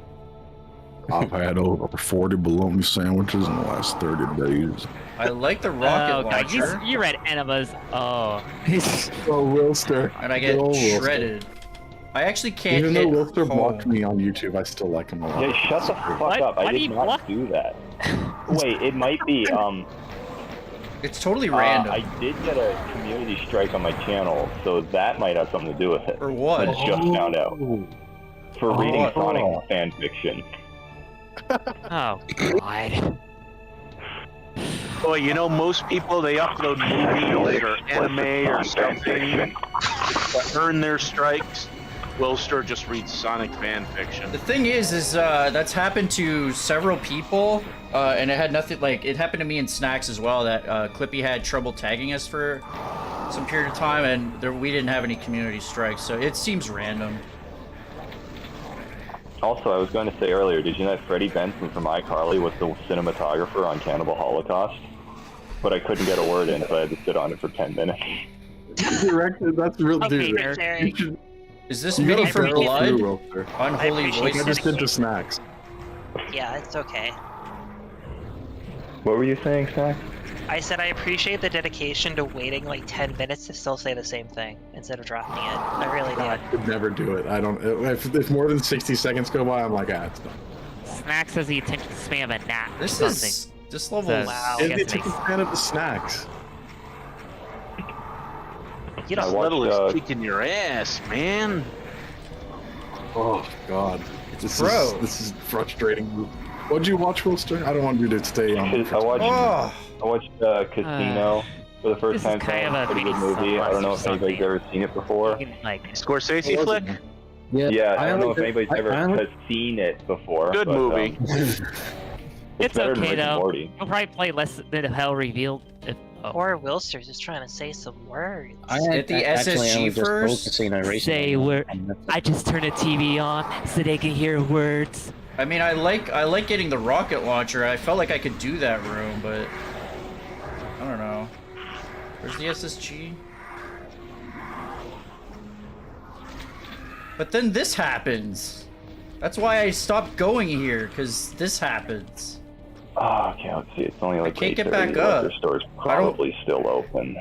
I've had over 40 bologna sandwiches in the last 30 days. I like the rocket Oh god, launcher, you read Enemas. Oh. Oh, Wilster. and I get Go, Wilster. shredded. I actually can't Even hit though Wilster home. blocked me on YouTube, I still like him a lot. Yeah, shut the fuck What? up. Why I do did you not block- do that. Wait, it might be, It's totally random. I did get a community strike on my channel, so that might have something to do with it. For what? I just found out. For reading Oh. Sonic fan fiction. Oh god. Boy, you know, most people, they upload movies or anime or something to earn their strikes. Wilster just reads Sonic fan fiction. The thing is that's happened to several people, and it had nothing, like, it happened to me and Snax as well, that Clippy had trouble tagging us for some period of time, and we didn't have any community strikes, so it seems random. Also, I was going to say earlier, did you know that Freddie Benson from iCarly was the cinematographer on Cannibal Holocaust? But I couldn't get a word in, so I had to sit on it for 10 minutes. Director, that's real, dude. Okay, Is this You mini gotta for barrel blood? through, Wilster. Unholy appreciate I voices? just did the Snacks. yeah, it's okay. What were you saying, Snax? I said I appreciate the dedication to waiting like 10 minutes to still say the same thing instead of dropping it. I really I did. could never do it. I don't. If more than 60 seconds go by, I'm like, it's done. Snax has the attention span of a gnat. This or is something. this level. So- is- Wow. I And guess they it took a makes- fan of the Snacks. You I don't watched, Little is kicking your ass, man. Oh God, bro. This is frustrating. What'd you watch, Wilster? I don't want you to stay on. I watched Casino for the first This is time. kind of a Pretty good mini movie. I don't know if something. anybody's ever seen it before. You can, like, Scorsese flick? Yeah, I don't know if only- anybody's ever has seen it before. Good but, movie. it's better than okay Rick and though. Morty. You'll probably play less than Hell Revealed. If, Or Wilster's just trying to say some words. Hit the SSG first. Say word. I just turn the TV on so they can hear words. I mean, I like getting the rocket launcher. I felt like I could do that room, but I don't know. Where's the SSG? But then this happens. That's why I stopped going here, because this happens. Oh, okay, let's see. It's only like can't get 8:30. back The up. liquor store's I don't- probably still open.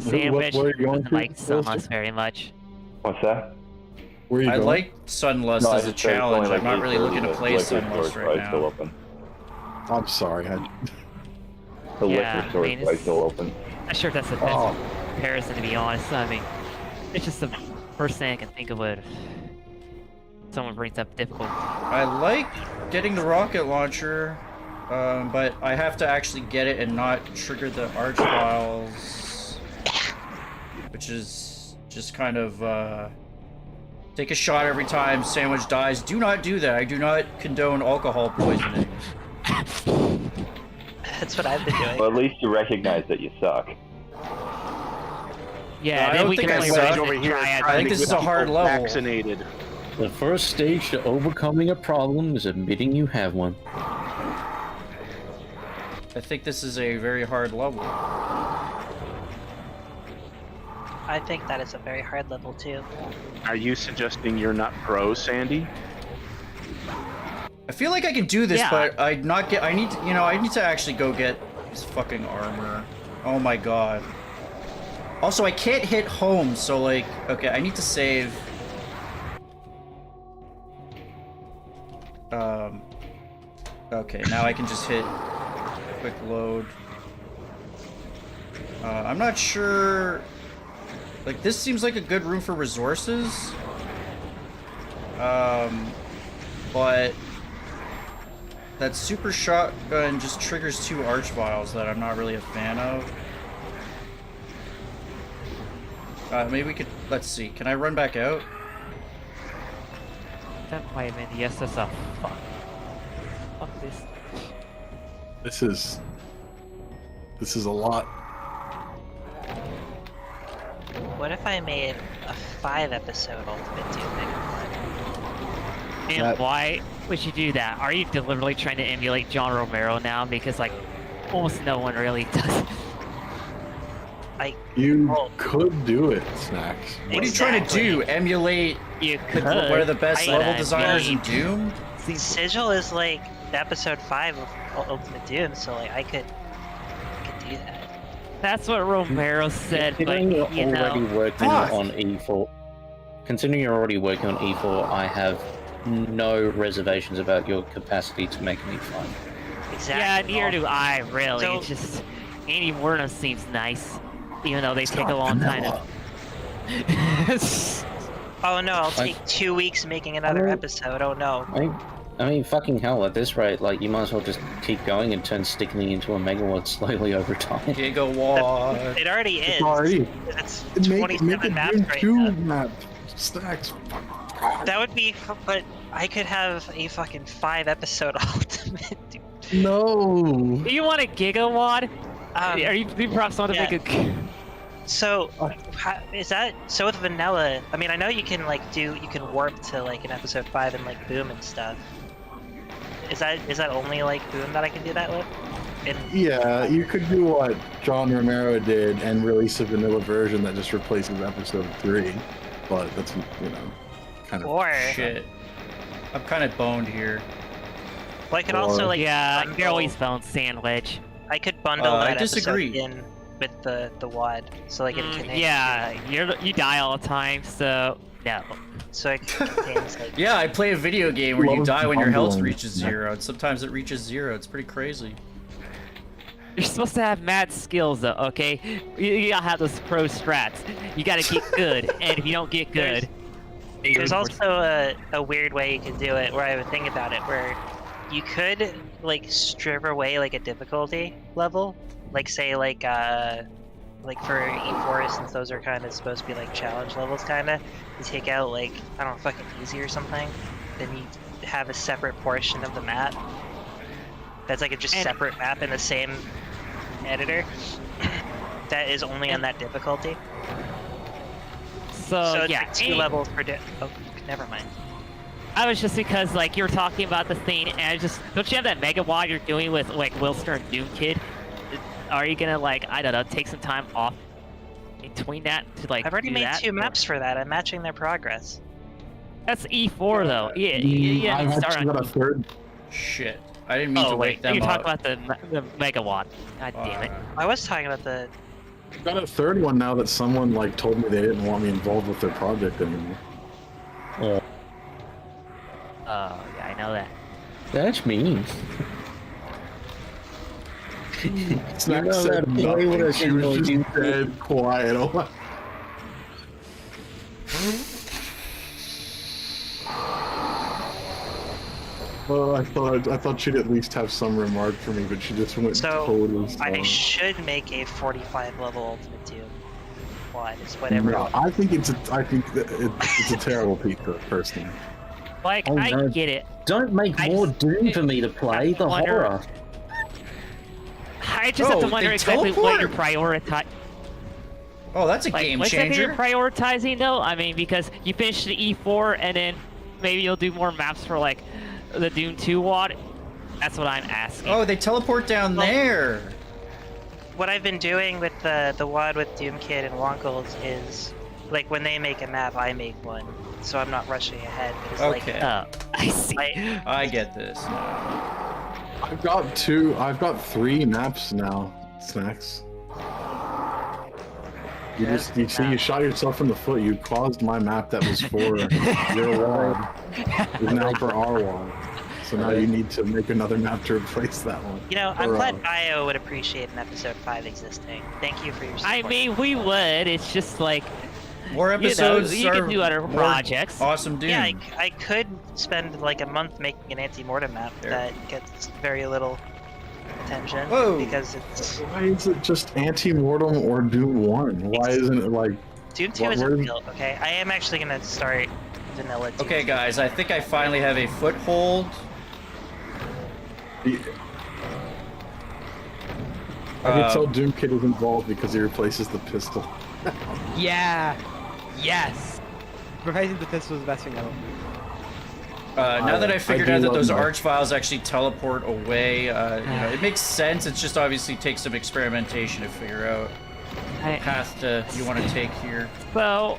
Sandwich what are you going doesn't to? like Sunlust very much. What's that? Where are you I going? like Sunlust No, I as a just said it's only challenge. like I'm not really 8:30. looking to The play liquor store's Sunlust probably right still now. open. I'm sorry. The Yeah, liquor store I mean, is probably it's- still open. Not sure if that's the best comparison, to be honest. I mean, it's just the first thing I can think of when someone brings up difficult. I like getting the rocket launcher, but I have to actually get it and not trigger the arch files, which is just kind of take a shot every time Sandwich dies. Do not do that. I do not condone alcohol poisoning. That's what I've been doing. Well, at least you recognize that you suck. Yeah, I then don't we think can I play suck. Resident Over here, Triad. I think this is a hard level. Vaccinated. The first stage to overcoming a problem is admitting you have one. I think this is a very hard level. I think that is a very hard level too. Are you suggesting you're not pro, Sandy? I feel like I can do this, Yeah. but I need to, I need to actually go get this fucking armor. Oh my god. Also, I can't hit home, so like, okay, I need to save. Okay, now I can just hit quick load. I'm not sure. Like, this seems like a good room for resources. But that super shotgun just triggers 2 arch vials that I'm not really a fan of. Maybe we could, let's see, can I run back out? That might have been yes, that's a fuck. Fuck this. This is a lot. What if I made a 5-episode Ultimate Doom And why would you do that? Are you deliberately trying to emulate John Romero now? Because like, almost no one really does. You could do it, Snacks. What are you trying to do? Emulate You could. one of the best but level I designers in mean, Doom? Sigil is like episode 5 of Ultimate Doom, so like I could do that. That's what Romero said, but Considering you're you already know. working Fuck. on E4, considering you're already working on E4, I have no reservations about your capacity to make an E5. Exactly. Yeah, neither do I, really. So- It's just Andy Warner seems nice, even though they take a long time to. Oh no, I'll take 2 weeks making another episode. Oh no. I mean, fucking hell, at this rate, like, you might as well just keep going and turn Stickney into a megawatt slowly over time. Gigawatt. It already is. Already. It's Make 27 a maps Doom right 2 now. map. Stacks. That would be, but I could have a fucking 5-episode ultimate. Dude. No. Do you want a gigawatt? Are you perhaps want to yeah. make a? So, is that so with vanilla? I mean, I know you can you can warp to like an episode 5 and like boom and stuff. Is that only like boom that I can do that with? Yeah, you could do what John Romero did and release a vanilla version that just replaces episode 3, but that's, kind of Or Shit. I'm kind of boned here. well, I could also like Yeah, bundle- you're always found sandwich. I could bundle I that disagree. episode in with the WAD, so like it contains. Yeah, you die all the time, so no. So it contains like. Yeah, I play a video game where you Love die when your health bundling. reaches 0, and sometimes it reaches 0. It's pretty crazy. You're supposed to have mad skills though, okay? You gotta have those pro strats. You gotta get good, and if you don't get good, There's also a weird way you could do it, where I would think about it, where you could like strip away like a difficulty level, like say like for E4, since those are kind of supposed to be like challenge levels, kind of. You take out like I don't know, fucking easy or something, then you have a separate portion of the map that's like a just separate map in the same editor that is only on that difficulty. so So it's yeah. like 2 levels per oh, never mind. I was just because like you were talking about the thing, and I just don't you have that megawatt you're doing with like Wilster and Doom Kid? Are you gonna like I don't know take some time off between that to like? I've already do made that? 2 maps for that. I'm matching their progress. That's E4 though. Yeah. I've Start actually on. got a third. Shit. I didn't mean to wake wait, them you're up. talking about the megawatt. God damn it. I was talking about the. I've got a third one now that someone like told me they didn't want me involved with their project anymore. Oh yeah, I know that. That's mean. Snack know said that boy nothing. would've She was said, just dead quiet. Oh, I thought she'd at least have some remark for me, but she just went So totally I silent. should make a 45 level ultimate Doom. Why? It's whatever. No, I think it's a terrible pizza, personally. Like Oh, I no. get it. Don't make I more just- Doom for me to play. The wonder- horror. I just have to Oh, wonder they exactly what you're teleport? prioritizing. Oh, that's a Like, game what's that you're changer. prioritizing though? I mean, because you finish the E4 and then maybe you'll do more maps for like the Doom 2 WAD. That's what I'm asking. Oh, they teleport down there. What I've been doing with the WAD with Doom Kid and Wonkels is like when they make a map, I make one, so I'm not rushing ahead. 'Cause, Okay. Oh, I see. I get this. I've got 3 maps now, Snacks. You shot yourself in the foot. You caused my map that was for your wall is now for our wall. So now you need to make another map to replace that one. You know, I'm Or, glad Bio would appreciate an episode 5 existing. Thank you for your support. I mean, we would. It's just like More you know, episodes you are can do other more projects. Awesome Doom. Yeah, I could spend like a month making an anti-mortem map There. that gets very little attention Whoa. because it's Why is it just Anti-Mortem or Doom 1? Why isn't it like... Doom 2 What- is a where- build. Okay, I am actually gonna start vanilla. Doom Okay, 2. guys, I think I finally have a foothold. I can tell Doom Kid is involved because he replaces the pistol. Yeah. Yes. Replacing the pistol is the best thing ever. Now that I figured do out that love those that. arch files actually teleport away, it makes sense. It's just obviously takes some experimentation to figure out I- the path you want to take here. So,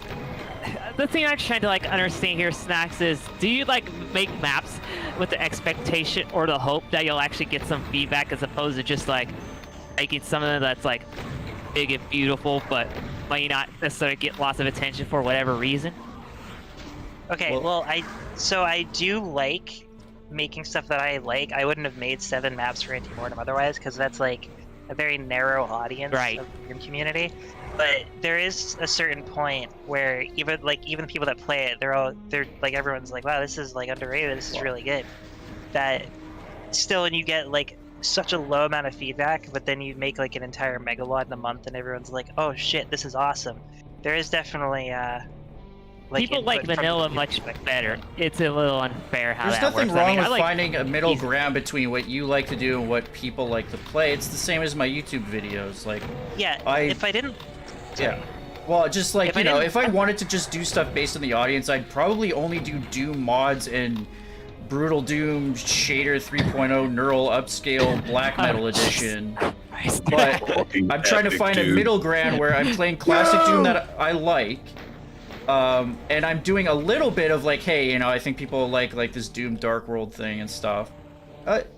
the thing I'm trying to like understand here, Snax, is do you like make maps with the expectation or the hope that you'll actually get some feedback as opposed to just like making something that's like big and beautiful but might not necessarily get lots of attention for whatever reason? Okay, well, I do like making stuff that I like. I wouldn't have made 7 maps for anti-mortem otherwise, because that's like a very narrow audience Right. of the game community. But there is a certain point where even the people that play it, they're like everyone's like, wow, this is like underrated. This is really good. that still, and you get like such a low amount of feedback, but then you make like an entire megalod in a month, and everyone's like, "Oh shit, this is awesome." There is definitely people like input from vanilla the much perspective. better. It's a little unfair how There's that nothing works. wrong I mean, with I like finding a middle easy- ground between what you like to do and what people like to play. It's the same as my YouTube videos. Like, Yeah, if I didn't, yeah. Well, just like, If I you know, didn't- if I wanted to just do stuff based on the audience, I'd probably only do Doom mods and Brutal Doom Shader 3.0 Neural Upscale Black Metal Edition. But I'm trying to find a middle ground where I'm playing classic Doom that I like. And I'm doing a little bit of like, hey, you know, I think people like this Doom Dark World thing and stuff.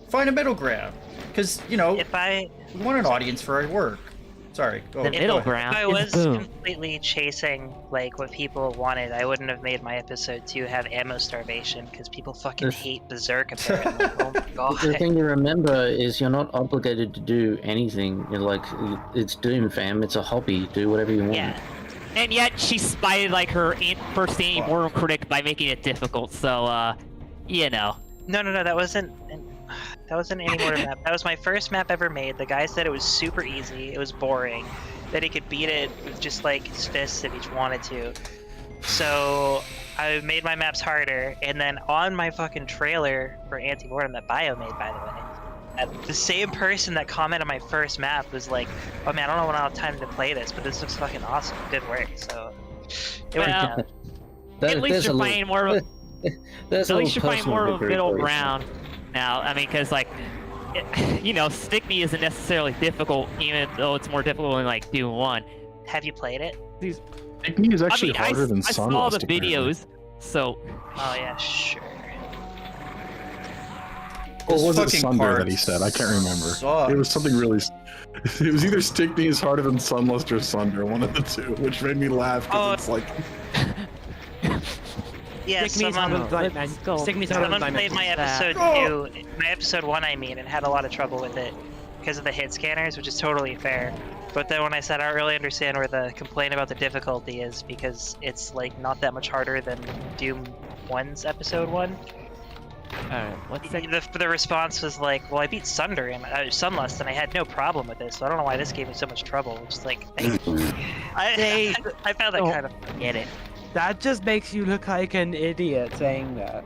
Find a middle ground. Because, you know, we want an audience for our work. Sorry, go The go middle ahead. ground if I is was boom. completely chasing like what people wanted, I wouldn't have made my episode 2 have ammo starvation because people fucking hate Berserk apparently. Oh my god. The thing to remember is you're not obligated to do anything. You're like, it's Doom, fam. It's a hobby. Do whatever you want. Yeah. And yet she spited like her first anti-mortal critic by making it difficult. So, you know. No, that wasn't any more map. That was my first map ever made. The guy said it was super easy. It was boring. That he could beat it with just like his fists if he wanted to. So I made my maps harder, and then on my fucking trailer for Anti-Mortem that Bio made, by the way, the same person that commented on my first map was like, "Oh man, I don't know when I'll have time to play this, but this looks fucking awesome. Good work." So it worked Well, out. at least you're finding more of a, There's at a least you're little finding more of a personal middle victory. ground now. I mean, because like, you know, Stickney isn't necessarily difficult, even though it's more difficult than like Doom 1. Have you played it? Stickney is actually I mean, harder than I saw the Sunlust, apparently. videos, so Oh yeah, sure. Or This was it fucking Sunder part that he said? I can't remember. sucks. It was something really. It was either Stickney is harder than Sunlust or Sunder, one of the two, which made me laugh because Oh. it's like. Yeah, Stickney's someone, harder than Stickney's harder someone than played my episode 2, my episode 1 I mean, and had a lot of trouble with it because of the hit scanners, which is totally fair. But then when I said I don't really understand where the complaint about the difficulty is, because it's like not that much harder than Doom 1's episode 1. what's that? The response was like, well, I beat Sunder and Sunlust, and I had no problem with this, so I don't know why this gave me so much trouble. Just like, I found that kind of Get it? That just makes you look like an idiot saying that.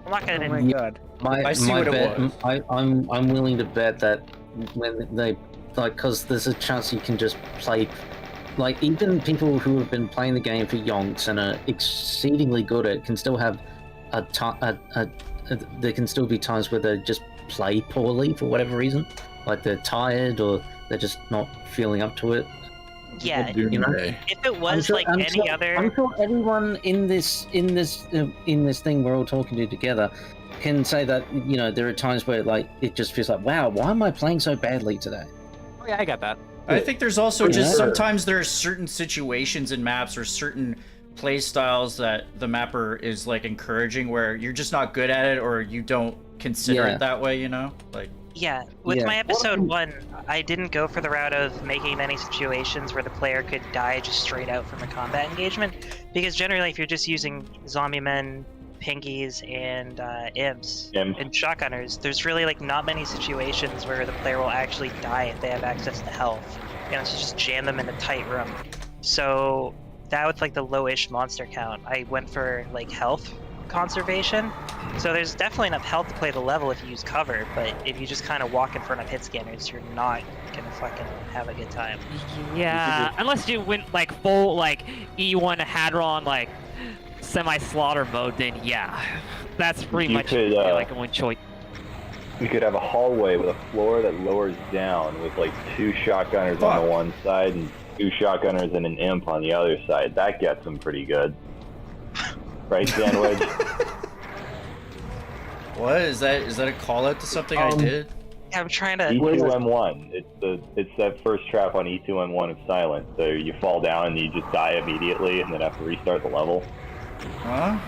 I'm not Oh gonna. my god. I see what it bet, was. I'm willing to bet that when they like, because there's a chance you can just play, like even people who have been playing the game for yonks and are exceedingly good at it can still have there can still be times where they just play poorly for whatever reason, like they're tired or they're just not feeling up to it. Yeah, Doom you know? Day. if it was like any other. I'm sure everyone in this thing we're all talking to together can say that, you know, there are times where like it just feels like, wow, why am I playing so badly today? Oh yeah, I got that. I think there's also just Yeah. sometimes there are certain situations in maps or certain play styles that the mapper is like encouraging where you're just not good at it or you don't consider Yeah. it that way, you know? Like, Yeah, with Yeah. my episode 1, I didn't go for the route of making many situations where the player could die just straight out from a combat engagement, because generally if you're just using zombie men, pinkies, and imps Imps. and shotgunners, there's really like not many situations where the player will actually die if they have access to health. You know, so just jam them in a tight room. So that was like the lowish monster count. I went for like health conservation. So there's definitely enough health to play the level if you use cover, but if you just kind of walk in front of hit scanners, you're not gonna fucking have a good time. Yeah, unless you went like full like E1 HiRon like semi-slaughter mode, then yeah, that's pretty You much could, like a one choice. You could have a hallway with a floor that lowers down with like 2 shotgunners on the one side and 2 shotgunners and an imp on the other side. That gets them pretty good. Right, Sandwich? what is that? Is that a call out to something I did? Yeah, I'm trying to. E2M1. It's that first trap on E2M1 of silent. So you fall down and you just die immediately and then have to restart the level. Huh?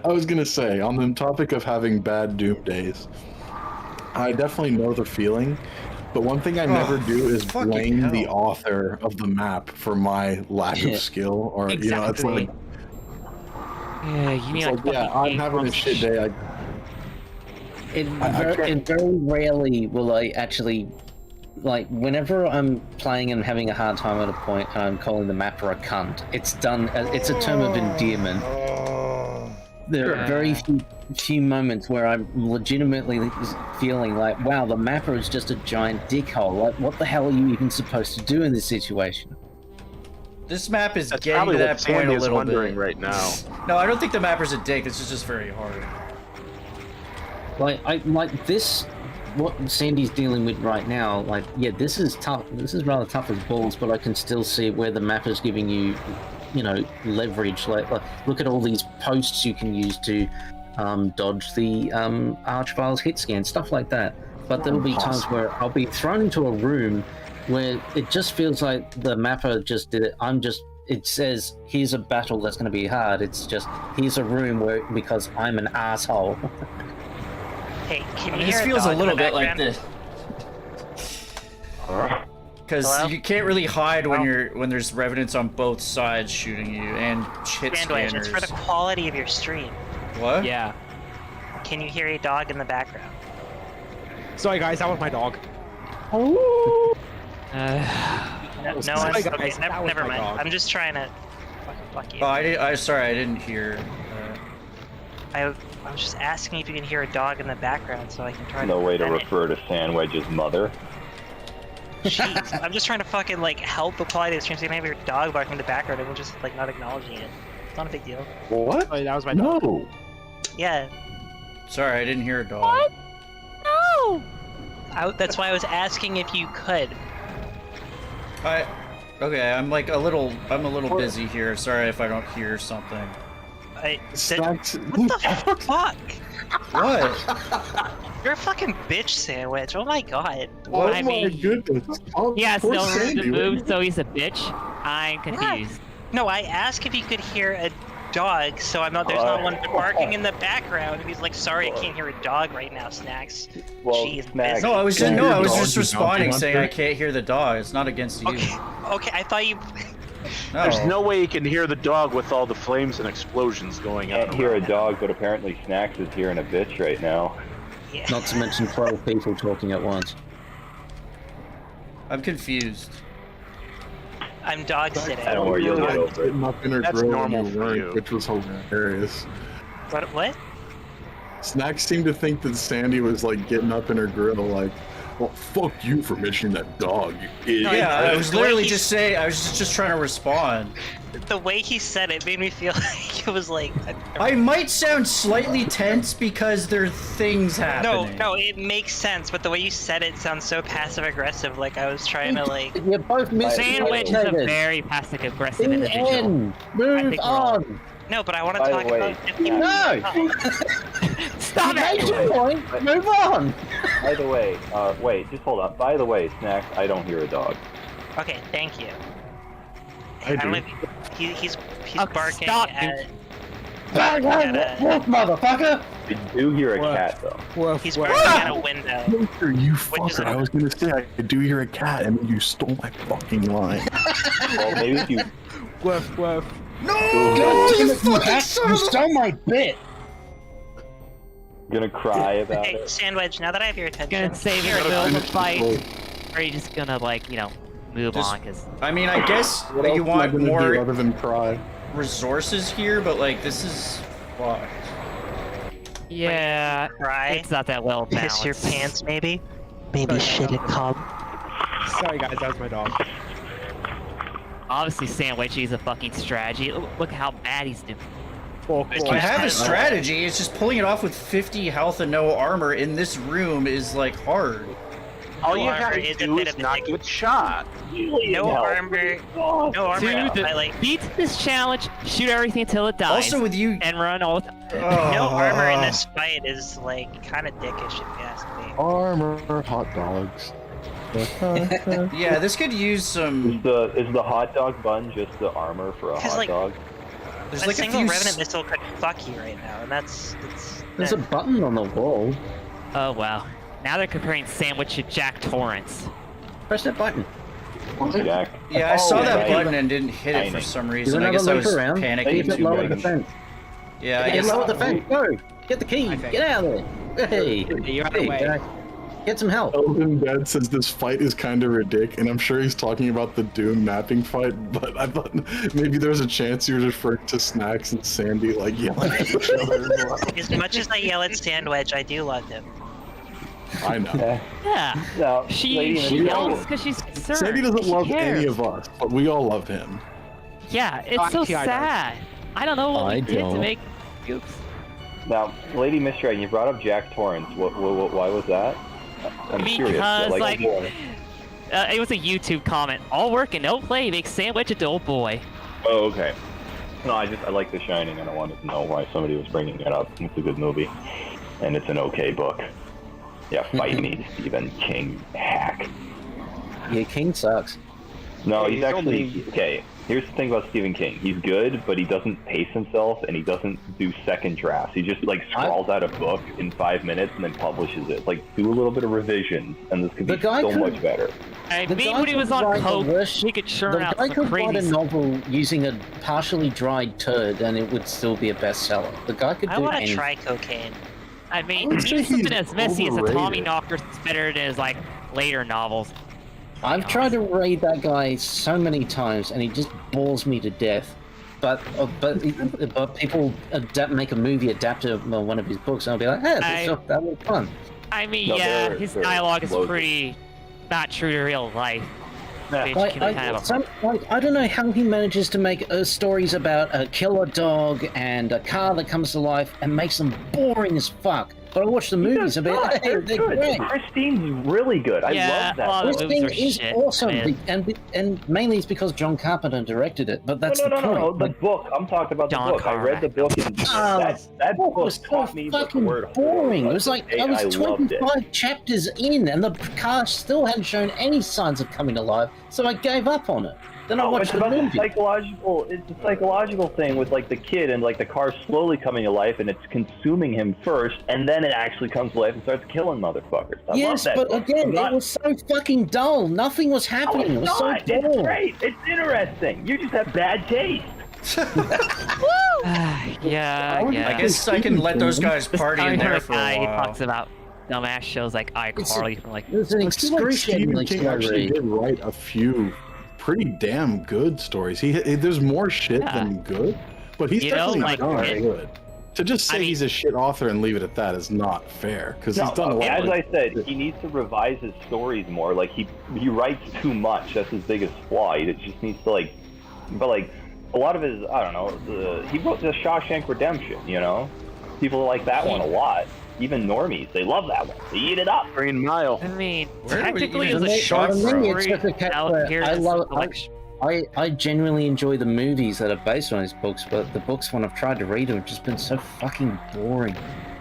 I was gonna say, on the topic of having bad Doom days, I definitely know the feeling, but one thing I never do is fucking blame the hell. author of the map for my lack of skill, or you know, it's like Yeah, you need It's like, yeah, I'm having a shit day. And very rarely will I actually, like, whenever I'm playing and having a hard time at a point and I'm calling the mapper a cunt, it's a term of endearment. There are very few moments where I'm legitimately feeling like, wow, the mapper is just a giant dickhole. Like, what the hell are you even supposed to do in this situation? This map is That's getting probably to what that point Sandy a is little wondering bit. right now. No, I don't think the mapper's a dick. This is just very hard. Like, I like this. What Sandy's dealing with right now, like, yeah, this is tough. This is rather tough as balls, but I can still see where the mapper's giving you, you know, leverage. Like look at all these posts you can use to dodge the Archvile's hit scan, stuff like that. But there'll be times where I'll be thrown into a room where it just feels like the mapper just did it. It says, here's a battle that's going to be hard. It's just, here's a room where, because I'm an asshole. Hey, can you This hear feels a dog in little the bit like background? this. Because Hello? you can't really hide when there's revenants on both sides shooting you and hit Sandwich, scanners. it's for the quality of your stream. What? Yeah. Can you hear a dog in the background? Sorry guys, that was my dog. No, no Sorry, one's. guys, Okay, that was never my mind. dog. I'm just trying to. Fuck you. Oh, sorry, I didn't hear. I was just asking if you can hear a dog in the background so I can try No to. way to prevent refer to Sandwedge's mother. it. Jeez, I'm just trying to fucking like help the quality of the stream so you can have your dog barking in the background and we're just like not acknowledging it. It's not a big deal. What? Sorry, that was my dog. No. Yeah. Sorry, I didn't hear a dog. No. That's why I was asking if you could. Okay, I'm a little busy here. Sorry if I don't hear something. What Snax. the fuck? What? You're a fucking bitch, Sandwich. Oh my god. Oh I my mean, goodness. Oh, He has poor no room to Sandy. move, so he's a bitch. I'm confused. No, I asked if you could hear a dog, so I'm not. There's not one barking in the background. And he's like, "Sorry, I can't hear a dog right now, Snax." Well, Jeez, Snax, No, I was Can just, you no, hear I was dogs just and responding dogs saying out I there? can't hear the dog. It's not against you. Okay, I thought you. No. There's no way you can hear the dog with all the flames and explosions going on. can't hear a dog, but apparently Snax is hearing a bitch right now. Yeah. Not to mention 12 people talking at once. I'm confused. I'm dog sitting. I don't worry, you'll get over it. Getting up in her That's grill normal and for work, you. which was hilarious. What? Snack seemed to think that Sandy was like getting up in her grill, like, "Well, fuck you for mentioning that dog, you idiot." Yeah, I was the way literally he- just saying. I was just trying to respond. The way he said it made me feel like it was like. I might sound slightly tense because there are things happening. No, it makes sense, but the way you said it sounds so passive aggressive. Like I was trying to like. You're both Sandwich is a miscommunicated. very passive aggressive In individual. end, I move think we're all- on. No, but I want to By the talk way, about 50 No. Stop Make it! your point. Move on. By the way, wait, just hold on. By the way, Snax, I don't hear a dog. Okay, thank you. I do. don't know if he's Okay, barking stop. at. Wolf, motherfucker. I do hear a What? cat, though. Woof, He's woof. barking at a window. Poker, you Which is fucker. I was gonna say I do hear a cat and you stole my fucking line. Well, maybe if you... Woof, woof. No! God damn it, you hack! You stole my bit! gonna cry about Hey, it. Sandwich, now that I have your attention. Gonna save it here, for the middle of the Finish fight, roll. or are you just gonna move Just- on? Cause I mean, I guess What you else am I want gonna do more other than cry? resources here, but this is fucked. yeah, Cry. it's not that well Piss balanced. your pants, maybe. Maybe shit it cum. Sorry guys, that was my dog. Obviously, Sandwich is a fucking strategy. Look how bad he's doing. I have a strategy. It's just pulling it off with 50 health and no armor in this room is hard. All you armor have is to a do bit is of a not dick. get shot. No armor. No armor. Beat this challenge, shoot everything until it dies, Also, with you, and run all the time. No armor in this fight is kind of dickish if you ask me. Armor, hot dogs. yeah, this could use some. Is the hot dog bun just the armor for a 'Cause, hot dog? There's A a single few. revenant missile could fuck you right now, and There's a button on the wall. Oh wow. Now they're comparing Sandwich to Jack Torrance. Press that button. Jack. Yeah, I saw that right. button and didn't hit it for Tiny. some Do reason. I another guess I loop was around. panicking Leave it too lower much. defense. Yeah, I Hey, guess. lower the fence. Go. Get the key. think. Get out of there. Hey. You're out of Hey, the way. get some help. Elden Dad says this fight is kind of ridiculous, and I'm sure he's talking about the Doom mapping fight, but I thought maybe there's a chance he was referring to Snax and Sandy like yelling at each other as well. As much as I yell at Sandwich, I do love him. I know. Yeah. No, She Lady yells because she's concerned. Sandy doesn't She love cares. any of us, but we all love him. Yeah, it's so Actually, I don't. sad. I don't know what I we did to don't. make Goops. Now, LadyMistDragon, you brought up Jack Torrance. Why was that? I'm curious. Because, like, why? it was a YouTube comment. All work and no play makes Sandwich a dull boy. Oh, okay. No, I like The Shining, and I wanted to know why somebody was bringing it up. It's a good movie, and it's an okay book. Yeah, fight me, Stephen King hack. Yeah, King sucks. No, Hey, he's you don't actually need- okay. Here's the thing about Stephen King. He's good, but he doesn't pace himself, and he doesn't do second drafts. He just like scrawls out a book in 5 minutes and then publishes it. Like, do a little bit of revisions, and this could be The guy so could- much better. I The mean, guy when he was could on write coke, the worst- he could churn The out guy some could write a crazy. novel using a partially dried turd, and it would still be a bestseller. The guy could I do want to anything. try cocaine. I I mean, would say he's something he's as messy as a Tommy overrated. Knocker is better than his like later novels. I've tried to read that guy so many times, and he just bores me to death. But people make a movie adapted one of his books, and I'll be like, hey, that was fun. I mean, No, yeah, they're- his they're dialogue is loaded. pretty not true to real life. Which Like, can kind of I don't know how he manages to make stories about a killer dog and a car that comes to life and makes them boring as fuck. But I watch the movies and be like, hey, they're great. Christine's really good. I Yeah, love that. a lot of book. movies This thing are is shit, awesome, man. and mainly it's because John Carpenter directed it. But that's no, the no, point. no, the Like, book. I'm talking about the John book. I read the book, and that book was so taught me the fucking word boring. horror. It was like I I was loved it. 25 chapters in, and the car still hadn't shown any signs of coming alive, so I gave up on it. Then I No, watched it's the about the movie. psychological. It's a psychological thing with like the kid and like the car slowly coming to life, and it's consuming him first, and then it actually comes to life and starts killing motherfuckers. I Yes, love that but book. again, I'm not- it was so fucking dull. Nothing was No, happening. It it's was so not. dull. It's great. It's interesting. You just have bad taste. yeah, would- yeah. I guess I can let those guys party in there for a guy, he while. talks about dumbass shows like iCarly from like. It was an I feel like Stephen excruciatingly King slow actually read. did write a few pretty damn good stories. There's more shit Yeah. than good, but he's You know, definitely like, done it- good. To just say I mean- he's a shit author and leave it at that is not fair, because No, he's done a lot. as of I said, he needs to revise his stories more. Like he writes too much. That's his biggest flaw. He just needs to but a lot of his, I don't know. He wrote the Shawshank Redemption. You know, people like that one a lot. Even normies, they love that one. They eat it up. Green Mile. I mean, Where do we technically it even- was a short For me, it's story. just a case Out where here, I it's love- like, I genuinely enjoy the movies that are based on his books, but the books when I've tried to read them have just been so fucking boring.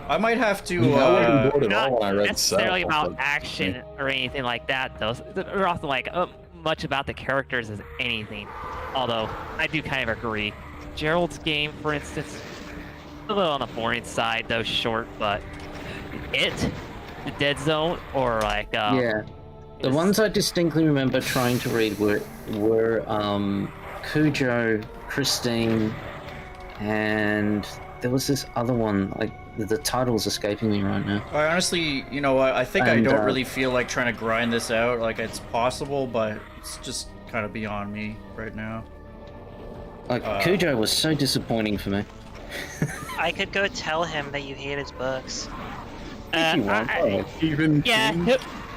I might have to. I wasn't bored at not all when I read necessarily Cell, about but- action or anything like that, though. They're also like much about the characters as anything. Although I do kind of agree. Gerald's game, for instance, a little on the boring side, though short. But the Dead Zone, or like Yeah. The ones I distinctly remember trying to read were Cujo, Christine, and there was this other one. Like the title's escaping me right now. I honestly, you know what? I think I And, don't really feel like trying to grind this out. Like it's possible, but it's just kind of beyond me right now. Like Cujo was so disappointing for me. I could go tell him that you hate his books. If you want, oh. Stephen yeah, King?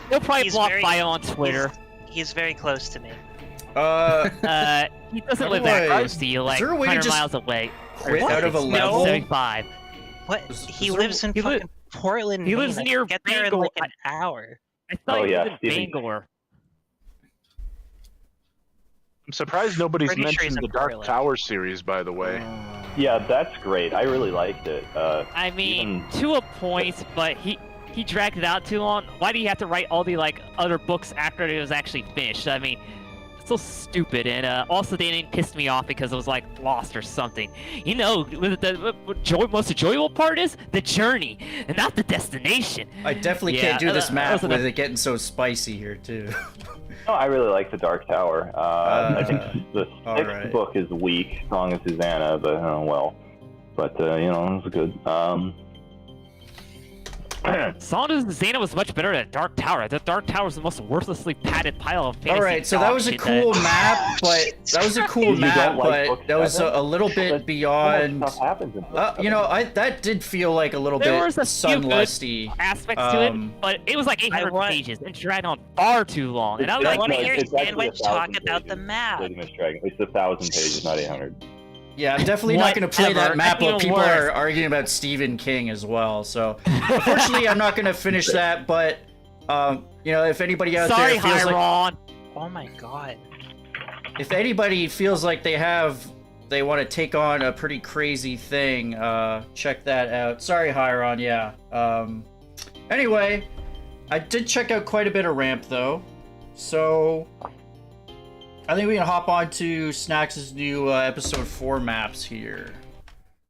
he'll probably He's block very- bio on Twitter. He's very close to me. He doesn't How live do that I- close to you, like there a way to 100 just miles away. quit Or out of a no, level? 75. What? Is He there- lives in he li- fucking Portland. he lives Maine. I near can get there in Bangor. like an hour. I thought Oh, he yeah, lived in Stephen. Bangor. I'm surprised nobody's Pretty sure he's mentioned in the Dark Portland. Tower series, by the way. Yeah, that's great. I really liked it. I mean, Even- to a point, but he dragged it out too long. Why do you have to write all the like other books after it was actually finished? I mean, it's so stupid. And also, they didn't piss me off because it was like lost or something. You know, the most enjoyable part is the journey and not the destination. I definitely Yeah, can't do this that map was with enough. it getting so spicy here too. No, I really like the Dark Tower. I think the all sixth right. book is weak, Song of Susanna, but well. But it was good. Saunders and Xena was much better at Dark Tower. The Dark Tower is the most worthlessly padded pile of fantasy. All right, so that dog was a shit cool that- map, but that was a cool You map, don't like but book that was seven? a little bit beyond. Stuff happens in book seven. That did feel like a little There bit was a few good sunlusty. aspects to it, but it was like 800 pages and dragged on far too long. And I was I like, want to no, hear it's actually Sandwich 1,000 talk about the pages. map. LadyMistDragon. It's 1,000 pages, not 800. Yeah, I'm definitely not going to play that Whatever, map, that's but even people worse. are arguing about Stephen King as well. So, unfortunately, I'm not going to finish that. But, if anybody out sorry, there feels like, HiRon. Oh my god. if anybody feels like they want to take on a pretty crazy thing, check that out. Sorry, HiRon. Yeah. Anyway, I did check out quite a bit of ramp though, so I think we can hop on to Snax's new episode 4 maps here.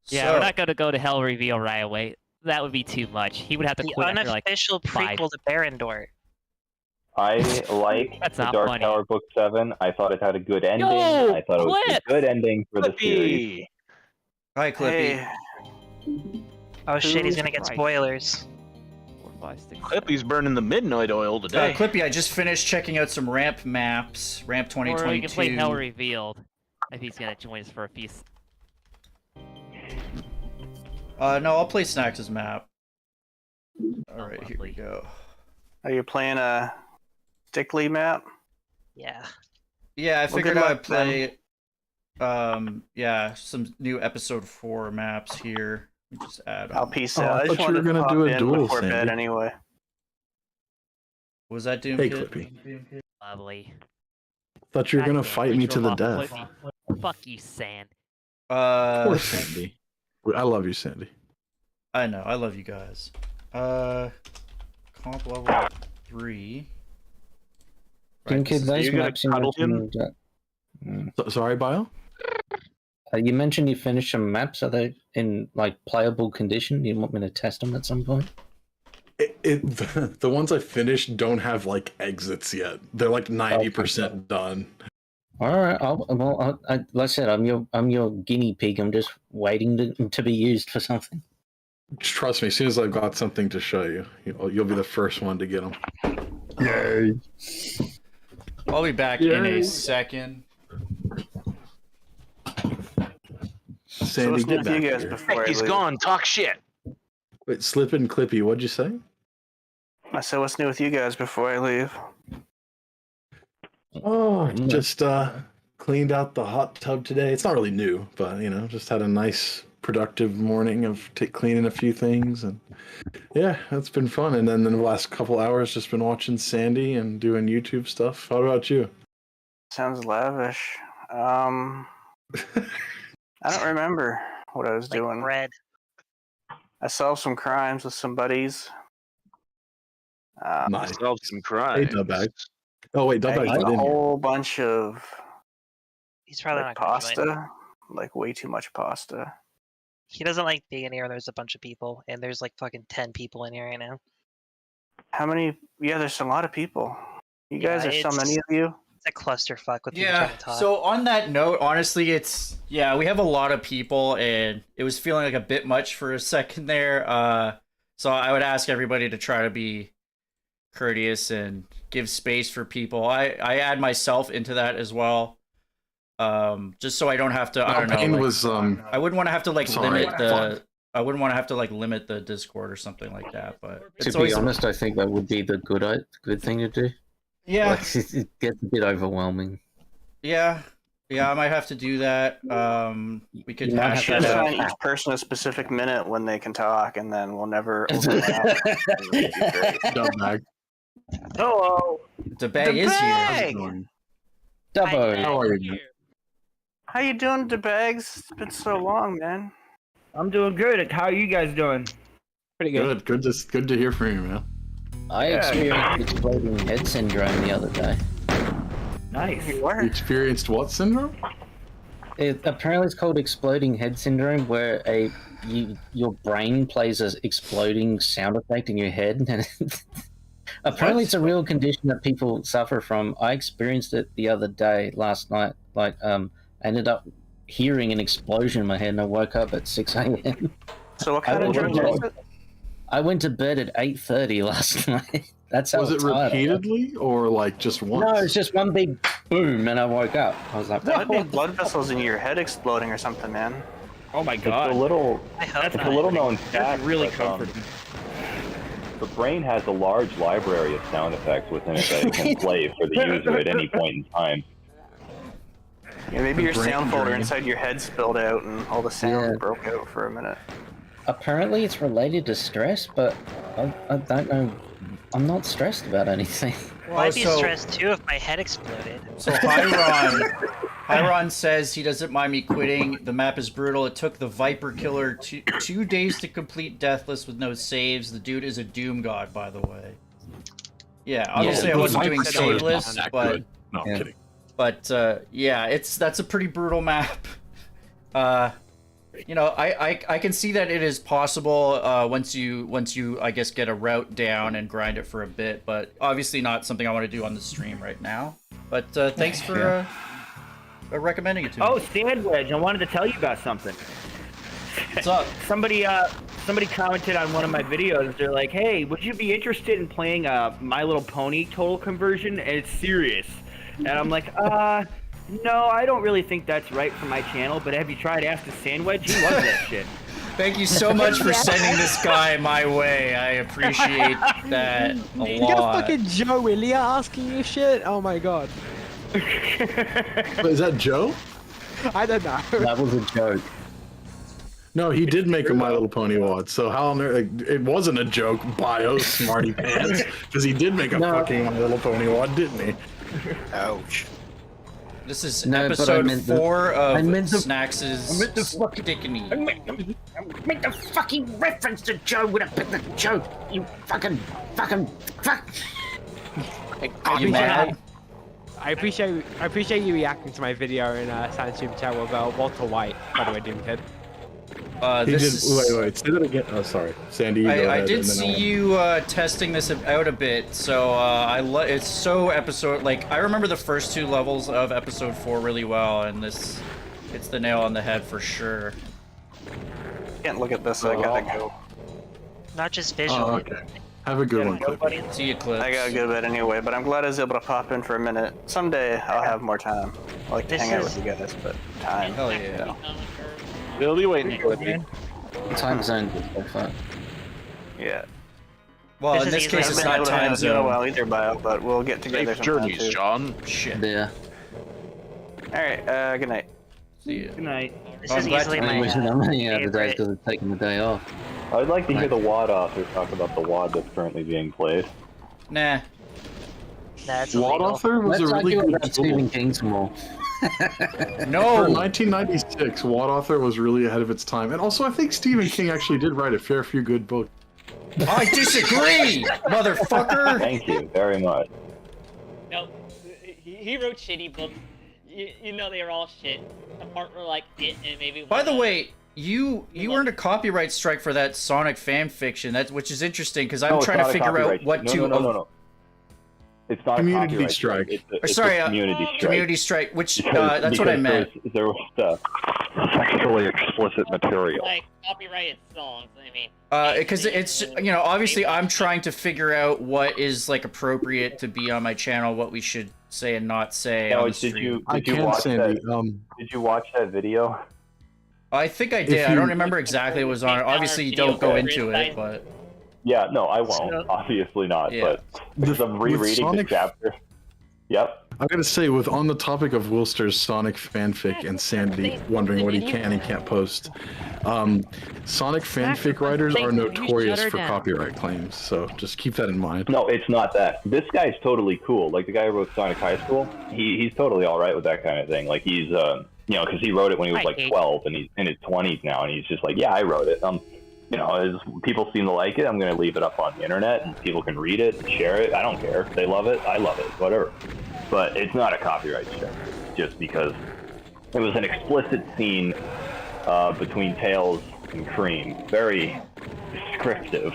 Yeah, So- we're not gonna go to Hell Reveal right away. That would be too much. He would have to The quit after like unofficial 5. prequel to Barandor. I like That's the not Dark funny. Tower Book 7. I thought it had a good ending. Yo, I thought it was a Clip! good ending for the series. Clippy. Hi, Clippy. Hey, Oh shit, he's Who's gonna get right? spoilers. 4, 5, 6. Clippy's burning the midnight oil today. Clippy, I just finished checking out some ramp maps. Ramp Or we can play 2022. Hell Revealed if he's gonna join us for a few. No, I'll play Snax's map. Alright, here we go. Are you playing a Stickney map? Yeah. Yeah, I Well, figured good I'd luck, play some new episode 4 maps here. Let me just add I'll on. peace Oh, out. I I thought just you were wanted to gonna pop do a in duel, before bed Sandy. anyway. Was that Doom Hey, Kid? Clippy. Lovely. Thought you were gonna Goddamn, fight me to the intro death. off, Fuck you, Sand. Poor Sandy. I love you, Sandy. I know, I love you guys. Comp level 3. Think this is- those you gonna maps you cuddle him? mentioned, Sorry, Bio? you mentioned you finished some maps. Are they in like playable condition? You want me to test them at some point? The ones I finished don't have like exits yet. They're like 90% done. All right. Like I said, I'm your guinea pig. I'm just waiting to be used for something. Just trust me, as soon as I've got something to show you, you'll be the first one to get them. Yay! I'll be back in a second. Sandy, what's get with back you guys here. before I He's leave? gone. Talk shit. Wait, Slip and Clippy, what'd you say? I said, what's new with you guys before I leave? Oh, just cleaned out the hot tub today. It's not really new, but just had a nice productive morning of cleaning a few things, and yeah, it's been fun. And then in the last couple hours, just been watching Sandy and doing YouTube stuff. How about you? Sounds lavish. I don't remember what I was Like doing. bread. I solved some crimes with some buddies. Nice. Solved some Hey, crime. Dubbag. Oh wait, I Dubbag's ate not a in here. whole bunch of He's probably like, not gonna join. pasta, like way too much pasta. He doesn't like being in here. There's a bunch of people, and there's like fucking 10 people in here right now. How many? Yeah, there's a lot of people. You guys Yeah, are so it's- many of you. It's a clusterfuck with people Yeah, trying to talk. so on that note, honestly, we have a lot of people, and it was feeling like a bit much for a second there. So I would ask everybody to try to be courteous and give space for people. I add myself into that as well. Just so I don't have to, I don't know. Pain like, was I wouldn't want to have to like sorry. limit the. I wouldn't want to have to like limit the Discord or something like that. But To it's be always honest, I think that would be the good thing to do. yeah. Like, it gets a bit overwhelming. Yeah, I might have to do that. We could You might hash have that to out. Assign each person a specific minute when they can talk, and then we'll never overlap. It'd be great. Dubbag. Hello. The bag is here. How's it Bag! going? Dubbo. How are you? How you doing, DeBags? It's been so long, man. I'm doing good. How are you guys doing? Pretty good. Good to hear from you, man. I experienced exploding head syndrome the other day. Nice. You You were? experienced what syndrome? Apparently, it's called exploding head syndrome, where your brain plays an exploding sound effect in your head. And apparently, it's a real condition that people suffer from. I experienced it the other day, last night. Like, I ended up hearing an explosion in my head, and I woke up at 6 a.m. So what kind of drug is it? I went to bed at 8:30 last night. That's how Was it tired I was. repeatedly or like just once? No, it's just one big boom, and I woke up. I was like, That might be blood vessels in your head exploding or something, man. Oh my It's god. a little, I hope it's a not. little known That's fact. really but, comforting. the brain has a large library of sound effects within it that it can play for the user at any point in time. Yeah, maybe your brain sound folder drain. inside your head spilled out and all the sound Yeah. broke out for a minute. apparently it's related to stress, but I don't know. I'm not stressed about anything. Well, I'd be stressed too if my head exploded. So HiRon says he doesn't mind me quitting. The map is brutal. It took the Viper Killer 2 days to complete Deathless with no saves. The dude is a Doom God, by the way. Yeah, obviously I wasn't doing saveless, but no, I'm kidding. But yeah, that's a pretty brutal map. You know, I can see that it is possible once you I guess get a route down and grind it for a bit, but obviously not something I want to do on the stream right now. But thanks for recommending it to me. Oh, Sandwich, I wanted to tell you about something. What's up? Somebody commented on one of my videos. They're like, "Hey, would you be interested in playing My Little Pony total conversion? And it's serious." And I'm like, no, I don't really think that's right for my channel, but have you tried Ask the Sandwich? He loves that shit. Thank you so much for sending this guy my way. I appreciate that a You got lot. fucking Joe Willia asking you shit? Oh my god. Is that Joe? I don't know. That was a joke. No, he did make a My Little Pony wad. So how on earth? It wasn't a joke, bio smarty pants, because he did make a fucking My Little Pony wad, didn't he? Ouch. This is No, but I episode meant 4 of I meant the- Snax's Stickney. Make the fucking reference to Joe with a bit of joke. You fuck. I appreciate you reacting to my video in Santa's Super Chat with Walter White, by the way, Doom Kid. He This did. is- Wait. Say that again. Oh, sorry, Sandy. You go I ahead, did and then see I'll- you testing this out a bit, so it's so episode I remember the first 2 levels of episode 4 really well, and this it's the nail on the head for sure. Can't look at this, I gotta go. Not just visual. Oh, okay. Have a good one, Clip. See you, Clips. I got a good bit anyway, but I'm glad I was able to pop in for a minute. Someday I'll have more time. I like to This hang out is- with you guys, but time. Hell yeah. Still be waiting for me. Time zone is so fun. Yeah. Well, This in is this easily case, I it's haven't been not able to hang time out with you in a zone. while either, Bio, but we'll get together Safe sometime journeys, too. John. Shit. Yeah. Alright, good night. See ya. Good night. This I'm is glad easily to my I'm wishing I'm running out of the day favorite. because I've taken the day off. I'd like to hear the WAD author talk about the WAD that's currently being played. Nah. That's Wad illegal. Author was Let's a really argue good about tool. Stephen King some more. For No. 1996, Wad Author was really ahead of its time, and also I think Stephen King actually did write a fair few good books. I disagree, motherfucker. Thank you very much. No, he wrote shitty books. You know they were all shit. Apart from like it and maybe. By the way, you earned a copyright strike for that Sonic fan fiction. Which is interesting because I'm No, it's trying to not a figure out copyright what strike. to. No. It's not Community a copyright strike. It's Sorry, a community strike. Community strike. Which Because- that's what I because meant. There was sexually explicit material. like copyrighted songs. I mean. Because it's obviously I'm trying to figure out what is like appropriate to be on my channel, what we should say and not say. Now, on the did stream. you I can, watch Sandy. that? Did you watch that video? I think I did. If I don't you- remember exactly what was on it. Obviously, you don't go into it, but Yeah, no, I won't. Obviously not. Yeah. But because I'm rereading the Sonic- chapter. Yep. I gotta say, with on the topic of Wilster's Sonic fanfic and Sandy wondering what he can and can't post, Sonic fanfic writers are notorious for copyright claims. So just keep that in mind. No, it's not that. This guy's totally cool. Like the guy who wrote Sonic High School, he's totally all right with that kind of thing. Like he's because he wrote it when he was like 12 and he's in his 20s now, and he's just like, yeah, I wrote it. As people seem to like it, I'm going to leave it up on the internet and people can read it and share it. I don't care. They love it. I love it. Whatever. But it's not a copyright strike just because it was an explicit scene between Tails and Cream. Very descriptive.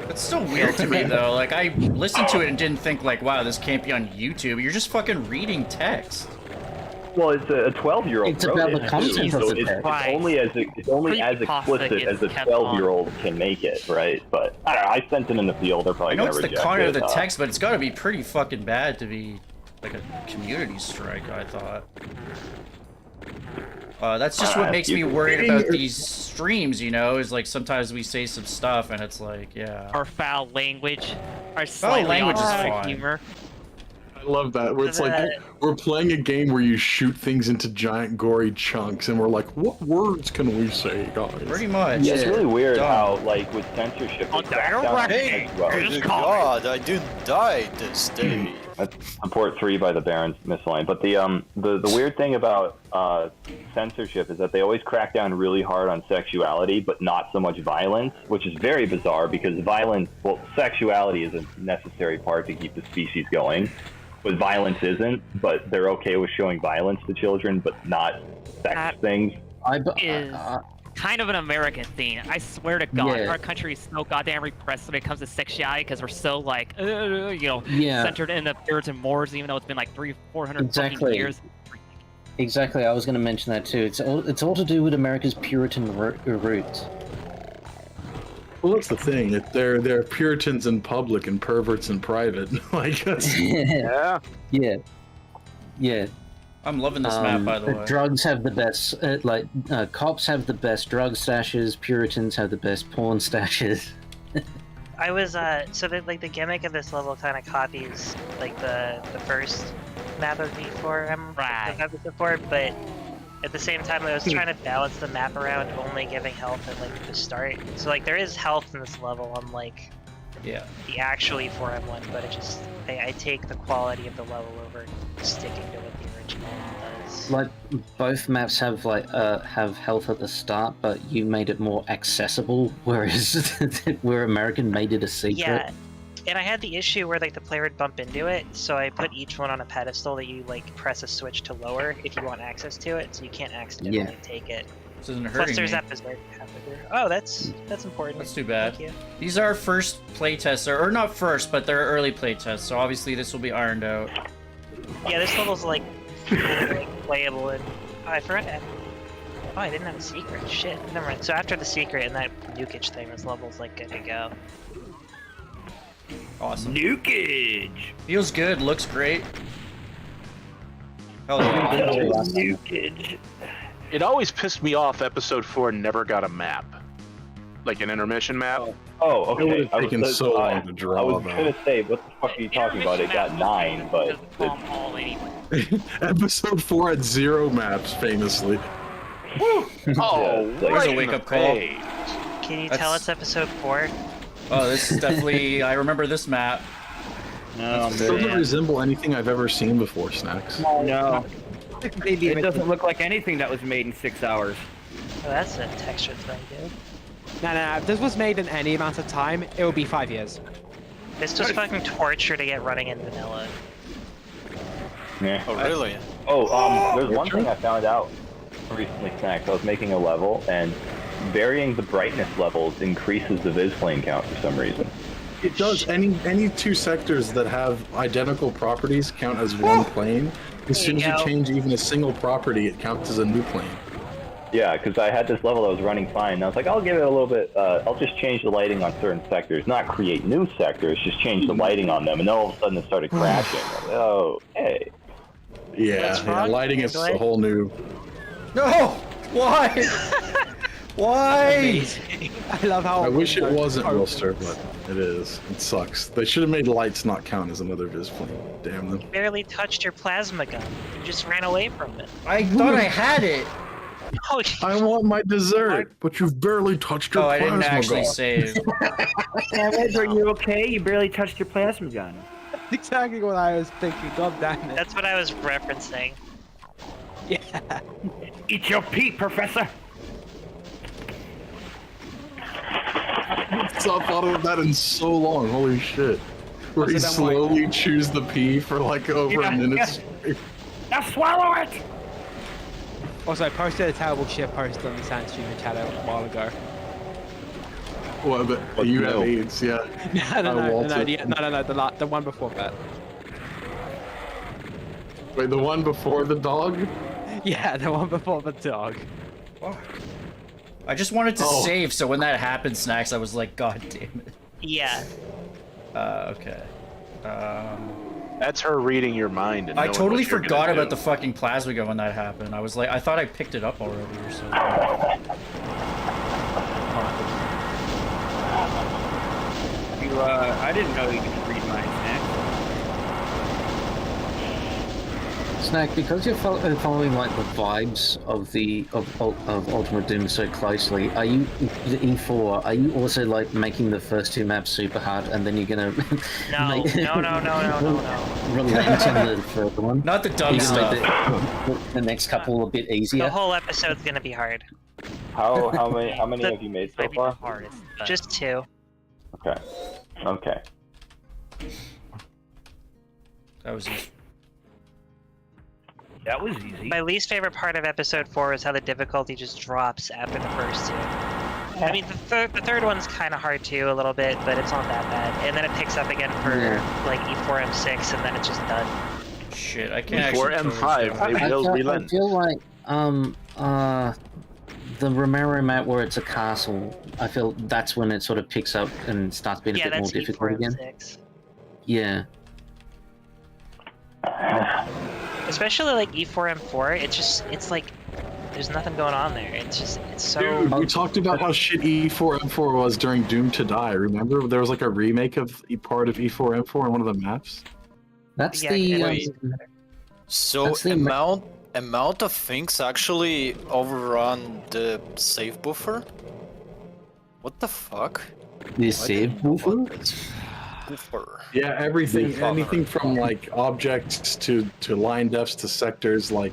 it's still weird to me though. Like I listened to it and didn't think like, wow, this can't be on YouTube. You're just fucking reading text. Well, it's a 12-year-old. It's about the content of the it's text. only as explicit as a 12-year-old can make it, right? But I don't know. I sent it in the field. They're probably I know gonna it's the reject content it. of the text, but it's got to be pretty fucking bad to be like a community strike, I thought. That's just what makes me worried about these streams, you know, is like sometimes we say some stuff and it's like, yeah. Our foul language, our Foul slightly language is off fine. humor. I love that. Where it's like we're playing a game where you shoot things into giant gory chunks, and we're like, what words can we say, guys? Pretty much. Yeah, it's really weird how, like, with censorship, they crack down on Hey, as well. good God, I didn't die this day. That's support 3 by the Baron's misaligned. But the weird thing about censorship is that they always crack down really hard on sexuality, but not so much violence, which is very bizarre because violence, well, sexuality is a necessary part to keep the species going, but violence isn't. But they're okay with showing violence to children, but not sex things. Is kind of an American thing. I swear to God, Yeah. our country is so goddamn repressed when it comes to sexuality because we're so like, Yeah. centered in the Puritan Moors, even though it's been like 300-400 Exactly. fucking years. Exactly, I was going to mention that too. It's all to do with America's Puritan roots. Well, that's the thing. They're Puritans in public and perverts in private. Like, that's... Yeah. Yeah. I'm loving this map, by the way. Drugs have the best, cops have the best drug stashes, Puritans have the best porn stashes. I was so the gimmick of this level kind of copies like the first map of E4M before, but at the same time I was trying to balance the map around only giving health at like the start. So like there is health in this level unlike the actual E4M one, but it just I take the quality of the level over sticking to what the original does. Like both maps have have health at the start, but you made it more accessible, whereas where American made it a secret. Yeah, and I had the issue where like the player would bump into it, so I put each one on a pedestal that you like press a switch to lower if you want access to it, so you can't accidentally take it. This isn't Plus, hurting there's me. that Berserk. Oh, that's important. That's too bad. Thank you. These are first playtests, or not first, but they're early playtests, so obviously this will be ironed out. Yeah, this level's like playable, and I forgot. Oh, I didn't have a secret. Shit. Never mind. So after the secret and that nukage thing, this level's like good to go. Awesome. Nukage! Feels good, looks great. Hell yeah. Nukage. It always pissed me off Episode 4 never got a map. Like an intermission map. Oh, okay. It would have taken so long to draw I was that. gonna say, what the fuck are you talking about? It got 9, but Episode 4 had 0 maps, famously. Oh, There's a wake-up call. Can you tell it's episode 4? Oh, this is definitely... I remember this map. It doesn't resemble anything I've ever seen before, Snax. No. It doesn't look like anything that was made in 6 hours. Oh, that's a texture thing, dude. No, if this was made in any amount of time, it would be 5 years. This was fucking torture to get running in vanilla. Yeah. Oh, really? There's one thing I found out recently, Snax. I was making a level, and varying the brightness levels increases the Viz plane count for some reason. It does. Any two sectors that have identical properties count as one plane. As soon as you change even a single property, it counts as a new plane. Yeah, because I had this level that was running fine, and I was like, I'll give it a little bit, I'll just change the lighting on certain sectors. Not create new sectors, just change the lighting on them, and then all of a sudden it started crashing. Oh, hey. Yeah, lighting is a whole new... No! Why? Why? I love how... I wish it wasn't Wilster, but it is. It sucks. They should have made lights not count as another Viz plane. Damn them. You barely touched your plasma gun. You just ran away from it. I thought I had it. Oh, I want my dessert, but you've barely touched your Oh, I plasma didn't actually gun. save. Are you okay? You barely touched your plasma gun. That's exactly what I was thinking. God damn it. That's what I was referencing. Yeah. Eat your pee, Professor! I've thought of that in so long. Holy shit. Where he slowly chews the pea for like over a minute. Now swallow it! Also, I posted a terrible shit post on the Sandstream chat a while ago. Well, but you have AIDS, yeah. No, the one before that. Wait, the one before the dog? Yeah, the one before the dog. I just wanted to Oh. save, so when that happened, Snax, I was like, God damn it. Yeah. Okay. That's her reading your mind. And I knowing totally what you're forgot gonna about do. the fucking plasma when that happened. I was like, I thought I picked it up already or something. I didn't know you could read my Snax. Snack, because you're following like the vibes of Ultimate Doom so closely, are you the E4? Are you also like making the first two maps super hard, and then you're gonna No, make- no. relent in the further one? Not the dumb You're gonna stuff. make the next couple a bit easier. The whole episode's gonna be hard. How many The- have you made so Maybe far? the hardest. but- Just 2. Okay. That was easy. That was easy. My least favorite part of episode 4 is how the difficulty just drops after the first 2. I mean, the third one's kind of hard too, a little bit, but it's not that bad. And then it picks up again for like E4M6, and then it's just done. Shit, I can't Before actually... M5, totally they will I relent. feel like the Romero map where it's a castle, I feel that's when it sort of picks up and starts being a Yeah, bit more that's difficult again. E4M6. Yeah. Especially like E4M4, it's like there's nothing going on there. It's so. Dude, we talked about how shit E4M4 was during Doom to Die. Remember, there was like a remake of part of E4M4 on one of the maps. That's Yeah, the wait. So That's the amount of things actually overrun the save buffer? What the fuck? the I save didn't know buffer. about this. Buffer. Yeah, everything, Buffer. anything from like objects to line depths to sectors, like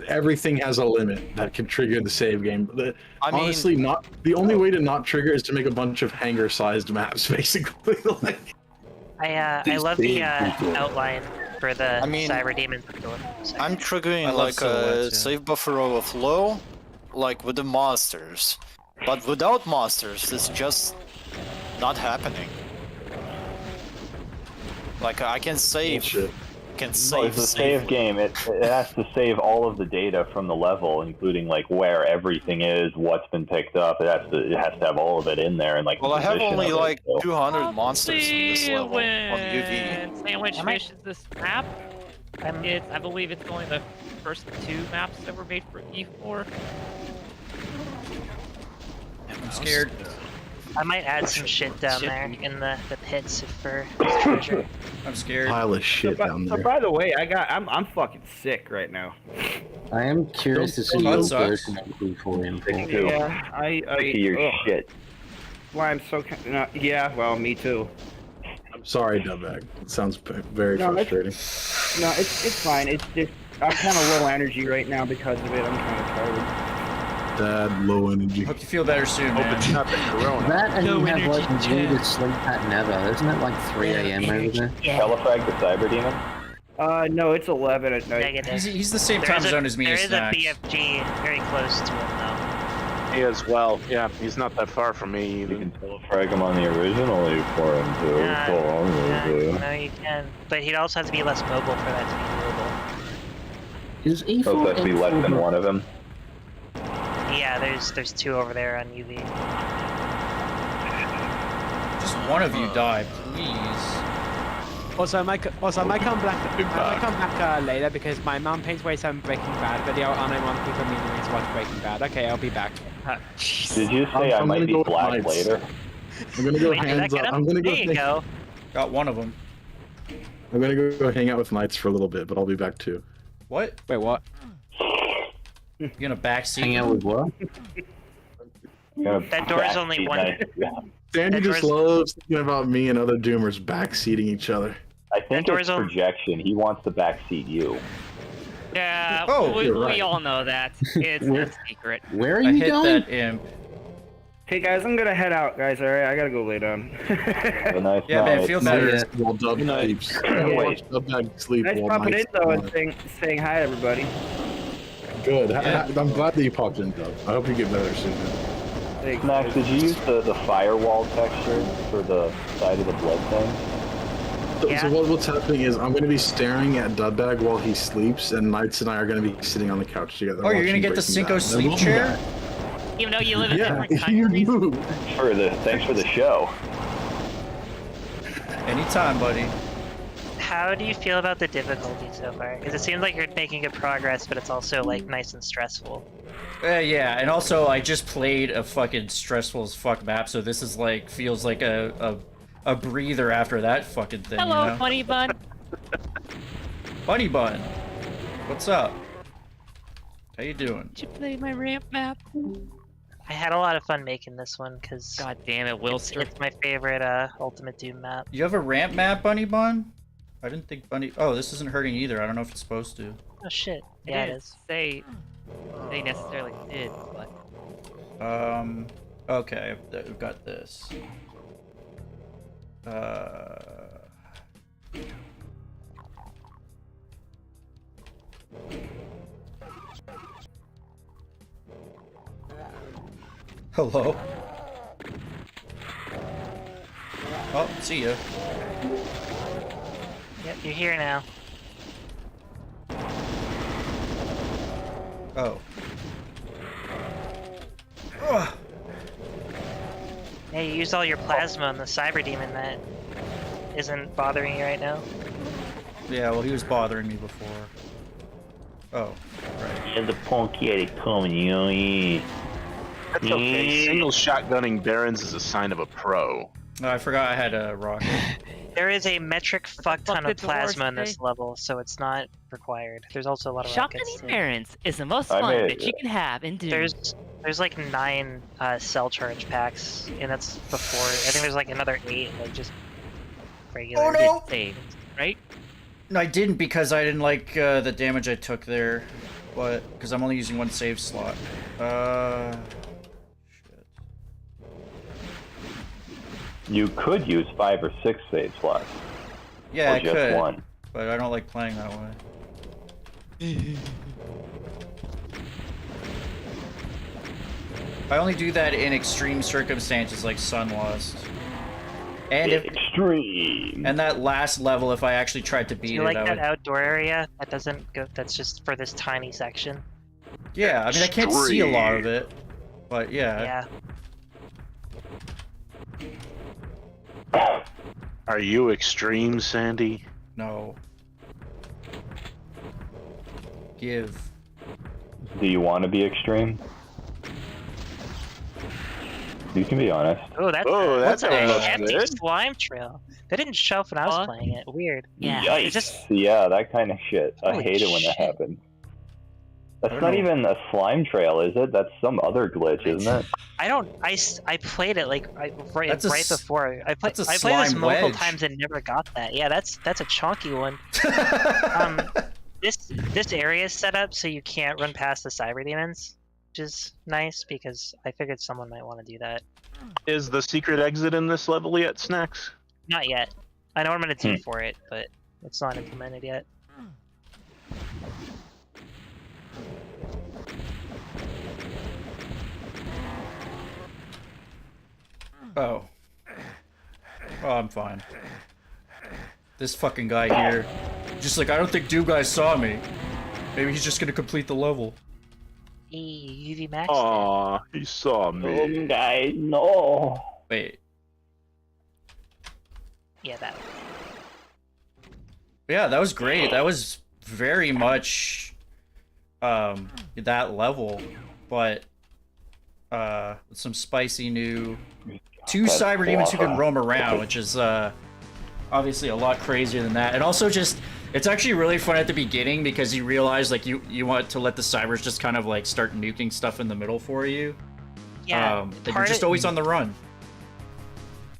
everything has a limit that can trigger the save game. I mean- Honestly, not the only way to not trigger is to make a bunch of hangar-sized maps, basically. Like, I love the outline for the I mean, Cyber Demon. I'm triggering I love like a silhouettes, yeah. save buffer overflow, like with the monsters. But without monsters, it's just not happening. Like I can save, bullshit. can No, save, it's a save game. It has to save all of the data from the level, including like where everything is, what's been picked up. It has to have all of it in there, and like. Well, the I have position only of it, like so. 200 monsters in this See level on when UV. Sandwich I might- finishes this map. I believe it's only the first 2 maps that were made for E4. I'm scared. I might add some shit down there in the pits for treasure. I'm scared. Pile of shit down So there. by the way, I'm fucking sick right now. I am curious to see That your sucks. version of E4M4. Too. Yeah, I Sick of your ugh. shit. Why I'm so yeah, well, me too. I'm sorry, Dubbag. It sounds very No, frustrating. No, it's fine. It's just I'm kind of low energy right now because of it. I'm kind of tired. Bad, low energy. Hope you feel better soon, Hope it's man. not the corona. That and No you have like energy, the weirdest sleep pattern ever. Isn't it like 3 a.m. over there? Telefrag the Cyber Demon? No, it's 11 at night. Negative. He's the same There time is a- zone as me There and is a Snax. BFG very close to him though. He as well. Yeah, he's not that far from me You either. can Telefrag him on the original E4M too. Yeah, no, you can. But he'd also have to be less mobile for that to be doable. Is E4M4 So that to be less than one of them. Yeah, there's 2 over there on UV. Just one of you die, please. Also, I might come back later because my mum paints way some Breaking Bad video and I want people meaning to watch Breaking Bad. Okay, I'll be back. Did you say I I'm might gonna be go with black Knights. later? I'm gonna go Wait, did that hands get up. him? I'm gonna go. There you go. Got one of them. I'm gonna go hang out with Knights for a little bit, but I'll be back too. What? Wait, what? You gonna backseat? Hang out with what? That door's only one. Sandy That just door's- loves thinking about me and other Doomers backseating each other. I think door's it's on- projection. He wants to backseat you. Yeah, Oh, we you're right. all know that. It's a secret. Where are I you hit going? that imp. Hey guys, I'm gonna head out, guys. All right, I gotta go lay down. Have a nice Yeah, man, night. feel better. Yeah. While Dub sleeps. Watch Dubbag sleep Nice while popping in Knights though and sleep. saying hi to everybody. Good. Yeah. I'm glad that you popped in, Dub. I hope you get better soon. Thanks. Max, did you use the firewall texture for the side of the blood thing? So what's happening is I'm going to be staring at Dudbag while he sleeps, and Knights and I are going to be sitting on the couch together. Oh, you're going to get the Cinco sleep chair? Even though you live in Yeah, different you countries. move. Thanks for the show. Anytime, buddy. How do you feel about the difficulty so far? Because it seems like you're making good progress, but it's also like nice and stressful. Yeah, and also I just played a fucking stressful as fuck map, so this is like feels like a breather after that fucking thing. Hello, you know? Bunny Bun. Bunny Bun, what's up? How you doing? Did you play my ramp map? I had a lot of fun making this one because God damn it, Wilster. it's my favorite Ultimate Doom map. You have a ramp map, Bunny Bun? I didn't think Bunny. Oh, this isn't hurting either. I don't know if it's supposed to. Oh shit! Yeah, it It is. They necessarily did, but Okay, we've got this. Hello. Oh, see ya. Yep, you're here now. Oh. Ugh. Hey, you used all your plasma on the Cyber Demon that isn't bothering you right now. Yeah, well, he was bothering me before. Oh, right. Yeah, the punky coming, you know. That's okay. Single shotgunning Barons is a sign of a pro. No, I forgot I had a rocket. There is a metric fuck ton of did the wars plasma in this say? level, so it's not required. There's also a lot of rockets. Shotgunning too. Barons is the most I fun made- that you can have in Doom. There's like 9 cell charge packs, and that's before. I think there's like another 8, like just regular. Oh, no! Saves, right? No, I didn't because I didn't like the damage I took there. But, because I'm only using one save slot. Shit. You could use 5 or 6 save slots. Yeah, or I just could. one. But I don't like playing that way. I only do that in extreme circumstances like Sunlust. And if, Extreme. and that last level, if I actually tried to beat Do you it, like I that would. outdoor area? That doesn't go. That's just for this tiny section. Yeah, I mean I can't see a lot of it, but yeah. Yeah. Are you extreme, Sandy? No. Give. Do you want to be extreme? You can be honest. Oh, that's Oh, a looks hefty good. slime trail. That didn't show up when I was Fuck. playing it. Weird. Yeah. Yikes. It's just Yeah, that kind of shit. I Holy hate it when that shit. happens. That's I not don't know. even a slime trail, is it? That's some other glitch, isn't it? I played it like right That's a right s- before. I that's a played this slime multiple wedge. times and never got that. Yeah, that's a chunky one. This area is set up so you can't run past the cyber demons, which is nice because I figured someone might want to do that. Is the secret exit in this level yet, Snax? Not yet. I know what I'm gonna do for it, but it's not implemented yet. Oh. Oh, I'm fine. This fucking guy here. Just like, I don't think Doom guy saw me. Maybe he's just gonna complete the level. UV max. Aw, he saw me. Guys, no. Wait. Yeah, that. Yeah, that was great. That was very much that level, but with some spicy new 2 That's cyber demons who can awesome. roam around, which is obviously a lot crazier than that. And also just it's actually really fun at the beginning because you realize like you want to let the cybers just kind of like start nuking stuff in the middle for you. Yeah. And you're part just of- always on the run.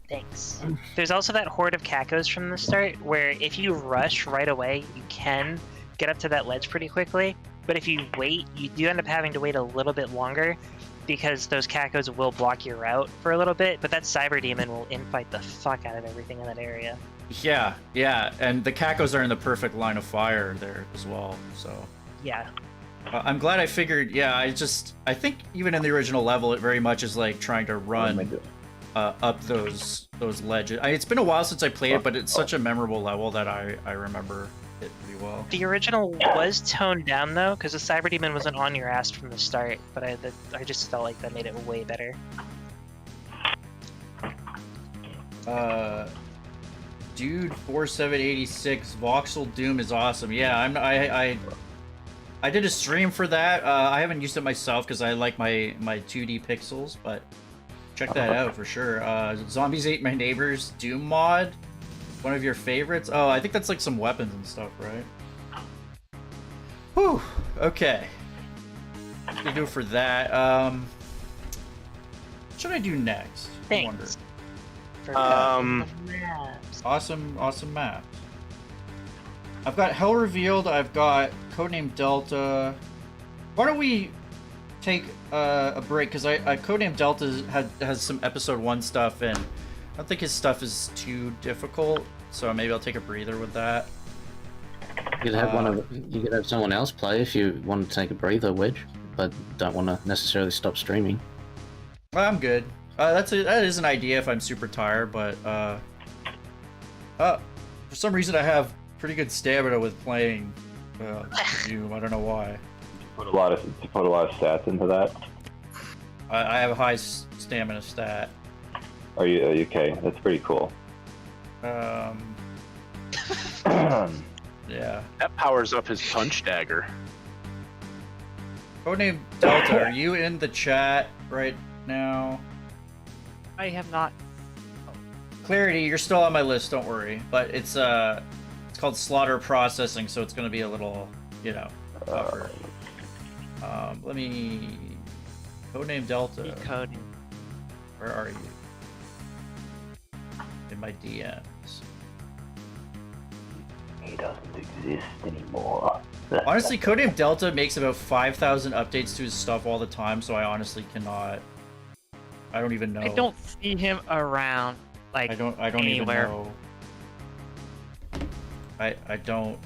Thanks. There's also that horde of cacos from the start, where if you rush right away, you can get up to that ledge pretty quickly. But if you wait, you do end up having to wait a little bit longer, because those cacos will block your route for a little bit. But that cyber demon will infight the fuck out of everything in that area. Yeah, yeah, and the cacos are in the perfect line of fire there as well. So Yeah. I'm glad I figured. Yeah, I think even in the original level, it very much is like trying to run up those ledges. It's been a while since I played it, but it's such a memorable level that I remember it pretty well. The original was toned down though, because the Cyber Demon wasn't on your ass from the start. But I just felt like that made it way better. Dude, 4786 Voxel Doom is awesome. Yeah, I did a stream for that. I haven't used it myself because I like my 2D pixels, but check that out for sure. Zombies Ate My Neighbors Doom mod, one of your favorites. Oh, I think that's like some weapons and stuff, right? Whew. Okay. What do we do for that? What should I do next? I wonder. Thanks. Awesome map. I've got Hell Revealed, I've got Codename Delta. Why don't we take a break, because Codename Delta has some episode 1 stuff, and I don't think his stuff is too difficult, so maybe I'll take a breather with that. You could have someone else play if you want to take a breather, Wedge, but don't want to necessarily stop streaming. I'm good. That is an idea if I'm super tired, but for some reason I have pretty good stamina with playing Doom. I don't know why. Put a lot of stats into that. I have a high stamina stat. Are you okay? That's pretty cool. Yeah. That powers up his punch dagger. Codename Delta, are you in the chat right now? I have not. Clarity, you're still on my list, don't worry. But it's called slaughter processing, so it's gonna be a little, tougher. Let me Codename Delta. Decoding. Where are you? In my DMs. He doesn't exist anymore. Honestly, Codename Delta makes about 5,000 updates to his stuff all the time, so I honestly cannot. I don't even know. I don't see him around. Like I don't anywhere. even know. I don't.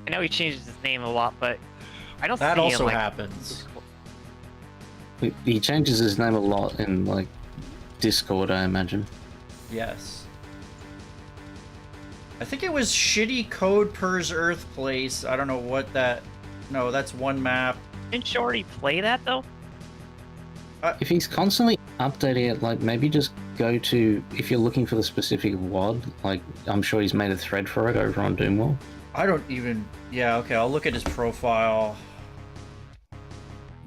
I know he changes his name a lot, but I don't That see also him, like, happens. He changes his name a lot in like Discord, I imagine. Yes. I think it was Shitty Code Pers Earth Place. I don't know what that. No, that's one map. Didn't you already play that though? If he's constantly updating it, like maybe just go to, if you're looking for the specific WOD, like I'm sure he's made a thread for it over on Doomwall. I don't even. Yeah, okay, I'll look at his profile.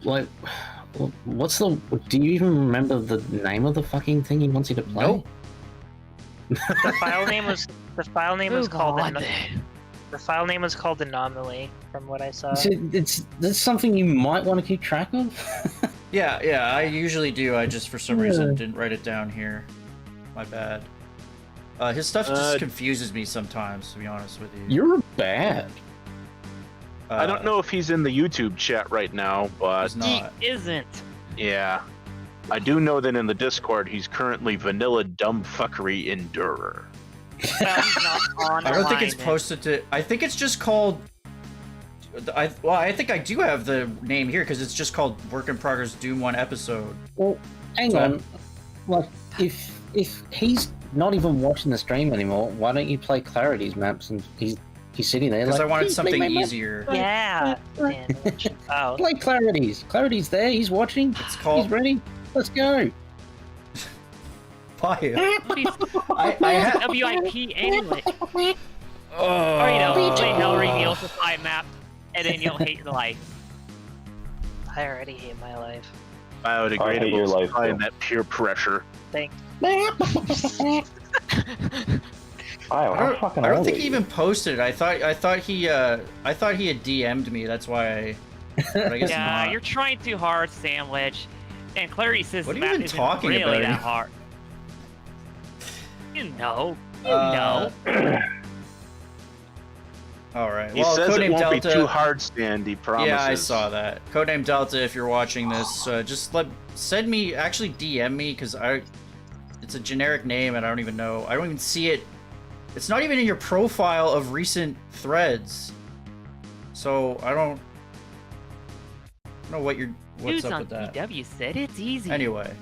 Like, what's the? Do you even remember the name of the fucking thing he wants you to play? Nope. The file name was called God. the file name was called Anomaly, from what I saw. So that's something you might want to keep track of. Yeah, I usually do. I just, for some reason, didn't write it down here. My bad. His stuff just confuses me sometimes, to be honest with you. You're bad. I don't know if he's in the YouTube chat right now, but He's not. He isn't. yeah. I do know that in the Discord he's currently vanilla dumb fuckery endurer. Well, he's not on I don't think it's alignment. posted to. I think it's just called. I think I do have the name here because it's just called Work in Progress Doom 1 episode. Well, hang on. Like, if he's not even watching the stream anymore, why don't you play Clarity's maps? And he's sitting there Because like, I wanted "Please something play my map." easier. Yeah. Oh. Play Clarity's. Clarity's there. He's watching. It's called. He's ready. Let's go. Fire. I have WIP anyway. Or, play Hell Reveal to 5 map, and then you'll hate your life. I already hate my life. I hate your Biodegradable life, supply too. and that peer pressure. Thanks. I don't think he even posted it. I thought he had DM'd me. That's why I. But I guess Yeah, not. you're trying too hard, Sandwich. And Clarity says What the are you map even isn't talking really about? that hard. You know. You know. All right. He Well, says it Codename won't Delta. be too hard, Stan, he promises. Yeah, I saw that. Codename Delta, if you're watching this, just send me, actually DM me, because it's a generic name and I don't even know. I don't even see it. It's not even in your profile of recent threads. So I don't know what's Dudes up on with that. PW said it's easy. Anyway.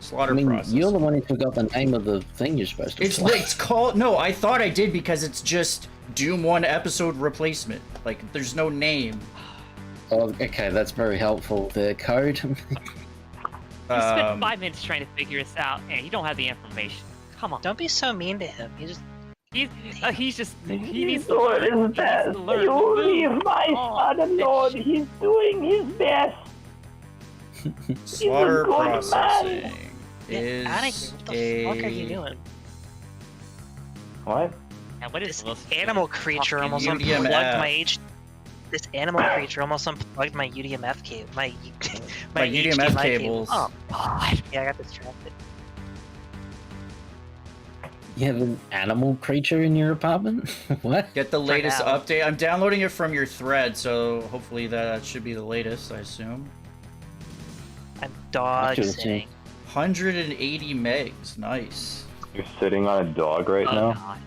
Slaughter I mean, process. you're the one who forgot the name of the thing you're supposed to play. It's called... No, I thought I did because it's just Doom 1 episode replacement. Like, there's no name. Oh, okay, that's very helpful. The code. You spent 5 minutes trying to figure this out, and you don't have the information. Come on. Don't be so mean to him. He needs to learn. his best. You leave my son alone. He's doing his best. Slaughter good processing Get is out of here. What the fuck are you doing? What? And what is This animal creature almost UDMF. unplugged my This animal creature almost unplugged my UDMF cable. My UDMF HDMI cables. Oh god. Yeah, I got distracted. You have an animal creature in your apartment? What? Get the latest now. update. I'm downloading it from your thread, so hopefully that should be the latest, I assume. I'm dog Actually, sitting. 180 megs. Nice. You're sitting on a dog right now? God.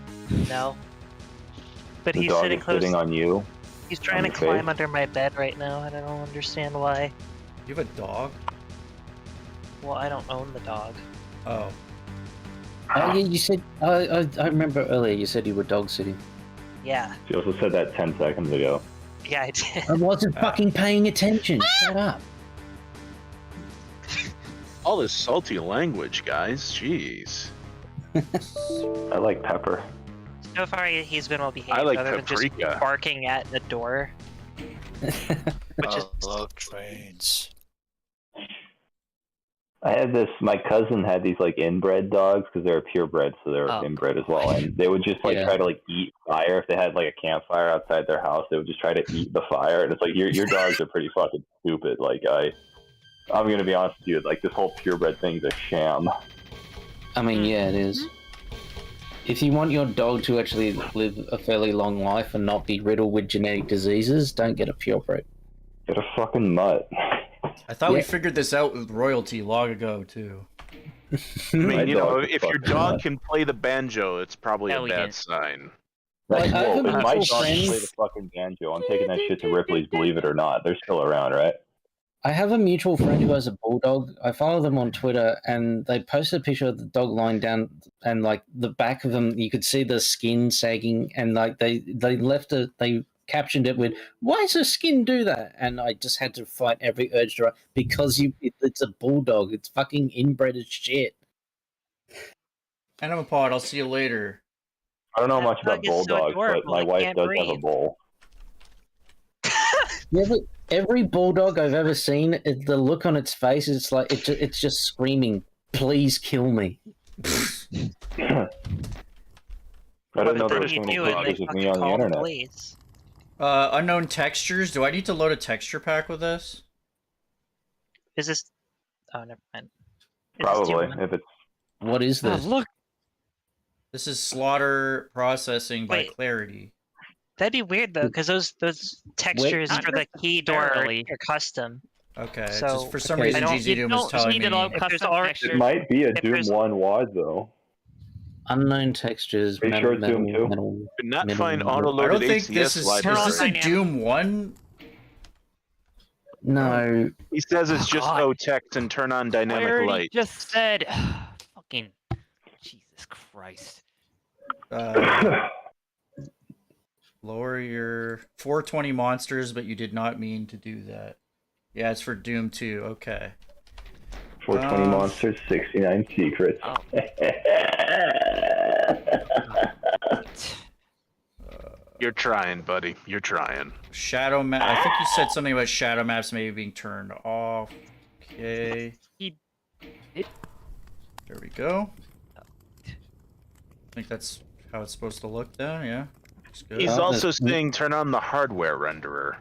No. But The he's dog sitting is close. sitting on you? He's trying to on your climb face? under my bed right now. I don't understand why. You have a dog? Well, I don't own the dog. Oh. Oh, yeah, you said. I remember earlier you said you were dog sitting. Yeah. She also said that 10 seconds ago. Yeah, I did. I wasn't fucking paying attention. Shut up. All this salty language, guys. Jeez. I like pepper. So far, he's been well behaved, I like other than just paprika. barking at the door. Which is love trains. I had this. My cousin had these like inbred dogs because they're purebred, so they're Oh. inbred as well. And they would just like Yeah. try to like eat fire if they had like a campfire outside their house. They would just try to eat the fire, and it's like your dogs are pretty fucking stupid. Like I'm gonna be honest with you. Like this whole purebred thing's a sham. I mean, yeah, it is. If you want your dog to actually live a fairly long life and not be riddled with genetic diseases, don't get a purebred. Get a fucking mutt. I thought we Yeah. figured this out with royalty long ago, too. I My mean, you know, dog is if your fucking dog nuts. can play the banjo, it's probably Yeah, a we bad did. sign. Like, I have Whoa, a if my mutual dog can friend- play the fucking banjo, I'm taking that shit to Ripley's. Believe it or not, they're still around, right? I have a mutual friend who has a bulldog. I follow them on Twitter, and they posted a picture of the dog lying down, and like the back of them, you could see the skin sagging, and like they captioned it with, "Why does the skin do that?" And I just had to fight every urge to write, because it's a bulldog. It's fucking inbred as shit. Animapod, I'll see you later. I don't know That much about dog is so bulldogs, but adorable, my it wife can't does have a breathe. bull. Yeah, but every bulldog I've ever seen, the look on its face is like it's just screaming, "Please kill me." I didn't know there Then were so you many do it, and they pictures of fucking me on the call the internet. police. Unknown textures. Do I need to load a texture pack with this? Is this? Oh, never mind. Is this Probably, Doom? if it's What is Oh, this? look. This is slaughter processing by Wait. Clarity. That'd be weird though, because those textures Not for the key door are necessarily. custom. Okay, So- just for some Okay. reason I don't- GZ You Doom is don't telling need me. it all If there's custom already- it textures. might be a If Doom there's- 1 WAD though. Unknown textures. Are you metal, sure it's Doom metal, 2? metal, Could not metal, find metal. I auto-loaded don't think this ACS is. Turn Is on this a dynamic. Doom 1? No, He says it's just God. no text and turn on dynamic Clarity light. just said, fucking Jesus Christ. Lower your 420 monsters, but you did not mean to do that. Yeah, it's for Doom 2. Okay. 420 monsters, 69 secrets. Oh. You're trying, buddy. You're trying. Shadow map. I think you said something about shadow maps maybe being turned off. Okay. There we go. I think that's how it's supposed to look then, yeah. Looks good. He's Oh, also that's- saying turn on the hardware renderer.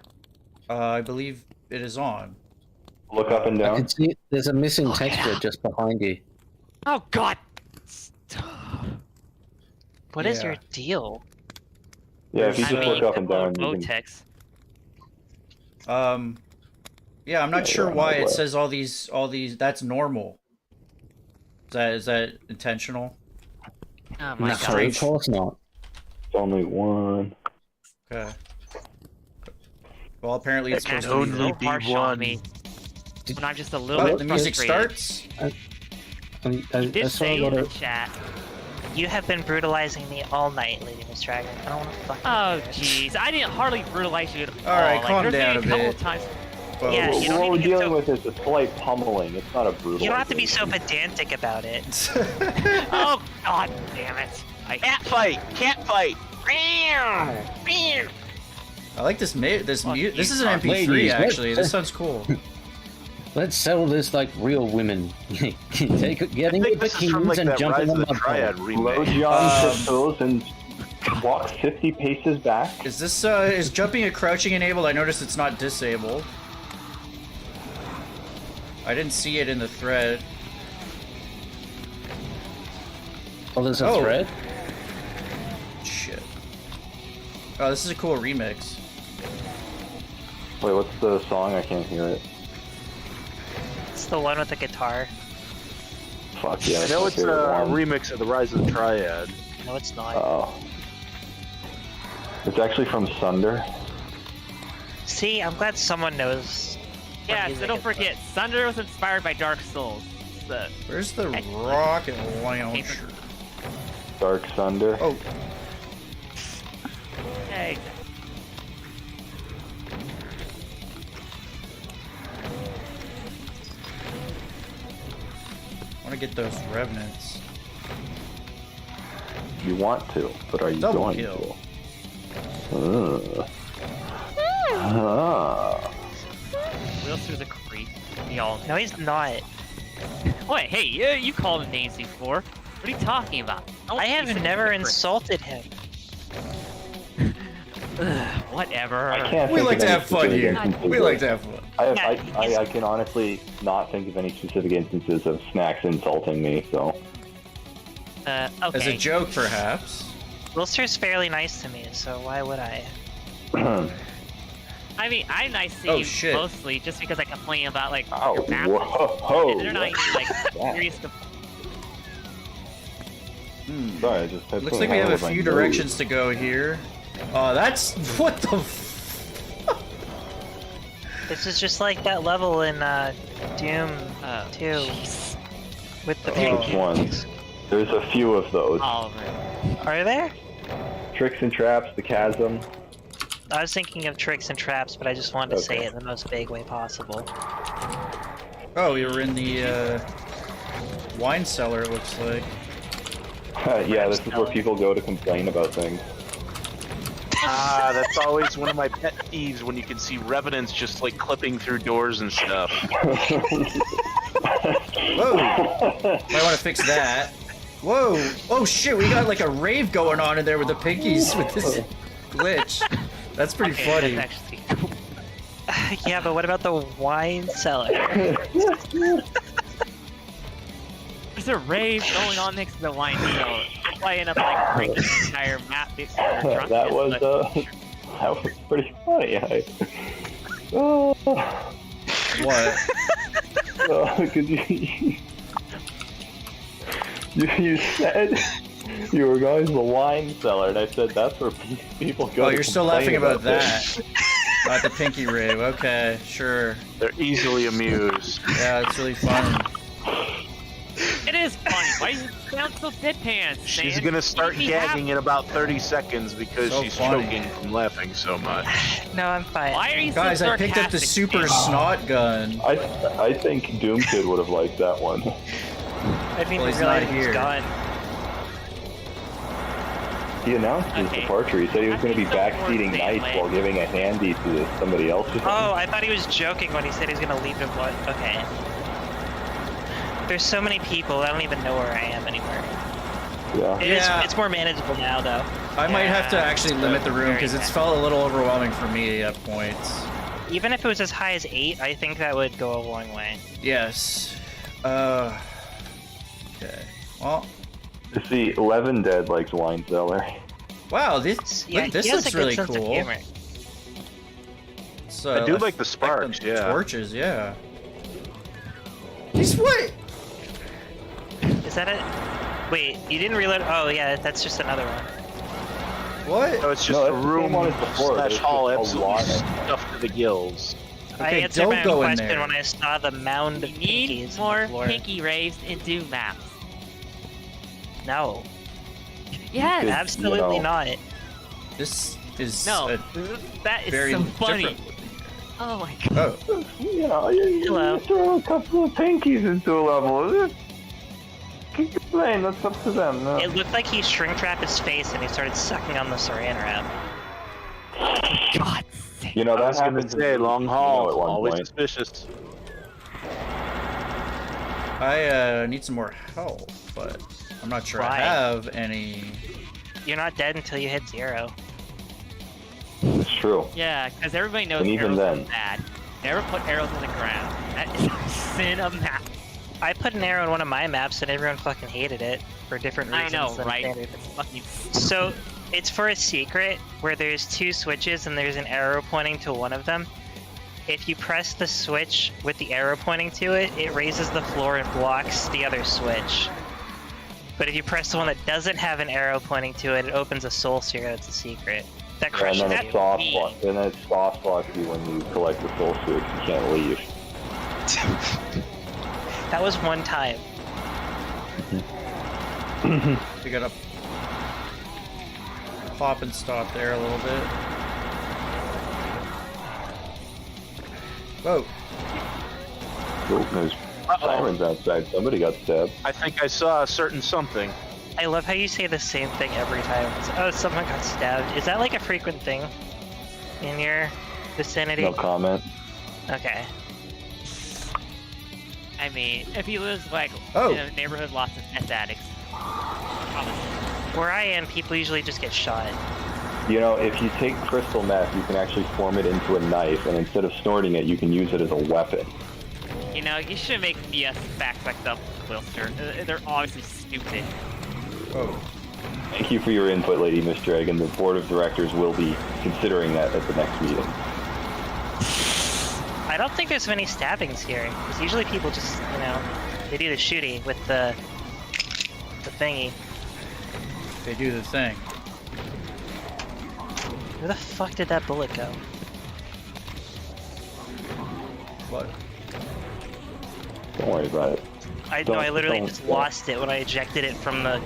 I believe it is on. Look up and I down. can see there's a missing Oh, texture yeah. just behind you. Oh God. What is Yeah. your deal? Yeah, if you I just mean, look up and down, you can... Votex. Yeah, I'm not Yeah, sure you're on why the it way. says all these that's normal. Is that intentional? Oh my No, God. of course not. It's only one. Okay. Well, apparently it's It supposed can to be. be so Only be harsh one. on me when I'm just a little Oh, bit the music frustrated. starts. I Did saw a say lot in the of. chat. You have been brutalizing me all night, LadyMistDragon. I don't want to fucking. Oh jeez, I didn't hardly brutalize you at all. All right, Like, calm there's down maybe a couple bit. of times. Well, Yeah, you don't what need we're to get dealing so- with is a slight pummeling. It's not a brutal. You don't have to be so pedantic about it. Oh god damn it! Cat fight! Cat fight! I like this this mute. This is an MP3 Ladies, actually. let's- This sounds cool. Let's settle this like real women. Get in your This is from bikinis like and that jump in Rise the of the mud Low Triad remake. John tiptoes and walks 50 paces back. Is this is jumping and crouching enabled? I noticed it's not disabled. I didn't see it in the thread. Oh, there's a Oh. thread? Shit. Oh, this is a cool remix. Wait, what's the song? I can't hear it. It's the one with the guitar. Fuck yeah. I that's know my it's a favorite one. remix of the Rise of the Triad. No, it's not. Oh. It's actually from Sunder. See, I'm glad someone knows. what Yeah, music so don't is forget, Sunder was inspired by Dark Souls. So, Where's the rocket launcher? Dark Sunder. Oh, hey, I want to get those revenants. You want to, but are you Double going kill. to? Ah. Wilster's a creep. Y'all. No, he's not. Wait, hey, you called him names before. What are you talking about? I have never insulted him. Whatever. I can't We think like of to any have fun specific here. instances We of- like to have fun. I can honestly not think of any specific instances of Snax insulting me, so. Okay. As a joke, perhaps. Wilster's fairly nice to me, so why would I? I mean, I'm nice to Oh, you shit. mostly just because I complain about like Oh, your map. whoa. They're not even like serious. Sorry, I just had Looks something like we have all a over my few nose. directions to go here. That's what the. This is just like that level in Doom 2 with the Oh. Which ones? There's a few of those. All of it. Are there? Tricks and traps, the chasm. I was thinking of tricks and traps, but I just wanted to say Okay. it in the most vague way possible. Oh, we were in the wine cellar. It looks like. Yeah, this is where people go to complain about things. Ah, that's always one of my pet peeves when you can see revenants just like clipping through doors and stuff. Whoa! Might want to fix that. Whoa! Oh shit! We got like a rave going on in there with the pinkies with this glitch. That's pretty funny. That's actually Yeah, but what about the wine cellar? There's a rave going on next to the wine cellar. That's why I end up like breaking the entire map because of the that was drunkenness, that was pretty funny. Oh, What? because you said you were going to the wine cellar, and I said that's where people go. Oh, to you're still complain laughing about things. that. Not the pinky rave. Okay, sure. They're easily amused. Yeah, it's really fun. It is funny. Why do you sound so deadpan? She's man? gonna start Be gagging happy. in about 30 seconds because So she's funny. choking from laughing so much. No, I'm fine. Why are you Guys, so I picked up the sarcastic, super man? snot gun. I think Doom Kid would have liked that one. I didn't Well, even he's realize not he was here. gone. He announced his Okay. departure. He said he was I going to be think so more backseating than Knights like- while giving a handy to somebody else. Oh, I thought he was joking when he said he's gonna leave him one. Okay. There's so many people, I don't even know where I am anymore. Yeah. Yeah. It's more manageable now, though. I might have to Yeah, actually limit the room very because it's bad. felt a little overwhelming for me at points. Even if it was as high as 8, I think that would go a long way. Yes. Okay. Well, To see 11 Dead likes wine cellar. wow. This Yeah, look, this he has looks a good really sense of cool. humor. So I do like the sparks, yeah. Torches, yeah. He's what? Is that it? Wait, you didn't reload? Oh, yeah, that's just another one. What? So it's just No, a that's the room same one as before. slash There's hall just a lot absolutely of- stuffed to the gills. I Okay, answered my don't go own in question there. when I saw the mound of You need pinkies on more the floor. pinky raves and do maps. No, Yes. Good. absolutely You know. not. This is No. That is very so funny. different. Oh my god. Oh, You know, you Hello. throw a couple of pinkies into a level. Keep playing. That's up to them. No. It looked like he shrink wrapped his face and he started sucking on the saran wrap. God. You know I that was gonna happens. say, long haul, at one always point. suspicious. I need some more help, but I'm not sure I Why? have any. You're not dead until you hit 0. It's true. Yeah, because everybody knows And even arrows then. are bad. Never put arrows in the ground. That is a sin of map. I put an arrow in one of my maps and everyone fucking hated it for different I reasons. know, than right? standard. It's fucking. So it's for a secret where there's 2 switches and there's an arrow pointing to one of them. If you press the switch with the arrow pointing to it, it raises the floor and blocks the other switch. But if you press the one that doesn't have an arrow pointing to it, it opens a soul sphere that's a secret. That And crushes then you. it soft block. And then it soft blocks you when you collect the soul switch. You can't leave. That was one time. We gotta pop and stop there a little bit. Whoa. Oh, there's sirens outside. Somebody got stabbed. I think I saw a certain something. I love how you say the same thing every time. It's, oh, someone got stabbed. Is that like a frequent thing in your vicinity? No comment. Okay. I mean, if he lives like Oh. in a neighborhood, lots of meth addicts. Probably. Where I am, people usually just get shot. You know, if you take crystal meth, you can actually form it into a knife, and instead of snorting it, you can use it as a weapon. You know, you should make BS facts like that, Wilster. They're obviously stupid. Oh. Thank you for your input, LadyMistDragon. The board of directors will be considering that at the next meeting. I don't think there's many stabbings here. Because usually people just, you know, they do the shooty with the thingy. They do the thing. Where the fuck did that bullet go? What? Don't worry about it. I know, I literally don't- just lost it when I ejected it from the...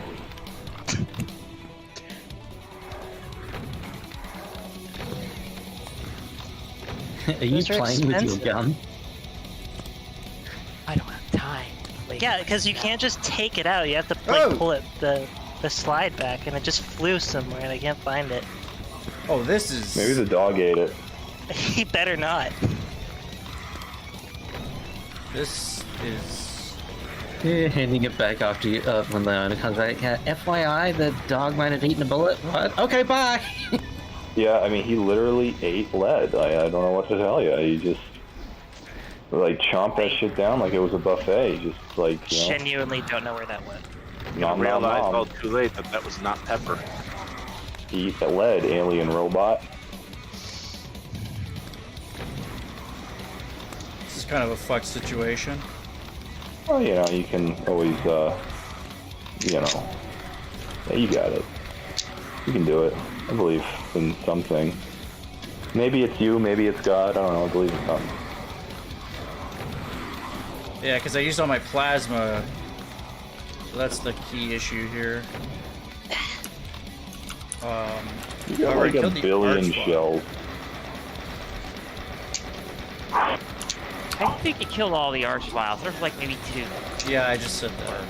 Are you Those are playing with your expensive. gun? I don't have time. Yeah, because you can't just take it out. You have to like Oh! pull it the slide back, and it just flew somewhere, and I can't find it. Oh, this is. Maybe the dog ate it. He better not. This is. Yeah, handing it back after you, when the owner comes back. FYI, the dog might have eaten a bullet. What? Okay, bye. Yeah, I mean, he literally ate lead. I don't know what to tell you. He just, like, chomped that shit down like it was a buffet. Just, like, you know, Genuinely don't know where that went. I nom nom realized all nom. too late that that was not pepper. Eat the lead, alien robot. This is kind of a fucked situation. Well, you know, you can always, you know, yeah, you got it. You can do it. I believe in something. Maybe it's you, maybe it's God. I don't know. I believe in something. Yeah, because I used all my plasma. So that's the key issue here. You got already like a killed the billion Archwell. shells. I think you killed all the Archviles. There's like maybe 2. Yeah, I just said that.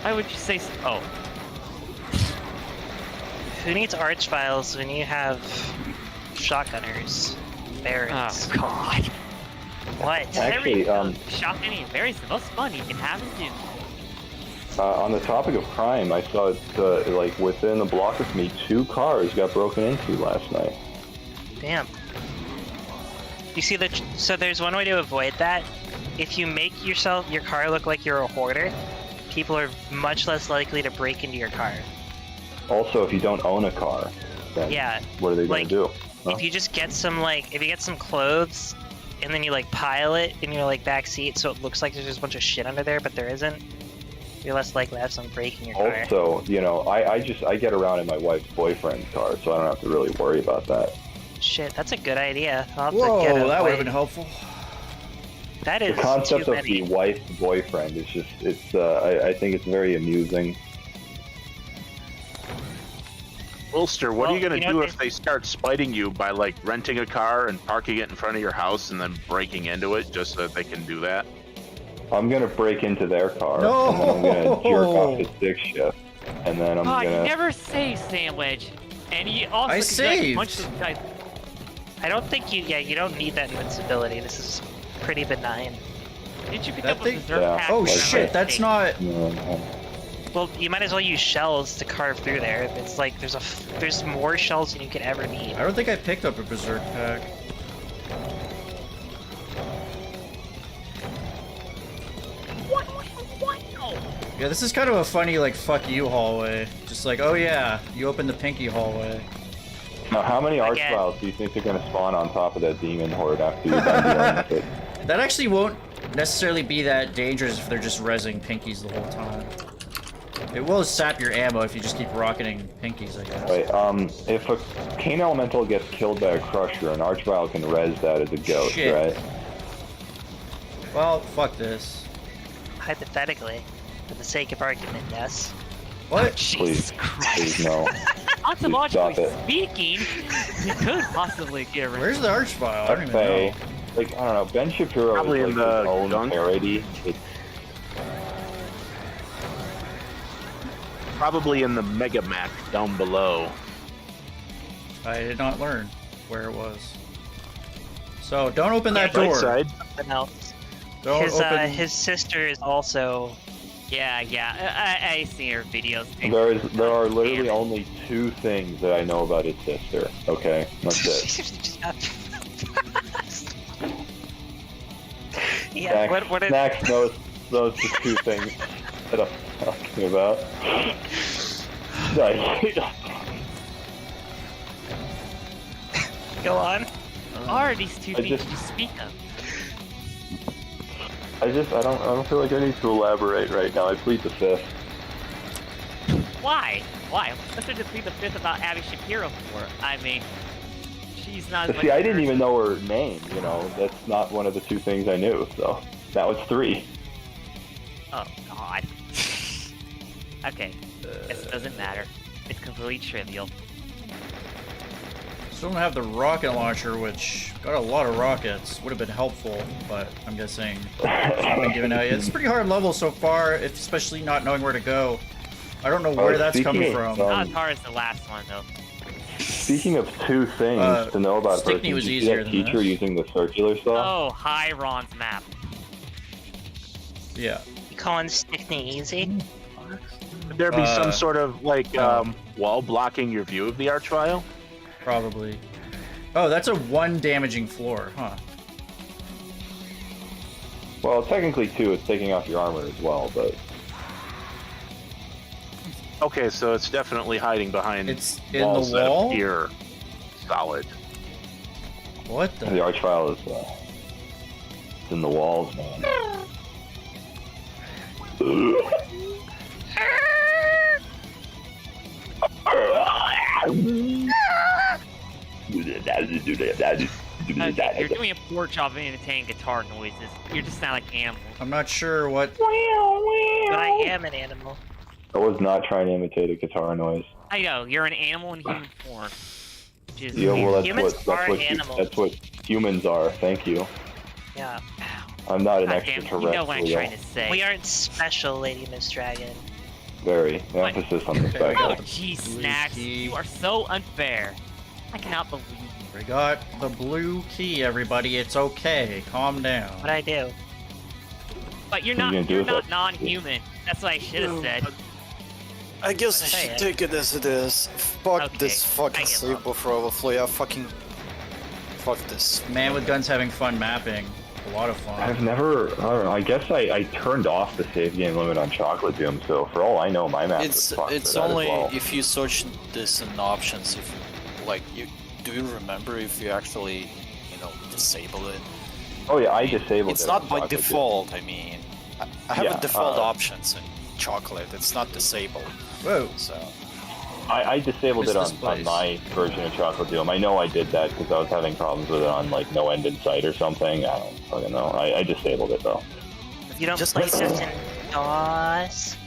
Why would you say so? Oh. Who needs arch files when you have shotgunners, barons? Oh, God. What? Actually, Shotgun and Barry's the most fun you can have and do. On the topic of crime, I saw it, like, within a block of me, 2 cars got broken into last night. Damn. You see that? So there's one way to avoid that. If you make your car look like you're a hoarder, people are much less likely to break into your car. Also, if you don't own a car, then Yeah. what are they Like, going to do? Huh? If you just get some if you get some clothes, and then you like pile it in your like back seat, so it looks like there's just a bunch of shit under there, but there isn't. You're less likely to have someone breaking your car. Also, you know, I get around in my wife's boyfriend's car, so I don't have to really worry about that. Shit, that's a good idea. I'll have to Whoa, get a that would have wife. been helpful. That The is concept too of many. the wife boyfriend is just, I think it's very amusing. Wilster, what are Well, you gonna you know do what if they start spiting you by like renting a car and parking it in front of your house and then breaking into it just so that they can do that? I'm gonna break into their car, No! and then I'm gonna jerk off to stick shift, and then I'm You gonna. never save, Sandwich. And he also I could be like, saved. punch those guys. I don't think you don't need that invincibility. This is pretty benign. Did you pick That up thing- a berserk Yeah. pack? Oh Like shit, that's not. Well, you might as well use shells to carve through there. It's like there's more shells than you could ever need. I don't think I picked up a berserk pack. What? No. Yeah, this is kind of a funny like fuck you hallway. Just like, oh yeah, you opened the pinky hallway. Now, how many Again. archviles do you think are gonna spawn on top of that demon horde after you're done dealing with it? That actually won't necessarily be that dangerous if they're just rezzing pinkies the whole time. It will sap your ammo if you just keep rocketing pinkies, I guess. Wait, if a cane elemental gets killed by a crusher, an archvile can res that as a ghost, Shit. right? Well, fuck this. Hypothetically, for the sake of argument, yes. What? Jesus Christ. Please no. Ontologically Stop it. speaking, you could possibly get rid Where's the archvile? I don't even Okay. know. Like, I don't know, Ben Shapiro Probably is in like the his own gun. parody. It's Probably in the Mega Mac down below. I did not learn where it was. So don't open that Right door. side. Something else. Don't open. His sister is also. Yeah. I see her videos. there are literally only two things that I know about his sister. Okay, that's it. Yeah. Snax, What? Snax knows those the two things that I'm talking about. Go on. Are these two I things just- you speak of? I don't feel like I need to elaborate right now. I plead the fifth. Why? What's there to plead the fifth about Abby Shapiro for? I mean, she's not. as See, much I of didn't a- even know her name. You know, that's not one of the two things I knew. So that was three. Oh God. Okay, this doesn't matter. It's completely trivial. Still don't have the rocket launcher, which got a lot of rockets. Would have been helpful, but I'm guessing it's not been given out yet. It's a pretty hard level so far, especially not knowing where to go. I don't know where that's coming speaking from. of, Not as hard as the last one though. Speaking of two things to know about a Stickney person, was did you see easier that than teacher this. using the circular saw? Oh, HiRon's map. Yeah. You calling Stickney easy? Would there be some Uh, sort of like wall blocking your view of the archvile? Probably. Oh, that's a one damaging floor, huh? Well, technically two. It's taking off your armor as well, but Okay, so it's definitely hiding behind It's in the walls that wall? appear solid. What the? the archvile is it's in the walls, man. You're doing a poor job of imitating guitar noises. You're just sound like animals. I'm not sure what. But I am an animal. I was not trying to imitate a guitar noise. I know, you're an animal in human form. Which is Yeah, well, that's Humans what are animals. that's what humans are. Thank you. Yeah. I'm not an God damn, extraterrestrial. you know what I'm trying to say. We aren't special, LadyMistDragon. Very emphasis on the Okay, fact. Oh, got the jeez, blue Snax, key. you are so unfair. I cannot believe you. We got the blue key, everybody. It's okay. Calm down. What I do? But you're What are not, you gonna do you're with not that? non-human. That's what I should have said. I guess I Say should it. take it as it is. Fuck Okay, this I fucking give sleep of overflow. Yeah, fucking. Fuck this. Man with Guns having fun mapping. A lot of fun. I've never. I don't know. I guess I turned off the save game limit on Chocolate Doom, so for all I know, my map is fucked It's for that only as well. if you search this in options. If like you do you remember if you actually disable it? Oh yeah, I disabled It's it not on by Chocolate Doom. default. I mean, I have Yeah, a default options in Chocolate. It's not disabled. Whoa. So I disabled it What's on this place? my version of Chocolate Doom. I know I did that because I was having problems with it on like No End in Sight or something. I don't fucking know. I disabled it though. You don't Just play listen. this in DOS?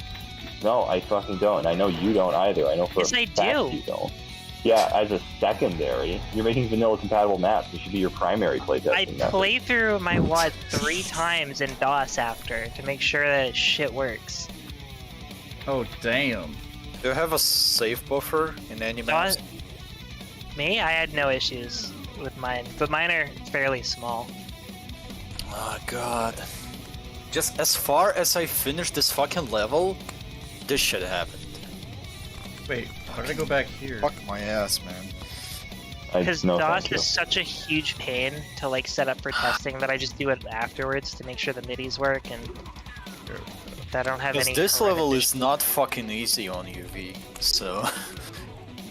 No, I fucking don't. I know you don't either. I know for Yes, a I fact do. you don't. Yeah, as a secondary, you're making vanilla compatible maps. It should be your primary playtesting I method. play through my WAD 3 times in DOS after to make sure that shit works. Oh, damn. Do you have a save buffer in any maps? DOS, me? I had no issues with mine, but mine are fairly small. Oh god. Just as far as I finished this fucking level, this shit happened. Wait, how did I go back here? Fuck my ass, man. Because no, DOS thank you. is such a huge pain to like set up for testing that I just do it afterwards to make sure the midis work and that I don't have Because any. this horrendous level issues. is not fucking easy on UV, so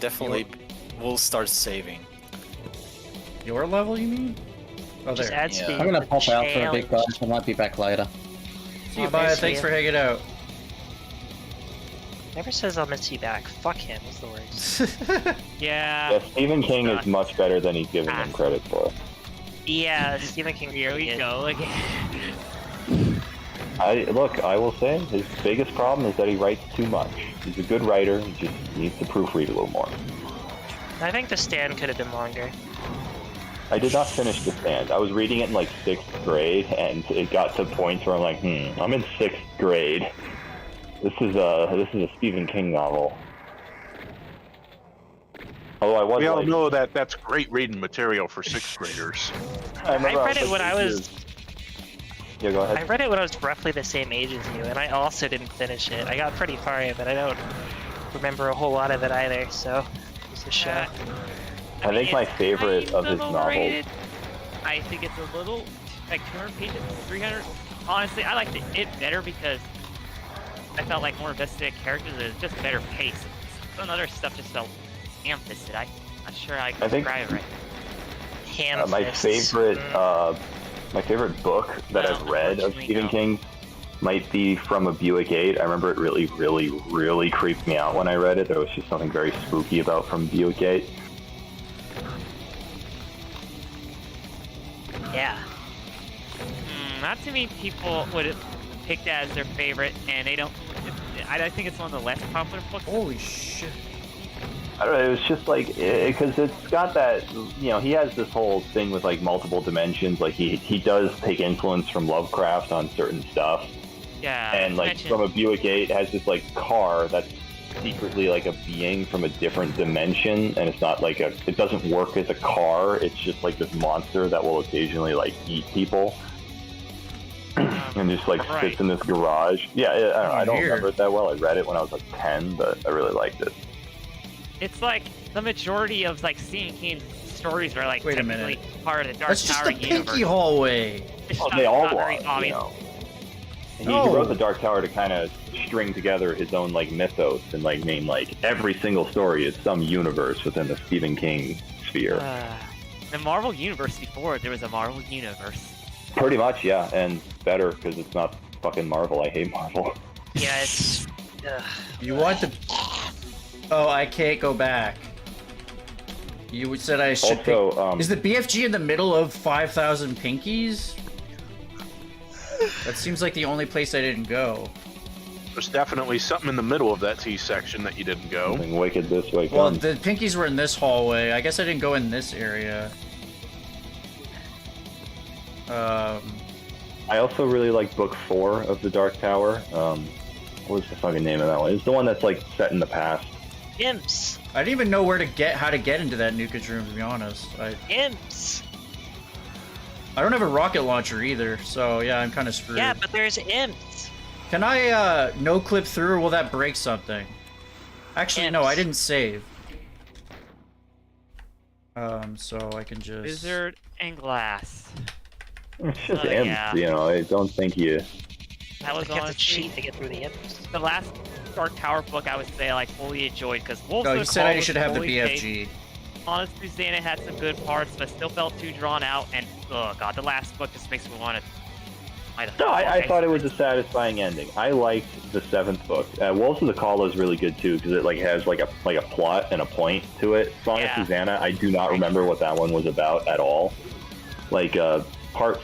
definitely we'll start saving. Your level, you mean? Oh, Just there. add Yeah. speed. I'm gonna pop out for a bit, guys. I might be back later. See you, I'll bye. miss Thanks you. for hanging out. Never says I'll miss you back. Fuck him is the worst. Yeah. Yeah, Stephen King is much better than he's giving him credit for. Yeah, Stephen King. Here we go again. I will say his biggest problem is that he writes too much. He's a good writer. He just needs to proofread a little more. I think the stand could have been longer. I did not finish The Stand. I was reading it in like 6th grade, and it got to points where I'm like, I'm in 6th grade. This is a Stephen King novel. Although I was We all like, know that that's great reading material for 6th graders. I remember read it when I was. Yeah, go I ahead. read it when I was roughly the same age as you, and I also didn't finish it. I got pretty far in, but I don't remember a whole lot of it either. So it's a show. I think my favorite of his novels. Overrated. I think it's a little like 200 pages, 300. Honestly, I liked it better because I felt like more invested in characters. It was just better pace. Some other stuff just felt ham-fisted. I'm not sure I can think- describe it right. Hand My fists. favorite book that Well, I've read of unfortunately, Stephen no. King might be From a Buick 8. I remember it really creeped me out when I read it. There was just something very spooky about From Buick 8. Yeah. Not too many people would have picked that as their favorite, and they don't. I think it's one of the less popular books. Holy shit. I don't know, it was just like, because it's got that, he has this whole thing with like multiple dimensions. Like he does take influence from Lovecraft on certain stuff. Yeah. And like mentioned- From a Buick 8 has this like car that's secretly like a being from a different dimension, and it's not like it doesn't work as a car. It's just like this monster that will occasionally like eat people. And just like right. sits in this garage. Yeah, I don't Weird. remember it that well. I read it when I was like 10, but I really liked it. It's like the majority of like Stephen King stories are like Wait a technically minute. part of the Dark That's just Tower the universe. pinky hallway. It's Well, not- they all not are, very obvious. He No. wrote the Dark Tower to kind of string together his own like mythos and like name like every single story is some universe within the Stephen King sphere. The Marvel universe before there was a Marvel universe. Pretty much, yeah, and better because it's not fucking Marvel. I hate Marvel. Yeah, it's. You want the... Oh, I can't go back. You said I should Also, pick... Is the BFG in the middle of 5,000 pinkies? That seems like the only place I didn't go. There's definitely something in the middle of that T section that you didn't go. Something wicked this way Well, comes. the pinkies were in this hallway. I guess I didn't go in this area. I also really like book 4 of the Dark Tower. What was the fucking name of that one? It's the one that's like set in the past. Imps. I didn't even know how to get into that nukage room, to be honest. Imps. I don't have a rocket launcher either, so yeah, I'm kind of screwed. Yeah, but there's imps. Can I no clip through, or will that break something? Actually, no, I didn't save. So I can just... Wizard and Glass. It's just Oh, imps, yeah. I don't think you... That was You have to honestly cheat to get through the imps. the last Dark Tower book I would say like fully enjoyed because Wolves No, of he the said Call I was should have the fully BFG. paced. Honestly, Xana had some good parts, but still felt too drawn out. And oh god, the last book just makes me want to No, I thought it was a satisfying ending. I liked the 7th book. Wolves of the Call is really good too because it like has like a plot and a point to it. Song of Susanna, I do not remember what that one was about at all. Like parts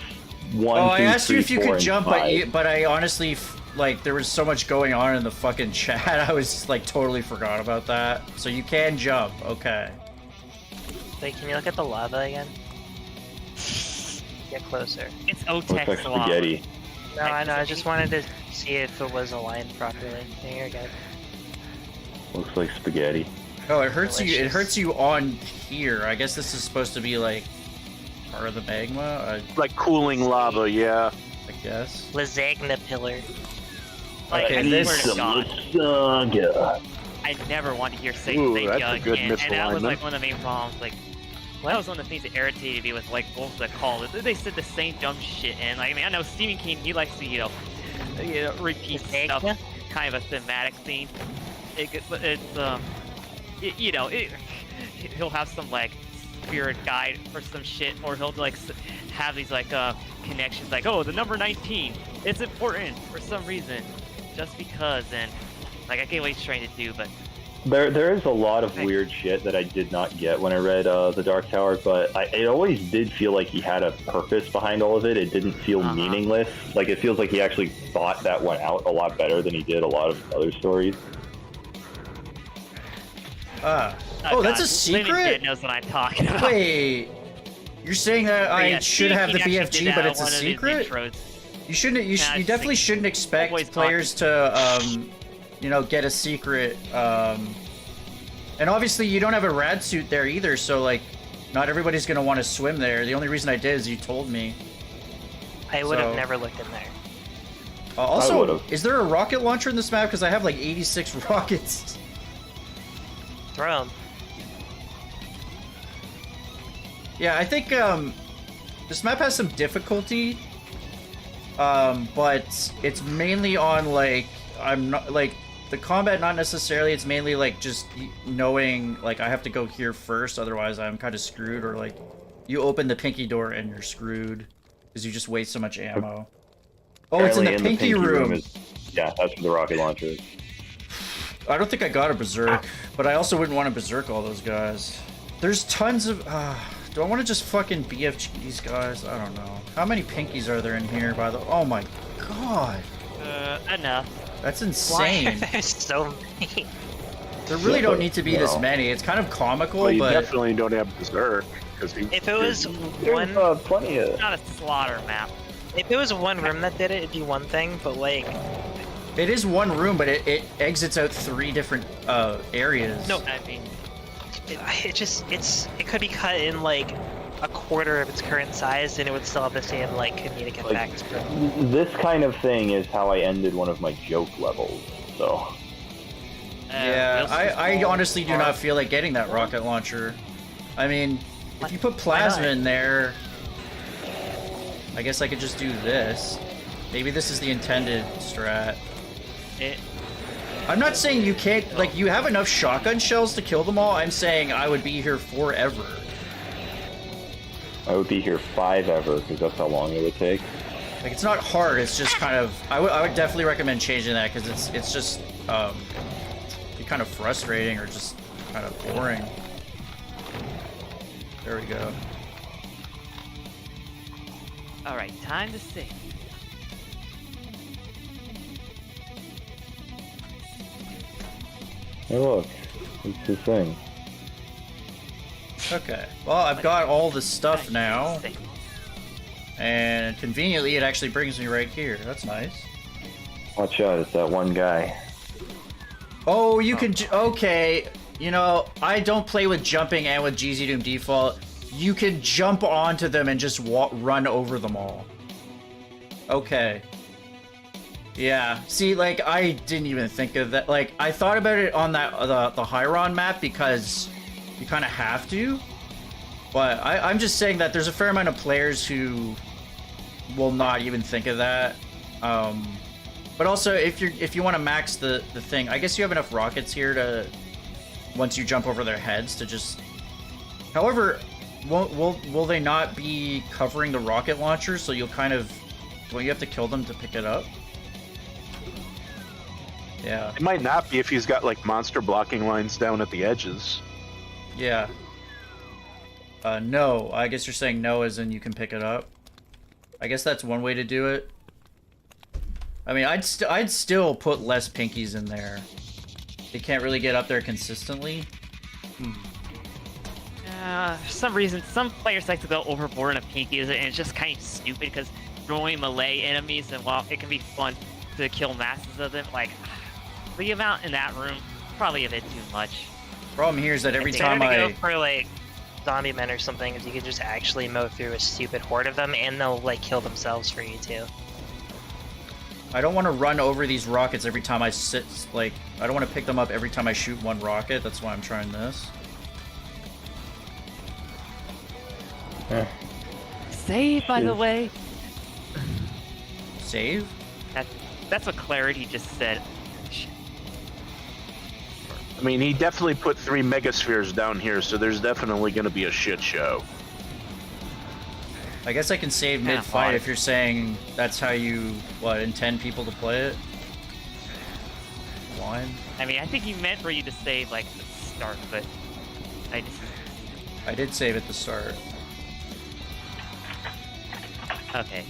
1. Oh, 2, I asked 3, you if you 4, could and jump, 5. but I honestly like there was so much going on in the fucking chat. I was like totally forgot about that. So you can jump, okay? Wait, can you look at the lava again? Get closer. It's Looks like Otex lava. spaghetti. No, I know. I just wanted to see if it was aligned properly. There you go. Looks like spaghetti. Oh, it hurts you. It Delicious. hurts you on here. I guess this is supposed to be like part of the magma. Like cooling lava, yeah. I guess. Lasagna pillar. Like, Okay, I this- swear to God, Lasagna. I never want to hear say Ooh, say that's a Doug good again, and that was misalignment. like one of the main problems. Like, that was one of the things that irritated me with like Wolves of the Call. They said the same dumb shit, and like, I mean, I know Stephen King, he likes to repeat Lasagna? stuff, kind of a thematic theme. He'll have some like spirit guide or some shit, or he'll like have these like connections, like, oh, the number 19, it's important for some reason, just because. And like, I get what he's trying to do, but There is a lot of weird shit that I did not get when I read The Dark Tower, but it always did feel like he had a purpose behind all of it. It didn't feel meaningless. Like, it feels like he actually thought that one out a lot better than he did a lot of other stories. Oh, God, that's a Living secret? Dead knows what I'm talking about. Wait, you're saying that But I yeah, should have the Stephen actually did BFG, but that it's a on one of his secret? intros. You shouldn't. You Nah, definitely like, shouldn't expect always players to, get a secret. And obviously, you don't have a rad suit there either, so like, not everybody's gonna want to swim there. The only reason I did is you told me. I would have So- never looked in there. Also, would've. is there a rocket launcher in this map? Because I have like 86 rockets. Throw 'em. Yeah, I think this map has some difficulty, but it's mainly on like I'm not like the combat. Not necessarily. It's mainly like just knowing like I have to go here first, otherwise I'm kind of screwed. Or like you open the pinky door and you're screwed because you just waste so much ammo. Oh, it's in the Apparently pinky room. Yeah, that's where the rocket launcher is. I don't think I got a berserk, but I also wouldn't want to berserk all those guys. There's tons of. Do I want to just fucking BFG these guys? I don't know. How many pinkies are there in here? By the. Oh my god. Enough. That's Why insane. are there so many? There really don't need to be this many. It's kind of comical, Well, you but definitely don't have Berserk because he. If it was There's one, plenty of. It's not a slaughter map. if it was one room that did it, it'd be one thing. But like, it is one room, but it exits out 3 different areas. No, I mean, it could be cut in like a quarter of its current size, and it would still have the same like comedic effects. But This kind of thing is how I ended one of my joke levels. So Yeah, I honestly do not feel like getting that rocket launcher. I mean, if you put plasma in there, I guess I could just do this. Maybe this is the intended strat. I'm not saying you can't, like, you have enough shotgun shells to kill them all. I'm saying I would be here forever. I would be here 5 ever because that's how long it would take. Like, it's not hard, it's just kind of, I would definitely recommend changing that because it's just, be kind of frustrating or just kind of boring. There we go. all right, time to sing. Hey, look, it's the thing. Okay, well, I've got all the stuff now, and conveniently it actually brings me right here. That's nice. Watch out, it's that one guy. Oh, you can, okay, you know, I don't play with jumping and with GZ Doom default. You can jump onto them and just run over them all. Okay. Yeah, see, like, I didn't even think of that. Like, I thought about it on that the HiRon map because you kind of have to. But I'm just saying that there's a fair amount of players who will not even think of that. But also, if you want to max the thing, I guess you have enough rockets here to, once you jump over their heads, to just. However, will they not be covering the rocket launcher? So you'll kind of Don't you have to kill them to pick it up? Yeah. It might not be if he's got like monster blocking lines down at the edges. Yeah. No. I guess you're saying no as in you can pick it up. I guess that's one way to do it. I mean, I'd still put less pinkies in there. They can't really get up there consistently. For some reason, some players like to go overboard on pinkies, and it's just kind of stupid because throwing melee enemies, and while it can be fun to kill masses of them, like the amount in that room probably a bit too much. Problem here is that every It's time better to I go for like zombie men or something, is you can just actually mow through a stupid horde of them, and they'll like kill themselves for you too. I don't want to run over these rockets every time I sit. Like, I don't want to pick them up every time I shoot one rocket. That's why I'm trying this. Save, by the way. Save? That's what Clarity just said. I mean, he definitely put 3 megaspheres down here, so there's definitely going to be a shit show. I guess I can save Kinda mid-fight hard. if you're saying that's how you, intend people to play it? One? I mean, I think he meant for you to save, like, the start, but I did save at the start. Okay.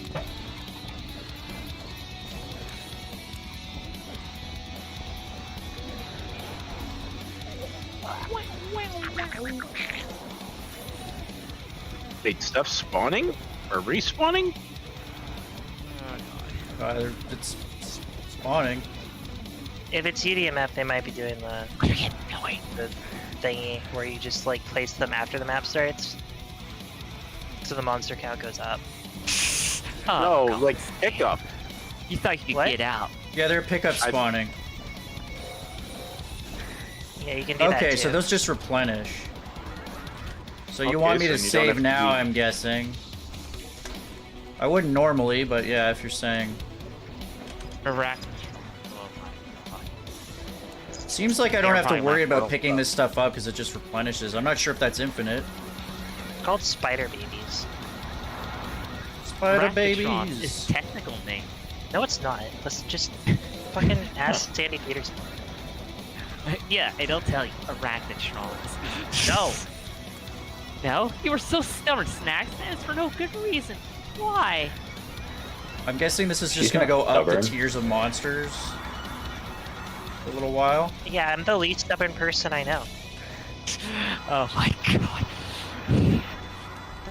Wait, stuff spawning? Or respawning? It's spawning. If it's UDMF, they might be doing the thingy where you just like place them after the map starts, so the monster count goes up. Oh, no, God. like pickup. You thought you could What? get out. Yeah, they're pickup spawning. Yeah, you can do that Okay, too. so those just replenish. So you Okay, want me so to you don't have save to now, be- I'm guessing. I wouldn't normally, but yeah, if you're saying. Arachnophobia. Seems like I don't They're have to probably worry not about world picking stuff. this stuff up because it just replenishes. I'm not sure if that's infinite. It's called spider babies. Spider Arachnotron babies. is technical name. No, it's not. Let's just fucking ask Sandy Peterson. Yeah, it'll tell you. Arachnotrons. No. No? You were so stubborn, Snax, and it's for no good reason. Why? I'm guessing this is just She's gonna go not up the stubborn. tiers of monsters for a little while. Yeah, I'm the least stubborn person I know. Oh my god.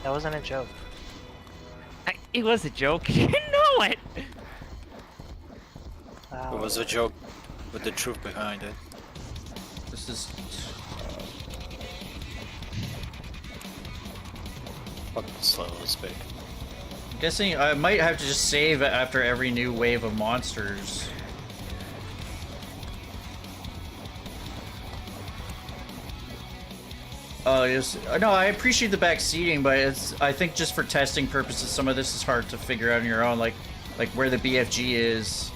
That wasn't a joke. It was a joke. You know it. Wow. It was a joke with the truth behind it. This is. Fucking slow as big. I'm guessing I might have to just save after every new wave of monsters. Oh yes. No, I appreciate the back seating, but I think just for testing purposes, some of this is hard to figure out on your own, like where the BFG is.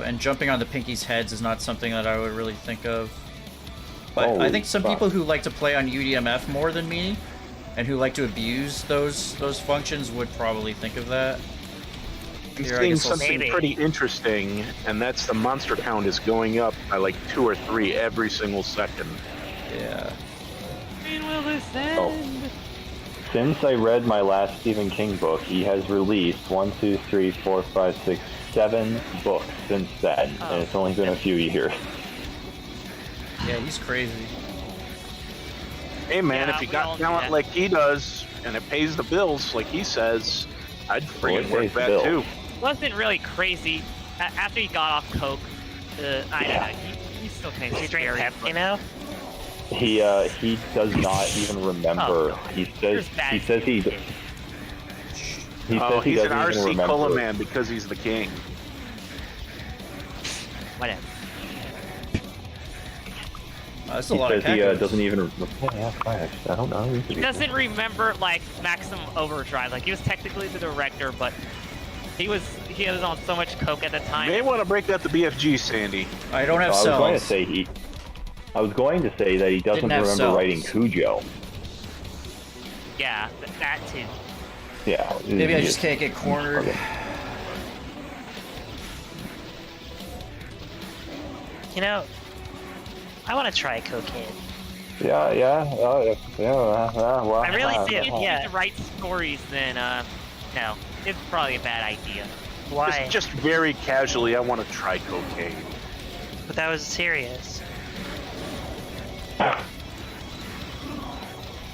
And jumping on the Pinky's heads is not something that I would really think of. But I Holy think some fuck. people who like to play on UDMF more than me, and who like to abuse those functions, would probably think of that. I'm Here, I seeing guess I'll something maybe. pretty interesting, and that's the monster count is going up by like 2 or 3 every single second. Yeah. When will this Oh. end? Since I read my last Stephen King book, he has released 1, 2, 3, 4, 5, 6, 7 books since then, and it's only been a few years. Yeah, he's crazy. Hey man, Yeah, if you we all got do talent that. like he does, and it pays the bills like he says, I'd Well, friggin' it work pays the that bill. too. Wasn't really crazy. After he got off coke, I don't know. He's still kind Does of he drink scary. Pepsi but- now? He does not even remember. Oh, God. He There's says bad he says he kids. he Oh, says he he's an doesn't even RC remember. Cola man because he's the king. Whatever. That's a He lot of says he cacos. doesn't even. Yeah, I don't know. He doesn't remember like Maximum Overdrive. Like he was technically the director, but he was on so much coke at the You time. may want to break out the BFG, Sandy. I don't have I was going to cells. say I was going to say that he doesn't Didn't have remember cells. writing Cujo. Yeah, that too. Yeah. Maybe I just can't get cornered. You know, I want to try cocaine. Well, I really do. If you Yeah. the right stories, then no, it's probably a bad idea. Why? Just very casually, I want to try cocaine. But that was serious.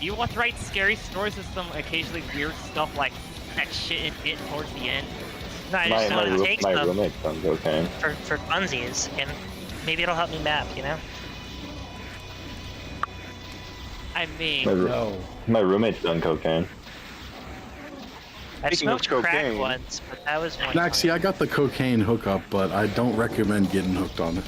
You want to write scary stories with some occasionally weird stuff like that shit in it towards the end? No, I just want to take my some roommate's done cocaine. for funsies, and maybe it'll help me map. You know. I mean, My roommate's done cocaine. I've Speaking of smoked crack cocaine- once, but that was one. Snax, see, I got the cocaine hookup, but I don't recommend getting hooked on it.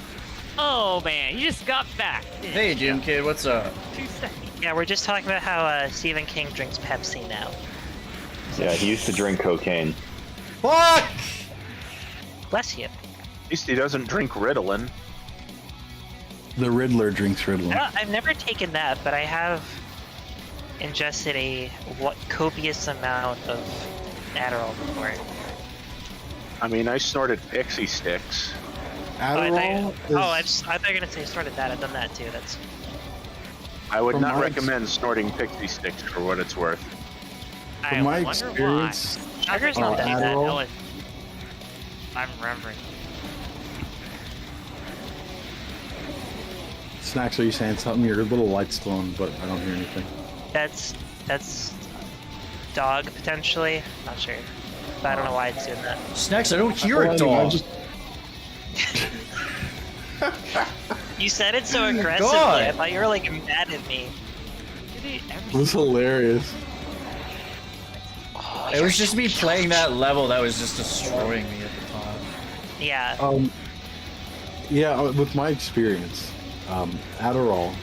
oh man, you just got back. didn't Hey, you? Doom Kid, what's up? 2 seconds. Yeah, we're just talking about how Stephen King drinks Pepsi now. Yeah, he used to drink cocaine. Fuck! Bless you. At least he doesn't drink Ritalin. The Riddler drinks Ritalin. I've never taken that, but I have ingested a copious amount of Adderall before. I mean, I snorted pixie sticks. Adderall I thought you were gonna say started that. I've done that too. That's I would From not my recommend snorting pixie sticks for what it's worth. From I my wonder experience, why. Sugar's I not think that Adderall- bad. I'm remembering. Snacks, are you saying something? Your little light's glowing, but I don't hear anything. That's dog potentially. Not sure. But I don't know why it's doing that. Snacks, I don't hear Well, a I dog. just- You said it so aggressively. God. I thought you were like mad at me. It was hilarious. It was just me playing that level that was just destroying me at the time. Yeah. Yeah, with my experience, Adderall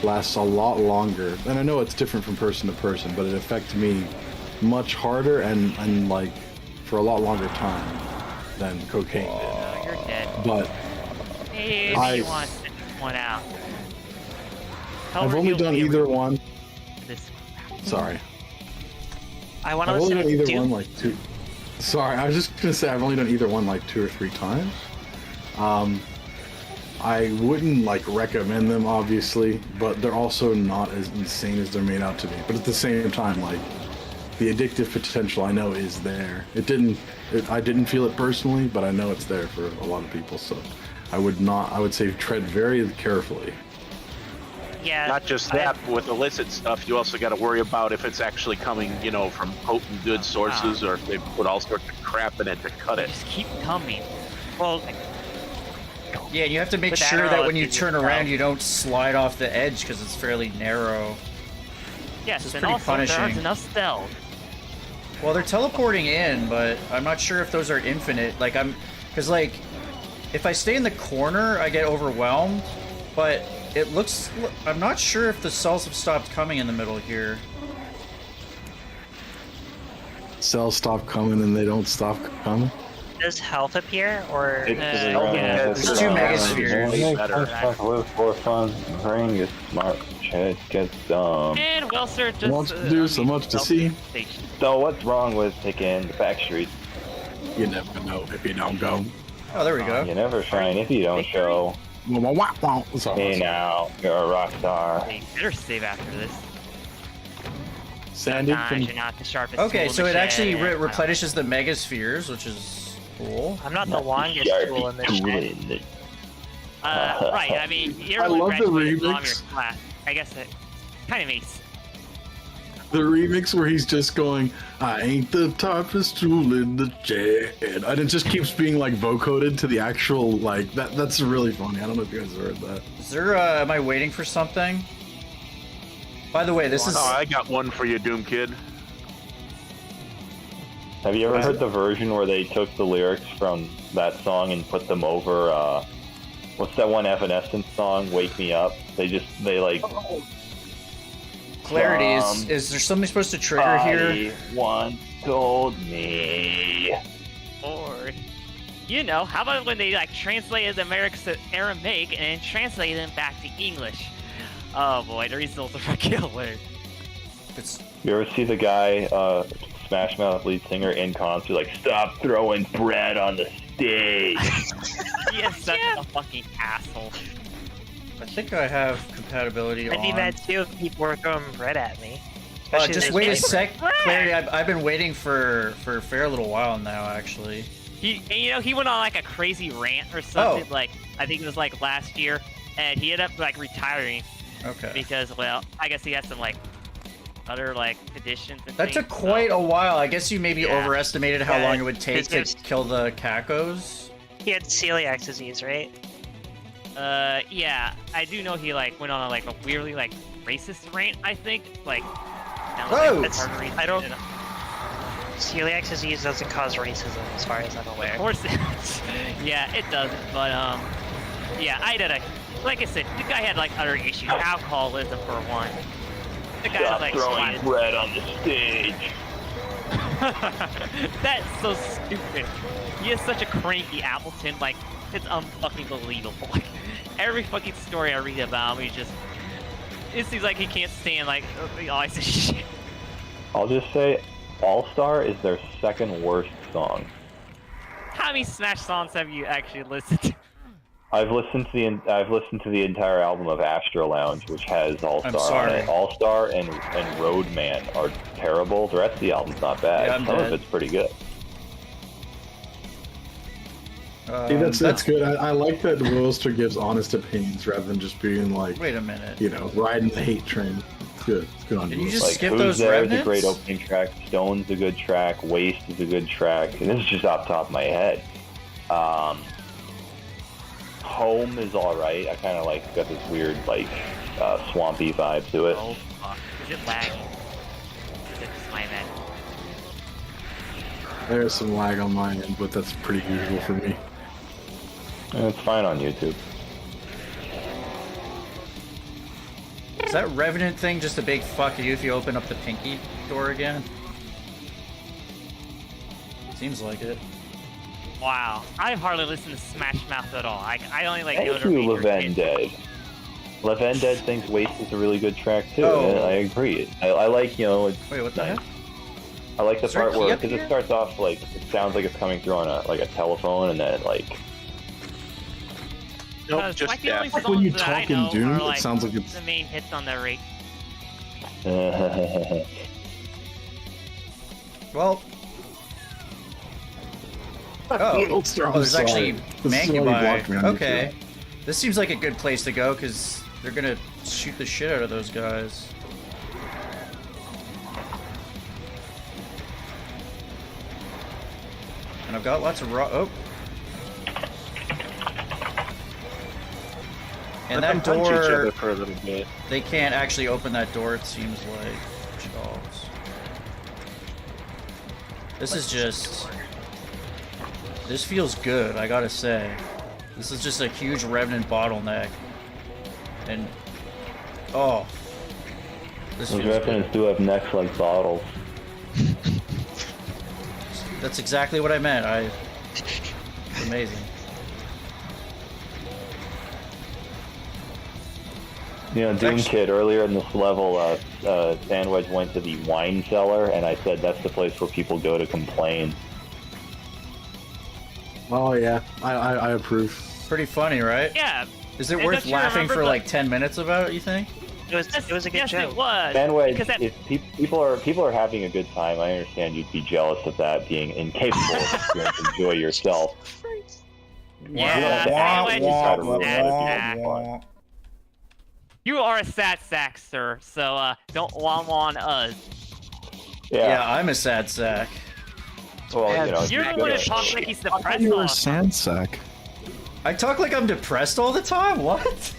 lasts a lot longer, and I know it's different from person to person, but it affects me much harder and like for a lot longer time than cocaine did. No, you're dead. But Maybe you want to sit this one out. I've only done either one. This. Sorry. I want to I've only listen done to either one like two. Sorry, I was just gonna say I've only done either one like 2 or 3 times. I wouldn't like recommend them, obviously, but they're also not as insane as they're made out to be. But at the same time, like the addictive potential I know is there. I didn't feel it personally, but I know it's there for a lot of people. So I would say tread very carefully. Yeah. Not just that, but with illicit stuff, you also got to worry about if it's actually coming, from potent good sources, or if they put all sorts of crap in it to cut it. Just keep coming. Well, Yeah, you have to make With sure Adderall, that when you it's turn easier to around, tell. you don't slide off the edge because it's fairly narrow. Yes, This is and pretty also there aren't punishing. enough spells. Well, they're teleporting in, but I'm not sure if those are infinite. Because if I stay in the corner, I get overwhelmed. But I'm not sure if the cells have stopped coming in the middle here. Cells stop coming and they don't stop coming. does health appear or? There's 2 megaspheres. For fun, brain gets smart, shit gets dumb. And Wilster just Wants to do so much to see. So what's wrong with picking the back streets? You never know if you don't go. Oh, there we go. You never shine if you don't show. Hey now, you're a rock star. They better save after this. Sandy, Sometimes you're not the sharpest Okay, tool so in it the actually shed. replenishes the megaspheres, which is cool. I'm not the longest tool in this shed. Right, I mean, you're I only love the graduated from your remix. class. I guess it kind of makes. The remix where he's just going, I ain't the toughest tool in the shed. And it just keeps being like vocoded to the actual, that's really funny. I don't know if you guys have heard that. Is there, am I waiting for something? By the way, this is... Oh, I got one for you, Doom Kid. Have you ever heard the version where they took the lyrics from that song and put them over, what's that one Evanescence song, Wake Me Up? They like... Clarity, is there something supposed to trigger here? Once told me. Or, how about when they translated the lyrics to Aramaic and then translated them back to English? Oh boy, the results are killer. It's You ever see the guy, Smash Mouth lead singer in concert, like, stop throwing bread on the stage? He is such a fucking asshole. I think I have compatibility I'd on. be mad too if people were throwing bread at me. Just Especially wait a this sec, Right. Clarity. I've been waiting for a fair little while now, actually. He went on like a crazy rant or something. Oh. Like I think it was like last year, and he ended up like retiring Okay. because, well, I guess he had some like other like conditions. And That things, took quite so- a while. I guess you maybe Yeah. overestimated how Yeah, long it would take to because kill the cacos. He had celiac disease, right? Yeah, I do know he like went on a, like a weirdly like racist rant. I think like. Down, Whoa! like, That's- arteries I don't- and- Celiac disease doesn't cause racism, as far as I'm aware. Of course, yeah, it doesn't. But yeah, I did. Like I said, the guy had like other issues, alcoholism for one. The guy Stop like throwing swatted. bread on the stage. That's so stupid. He is such a cranky Appleton. Like it's unfucking believable. Like every fucking story I read about him, it seems like he can't stand like all I say shit. I'll just say, All Star is their second worst song. How many Smash songs have you actually listened to? I've listened to the entire album of Astro Lounge, which has All I'm Star on sorry. it. All Star and Roadman are terrible. The rest of the album's not bad. Yeah, I'm Some dead. of it's pretty good. See, that's good. I like that Wilster gives honest opinions rather than just being like, Wait a minute. you know, riding the hate train. It's good. It's good on Did you. you Wilster. just Like skip Who's those There is a remnants? great opening track. Stone's a good track. Waste is a good track. And this is just off the top of my head. Home is alright. I kind of like got this weird like swampy vibe to it. Oh fuck! Is it lagging? Is it just my bad? There's some lag on my end, but that's pretty usual for me. And it's fine on YouTube. Is that Revenant thing just a big fuck you if you open up the pinky door again? Seems like it. Wow, I hardly listen to Smash Mouth at all. I only like Thank other you, major hits. Lavended. Lavended thinks Waste is a really good track too. Oh. And I agree. I like, you know, Wait, what the heck? I like the Is there part a key where, up because here? it starts off like, it sounds like it's coming through on a telephone, and then like, Because, just like, the only Like when you songs that I talk in know Doom, are, it like, sounds like it's- the main hits on their rate. Well. Oh, Wilster, I'm there's actually sorry. This is why you blocked me Mancubi. on Okay. This seems like a good place to go because they're gonna shoot the shit out of those guys. And I've got lots of oh. And that punch each other door, for a little bit. they can't actually open that door, it seems like. Charles. This is just... This feels good, I gotta say. This is just a huge Revenant bottleneck. And... Oh. This those feels references good. do have necks like bottles. That's exactly what I meant. It's amazing. You know, Doom Kid, earlier in this level, Sandwedge went to the wine cellar, and I said that's the place where people go to complain. Oh yeah, I approve. Pretty funny, right? Yeah. Is it And worth don't you laughing remember for the- like 10 minutes about, you think? It was a good yes, joke. it was. Sandwedge, Because that, if people are having a good time, I understand you'd be jealous of that, being incapable of enjoy yourself. yeah, Sandwich is sad sack. You are a sad sack, sir. So don't want us. Yeah, I'm a sad sack. Well, you know, You're the one that talks like he's depressed You're all a the time. sandsack. I talk like I'm depressed all the time? What?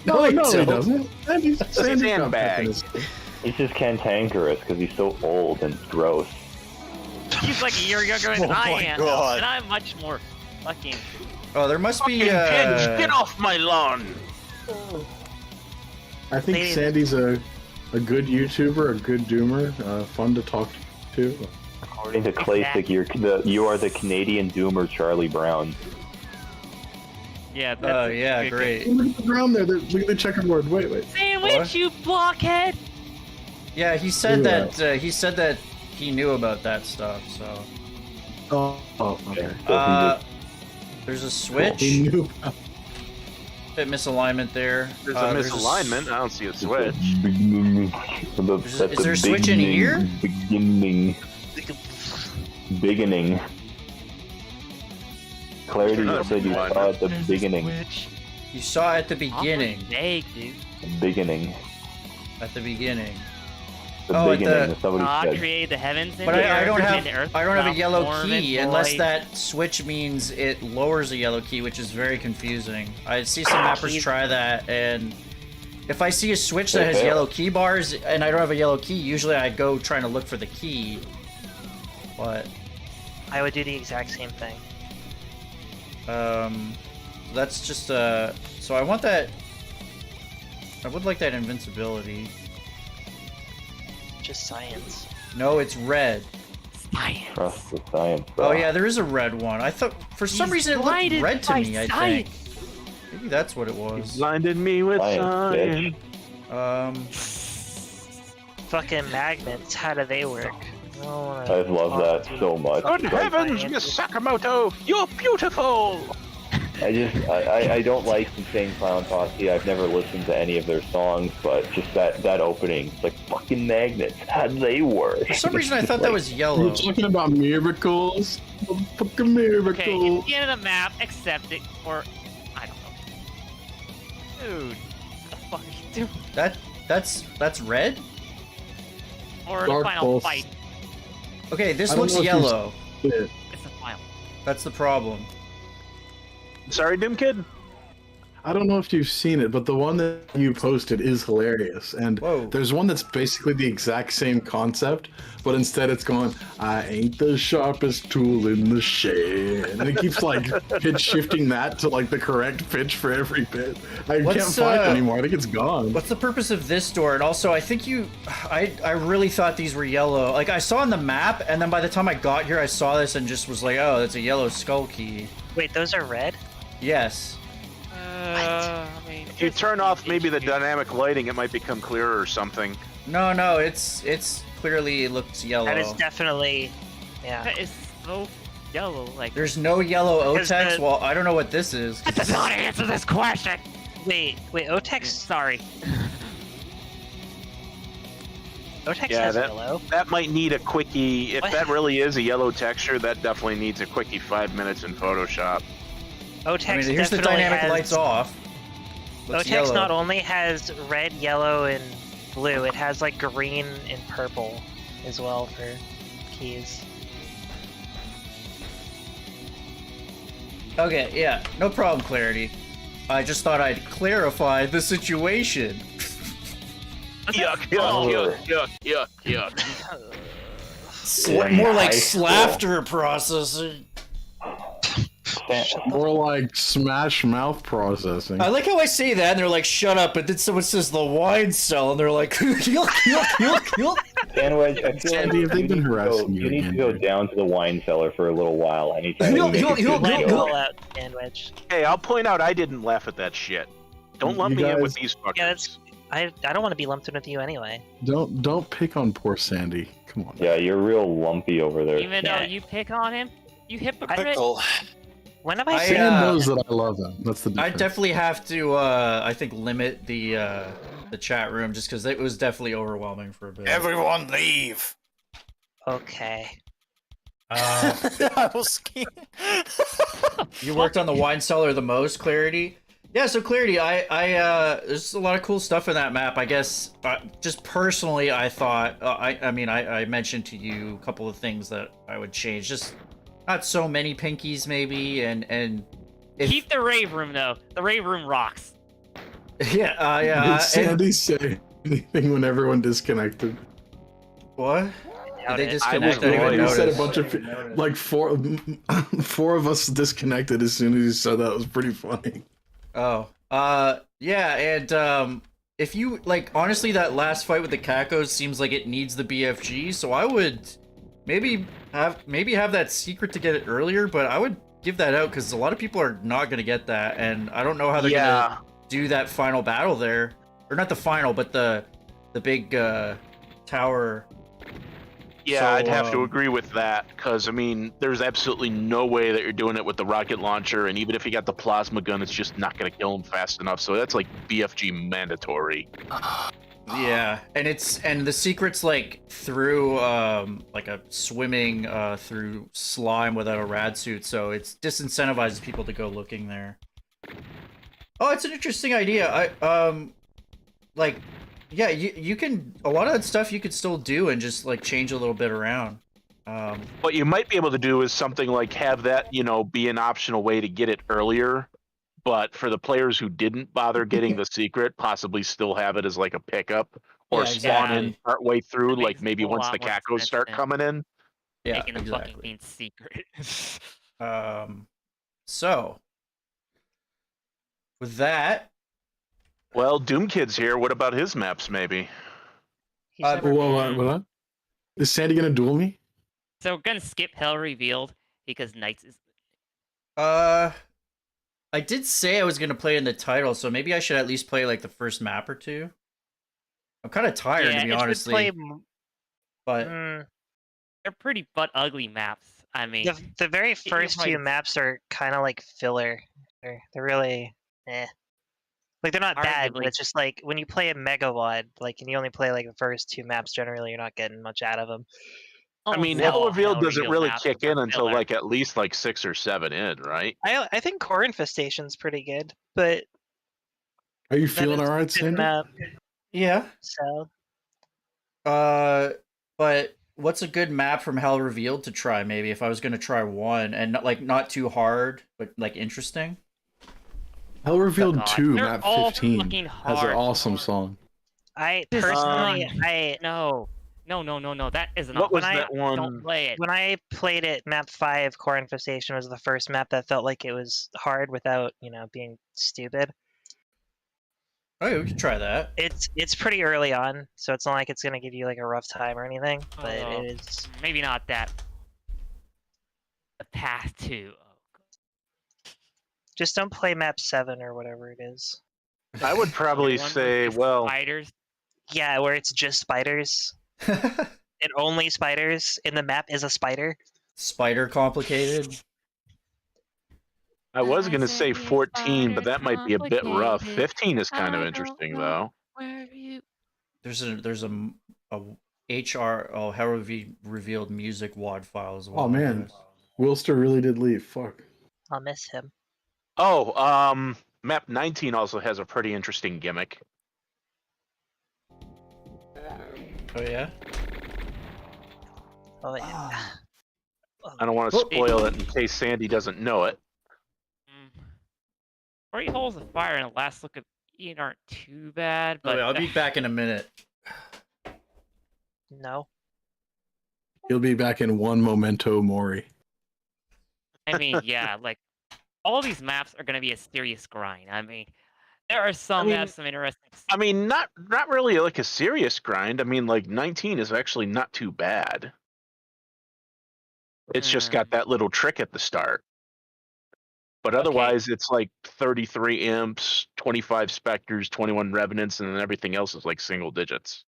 No, I no, he don't. doesn't. Sandy's Sandbag. he's just cantankerous because he's so old and gross. He's like a year younger than Oh I my am, God. and I'm much more fucking. Oh, there must be, Hinge, get off my lawn! I think Ladies- Sandy's a good YouTuber, a good doomer, fun to talk to. According to Classic, you are the Canadian Doomer Charlie Brown. Yeah. Oh, That's yeah, good. great. Look at the ground there. Look at the checkerboard. Wait. Sandwich, What? you blockhead! Yeah, he said that. He said that he knew about that stuff. So. Oh, okay. There's a switch. He knew. Bit misalignment there. There's a misalignment. I don't see a switch. Is there a switch in here? Beginning. Clarity, you said you saw at the beginning. You saw at the beginning. Vague, dude. Beginning. At the beginning. The beginning. Somebody God said. created the heavens and But the I earth, don't and the earth have a yellow form key and unless void. that switch means it lowers a yellow key, which is very confusing. I see some mappers try that, and if I see a switch that has yellow key bars and I don't have a yellow key, usually I go trying to look for the key. But I would do the exact same thing. that's just so I want that. I would like that invincibility. Just science. No, it's red. Science. Trust the science. Oh yeah, there is a red one. I thought for some reason it looked blinded red to by me. I science. think maybe that's what it was. Blinded me with Science, science. Fucking magnets. How do they work? I love that so much. Good heavens, Miss Sakamoto, you're beautiful. I don't like the Insane Clown Posse. I've never listened to any of their songs, but just that opening, it's like fucking magnets. How do they work? For some reason, I thought that was yellow. You're talking about miracles? Fucking miracles. Okay, if you get a map, accept it, or I don't know. Dude, what the fuck are you doing? That's red. Or Dark the final Pulse. fight. Okay, this I don't looks know if yellow. Yeah. It's the final. That's the problem. Sorry, Doom Kid. I don't know if you've seen it, but the one that you posted is hilarious. And Whoa. there's one that's basically the exact same concept, but instead it's going, I ain't the sharpest tool in the shed. And it keeps like pitch shifting that to like the correct pitch for every bit. I can't find it anymore. I think it's gone. What's the purpose of this door? And also, I think I really thought these were yellow. Like I saw on the map, and then by the time I got here, I saw this and just was like, oh, that's a yellow skull key. Wait, those are red? Yes. I mean, If you turn off maybe the dynamic lighting, it might become clearer or something. No, it's clearly it looks yellow. That is definitely, yeah. that is so yellow. Like, There's no yellow Because Otex. the- Well, I don't know what this is. that does not answer this question. Wait, Otex. Sorry. Otex Yeah, has that- yellow. That might need a quickie. If What? that really is a yellow texture, that definitely needs a quickie 5 minutes in Photoshop. Otex I mean, here's the definitely dynamic has, lights off. Looks Otex yellow. not only has red, yellow, and blue, it has like green and purple as well for keys. Okay, yeah, no problem, Clarity. I just thought I'd clarify the situation. Yuck, yuck, yuck, yuck, yuck, yuck. More like slafter processing. More like smash mouth processing. I like how I say that, and they're like, "Shut up!" But then someone says the wine cell, and they're like, "Yuck, yuck, yuck, yuck." Sandwich, I feel Sandy, like have they been harassing you you need again, to go dude? down to the wine cellar for a little while. Anytime you Yuck, make yuck, it yuck, too yuck, big. All out sandwich. Hey, I'll point out I didn't laugh at that shit. Don't lump You me in with guys- these fuckers. Yeah, that's. I don't want to be lumped in with you anyway. Don't pick on poor Sandy. Come on. Yeah, you're real lumpy over there. Even though Yeah. you pick on him, you hypocrite. Pickle. When have I I, seen? Sam knows that I love him. That's the I difference. definitely have to, I think, limit the chat room just because it was definitely overwhelming for a bit. Everyone leave. Okay. I was scared. You worked on the wine cellar the most, Clarity? Yeah, so Clarity, I there's a lot of cool stuff in that map. I guess, just personally, I thought, I mentioned to you a couple of things that I would change. Just not so many pinkies, maybe, and if, Keep the rave room though. The rave room rocks. yeah. Did Sandy say anything when everyone disconnected? What? Did they it. disconnect? I I didn't even He said a notice. bunch of like four of us disconnected as soon as he said that. It was pretty funny. Oh, yeah, and if you like, honestly, that last fight with the Kakos seems like it needs the BFG, so I would maybe have that secret to get it earlier, but I would give that out because a lot of people are not gonna get that, and I don't know how they're gonna do that final battle there, or not the final, but the big tower. Yeah, So, I'd have to agree with that, because, I mean, there's absolutely no way that you're doing it with the rocket launcher, and even if you got the plasma gun, it's just not going to kill him fast enough, so that's like BFG mandatory. Yeah, and the secret's like through like a swimming through slime without a rad suit, so it's disincentivizes people to go looking there. Oh, it's an interesting idea. Like, yeah, you can, a lot of that stuff you could still do and just like change a little bit around. What you might be able to do is something like have that, you know, be an optional way to get it earlier, but for the players who didn't bother getting the secret, possibly still have it as like a pickup or Yeah, spawn in exactly. partway through, That like makes maybe a once lot the more cacos sense start than coming in. Yeah, Making the fucking exactly. thing secret. So with that, Well, Doom Kid's here. What about his maps, maybe? He's never What? Is Sandy gonna duel me? So we're gonna skip Hell Revealed because Knights is. I did say I was gonna play in the title, so maybe I should at least play like the first map or two. I'm kind of tired, Yeah, to be it should honestly. play. But They're pretty butt ugly maps. I mean, the very you first might- few maps are kind of like filler. They're really like they're not bad, but Arguably. it's just like when you play a megawad, like and you only play like the first two maps, generally you're not getting much out of them. I mean, almost Hell all Revealed doesn't Revealed really maps kick are in until filler. like at least like 6 or 7 in, right? I think Core Infestation's pretty good, but Are you that feeling is all a right, good Sandy? map, yeah. so But what's a good map from Hell Revealed to try? Maybe if I was gonna try one and not too hard, but like interesting. Hell Revealed God, 2, they're map all 15, fucking has an hard. awesome song. I This personally one. I No. That is not. What was when that one? Don't play it. when I played it, map 5, Core Infestation was the first map that felt like it was hard without, being stupid. Oh, yeah, we could try that. It's pretty early on, so it's not like it's gonna give you like a rough time or anything, but Oh. it is. Maybe not that. The path to. Just don't play map 7 or whatever it is. I would probably One with say, just well, spiders. Yeah, where it's just spiders and only spiders, and the map is a spider. Spider complicated. I was going to say 14, but that might be a bit rough. 15 is kind of interesting, though. There's a Hell Revealed music WAD file as well. Oh man, Wilster really did leave. Fuck. I'll miss him. Oh, map 19 also has a pretty interesting gimmick. Oh yeah. Oh yeah. I don't want to spoil it in case Sandy doesn't know it. 40 holes of fire and the last look of Ian aren't too bad, Oh, but wait, I'll be back in a minute. No. He'll be back in one memento mori. I mean, yeah, like all these maps are gonna be a serious grind. I mean, there are some maps, some interesting. I mean, not really like a serious grind. I mean, like 19 is actually not too bad. It's just got that little trick at the start. But otherwise, it's like 33 imps, 25 specters, 21 revenants, and then everything else is like single digits.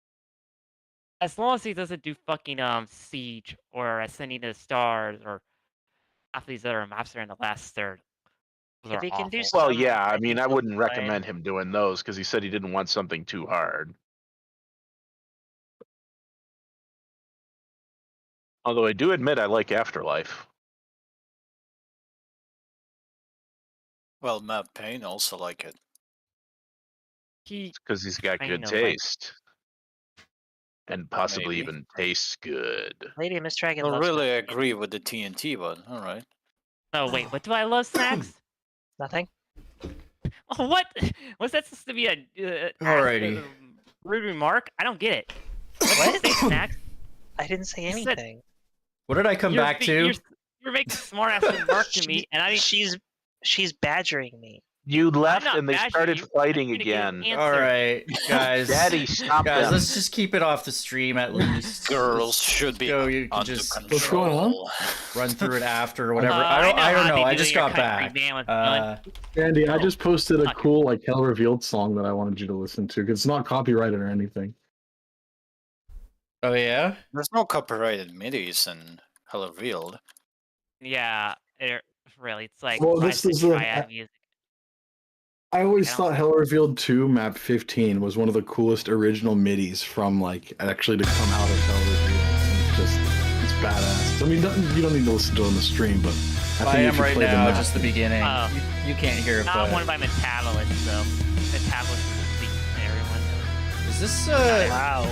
As long as he doesn't do fucking siege or ascending to the stars or half these other maps are in the last third. Those If are he can do awful. Well, some, yeah, I think mean, I he'll wouldn't be fine. recommend him doing those because he said he didn't want something too hard. Although I do admit I like Afterlife. Well, Map Pain also like it. Because he's got I good know, taste. And possibly Maybe. even tastes good. LadyMistDragon I don't loves really Map Pain. agree with the TNT, but alright. Oh wait, what do I love, Snax? Nothing. Oh, what? Was that supposed to be a Alrighty. rude remark? I don't get it. What? Say, Snax? I didn't say You said- anything. What did I come back to? You're making smart ass remark to me, and I didn't. She's badgering me. You left not and they bashing started you. fighting I'm gonna get again. an answer. All right, guys. Daddy, stop Guys, them. let's just keep it off the stream at least. Girls should be So you can under just control. What's going on? run through it after or whatever. I I don't know know. how I they just do your got country back. band with Andy, I just posted a Fuck. cool like Hell Revealed song that I wanted you to listen to. 'Cause it's not copyrighted or anything. Oh yeah. There's no copyrighted midis in Hello Revealed. Yeah, really, it's like Well, tries this to is try out music. I always I don't- thought Hell Revealed 2 map 15 was one of the coolest original midis from like actually to come out of Hell Revealed. It's badass. I mean, you don't need to listen to it on the stream, but I am right now, map, just the beginning. Oh. You can't hear it, Not but one by Metabolist though. Metabolist is the everyone. is this Wow.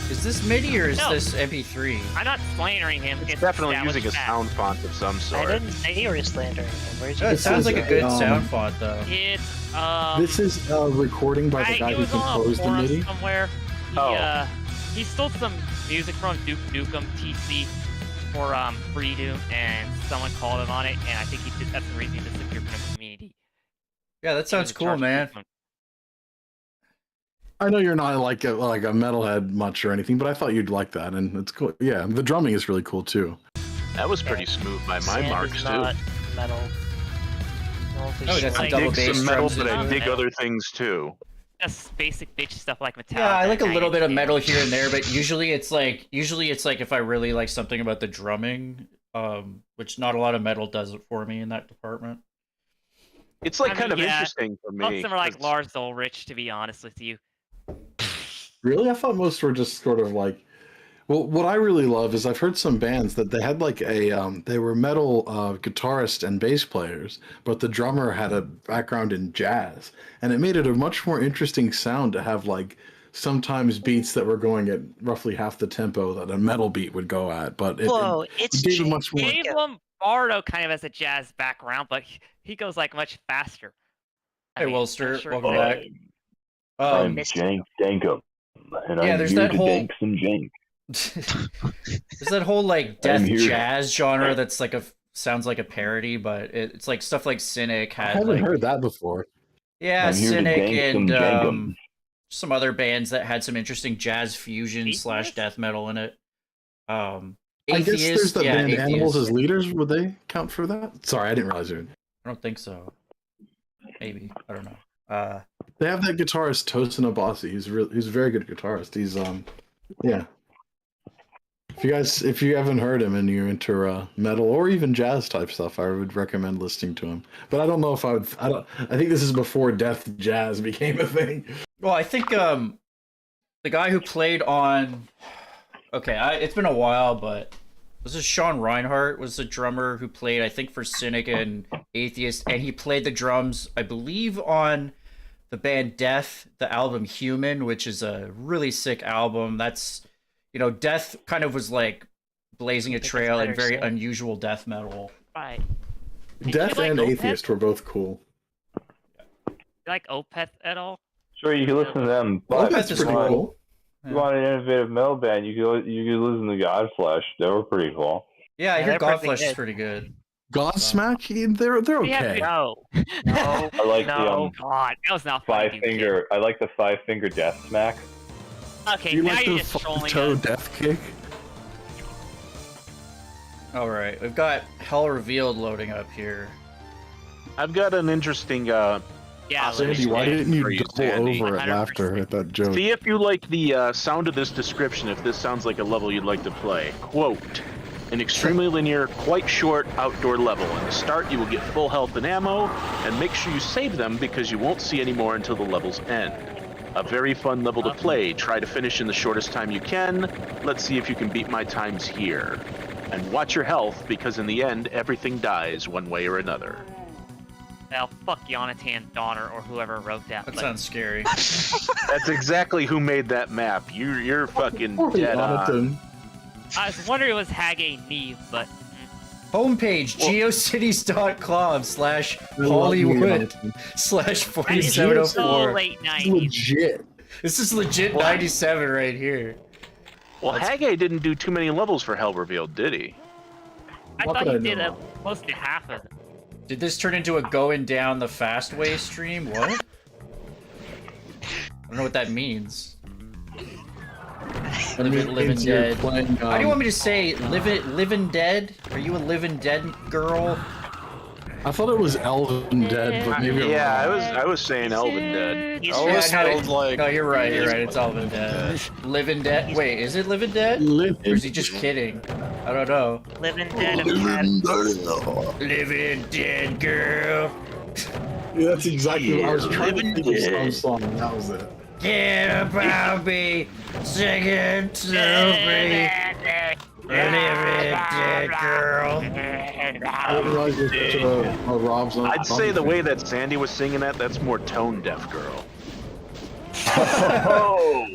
is this MIDI or is No. this MP3? I'm not slandering him. It's definitely using a established fact. sound font of some I sort. didn't say you were slandering him. Where'd you It get sounds like a good Um, sound font though. It's This is a recording by the guy it who was on a composed the forum MIDI. somewhere. Oh. He stole some music from Duke Nukem TC for Freedom, and someone called him on it, and I think that's the reason he disappeared from the community. Yeah, that sounds cool, man. I know you're not like a metalhead much or anything, but I thought you'd like that, and it's cool. Yeah, the drumming is really cool too. That was pretty smooth by my Sand marks is too. not metal. No, for Oh, sure. that's a I double dig bass some metal, drums but I in dig there. other things too. Just basic bitch stuff like Metallica. Yeah, I like a little bit of 92. metal here and there, but usually it's like if I really like something about the drumming, which not a lot of metal does it for me in that department. It's like I kind mean, of yeah, interesting for Most me. of them are like 'cause Lars Ulrich, to be honest with you. Really, I thought most were just sort of like. Well, what I really love is I've heard some bands that they had like they were metal guitarist and bass players, but the drummer had a background in jazz, and it made it a much more interesting sound to have like sometimes beats that were going at roughly half the tempo that a metal beat would go at, but Whoa, it's it gave it much more. Dave Lombardo kind of has a jazz background, but he goes like much faster. I Hey, mean, Wilster, I'm sure welcome he- back. I'm Jank Dankum, and yeah, I'm there's here that to whole- dank some jank. There's that whole like death here. jazz genre that's like sounds like a parody, but it's like stuff like Cynic I had haven't like heard that before. yeah, I'm here to Cynic dank some and jankum. some other bands that had some interesting jazz fusion Atheist? / death metal in it. I guess there's Atheist, the yeah, band Animals Atheist. as Leaders. Would they count for that? Sorry, I didn't realize it. I don't think so. Maybe I don't know. They have that guitarist Tosin Abasi. He's a very good guitarist. He's yeah. If you haven't heard him and you're into metal or even jazz type stuff, I would recommend listening to him. But I don't know if I would. I think this is before death jazz became a thing. Well, I think the guy who played on it's been a while, but this is Sean Reinhardt was the drummer who played I think for Cynic and Atheist, and he played the drums I believe on the band Death, the album Human, which is a really sick album. That's Death kind of was like blazing a trail in very unusual death metal. Right. Death like and Opeth? Atheist were both cool. You like Opeth at all? Sure, you can listen to them, but Opeth is if you pretty want- cool. if you want an innovative metal band, you could listen to Godflesh. They were pretty cool. Yeah, I Yeah, hear they're pretty Godflesh is good. pretty good. Godsmack, they're okay. No. No. I like the Oh God, that was not funny. five finger. I like the 5-finger death smack. Okay, Do you now like you're the just trolling toe us. death kick? All right, we've got Hell Revealed loading up here. I've got an interesting Yeah, Sandy, why Yeah, didn't you for you, double Sandy. over at 100%. laughter at that joke? See if you like the sound of this description, if this sounds like a level you'd like to play. Quote, an extremely linear, quite short outdoor level. In the start, you will get full health and ammo, and make sure you save them because you won't see any more until the levels end. A very fun level to play. Try to finish in the shortest time you can. Let's see if you can beat my times here. And watch your health, because in the end, everything dies one way or another. Well, fuck Jonathan Donner or whoever wrote that. That but sounds scary. That's exactly who made that map. You're fucking Poor dead on. Jonathan. I was wondering it was Hage Neve, but Homepage, geocities.com /Hollywood that is so 4704. late 90s. Legit. This is legit 97 right here. Well, Hage didn't do too many levels for Hell Revealed, did he? I What thought did he I did know? close to half of it. Did this turn into a going down the fast way stream? What? I don't know what that means. Living dead. Playing, How do you want me to say living dead? Are you a living dead girl? I thought it was Elven Dead, but maybe Yeah, I'm wrong. I was saying Elven Dead. He's I always felt like No, you're right. You're right. It's Elven Dead. Living Dead. Wait, is it Living Dead? Or is he just kidding? I don't know. Living Dead of Dead. Living Dead, girl. Yeah, that's exactly what I was trying to think of some song, and that was it. Get about me, singing to me. Living Dead, girl. I didn't realize it was such a Rob's on. I'd say the way that Sandy was singing that's more tone deaf, girl. Oh,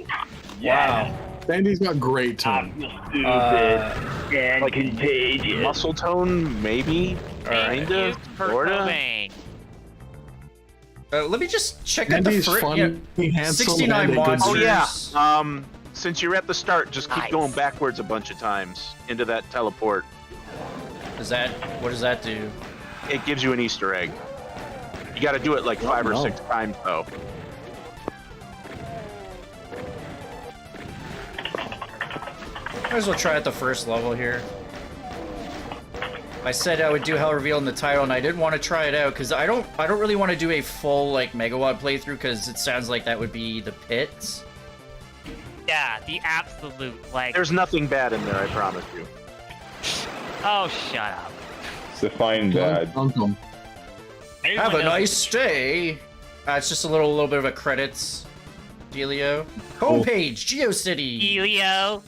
Wow. Sandy's got great tone. Like muscle tone, maybe, kinda, sorta. Let me just check out the Sandy's first. funny, handsome, 69 and a good monsters. Oh yeah. Since you're at the start, just keep going backwards a bunch of times into that teleport. What does that do? It gives you an Easter egg. You got to do it like 5 or 6 times though. Might as well try at the first level here. I said I would do Hell Reveal in the title, and I didn't want to try it out because I don't really want to do a full like Megawatt playthrough because it sounds like that would be the pits. Yeah, the absolute like. There's nothing bad in there, I promise you. Oh, shut up. Define bad. Have a nice day. It's just a little bit of a credits dealio. Homepage, GeoCity. Helio.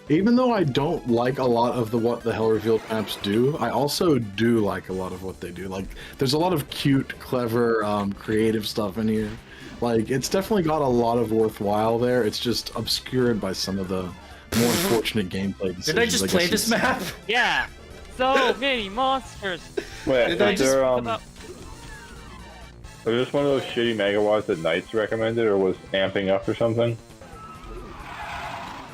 Even though I don't like a lot of what the Hell Revealed maps do, I also do like a lot of what they do. Like, there's a lot of cute, clever, creative stuff in here. Like, it's definitely got a lot of worthwhile there. It's just obscured by some of the more unfortunate gameplay decisions. Did I just play this map? Yeah. So many monsters. Wait, Did I is just- there was this one of those shitty megawatts that Knights recommended, or was amping up or something?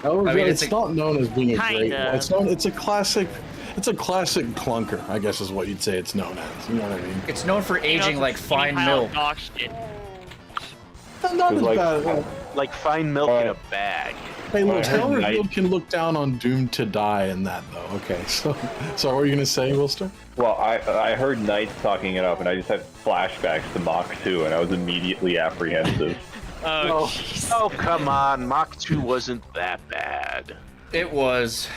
Hell Revealed, it's it's not known as being a great Kinda. one. It's a classic clunker, I guess is what you'd say it's known as. You know what I mean? It's known for aging like fine pile of milk. dog shit. Not as like- bad. Like fine milk in a bag. Hey, look, I heard Hell Revealed Knight- can look down on Doomed to Die in that, though. Okay, so what were you gonna say, Wilster? Well, I heard Knights talking it up, and I just had flashbacks to Mach 2, and I was immediately apprehensive. Oh, jeez. Oh, come on. Mach 2 wasn't that bad. It was.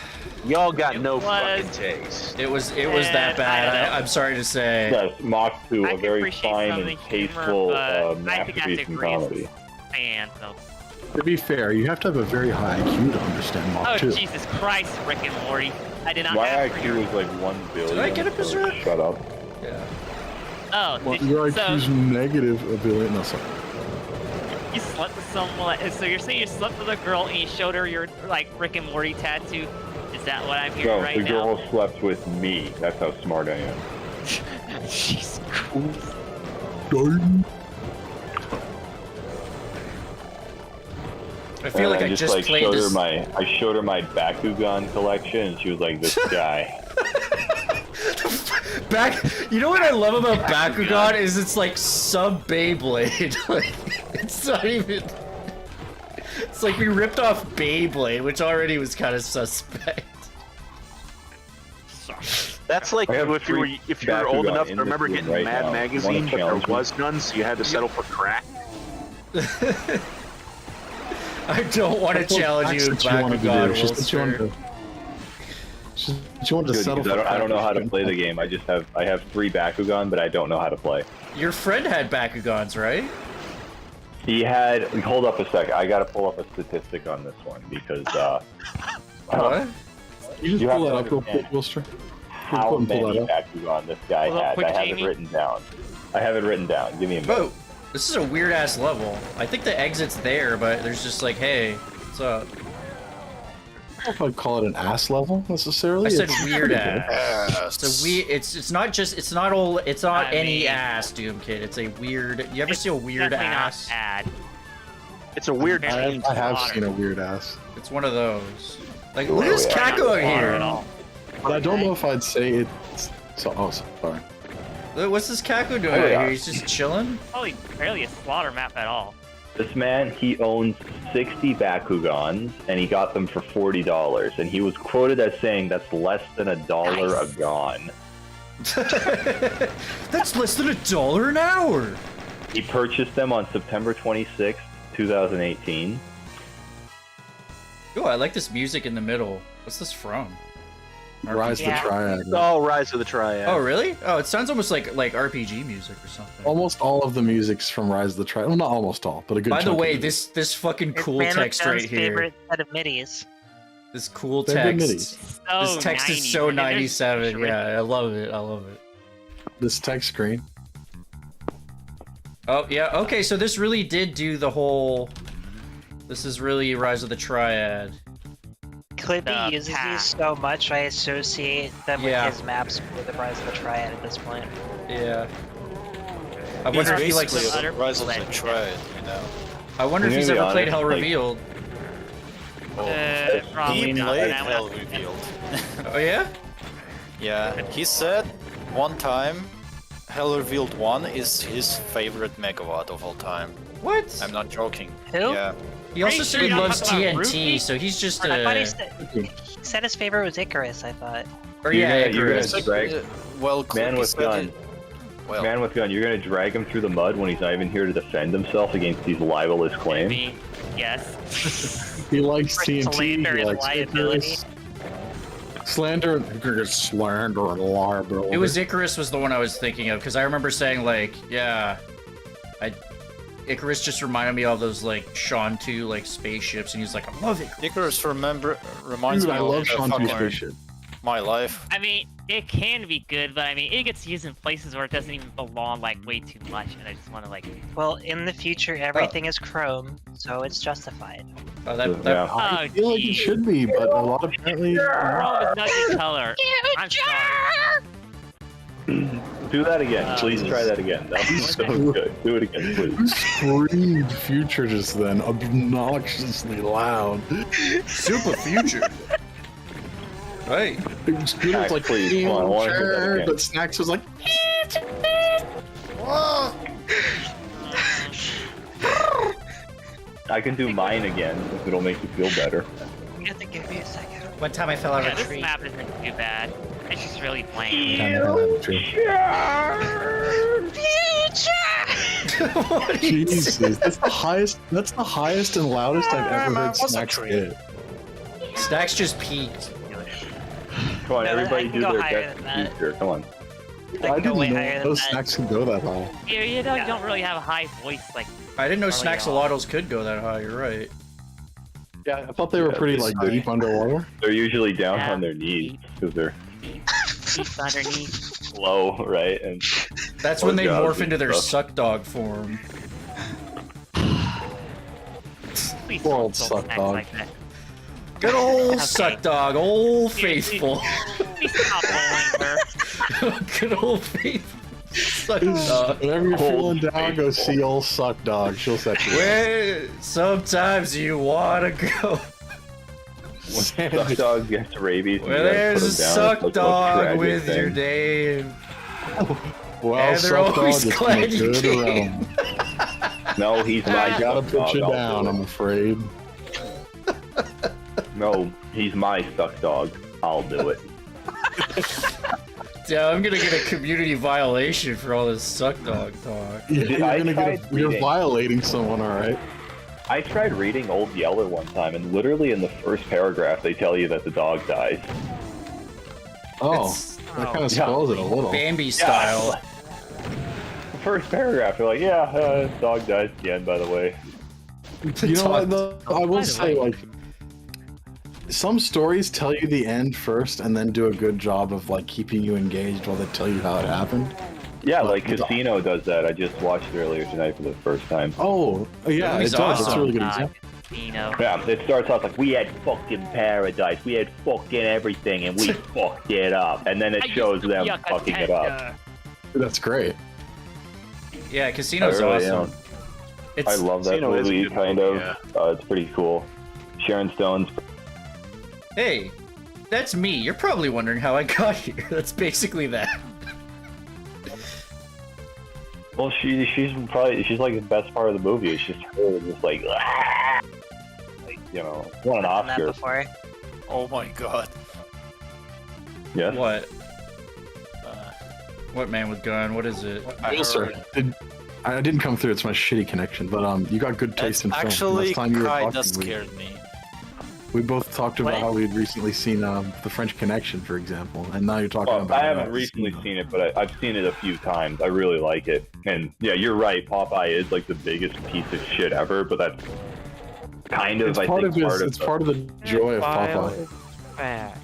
Y'all got no was. fucking taste. It was that bad. I'm sorry to say. Yes, Mach 2, I a can very appreciate some fine of and the humor, tasteful but I think I have to masterpiece in agree comedy. as a fan, so. To be fair, you have to have a very high IQ to understand Mach Oh, 2. Jesus Christ, Rick and Morty. I did not My have for IQ your... is like 1 billion. Did I get a so berserk? shut up. Yeah. Oh, Well, did your you, so IQ's negative a billion. No, sorry. you slept with someone... So you're saying you slept with a girl and you showed her your, like, Rick and Morty tattoo? Is that what I'm hearing No, right the now? girl slept with me. That's how smart I am. Jesus Christ. I feel like I just like played showed this. her I showed her my Bakugan collection, and she was like, "This guy." You know what I love about Bakugan is it's like sub Beyblade. Like it's not even. It's like we ripped off Beyblade, which already was kind of suspect. That's like I have if you were 3 old Bakugan enough to in remember this getting room right Mad now. Magazine, Wanna but there challenge me? was none, so you had to settle for crack. I don't want to challenge you, That's what you wanted to Bakugan. do. She said she wanted Wilster. she wanted to Good, settle because for I don't know how to practice. play the game. I have 3 Bakugan, but I don't know how to play. Your friend had Bakugans, right? He had. Hold up a sec. I gotta pull up a statistic on this one because What? You just You pull have that to up real quick, understand Wilster. how Pull many that up. Bakugan this guy Hold up has. quick, I have Jamie. it written down. I have it written down. Give me a minute. Whoa, this is a weird ass level. I think the exit's there, but there's just like, hey, what's up? I don't know if I'd call it an ass level necessarily. I said It's weird pretty ass. It's a weird. It's not just. It's not all. It's not I any mean- ass, Doom Kid. It's a weird. You ever see a weird Definitely ass? not bad. It's a weird good. change. I have Slaughter. seen a weird ass, It's one of those. Like, Ooh, look at this yeah. Kako out Slaughter at here. all. but I don't know if I'd say it's. So, oh, sorry. Look, what's this Kako doing Oh, out yeah. here? He's just chilling. Probably barely a slaughter map at all. This man, he owns 60 Bakugans, and he got them for $40. And he was quoted as saying that's less than $1 a gon. That's less than $1 an hour. He purchased them on September 26th, 2018. Oh, I like this music in the middle. What's this from? Rise of the Yeah. Triad. Oh, Rise of the Triad. Oh, really? Oh, it sounds almost like RPG music or something. Almost all of the music's from Rise of the Triad. Well, not almost all, but a good By the chunk way, of it. this fucking It's cool Random text right John's here. favorite set of midis. This cool They're good text. So This text is 90s, so and there's 97. shri- Yeah, I love it. I love it. This text screen. Oh, yeah. Okay, so this really did do the whole... This is really Rise of the Triad. Clippy uses pack. these so much, I associate them Yeah. with his maps with the Rise of the Triad at this point. Yeah. I It's wonder if he likes... basically other a Rise of people the that- Triad, you know. I wonder if I'm he's gonna be ever played honest, Hell like- Revealed. Probably He not. played That would Hell have to- Revealed. Oh, yeah? Yeah, he said one time Hell Revealed 1 is his favorite megawatt of all time. What? I'm not joking. Who? Yeah. He also Pretty said sure he you're not loves talking about TNT, Rupee? so he's just I thought a... he said his favorite was Icarus, I thought. Or You're yeah, gonna- you're Icarus. gonna drag- Well, Man Clippy with said gun. it- Well, Man with gun, you're gonna drag him through the mud when he's not even here to defend himself against these libelous claims? Maybe. Yes. He likes For TNT. slander He and likes liability. Icarus. Slander and liability. It was Icarus was the one I was thinking of, because I remember saying, like, yeah... Icarus just reminded me of those, like, Sean 2, like, spaceships, and he's like, I love Icarus. Icarus reminds Dude, me I love of Sean 2 fucking Spaceship. my life. I mean, it can be good, but I mean, it gets used in places where it doesn't even belong, like, way too much, and I just want to, like... Well, in the future, everything is chrome, so it's justified. Oh, that, Yeah. I Oh, feel like it geez. should be, but a lot apparently. Chrome is not the color. I'm sorry. Do that again. Please try that again. That was so good. Do it again, please. Who screamed future just then, obnoxiously loud. Super future. Right. It was good. It was like, Please, come on, I wanna hear that again. but Snax was like, I can do mine again if it'll make you feel better. You have to give me a second. One time I fell out Yeah, of a this tree. map isn't too bad. It's just really plain. Jesus, that's the highest. That's the highest and loudest I've ever heard What's a Snax tree? hit. Snax just peaked. Come on, No, everybody I can do go their higher best than that. future. Come on. I can go way higher than those that. Snax can go that high. You don't really have a high voice like. I didn't know Early on. Snaxalotls could go that high, you're right. Yeah, I thought they were Yeah, pretty they like suck. deep underwater. They're usually down Yeah. on their knees because they're deep underneath. low, right? And That's Or when they jobs morph and into their stuff. suck dog form. Please Poor don't old insult suck snacks dog. like that. Good old Okay. suck dog, old faithful. Please stop bullying her. Good old faithful suck dog. Whenever you're feeling Cold down, go see old Suck Dog. She'll set you. Where sometimes you wanna go. suck dog gets rabies. and Where you gotta there's a put 'em down. It's suck like the most dog tragic with your thing. name. Well, And they're Suck Dog always is glad in a you good came. realm. No, he's my I gotta suck put dog. you I'll down, do it. I'm afraid. No, he's my suck dog. I'll do it. Yeah, I'm gonna get a community violation for all this suck dog talk. Yeah, Dude, you're I gonna tried you're reading. violating someone, all right? I tried reading Old Yeller one time, and literally in the first paragraph, they tell you that the dog dies. Oh, It's that kind of spoils it a little. Bambi style. The first paragraph, they're like, yeah, dog dies at the end, by the way. You know what? Though, I By will the say, way- like, some stories tell you the end first, and then do a good job of like keeping you engaged while they tell you how it happened. Yeah, But like the dog- Casino does that. I just watched it earlier tonight for the first time. Oh, yeah, it He's does. It's a awesome. really good God, example. you know. Yeah, it starts off like, we had fucking paradise, we had fucking everything, and we fucked it up. And then it I used shows to them be a fucking it up. contender. That's great. Yeah, Casino's I really awesome. I love that Casino is a movie, good kind movie, of. It's pretty cool. Sharon Stone's. Hey, that's me. You're probably wondering how I got here. That's basically that. Well, she's like the best part of the movie. It's just her, just like you know, won an Done that Oscar. before. Oh my god. Yes. What? What man with gun? What is it? Wilster, I didn't come through. It's my shitty connection. But you got good taste in film. Actually, Last time you were kinda talking, scared me. we both talked about how we had recently seen The French Connection, for example, and now you're talking about. I haven't recently seen it, but I've seen it a few times. I really like it, and yeah, you're right. Popeye is like the biggest piece of shit ever, but that's kind of It's I part think of it's part of the joy of Popeye.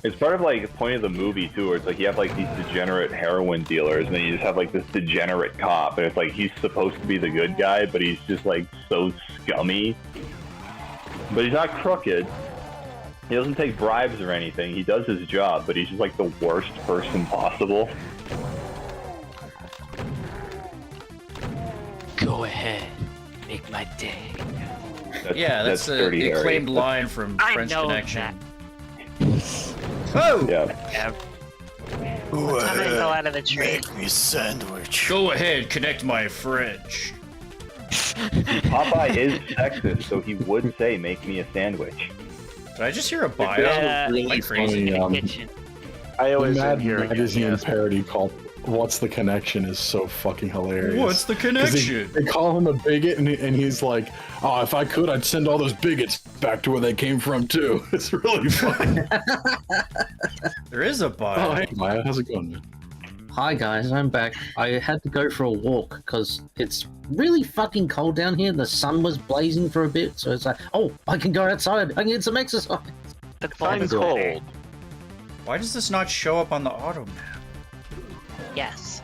It's part of like the point of the movie too, where it's like you have like these degenerate heroin dealers, and then you just have like this degenerate cop, and it's like he's supposed to be the good guy, but he's just like so scummy. But he's not crooked. He doesn't take bribes or anything. He does his job, but he's just like the worst person possible. Go ahead, make my day. That's the Dirty Harry. acclaimed line from I French know Connection. Oh! Yeah. One time I fell out of a tree. Make me sandwich. Go ahead, connect my fridge. Popeye is sexist, so he would say, "Make me a sandwich." Did I just hear a bio? Really Like crazy. funny, Kitchen. I the always Mad hear Magazine parody called "What's the Connection" is so fucking hilarious. What's the 'Cause connection? They call him a bigot, and he's like, "Oh, if I could, I'd send all those bigots back to where they came from too." It's really funny. There is a bio. Oh, hey, Maya, how's it going, man? Hi guys, I'm back. I had to go for a walk because it's really fucking cold down here. The sun was blazing for a bit, so it's like, oh, I can go outside. I can get some exercise. I'm cold. Why does this not show up on the auto map? Yes.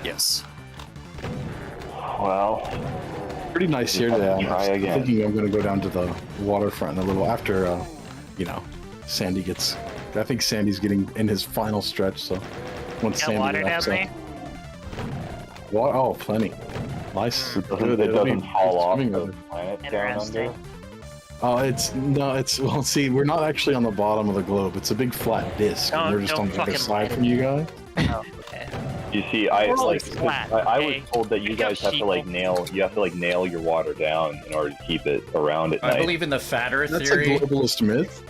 Yes. Well, Pretty nice here today. Try I'm again. thinking I'm going to go down to the waterfront in a little after, Sandy gets. I think Sandy's getting in his final stretch, so once Got Sandy water wraps down up. there? What? Oh, plenty. Nice. it Good. doesn't fall off swimming the over. planet down Interesting. under. Oh, well, see, we're not actually on the bottom of the globe. It's a big flat disc. And we're just on the other fucking side lie. from you guys. Oh, okay. You see, I World like. is flat, I was okay? told that you Pick up guys have to sheep. like nail. You have to like nail your water down in order to keep it around at I night. believe in the fat Earth That's theory. a globalist myth.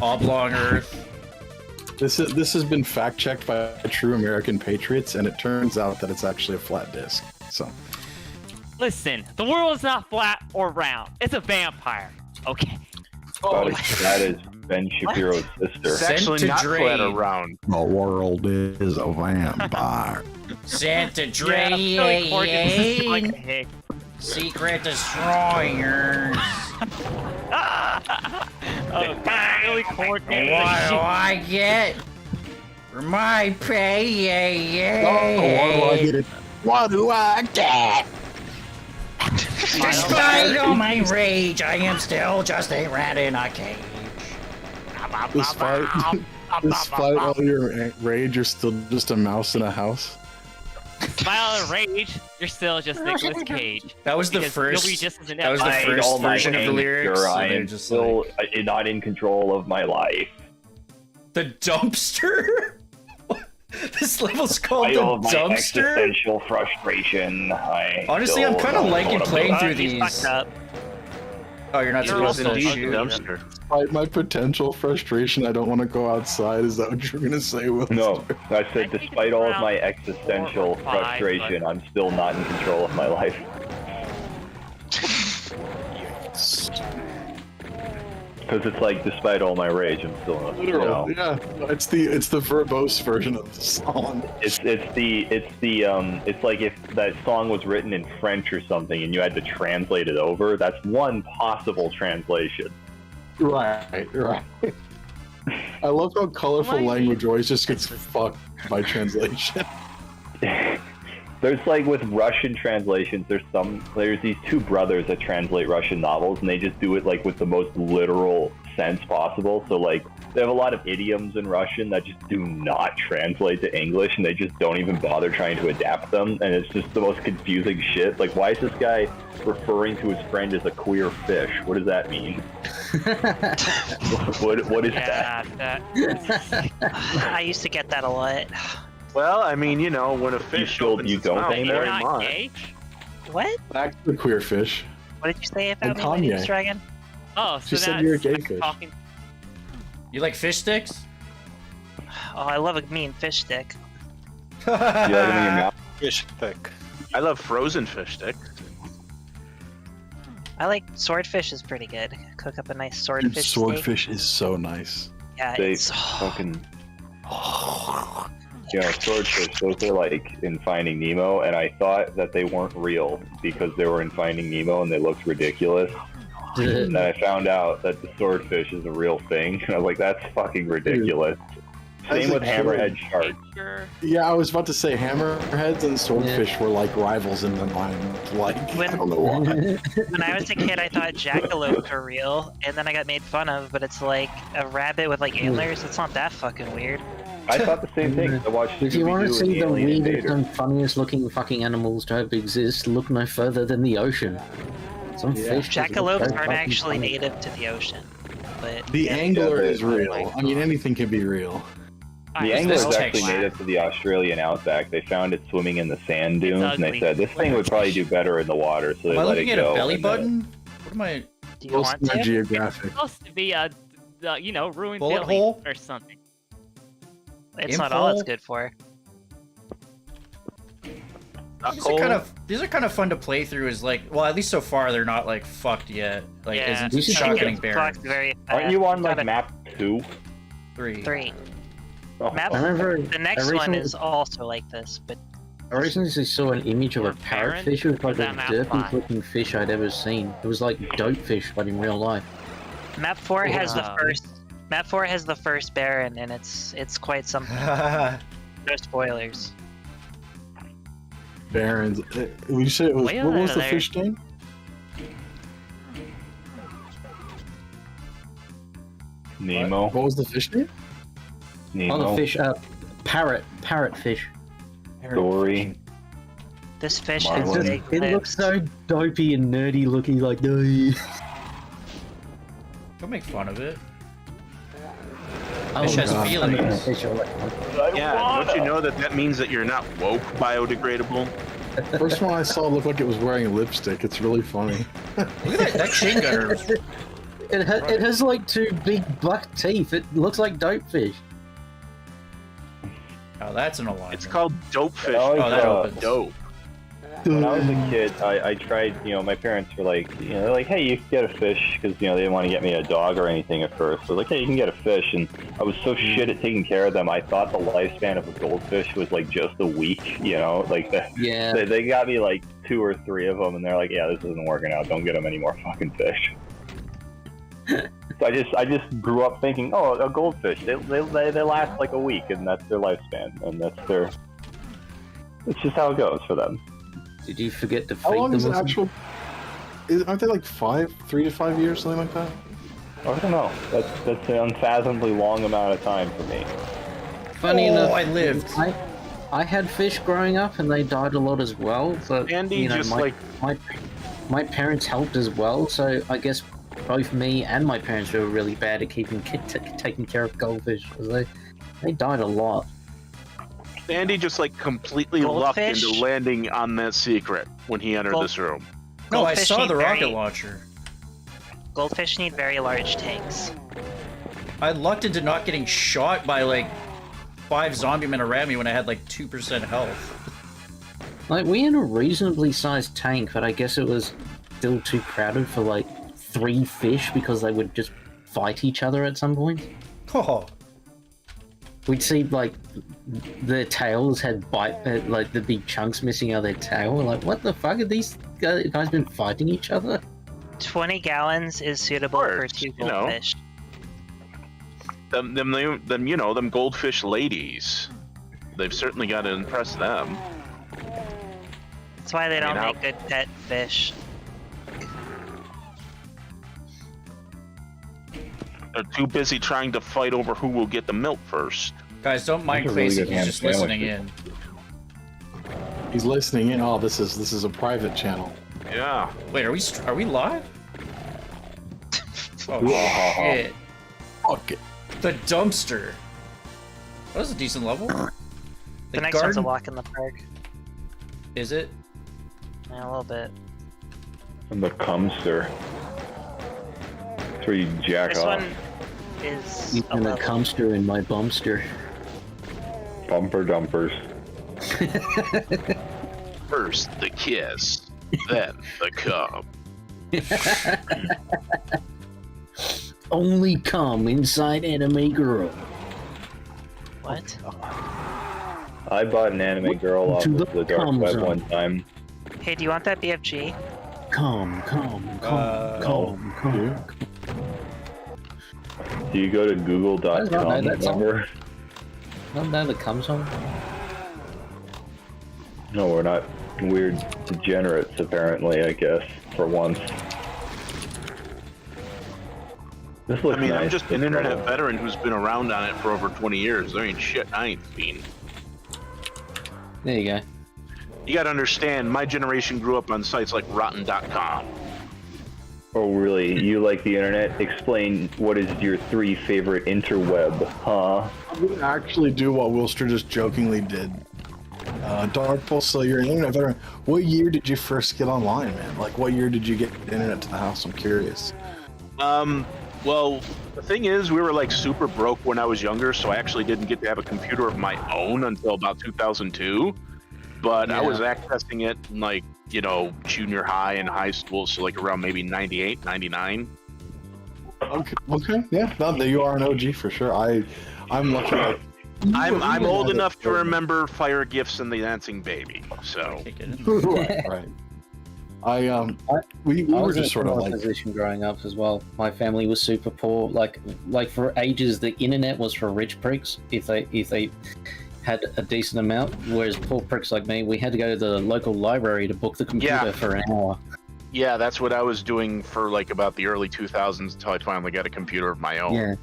Oblong Earth. This has been fact checked by true American patriots, and it turns out that it's actually a flat disc. So. Listen, the world is not flat or round. It's a vampire. Okay. That is Ben Shapiro's It's sister. actually to not flat drain. around. The world is a vampire. Santa Yeah, Billy Corgan is like a Drain. hick. Secret Destroyers. Oh, Billy Corgan. What do I get for my pay? What do I get? Despite all my rage, I am still just a rat in a cage. Despite all your rage, you're still just a mouse in a house. Smile and rage, you're still just Nicolas Cage. That was the Because first. nobody just isn't That was the that Despite first all my version of the anger, lyrics. so I they're am just still like, not in control of my life. the dumpster. This level's called the All of my dumpster. existential frustration. Honestly, I'm kind of liking playing through He's these. fucked up. Oh, you're not You're supposed also to fucking shoot. Dumpster. Despite my potential frustration, I don't want to go outside. Is that what you're gonna say, Will? No, I I said think despite all of my around existential 4 or 5, frustration, I'm still not in control of my life. Because it's like, despite all my rage, I'm still not. Literal. Yeah, it's the verbose version of the song. It's like if that song was written in French or something and you had to translate it over. That's one possible translation. Right. I love how colorful language always just gets fucked by translation. There's like with Russian translations, there's these two brothers that translate Russian novels, and they just do it like with the most literal sense possible. So like they have a lot of idioms in Russian that just do not translate to English, and they just don't even bother trying to adapt them, and it's just the most confusing shit. Like, why is this guy referring to his friend as a queer fish? What does that mean? what is that? I used to get that a lot. Well, I mean, you know, when a fish opens you its don't mouth, anymore? You're very not much. gay? What? Back to the queer fish. What did you say And about me, Kanye. LadyMistDragon? Oh, She so said now you're a it's gay like fish. talking. You like fish sticks? Oh, I love a mean fish stick. You like them in your mouth? Fish stick. I love frozen fish sticks. I like swordfish is pretty good. Cook up a nice Dude, swordfish steak. swordfish is so nice. Yeah, They it's fucking. Swordfish, those are like in Finding Nemo, and I thought that they weren't real because they were in Finding Nemo and they looked ridiculous. And then I found out that the swordfish is a real thing, and I was like, that's fucking ridiculous. Same with hammerhead sharks. Yeah, I was about to say hammerheads and swordfish were like rivals in my mind. Like, I don't know why. when I was a kid, I thought jackalopes were real, and then I got made fun of. But it's like a rabbit with like antlers. It's not that fucking weird. I thought the same thing. I watched If you want to Scooby-Doo and see the Alien weirdest Invader. and funniest looking fucking animals to ever exist, look no further than the ocean. Some fish. just look Jackalopes so aren't fucking actually funny. native to the ocean, but The angler Yeah, is real. I mean, anything can be real. The angler is actually native to the Australian outback. They found it swimming in the sand dunes, and they ugly. said this thing would probably do better in the water, so they Am I let it looking at go. a belly and then- button? What am I? do you want to? Geographic. It's supposed to be a, ruined Bullet belly hole? or something. It's not all it's Imphole? good for. These are kind of fun to play through. Is like, well, at least so far they're not like fucked yet. Like, Yeah. isn't You should shot do getting It barren? clocks very Aren't you on like Got a map 2? 3. 3. Oh, Map. I remember The next I one recently- is also like this, but I recently saw an image of a Baron? parrotfish. It was like Or the that map derpy five? looking fish I'd ever seen. It was like dopefish, but in real life. Map 4 has the Wow. first. Map 4 has the first Baron, and it's quite something. No spoilers. Barons. You said it was. Whale What was the there. fish name? Nemo. What was the fish name? Nemo. Oh, the fish. Parrotfish. Dory. This fish Marlin. has big It looks lips. so dopey and nerdy looking, like no. Don't make fun of it. Oh, Fish has God. feelings. Fish are like- Yeah, don't you know that means that you're not woke biodegradable? First one I saw looked like it was wearing lipstick. It's really funny. Look at that, that chain gunner. It has like two big buck teeth. It looks like dopefish. Oh, that's an alignment. It's called dopefish. Oh, that opens. Dope. When I was a kid, I tried, my parents were like, they're like, hey, you can get a fish, because, they didn't want to get me a dog or anything at first. So like, hey, you can get a fish, and I was so shit at taking care of them, I thought the lifespan of a goldfish was like just a week, like Yeah. they got me like 2 or 3 of them, and they're like, yeah, this isn't working out, don't get them any more fucking fish. So I just grew up thinking, oh, a goldfish, they last like a week, and that's their lifespan, and it's just how it goes for them. Did you forget to feed How long them? is or an something? actual? Aren't they like 3 to 5 years, something like that? I don't know. That's an unfathomably long amount of time for me. Funny Oh, enough, I lived. I had fish growing up, and they died a lot as well. So Andy just my parents helped as well. So I guess both me and my parents were really bad at taking care of goldfish, because they died a lot. Andy just completely lucked Goldfish? into landing on that secret when he entered Gold- this room. No, I Goldfish saw need the rocket very- launcher. Goldfish need very large tanks. I lucked into not getting shot by like 5 zombie men around me when I had like 2% health. Like, we had a reasonably sized tank, but I guess it was still too crowded for like 3 fish because they would just fight each other at some point. Oh, We'd see like their tails had like the big chunks missing out of their tail. We're like, what the fuck, are these guys been fighting each other? 20 gallons is suitable for course, 2 you know. goldfish. Them goldfish ladies. They've certainly got to impress them. That's why they don't how- make good pet fish. They're too busy trying to fight over who will get the milk first. guys, don't mind That's a really Facing. good He's ham just sandwich. listening in. He's listening in. Oh, this is a private channel. Yeah. Wait, are we live? Oh shit! Fuck it. The dumpster. That was a decent level. The next one's a walk in the park. Is it? Yeah, a little bit. And the cumster. That's where you jack This off. one is You a can a level. cumster in my bumster. Bumper dumpers. First the kiss, then the cum. Only come inside anime girl. What? I bought an anime girl off To of the the dark cum web zone. one time. Hey, do you want that BFG? Come. Do you go to That's google.com? not- that's not- Remember? Not now that comes on. No, we're not weird degenerates, apparently, I guess, for once. This looks I mean, nice. I'm just an internet veteran who's been around on it for over 20 years. There ain't shit I ain't seen. There you go. You gotta understand, my generation grew up on sites like Rotten.com. Oh, really? You like the internet? Explain what is your 3 favorite interweb, huh? I'm gonna actually do what Wilster just jokingly did. Dark Pulse, so you're an internet veteran. What year did you first get online, man? Like, what year did you get the internet to the house? I'm curious. Well, the thing is, we were like super broke when I was younger, so I actually didn't get to have a computer of my own until about 2002. But I was accessing it in like, you know, junior high and high school, so like around maybe 98, 99. Okay, yeah, no, you are an OG for sure. I'm lucky. Like, I'm old enough to remember Fire Gifts and the Dancing Baby, so. right. We I were was in a just sort of similar like, position growing up as well. My family was super poor. Like for ages, the internet was for rich pricks if they had a decent amount. Whereas poor pricks like me, we had to go to the local library to book the computer for an hour. Yeah, that's what I was doing for like about the early 2000s until I finally got a computer of my own. Yeah.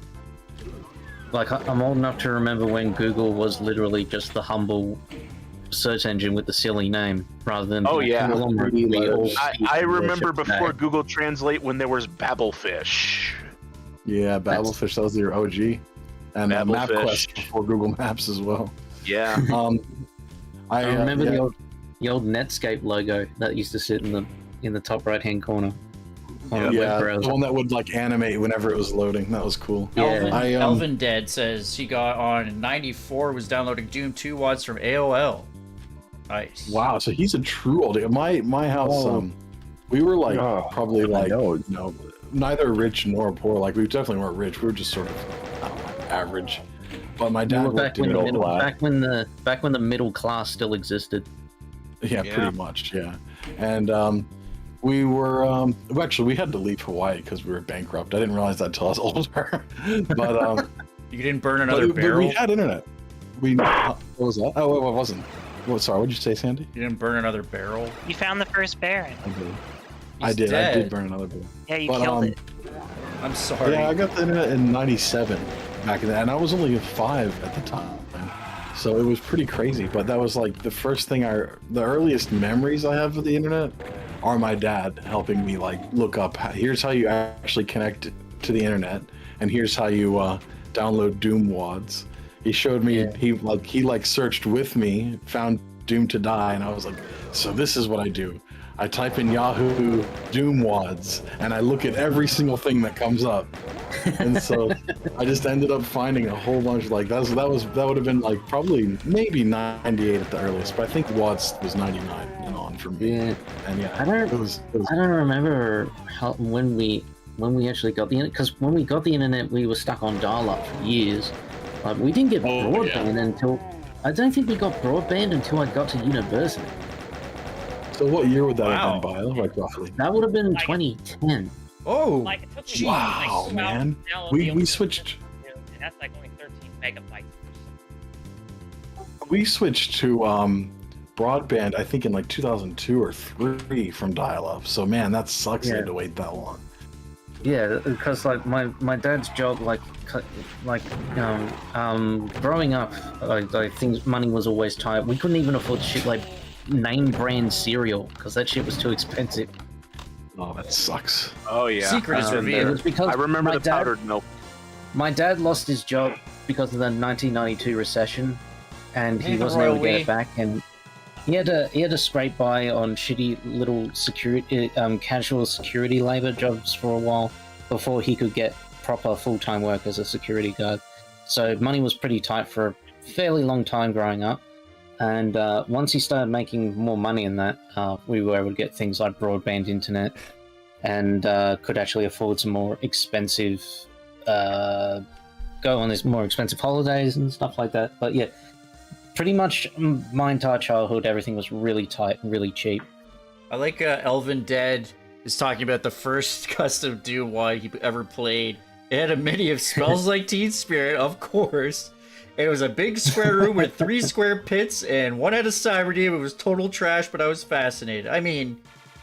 Like I'm old enough to remember when Google was literally just the humble search engine with the silly name rather than Oh yeah, I remember worship before today. Google Translate when there was Babelfish. yeah, Babelfish, that was your OG. And Babelfish. MapQuest before Google Maps as well. Yeah. I remember the old Netscape logo that used to sit in the top right hand corner. On the web Yeah, browser. the one that would like animate whenever it was loading. That was cool. Elvin Dead says he got on in 94, was downloading Doom 2 WADs from AOL. Nice. Wow, so he's a true oldie. My house, we were like probably like you know, neither rich nor poor. Like we definitely weren't rich. We were just sort of average. But my dad We were back worked in when, middle class. back when the middle class still existed. Yeah, pretty much. Yeah, and we were actually we had to leave Hawaii because we were bankrupt. I didn't realize that till I was older. But you didn't burn another but barrel. we had internet. What was that? Oh, it wasn't. Well, sorry, what did you say, Sandy? You didn't burn another barrel. You found the first Baron. I did. dead. I did burn another barrel. Yeah, you But, killed it. I'm sorry. Yeah, I got the internet in '97 back then, and I was only 5 at the time. So it was pretty crazy. But that was like the first thing the earliest memories I have of the internet are my dad helping me like look up. Here's how you actually connect to the internet, and here's how you download Doom WADs. He showed me. He searched with me, found Doom to Die, and I was like, so this is what I do. I type in Yahoo Doom WADs, and I look at every single thing that comes up. And so I just ended up finding a whole bunch. Like that would have been like probably maybe 98 at the earliest, but I think WADs was 99 and on for me. Yeah, and yeah, I don't remember when we actually got the internet, because when we got the internet, we were stuck on dial-up for years. Like we didn't get broadband until I don't think we got broadband until I got to university. So what year would that have been by? Like roughly? That would have been 2010. Oh, Like, it took me wow, like 2 hours man. to download We the switched. and that's like only 13 megabytes. We switched to broadband, I think in like 2002 or 3 from dial-up. So man, that sucks. You had to wait that long. Yeah, because like my dad's job, growing up, like things, money was always tight. We couldn't even afford shit like name brand cereal because that shit was too expensive. Oh, that sucks. Oh yeah. Secret is It revealed. was because I remember my the powdered milk. My dad lost his job because of the 1992 recession, and he Hey, wasn't able to Roy. get it back. And he had to scrape by on shitty little casual security labor jobs for a while before he could get proper full-time work as a security guard. So money was pretty tight for a fairly long time growing up. And once he started making more money in that, we were able to get things like broadband internet, and could actually afford some more expensive, go on these more expensive holidays and stuff like that. But yeah, pretty much my entire childhood, everything was really tight and really cheap. I like Elvin Dead is talking about the first custom Doom one he ever played. It had a mini of Smells Like Teen Spirit, of course. It was a big square room with 3 square pits, and one had a cyber demon. It was total trash, but I was fascinated. I mean,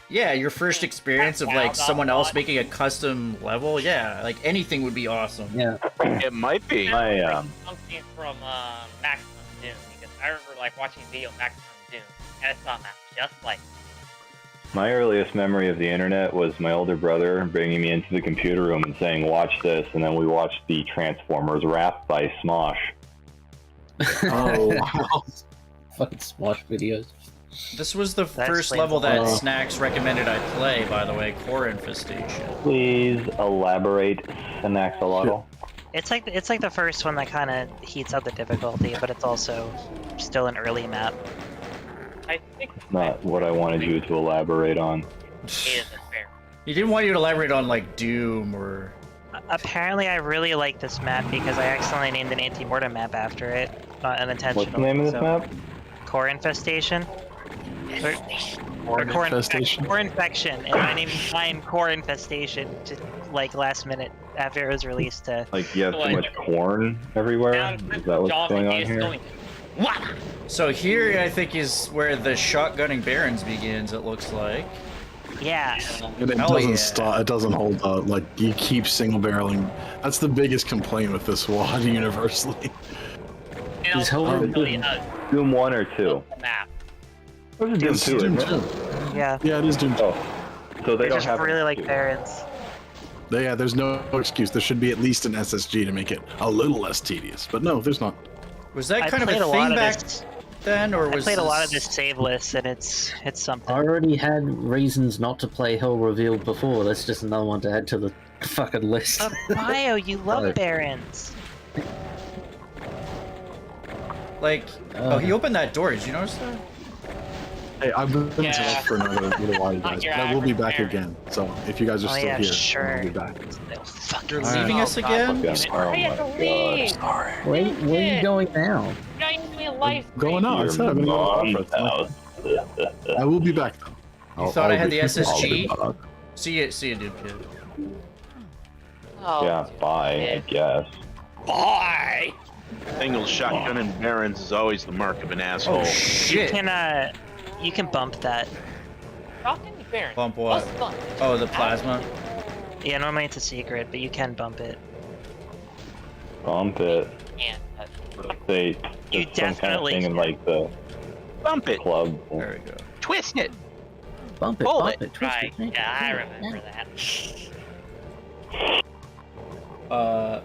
yeah, your first experience of like someone else making a custom level, yeah, like anything would be awesome. Yeah, it might be. Something from Maximum Doom, because I remember like watching video of Maximum Doom, and I saw that just like. My earliest memory of the internet was my older brother bringing me into the computer room and saying, "Watch this," and then we watched the Transformers rap by Smosh. Oh, wow. Fucking Smosh videos. This was the first level that Snax recommended I play, by the way, Core Infestation. Please elaborate, Snaxalotl. It's like the first one that kind of heats up the difficulty, but it's also still an early map. I think Not what I wanted you to elaborate on. fair. He didn't want you to elaborate on like Doom or. Apparently, I really like this map because I accidentally named an anti-mortem map after it, not unintentional. What's the name of this map? Core Infestation. Or Core Infestation. Core Infection, and I named mine Core Infestation just like last minute after it was released. To Like you have too much corn everywhere? Is that what's going on here? So here, I think, is where the shotgunning barons begins. It looks like. Yeah. And it doesn't stop. It doesn't hold up. Like you keep single barreling. That's the biggest complaint with this WAD universally. He's holding Doom 1 or 2? Map. This is Doom 2, isn't it? Yeah. Yeah, it is Doom 2. Oh, so they I don't just have really like barons. Yeah, there's no excuse. There should be at least an SSG to make it a little less tedious. But no, there's not. Was that I kind of played a a lot thing of back this- then, or was I played a lot of this- this save list, and it's something. I already had reasons not to play Hell Revealed before. That's just another one to add to the fucking list. Bio, you love Oh. barons. Like, oh, he opened that door. Did you notice that? Hey, I've been Yeah. off for another little while, you guys. your But we'll be back average again. So if you guys are Oh, still yeah, here, sure. I'll be back. You're leaving us again? Okay. Oh I have to leave. Sorry. Where are you going now? You're not even doing a live stream. Going on. I said I'm gonna go to the conference. I will be back though. You thought I had the I'll SSG? be back. See you, dude, kid. Oh, Yeah, bye, I guess. bye. Single shotgun and barons is always the mark of an asshole. Oh You shit! can bump that. Shotgun Baron. Bump what? What's fun? Oh, the plasma. Yeah, normally it's a secret, but you can bump it. Bump it. Yeah. They You just some kind of definitely thing in like the Bump it. club. There we go. Twist it. Bump it, Pull bump it. it, twist Right. it, make it, Yeah, I do it. remember that.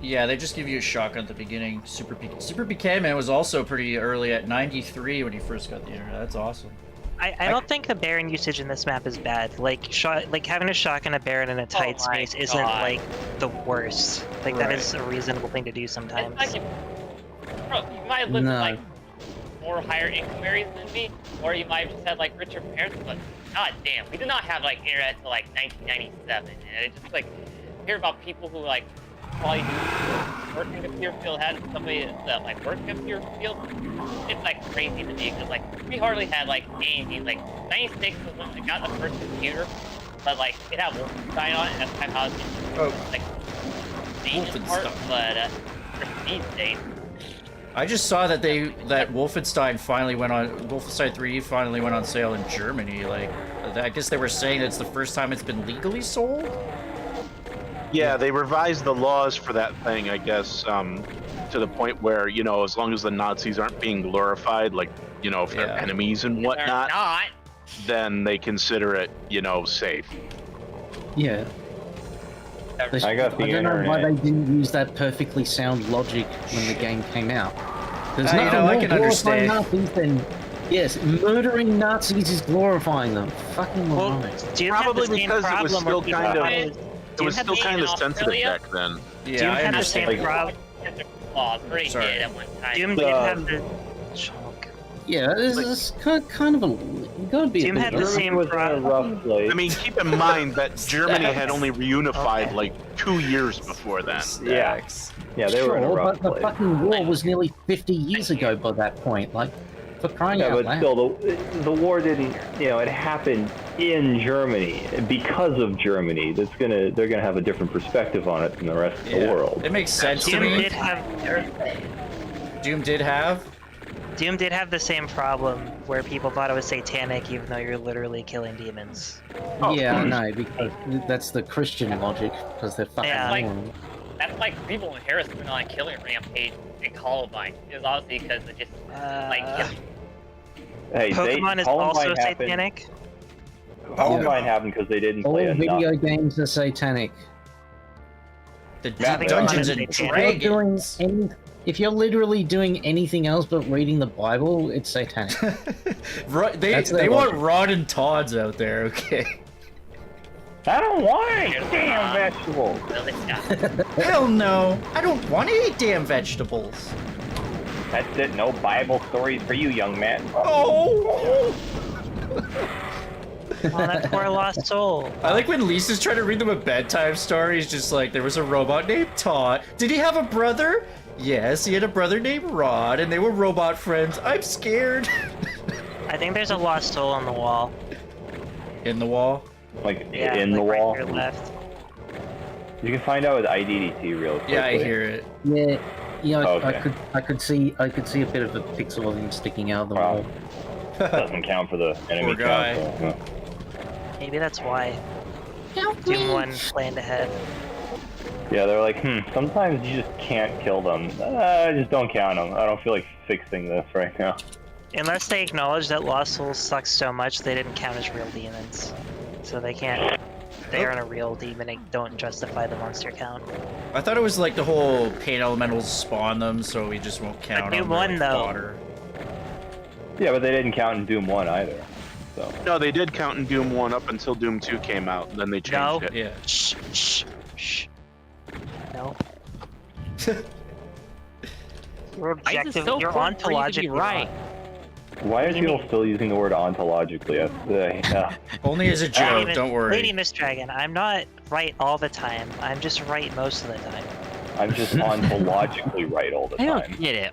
Yeah, they just give you a shotgun at the beginning. Super PK Man was also pretty early at 93 when he first got the internet. That's awesome. I don't think the Baron usage in this map is bad. Like having a shotgun a Baron in a tight my space isn't God. like the worst. Like that Right. is a reasonable thing to do sometimes. It's like bro, you might have lived No. with like more higher income areas than me, or you might have just had like richer parents. But god damn, we did not have like internet until like 1997, and it just like hear about people who like probably work in the computer field had somebody that like worked in the computer field. It's like crazy to me because like we hardly had like anything. Like 96 was when I got the first computer, but like it had Wolfenstein on it, and that's kind of how it's like dangerous part. Wolfenstein. But for these days. I just saw that Wolfenstein 3 finally went on sale in Germany. Like, I guess they were saying it's the first time it's been legally sold. Yeah, they revised the laws for that thing, I guess, to the point where, you know, as long as the Nazis aren't being glorified, like, you know, if they're enemies and whatnot, They're not. then they consider it, you know, safe. Yeah. I got the I don't know why they internet. didn't use that perfectly sound logic when the game came out. There's You nothing know, I more can glorifying understand. Nazis than, yes, murdering Nazis is glorifying them. Fucking Well, morons. Doom had Probably the same because it was problem still where kind of, people- it was still kind of sensitive back then. Yeah, Doom I had the understand. same problem. flaws. Pretty Sorry. did at one time. Doom did have the chunk. Yeah, this is kind of a. You gotta be. Doom a had bit the of- same was in a problem. rough place. I mean, keep in mind that Germany had only reunified Okay. like 2 years before then. Yeah, they were in a Sure, rough but the place. fucking war was nearly 50 years ago by that point. Like, for crying Yeah, out but loud. still, the war didn't. It happened in Germany because of Germany. They're gonna have a different perspective on it than the rest of the world. It makes sense to Doom me. did have Doom did have. Doom did have the same problem where people thought it was satanic, even though you're literally killing demons. Yeah, I know, because that's the Christian logic, because they're fucking Yeah. Like- morons. That's like people in Harris went on a killing rampage in Columbine. It was obviously because of just like Hey, Pokemon is Columbine also happened. satanic. Columbine happened because they didn't All play enough. video games are satanic. The Yeah, Dungeons and If you're Dragons. If you're literally doing anything else but reading the Bible, it's satanic. Right, That's they their want logic. Rod and Todd's out there, okay? I don't want any damn vegetables. well, it's not. Hell no! I don't want any damn vegetables. That's it. No Bible stories for you, young man. Oh! Oh, that poor lost soul. I like when Lisa's trying to read them a bedtime story. It's just like, there was a robot named Todd. Did he have a brother? Yes, he had a brother named Rod, and they were robot friends. I'm scared. I think there's a lost soul on the wall. In the wall? Like Yeah, in the like wall. right to your left. You can find out with IDDT real quickly. Yeah, I hear it. Yeah, Okay. I could see a bit of a pixel of him sticking out of the Wow. wall. Doesn't count for the enemy Poor guy. count. So, Maybe that's why. Doom 1 planned ahead. yeah, they're like, sometimes you just can't kill them. Just don't count them. I don't feel like fixing this right now. Unless they acknowledge that lost souls suck so much they didn't count as real demons. So they can't. They aren't a real demon and don't justify the monster count. I thought it was like the whole pain elementals spawn them, so we just won't count Doom them. 1 though. Water. Yeah, but they didn't count in Doom 1 either. So. No, they did count in Doom 1 up until Doom 2 came out, and then they changed No. it. Yeah. Shh, shh, shh. No. You're Why is it objective. so You're important for you to be ontologically right? wrong. Why are What do you people mean? still using the word ontologically? Yeah. Only as a joke, don't worry. LadyMistDragon, I'm not right all the time. I'm just right most of the time. I'm just ontologically right all the I time. don't get it.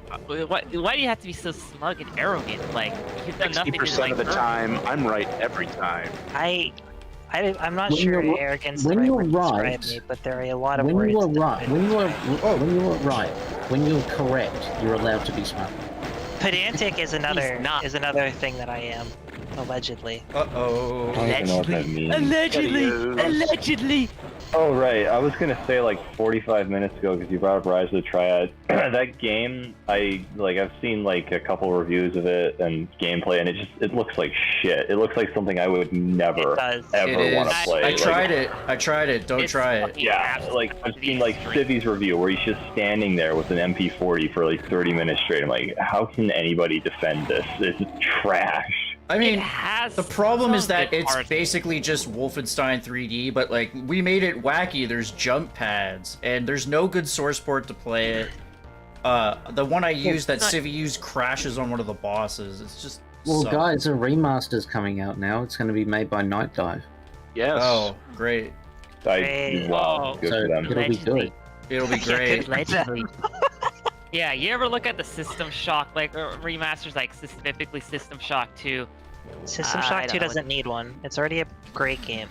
Why do you have to be so smug and arrogant? Like you've done nothing to 60% like of the earn it. time, I'm right every time. I'm not When sure you're- arrogance is the when right you're word to describe right- me, but there are a lot of When words. you are that right, fit. when you're correct, you're allowed to be smart. Pedantic is another not. thing that I am, allegedly. Uh-oh. I don't even know what that means. Allegedly. Oh, right. I was going to say like 45 minutes ago because you brought up Rise of the Triad. That game, I've seen like a couple reviews of it and gameplay, and it looks like shit. It looks like something I would never, It does. ever It want is. to play. I Like, tried it. Don't It's try it. fucking Yeah, absolutely like I've seen like Civi's review where he's just standing there with an MP40 for like 30 minutes straight. I'm like, how can anybody defend this? It's trash. I mean, It has the problem is some that good it's parts. basically just Wolfenstein 3D, but like we made it wacky. There's jump pads, and there's no good source port to play it. The one I used that not- Civi used crashes on one of the bosses. It's just Well, sucks. guys, a remaster's coming out now. It's going to be made by Night Dive. Yes. Oh, great! Wow, good So for them. it'll be good. It'll be Yeah, great. good for them. Allegedly. Yeah, you ever look at the System Shock like remasters, like specifically System Shock 2? System I Shock don't 2 know. doesn't need one. It's already a great game.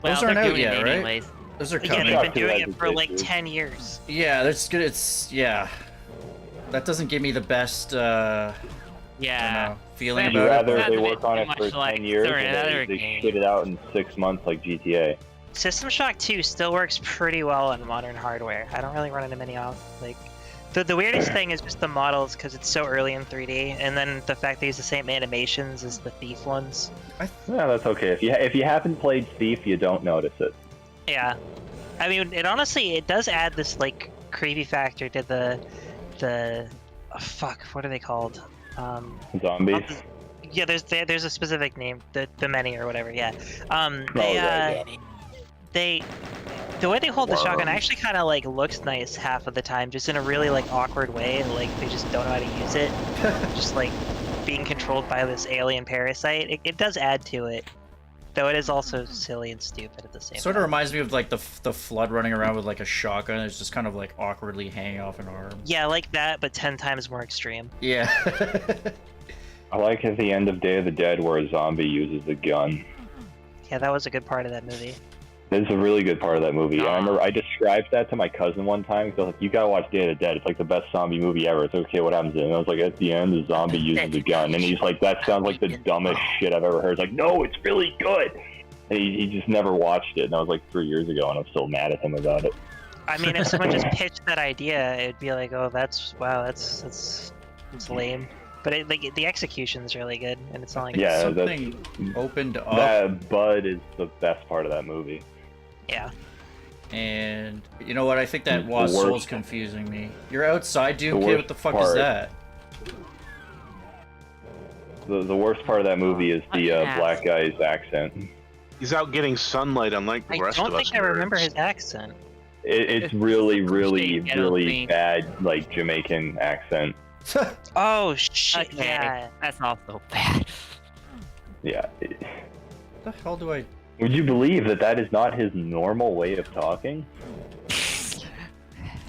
Well, Those they're aren't out doing yet, it right? anyways. Those are Yeah, coming. they've Shock been 2 doing has it its for like issues. 10 years. Yeah, that's good. Yeah. That doesn't give me the best I don't Yeah. know, feeling Would Would you about rather it. That's they a work bit on too it for much 10 like- years sorry, and another they game. shit it out in 6 months like GTA? System Shock 2 still works pretty well on modern hardware. I don't really run into many the weirdest thing is just the models because it's so early in 3D, and then the fact they use the same animations as the Thief ones. Yeah, that's okay. If you haven't played Thief, you don't notice it. Yeah, I mean, it does add this like creepy factor to the fuck, what are they called? Zombies. Yeah, there's a specific name, the many or whatever. Yeah, right, yeah. the way they hold the shotgun actually kind of like looks nice half of the time, just in a really like awkward way. Like they just don't know how to use it. Just like being controlled by this alien parasite. It does add to it, though it is also silly and stupid at the same time. Sort of reminds me of like the Flood running around with like a shotgun. It's just kind of like awkwardly hanging off an arm. Yeah, like that, but 10 times more extreme. Yeah. I like at the end of Day of the Dead where a zombie uses a gun. Yeah, that was a good part of that movie. It's a really good part of that movie. I remember I described that to my cousin one time. So I was like, you gotta watch Day of the Dead. It's like the best zombie movie ever. It's okay, what happens? And I was like, at the end, the zombie uses a gun. And he's like, that sounds like the dumbest shit I've ever heard. It's like, no, it's really good. And he just never watched it. And that was like 3 years ago, and I'm still mad at him about it. I mean, if someone just pitched that idea, it'd be like, oh, that's lame. But the execution's really good, and it's not like something opened up. That Bud is the best part of that movie. Yeah. And you know what? I think that Lost Soul's confusing me. You're outside, Doom The Kid. worst What the fuck part- is that? The worst part of that movie is the black guy's accent. He's out getting sunlight unlike the rest of us. I don't think I remember his accent. It's really, really bad, like Jamaican accent. Oh shit! Okay, Yeah. that's also bad. Yeah. What the hell do I? Would you believe that is not his normal way of talking?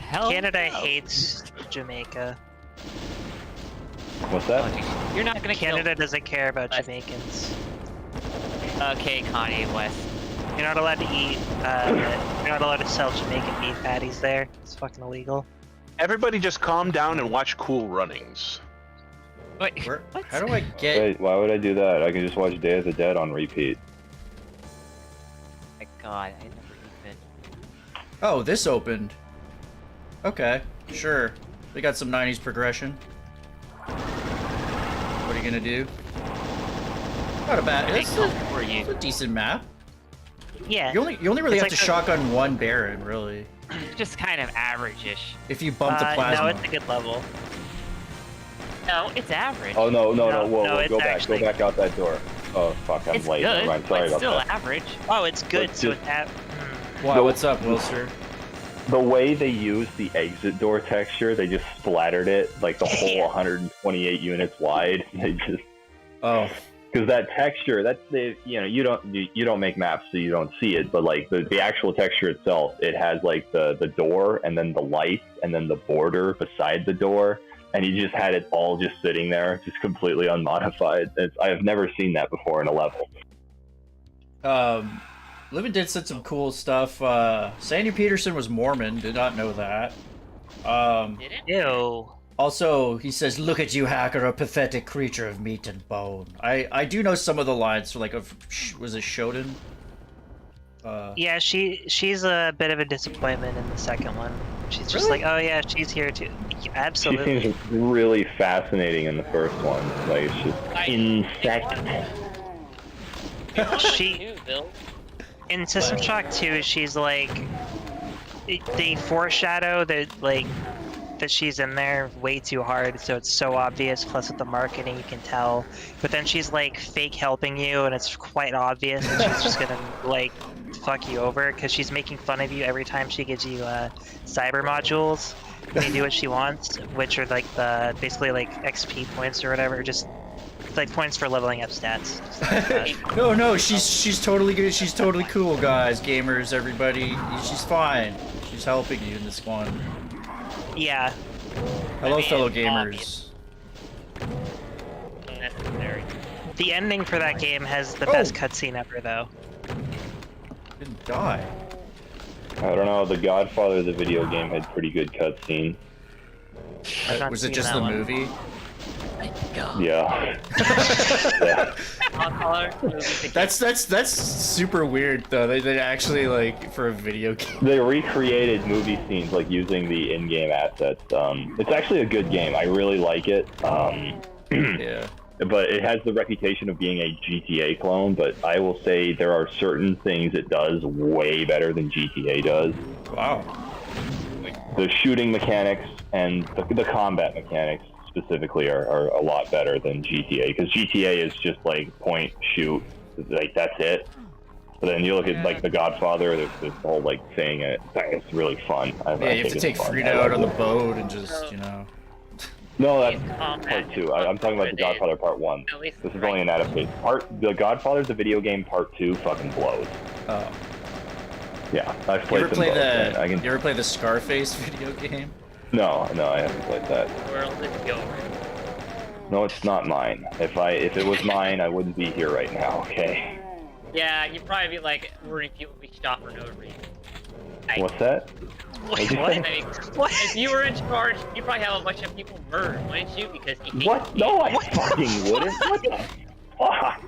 Hell Canada no. hates Jamaica. What's that? You're not gonna Canada doesn't care about Jamaicans. Okay, Kanye West. You're not allowed to eat. You're not allowed to sell Jamaican meat patties there. It's fucking illegal. Everybody just calm down and watch Cool Runnings. Wait, how do I get? Wait, why would I do that? I can just watch Day of the Dead on repeat. My God, I never even. Oh, this opened. Okay, sure. We got some 90s progression. What are you gonna do? Not a bad. It's a decent map. Yeah. You only really It's have like to shotgun one Baron, really. Just kind of average-ish. If you bump the plasma. No, it's a good level. No, it's average. Oh no, whoa, no, it's go back, actually- go back out that door. Oh fuck, I'm It's late. good, Never mind. Sorry but about still that. average. Oh, it's good. But So just- it's Wow, what's up, Wilster? The way they used the exit door texture, they just splattered it like the whole 128 units wide. They just because that texture, that's the you don't make maps so you don't see it, but like the actual texture itself, it has like the door and then the lights and then the border beside the door, and you just had it all just sitting there, just completely unmodified. I have never seen that before in a level. Livin did said some cool stuff. Sandy Peterson was Mormon. Did not know that. Ew. Also, he says, "Look at you, hacker, a pathetic creature of meat and bone." I do know some of the lines. So like, was it Shodan? Yeah, she's a bit of a disappointment in the second one. She's just Really? like, oh yeah, she's here too. Absolutely. She seems really fascinating in the first one. Like it's just insect. She in System Shock 2, she's like they foreshadow that she's in there way too hard, so it's so obvious. Plus with the marketing, you can tell. But then she's like fake helping you, and it's quite obvious that she's just gonna like fuck you over because she's making fun of you every time she gives you cyber modules. When you do what she wants, which are like the basically like XP points or whatever, just like points for leveling up stats. No, she's totally good. She's totally cool, guys, gamers, everybody. She's fine. She's helping you in this one. Yeah. Hello, fellow gamers. Unnecessary. The ending for that game has the best cutscene ever, though. Didn't die. I don't know. The Godfather, the video game, had pretty good cutscenes. Was it just the movie? Yeah. That's super weird though. They actually like for a video game. They recreated movie scenes like using the in-game assets. It's actually a good game. I really like it. Yeah. But it has the reputation of being a GTA clone. But I will say there are certain things it does way better than GTA does. Wow. The shooting mechanics and the combat mechanics specifically are a lot better than GTA, because GTA is just like point, shoot, like that's it. But then you look at like The Godfather. There's this whole like thing. It's really fun. Yeah, you have to take Frida out on the boat and just, you know. No, that's part 2. I'm talking about The Godfather Part 1. This is only an adaptation. The Godfather's the video game. Part 2 fucking blows. Oh. Yeah, I've played them both. You ever play the Scarface video game? No, I haven't played that. World is yours. No, it's not mine. If it was mine, I wouldn't be here right now. Okay. Yeah, you'd probably be like, worried people would be shot for no reason. What's that? Wait, what? I mean, if you were in charge, you'd probably have a bunch of people murdered, wouldn't you? Because you hate What? No, I fucking wouldn't. What the fuck?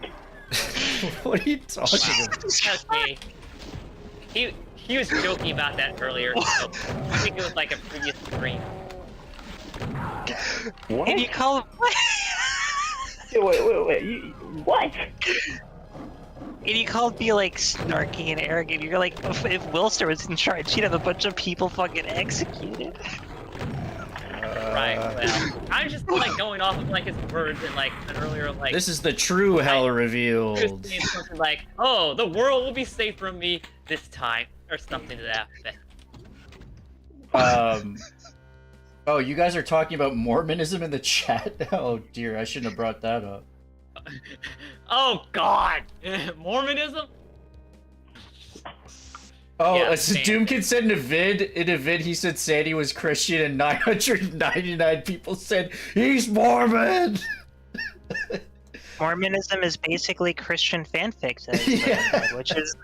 What are you talking about? Okay. He was joking about that earlier, so I think it was like a previous stream. What? And you call him Wait. What? And you called me like snarky and arrogant. You're like, if Wilster was in charge, he'd have a bunch of people fucking executed. Right. Well, I'm just like going off of like his words and like an earlier like. This is the true hell revealed. He was saying something like, "Oh, the world will be safe from me this time," or something to that effect. Oh, you guys are talking about Mormonism in the chat? Oh dear, I shouldn't have brought that up. Oh God, Mormonism. Oh, Yeah, so Doomkid said in a vid, he said Sandy was Christian, and 999 people said he's Mormon. Mormonism is basically Christian fanfic, Yeah. which is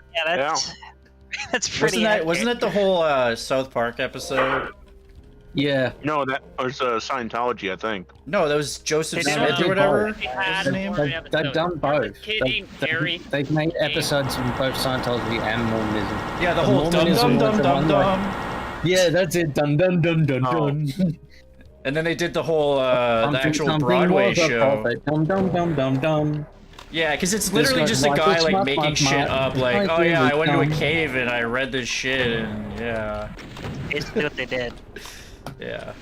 that's pretty. Wasn't that the whole South Park episode? Yeah. No, that was Scientology, I think. No, that was Joseph They Smith did or whatever. They've done both. Kid named Jerry. They've made episodes from both Scientology and Mormonism. Yeah, the whole dum dum dum dum dum. Yeah, that's it. Dum dum dum dum dum. And then they did the whole the actual Broadway show. Dum dum dum dum dum. Yeah, because it's literally just a guy like making shit up, like, oh yeah, I went into a cave and I read this shit, and yeah. Basically what they did. Yeah.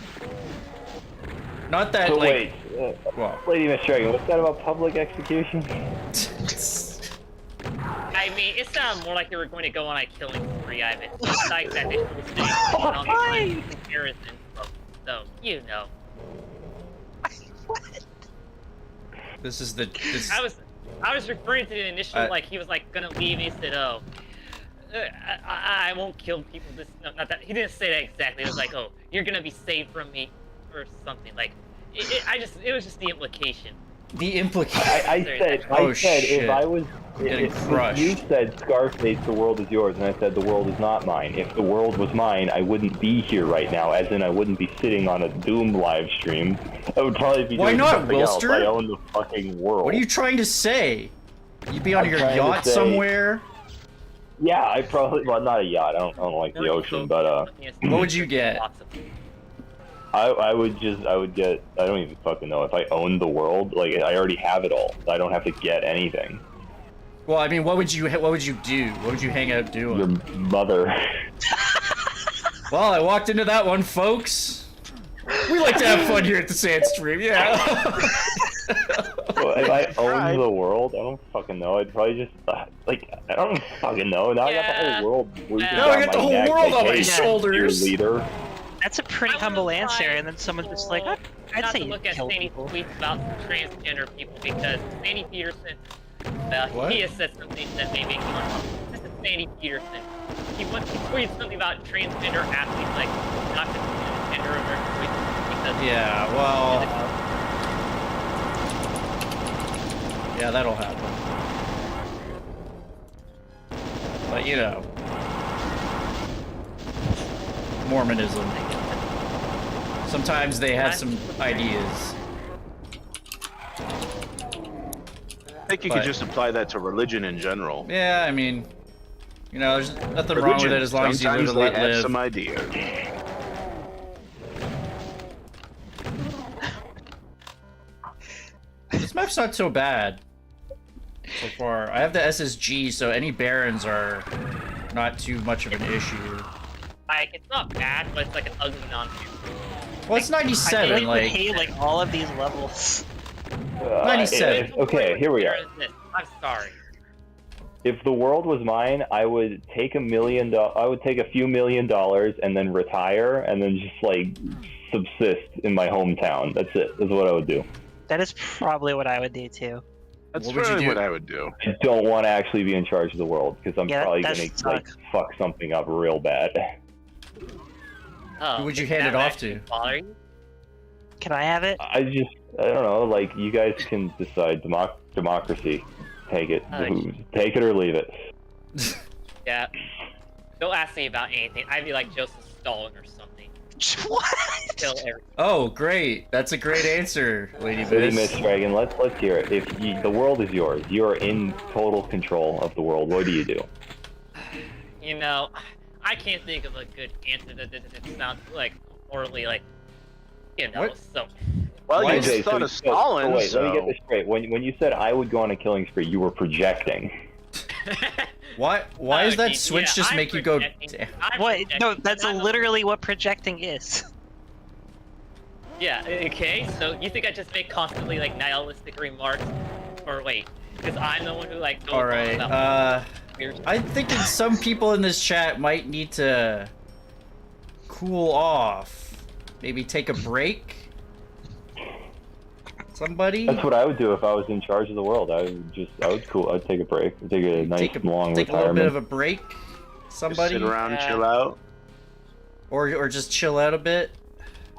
Not that, But like... wait, well. LadyMistDragon, what's that about public execution? I mean, it sounded more like they were going to go on a killing spree. I mean, besides that, they were saying on the comparison. So, you know. This is the... I was referring to the initial, like, he was like gonna leave, and he said, "Oh, I won't kill people." This, no, not that. He didn't say that exactly. It was like, "Oh, you're gonna be saved from me," or something. Like, it was just the implication. The implication. I said, shit. if I was, If you said Scarface, the world is yours, and I said the world is not mine. If the world was mine, I wouldn't be here right now. As in, I wouldn't be sitting on a Doom live stream. I would probably be doing something else. I own the fucking world. What are you trying to say? You'd be on your trying to yacht say- somewhere? Yeah, I probably. Well, not a yacht. I don't like the ocean, but What would you get? I would get. I don't even fucking know. If I owned the world, like I already have it all. I don't have to get anything. Well, I mean, what would you do? What would you hang out doing? Your mother. Well, I walked into that one, folks. We like to have fun here at the Sand Stream, yeah. Well, if I owned the world, I don't fucking know. I'd probably just like I don't fucking know. Now I got the whole world. Now I got the whole world on my shoulders. Leader. That's a pretty humble answer, and then someone's just like, I'd Not say to you look at kill Sandy's people. tweets about transgender people, because Sandy Peterson, What? he has said something that may make you uncomfortable. This is Sandy Peterson. He tweeted something about transgender athletes, like not just transgender or because Yeah, well... yeah, that'll happen. But, you know... Mormonism. Sometimes they have some ideas. I think you could just apply that to religion in general. Yeah, I mean... You know, there's nothing wrong with it as long as you live and let Sometimes they have live. some ideas. This map's not so bad so far. I have the SSG, so any barons are not too much of an issue. like it's not bad, but it's like an ugly non-view. Well, it's 97, I feel like... we hate like all of these levels. 97. Okay, here we are. I'm sorry. If the world was mine, I would take $1 million. I would take a few $1 million and then retire, and then just like subsist in my hometown. That's it. That's what I would do. That is probably what I would do too. That's What would you really do? what I would do. I don't want to actually be in charge of the world because I'm Yeah, probably that gonna sucks. like fuck something up real bad. Oh, Who would you does hand that it off actually to? bother you? Can I have it? I don't know. Like you guys can decide. Democracy. Take it. Oh, Take it or leave it. Yeah. Don't ask me about anything. I'd be like Joseph Stalin or something. What? Kill everything. Oh, great. That's a great answer, LadyMistDragon, let's hear it. If the world is yours, you are in total control of the world. What do you do? You know, I can't think of a good answer that sounds like horribly like, you know. What? So Well, Why you is just thought of Stalin, wait, let me get so... this straight. When you said I would go on a killing spree, you were projecting. Why does that switch just I'm make you go? projecting. I'm What? projecting. No, that's I'm a- literally what projecting is. Yeah. Okay. So you think I just make constantly like nihilistic remarks, or wait? Because I'm the one who like. Goes All on right. about weird I'm thinking some people in this chat might need to cool off. Maybe take a break. Somebody. That's what I would do if I was in charge of the world. I'd take a break. I'd take a nice long take a retirement. little bit of a break. Somebody. Sit around and chill out. Or just chill out a bit.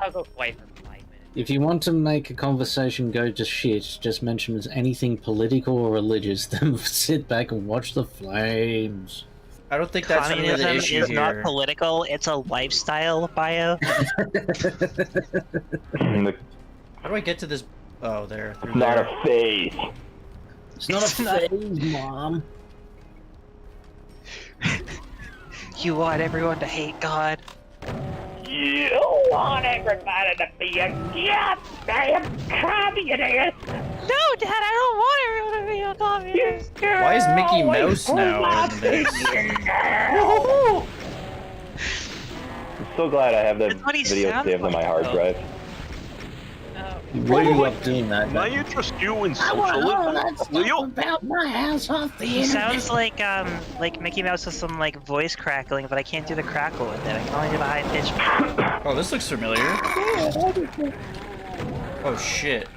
I'll go quiet for 5 minutes. If you want to make a conversation go to shit, just mention anything political or religious, then sit back and watch the flames. I don't think that's really the Communism issue is here. not political, it's a lifestyle bio. How do I get to this? Oh, there. Through It's not there. a phase. It's not a phase, Mom. You want everyone to hate God. You want everybody to be a goddamn communist! No, Dad, I don't want everyone to be a communist. Why is Mickey Mouse now in this? I'm so glad I have that That's what he video sounds saved on my like, hard though. drive. Why are you up doing that? My interest you in I want all that socialism? stuff about my house off the He internet. sounds like Mickey Mouse with some like voice crackling, but I can't do the crackle with it. I can only do the high pitch. Oh, this looks familiar. Oh shit.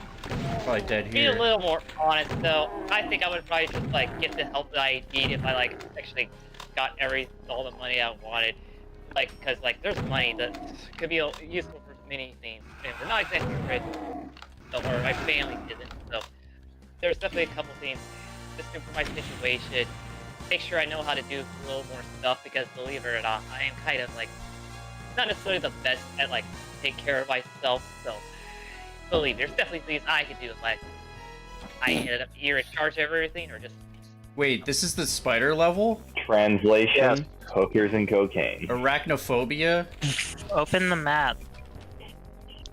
Probably dead Be a here. little more honest though. I think I would probably just like get the help that I need if I like actually got all the money I wanted. Like, cause like there's money that could be useful for many things, and we're not exactly rich, so, or my family isn't. So there's definitely a couple things just to improve my situation. Make sure I know how to do a little more stuff because believe it or not, I am kind of like not necessarily the best at like take care of myself. So believe there's definitely things I could do if I ended up either in charge of everything or just. Wait, this is the spider level? Translation: Yes. hookers and cocaine. Arachnophobia? Open the map.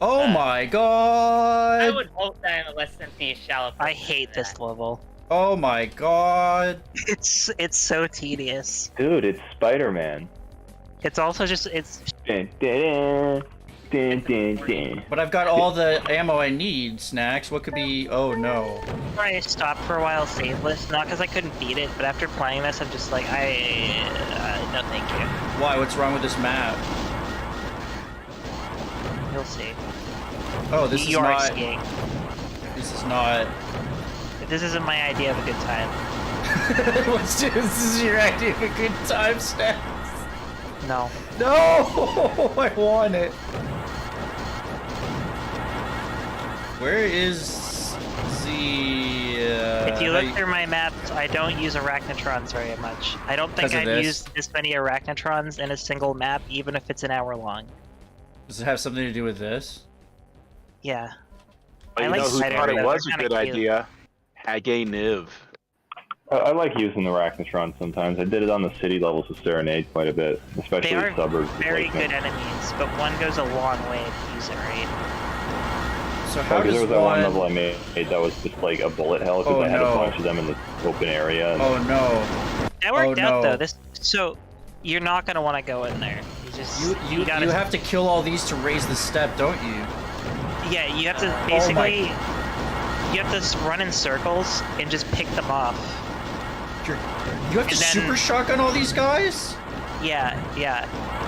Oh my I god! would hope that I'm a less empty and shallow. I person hate than this level. Oh my god! It's so tedious. Dude, it's Spider-Man. It's also just Dun, dun, dun, dun, dun. But I've got all the ammo I need, Snax. What could be... Oh no. I stopped for a while saveless, not because I couldn't beat it, but after playing this, I'm just like, no thank you. Why? What's wrong with this map? You'll see. Oh, this is You are not... skiing. This is not... This isn't my idea of a good time. This is your idea of a good time, Snax? No. No! I want it. Where is the... If you look through my maps, I don't use arachnotrons very much. I don't think 'Cause of I've this? used this many arachnotrons in a single map, even if it's an hour long. Does it have something to do with this? Yeah. But you I like know who spider thought it webs, was they're a good kinda cute. idea? Hagay Niv. I like using the Arachnotron sometimes. I did it on the city levels of Serenade quite a bit, especially They are suburbs. very good enemies, but one goes a long way to use it right. So how There does was that one one... level I made that was just like a bullet hell because Oh, I had no. a bunch of them in the open area. And Oh no. That worked Oh, out no. though. So you're not gonna want to go in there. You just You gotta have to kill all these to raise the step, don't you? yeah. You have to my- basically you have to run in circles and just pick them off. You're You have to super shotgun all these guys? Yeah.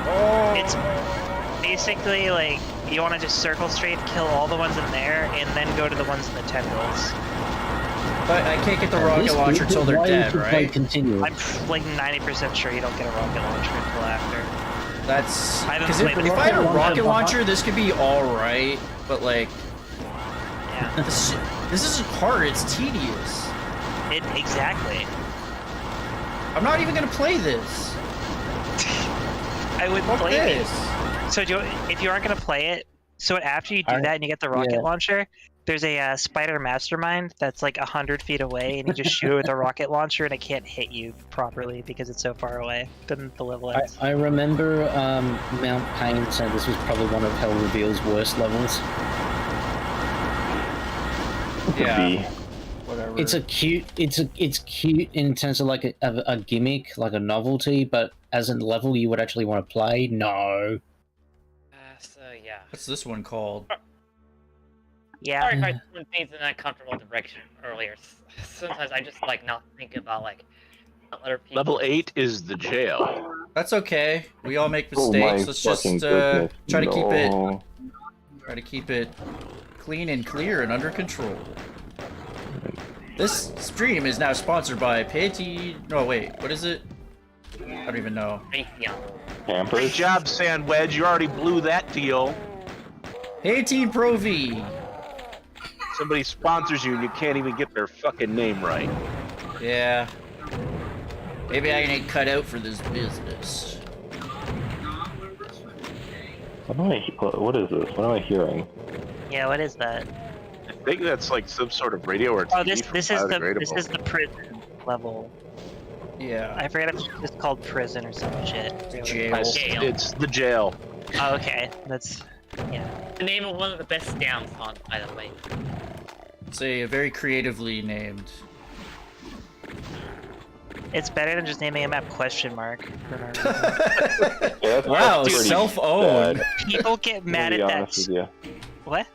Oh. It's basically like you want to just circle straight, kill all the ones in there, and then go to the ones in the tendrils. But I can't get the rocket launcher till they're dead, right? Continue. I'm like 90% sure you don't get a rocket launcher until after. That's I haven't because played if I had a rocket rocket launcher, launcher, this could be all right. But like, yeah, this isn't hard. It's tedious. Exactly. I'm not even gonna play this. I wouldn't Fuck play this. it. So if you aren't gonna play it, so after you do that and you get the rocket launcher, there's a spider mastermind that's like 100 feet away, and you just shoot it with a rocket launcher, and it can't hit you properly because it's so far away. Then the level ends. I remember Mount Pain said this was probably one of Hell Reveal's worst levels. Yeah. Whatever. It's cute in terms of like a gimmick, like a novelty, but as a level you would actually want to play, no. So yeah. What's this one called? Yeah. Sorry if I threw things in an uncomfortable direction earlier. Sometimes I just like not think about like other people. Level 8 is the jail. That's okay. We all make Oh my mistakes. Let's just fucking goodness, try to no. keep it clean and clear and under control. This stream is now sponsored by No, wait. What is it? I don't even know. Great job, Sandwedge. You already blew that deal. Payteam Pro V. Somebody sponsors you and you can't even get their fucking name right. Yeah. Maybe I ain't cut out for this business. What is this? What am I hearing? Yeah, what is that? I think that's like some sort of radio or TV. Oh, this is the prison level. Yeah. I forget if it's called prison or some shit. Jail. It's the jail. Oh, okay. That's yeah. The name of one of the best down songs, by the way. It's a very creatively named. It's better than just naming a map question mark. Yeah, wow, that's pretty self-owned. bad. People get mad To be at honest with you. What?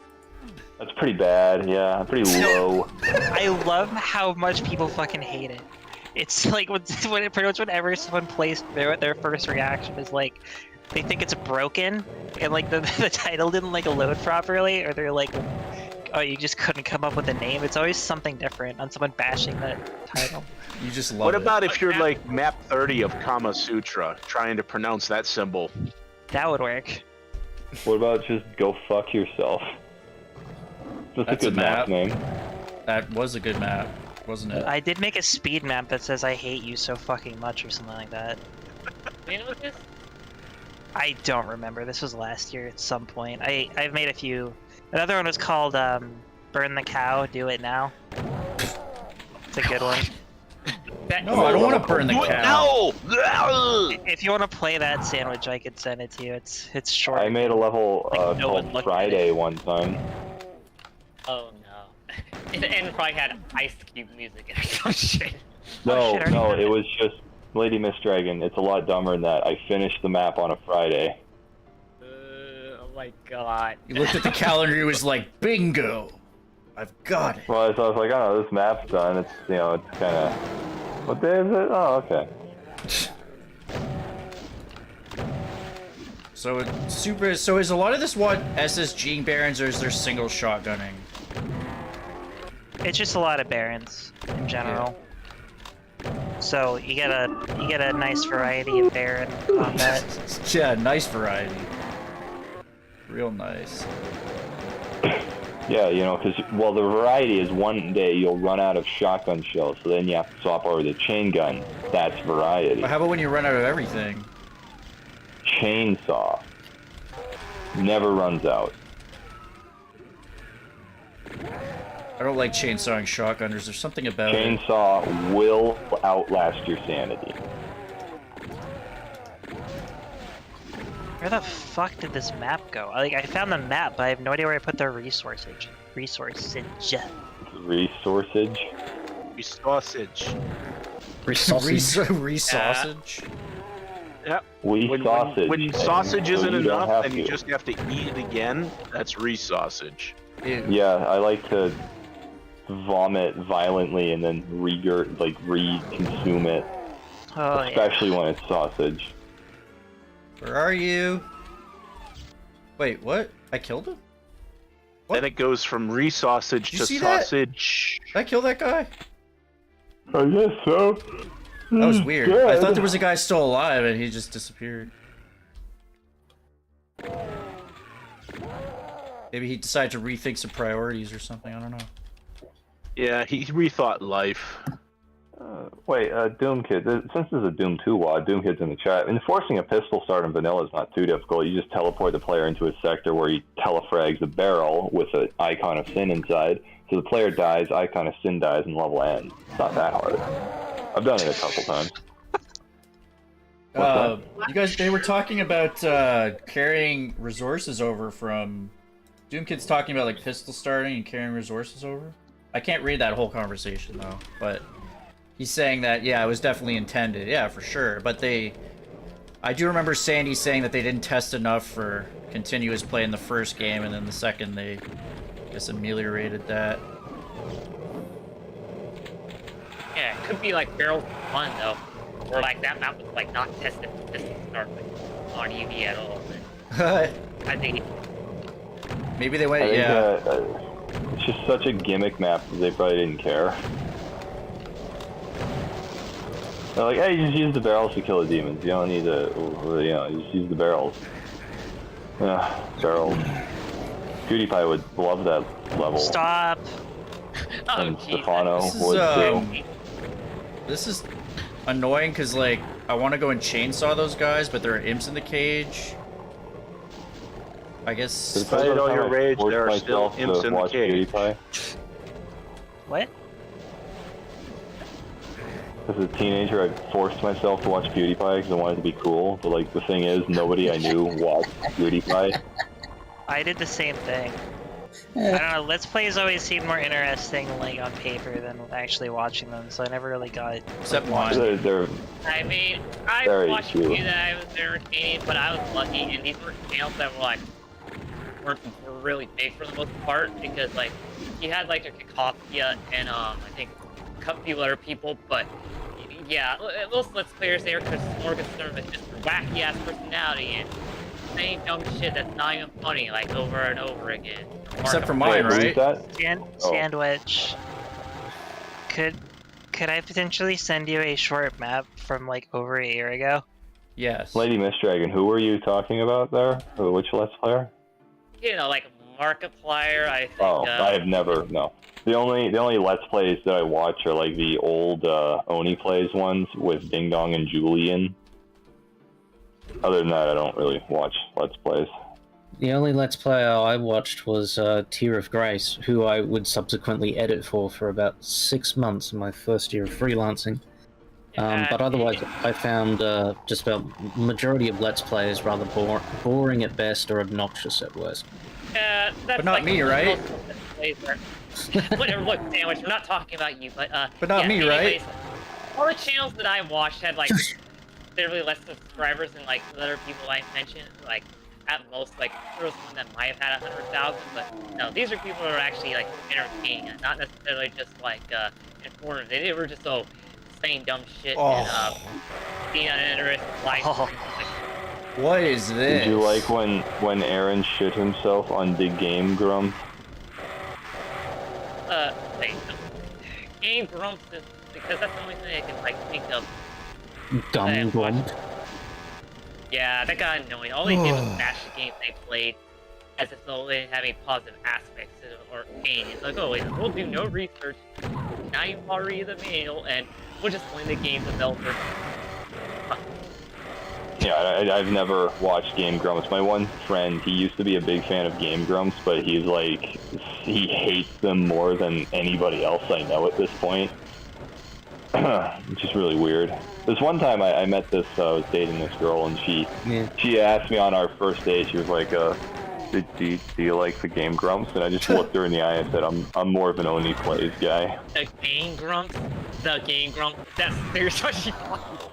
That's pretty bad. Yeah, pretty low. I love how much people fucking hate it. It's like when pretty much whenever someone plays their first reaction is like they think it's broken and like the title didn't like load properly, or they're like, oh, you just couldn't come up with a name. It's always something different on someone bashing that title. You just love What it. about if you're like map 30 of Kama Sutra, trying to pronounce that symbol? That would work. What about just go fuck yourself? That's a good map name. That was a good map, wasn't it? I did make a speed map that says I hate you so fucking much or something like that. You know what this? I don't remember. This was last year at some point. I've made a few. Another one was called Burn the Cow, Do It Now. It's a good one. No, I don't want to burn the cow. No! If you want to play that sandwich, I could send it to you. It's short. I made a level Like, no one called looked Friday one time. Oh no. And probably had Ice Cube music or some shit. No, shit, no, it was just LadyMistDragon. It's a lot dumber than that. I finished the map on a Friday. Oh my god. You looked at the calendar, he was like, bingo! I've got it. Well, so I was like, oh, this map's done. It's, you know, it's kind of... What day is it? Oh, okay. So it's super. So is a lot of this what SSG Barons, or is there single shotgunning? It's just a lot of Barons in general. So you get a nice variety of Baron combat. Yeah, nice variety. Real nice. Yeah, you know, because, well, the variety is one day you'll run out of shotgun shells, so then you have to swap over to chain gun. That's variety. But how about when you run out of everything? Chainsaw. Never runs out. I don't like chainsawing shotgunners. There's something about it. Chainsaw will outlast your sanity. Where the fuck did this map go? Like, I found the map, but I have no idea where I put the resourcage. Resourcage? Resausage. Resausage? Yep. Sausage. When sausage So isn't you don't enough have and you to. just have to eat it again, that's resausage. Yeah, I like to vomit violently and then reconsume it. Oh, especially when it's sausage. Where are you? Wait, what? I killed him? What? Then it goes from re-sausage Did you to see that? sausage. Did I kill that guy? I guess so. That was He's weird. dead. I thought there was a guy still alive and he just disappeared. Maybe he decided to rethink some priorities or something, I don't know. Yeah, he rethought life. Wait, Doom Kid, since there's a Doom 2 WAD, Doom Kid's in the chat. Enforcing a pistol start in vanilla is not too difficult. You just teleport the player into a sector where he telefrags a barrel with an icon of sin inside. So the player dies, icon of sin dies, and level ends. It's not that hard. I've done it a couple times. You guys, they were talking about carrying resources over from... Doom Kid's talking about like pistol starting and carrying resources over. I can't read that whole conversation though, but he's saying that, yeah, it was definitely intended. Yeah, for sure. But I do remember Sandy saying that they didn't test enough for continuous play in the first game, and then the second they, I guess, ameliorated that. Yeah, it could be like barrels of fun though, or like that map was like not tested for pistol start like, on EV at all. I think. Maybe they went, it's just such a gimmick map that they probably didn't care. They're like, hey, you just use the barrels to kill the demons. You don't need to, you just use the barrels. Yeah, barrels. PewDiePie would love that level. Stop. And Stefano would too. This is annoying because, like, I want to go and chainsaw those guys, but there are imps in the cage. I guess. Despite all your rage, there are still imps in the cage. What? As a teenager, I forced myself to watch PewDiePie because I wanted to be cool. But like, the thing is, nobody I knew watched PewDiePie. I did the same thing. I don't know, Let's Plays always seemed more interesting like on paper than actually watching them, so I never really got it. Except one. I mean, I watched a few that I was entertaining, but I was lucky, and these were channels that were like, were really big for the most part, because like, you had like a Cacophia and I think a few other people, but yeah, most Let's Players, they were more concerned with just wacky ass personality and saying dumb shit that's not even funny, like over and over again. Except for mine, right? Sandwich. Could I potentially send you a short map from like over a year ago? Yes. LadyMistDragon, who were you talking about there? Which Let's Player? You know, like Markiplier, I think. Oh, I have never, no. The only Let's Plays that I watch are like the old Oni Plays ones with Ding Dong and Julian. Other than that, I don't really watch Let's Plays. The only Let's Player I watched was Tear of Grace, who I would subsequently edit for about 6 months in my first year of freelancing. But otherwise, I found just about majority of Let's Plays rather boring at best or obnoxious at worst. That's but not like me, right? Whatever, look, Sandwich, we're not talking about you, but not yeah, me, anyways, right? All the channels that I watched had like literally less subscribers than like the other people I mentioned. Like at most, like there was one that might have had 100,000, but no, these are people who are actually like entertaining, not necessarily just like informative. They were just saying dumb shit and being uninterested life. What is this? Did you like when Aaron shit himself on the Game Grump? Game Grumps is because that's the only thing I can like think of. Dumb Grump. Yeah, that got annoying. All they did was bash the games they played as if they didn't have any positive aspects to it or any. It's like, oh wait, we'll do no research, not even read the manual, and we'll just blame the game developer. Yeah, I've never watched Game Grumps. My one friend, he used to be a big fan of Game Grumps, but he's like, he hates them more than anybody else I know at this point. Which is really weird. This one time I met this, I was dating this girl, and she asked me on our first date, she was like, do you like the Game Grumps? And I just looked her in the eye and said, I'm more of an Oni Plays guy. The Game Grumps? The Game Grumps? There's what she wants.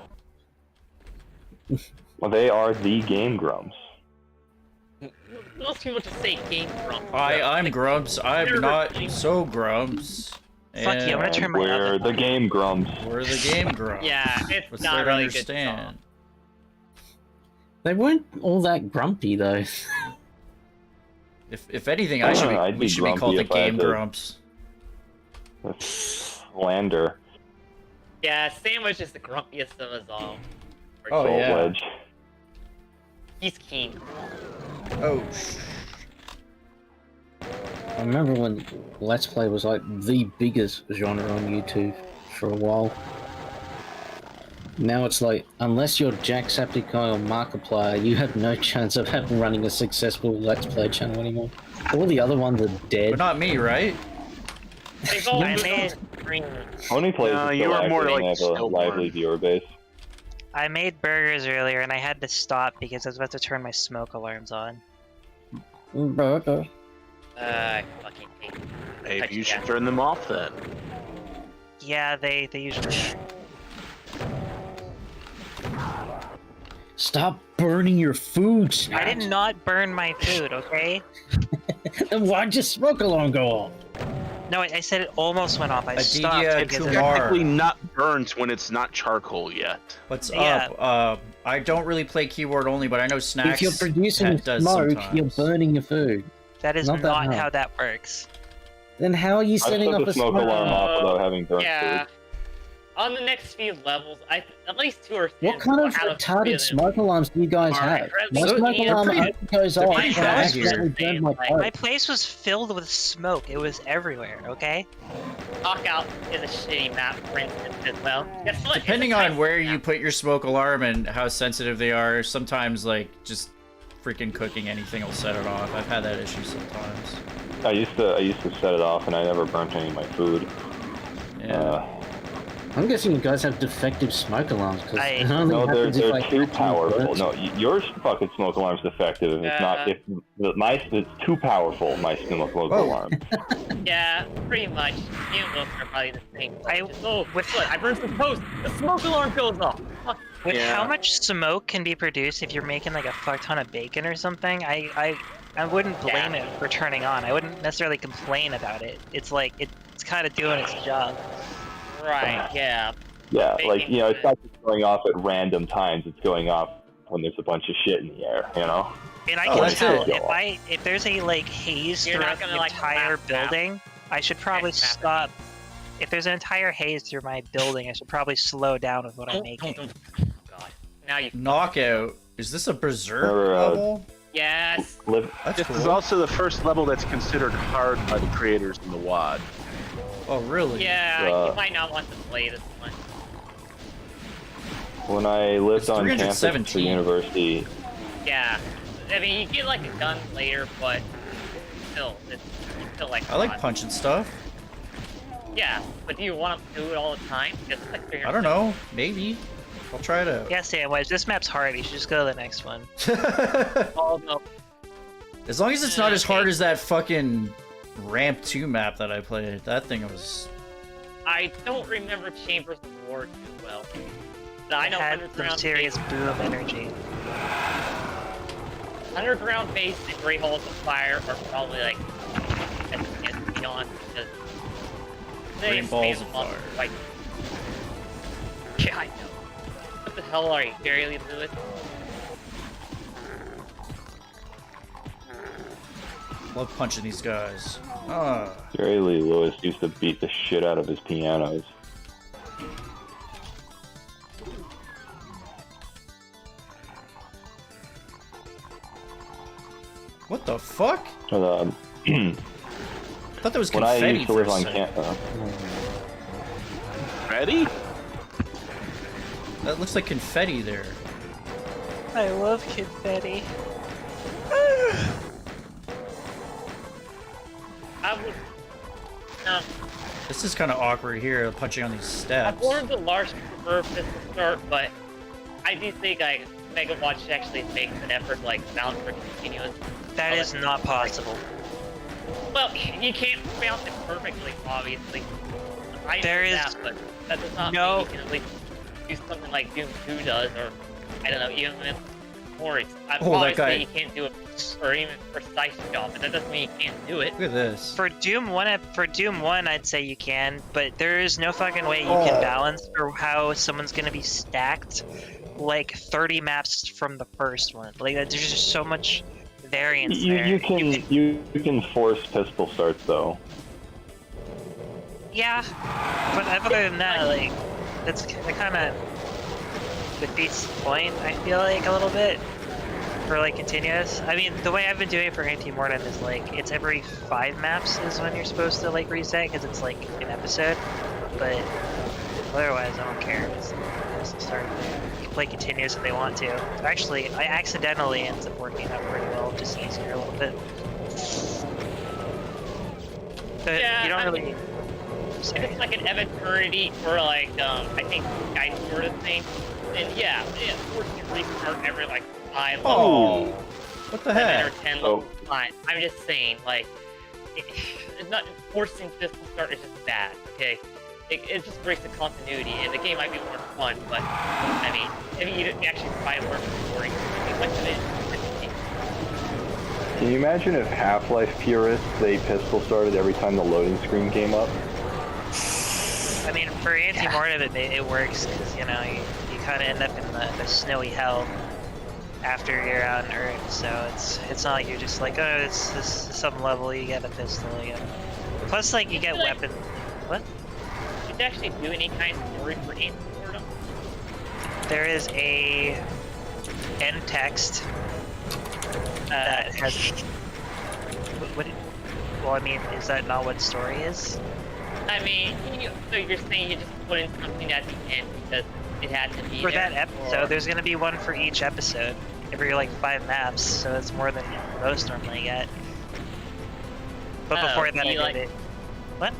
Well, they are the Game Grumps. Most people just say Game Grumps. I'm Grumps. I'm not so Grumps. Fuck you, I'm gonna turn my We're oven the on. Game Grumps. We're the Game Grumps. Yeah, it's What's not there to really a good understand? song. They weren't all that grumpy though. If anything, I should be. I'd We be should be called the grumpy if I had Game to- Grumps. Slander. Yeah, Sandwich is the grumpiest of us all. For Oh, sure. yeah. Wedge. He's keen. Oh. I remember when Let's Play was like the biggest genre on YouTube for a while. Now it's like, unless you're Jacksepticeye or Markiplier, you have no chance of running a successful Let's Play channel anymore. All the other ones are dead. But not me, right? They've all I been made- green. Only plays No, is you still are more active and like have a lively stillborn. viewer base. I made burgers earlier and I had to stop because I was about to turn my smoke alarms on. I fucking hate Maybe you should turn them off then. Yeah, they usually. Stop burning your food, I did not burn my food, okay? Then why'd your smoke alarm go off? No, I said it almost went off. I stopped Aditya because it- Kumar. Technically not burnt when it's not charcoal yet. What's Yeah. up? I don't really play keyboard only, but I know Snax. If you're producing does smoke, sometimes. you're burning your food. That is Not not, that hard. how that works. Then how are you I setting set up the a smoke alarm off without having burnt Yeah. food. On the next few levels, at least 2 or 3. What kind of retarded smoke alarms do you guys have? My So- smoke they're alarm pretty- only goes they're off pretty when I bad accidentally here. burn my Like, pipe. My place was filled with smoke. It was everywhere, okay? Knockout is a shitty map, for instance, as well. Guess what? Depending It's a on nice where map. you put your smoke alarm and how sensitive they are, sometimes like just freaking cooking anything will set it off. I've had that issue sometimes. I used to set it off, and I never burnt any of my food. Yeah. I'm guessing you guys have defective smoke alarms. 'Cause it No, only they're happens if, they're like, too actually powerful. burns. No, your fucking smoke alarm's defective. It's not. If it's too powerful, my smoke alarm. Yeah, pretty much. You and Wilson are probably the same. I- Look, I burned some toast. The smoke alarm goes off. Fuck. With Yeah. how much smoke can be produced if you're making like a fuck ton of bacon or something, I wouldn't blame it for turning on. I wouldn't necessarily complain about it. It's like it's kind of doing its job. Right, yeah. Yeah, like it's not just going off at random times. It's going off when there's a bunch of shit in the air. And I Oh, can that's tell it. if there's a like haze You're not throughout gonna, the like, entire map map. building, I should probably Map map. stop. If there's an entire haze through my building, I should probably slow down with what I'm making. God. Now you. Knockout. Is this a berserk Remember, level? Yes. That's This cool. is also the first level that's considered hard by the creators in the WAD. Oh, really? Yeah, you might not want to play this one. When I lived It's on campus for 317. university, Yeah. I mean, you get like a gun later, but still, it's still like. I like fun. punching stuff. Yeah, but do you want to do it all the time? Just like I don't know. Maybe. I'll try it out. Yeah, Sandwich, this map's hard. You should just go to the next one. Oh no. As long as it's not as hard as that fucking Ramp 2 map that I played. That thing was... I don't remember Chambers of War too well. But I know Had some Underground serious Base, boom energy. Underground Base and Great Halls of Fire are probably like beyond because they Great Balls of span Fire. Like, yeah, I know. What the hell are you, Jerry Lee Lewis? Love punching these guys. Ah. Jerry Lee Lewis used to beat the shit out of his pianos. What the fuck? But, I thought that was when I confetti used to for live a on second. Ready? That looks like confetti there. I love confetti. I would. This is kind of awkward here, punching on these I've steps. ordered the large curve at the start, but I do think Mega Watch actually makes an effort to, like bounce for continuous. That is not possible. Well, you can't bounce it perfectly, obviously. I There know is that, but that does not no- mean you can at least do something like Doom 2 does, or I don't know, even if stories. I'm Oh, that obviously guy. you can't do a or even precise job, but that doesn't mean you can't do it. Look at this. For Doom 1, I'd say you can, but there is no fucking way you can balance for how someone's gonna be stacked like 30 maps from the first one. Like there's just so much variance there. You can force pistol starts though. Yeah, but other than that, like that kind of defeats the point. I feel like a little bit for like continuous. I mean, the way I've been doing it for Anti-Mortem is like it's every 5 maps is when you're supposed to like reset because it's like an episode. But otherwise, I don't care. It's the start. You can play continuous if they want to. Actually, I accidentally ends up working out pretty well, just easier a little bit. But Yeah, you don't I really. mean, if it's like an eternity or like I think guide sort of thing, then yeah, force you to restart every like 5 levels. Oh, what the 7 heck? or 10 levels. Fine. I'm just saying, like, it's not forcing pistol start is just bad. Okay, it just breaks the continuity, and the game might be more fun. But I mean, if you actually try to learn the story, it's like it is. Can you imagine if Half-Life purists they pistol started every time the loading screen came up? I mean, for Anti-Mortem, it works because you know you kind of end up in the snowy hell after you're on Earth, so it's not like you're just like, oh, it's this some level you get a pistol, you know. Plus, like you get weapon. What? Did you actually do any kind of story for Anti-Mortem? There is a end text that has. Well, I mean, is that not what story is? I mean, so you're saying you just put in something at the end because it had to be For there, that episode, or... there's gonna be one for each episode. Every like 5 maps, so it's more than most normally get. But before that, I did it. What?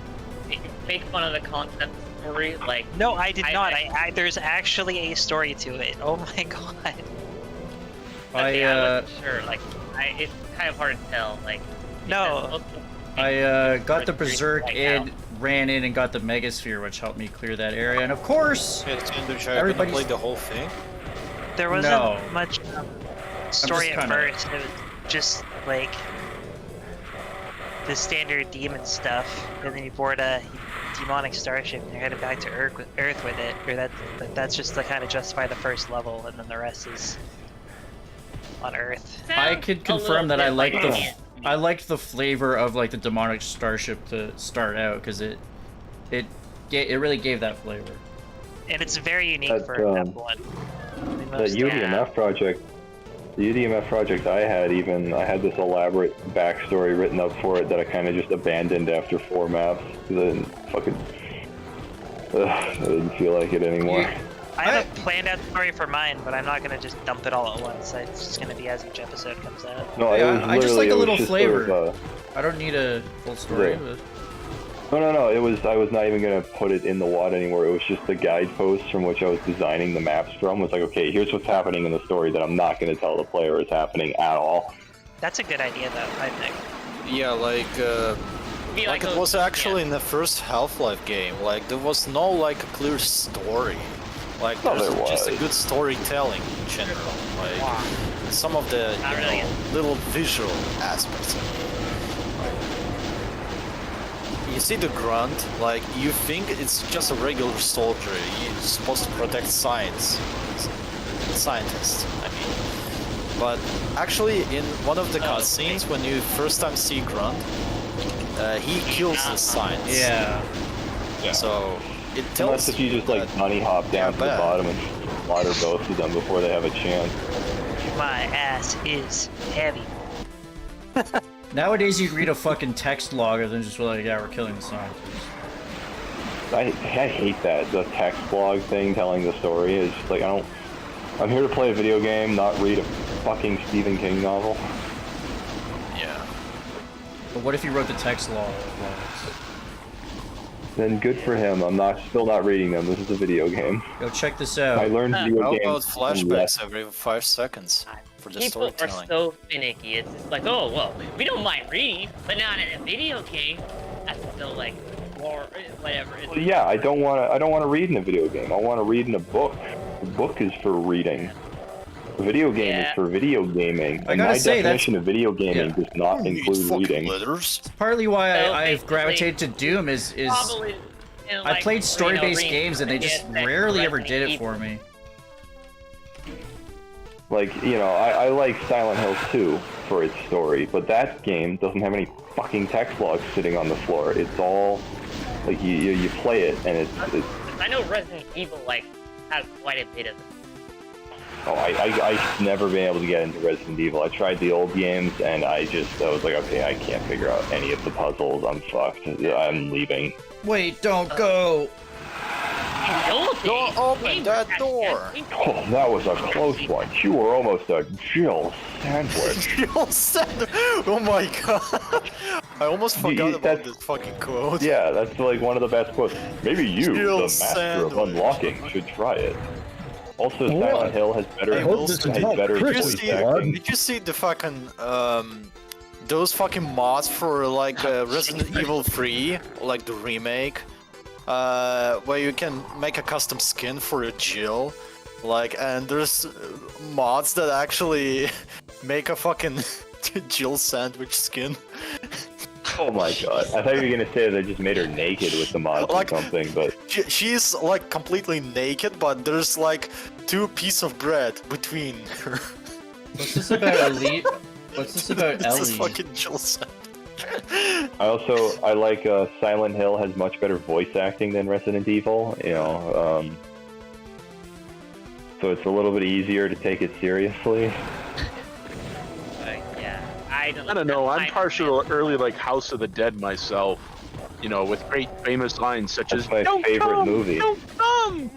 Did you make fun of the concept story? Like, no, I did not. I there's actually a story to it. Oh my god. I wasn't sure. Like, it's kind of hard to tell. Like, no. I got the Berserk and ran in and got the Megasphere, which helped me clear that area. And of course, everybody played the whole thing. There wasn't much story at first. It was just like the standard demon stuff, and then you board a demonic starship and you're headed back to Earth with it. Or that's just to kind of justify the first level, and then the rest is on Earth. I could confirm that I liked the flavor of like the demonic starship to start out because it really gave that flavor. And it's very unique for F1. The UDMF project, I had this elaborate backstory written up for it that I kind of just abandoned after 4 maps because I didn't feel like it anymore. I have a planned out story for mine, but I'm not gonna just dump it all at once. It's just gonna be as each episode comes out. No, I just like a little flavor. Sort of, I don't need a full story. No. I was not even gonna put it in the WAD anymore. It was just the guideposts from which I was designing the maps from. It was like, okay, here's what's happening in the story that I'm not gonna tell the player is happening at all. That's a good idea, though. I think. Yeah, like it was actually in the first Half-Life game. Like there was no like a clear story. Like No, there's there just a was. good storytelling in general. Like some of the little visual aspects of it. You see the grunt, like you think it's just a regular soldier. He's supposed to protect scientists. I mean, but actually, in one of the cutscenes, when you first time see Grunt, he kills the science. Yeah. So it tells. Unless if you just like bunny hop down to the bottom and slaughter both of them before they have a chance. My ass is heavy. Nowadays, you'd read a fucking text log and then just be like, yeah, we're killing the scientists. I hate that, the text blog thing telling the story. It's just like, I'm here to play a video game, not read a fucking Stephen King novel. Yeah. But what if you wrote the text logs? Then good for him. I'm still not reading them. This is a video game. Yo, check this out. I learned video How games. about flashbacks every 5 seconds for the People are storytelling? so finicky. It's just like, oh well, we don't mind reading, but not in a video game. That's still like, or whatever. So yeah, I don't want to read in a video game. I want to read in a book. The book is for reading. Video game is for video gaming. I And gotta my say, definition of video gaming does not include reading. Letters. Partly why So I've basically, gravitated to Doom is Probably in, I like, played story-based Reno games and they just Resident rarely ever Resident did it Evil. for me. Like, you know, I like Silent Hill 2 for its story, but that game doesn't have any fucking text logs sitting on the floor. It's all, like, you play it and it's I know Resident Evil like has quite a bit of it. oh, I've never been able to get into Resident Evil. I tried the old games and I was like, okay, I can't figure out any of the puzzles. I'm fucked. I'm leaving. Wait, don't go! Don't open that door! Oh, that was a close one. You were almost a Jill sandwich. Jill sandwich! Oh my god! I almost forgot about this fucking quote. Yeah, that's like one of the best quotes. Maybe you, Jill the master sandwich. of unlocking, should try it. Also, What? Silent Hill has better, Hey, Wilster, better did you voice see, acting. did you see the fucking those fucking mods for like Resident Evil 3, like the remake, where you can make a custom skin for a Jill, like, and there's mods that actually make a fucking Jill sandwich skin. Oh my god! I thought you were gonna say they just made her naked with the mods Like- or something, but She's like completely naked, but there's like 2 pieces of bread between her. What's this about Elite? What's this about This is Ellie? fucking Jill sandwich. I like Silent Hill has much better voice acting than Resident Evil. You know, so it's a little bit easier to take it seriously. Yeah, I don't know. I'm partial to early like House of the Dead myself. You know, with great famous lines such as my "Don't favorite come, movie." Don't come.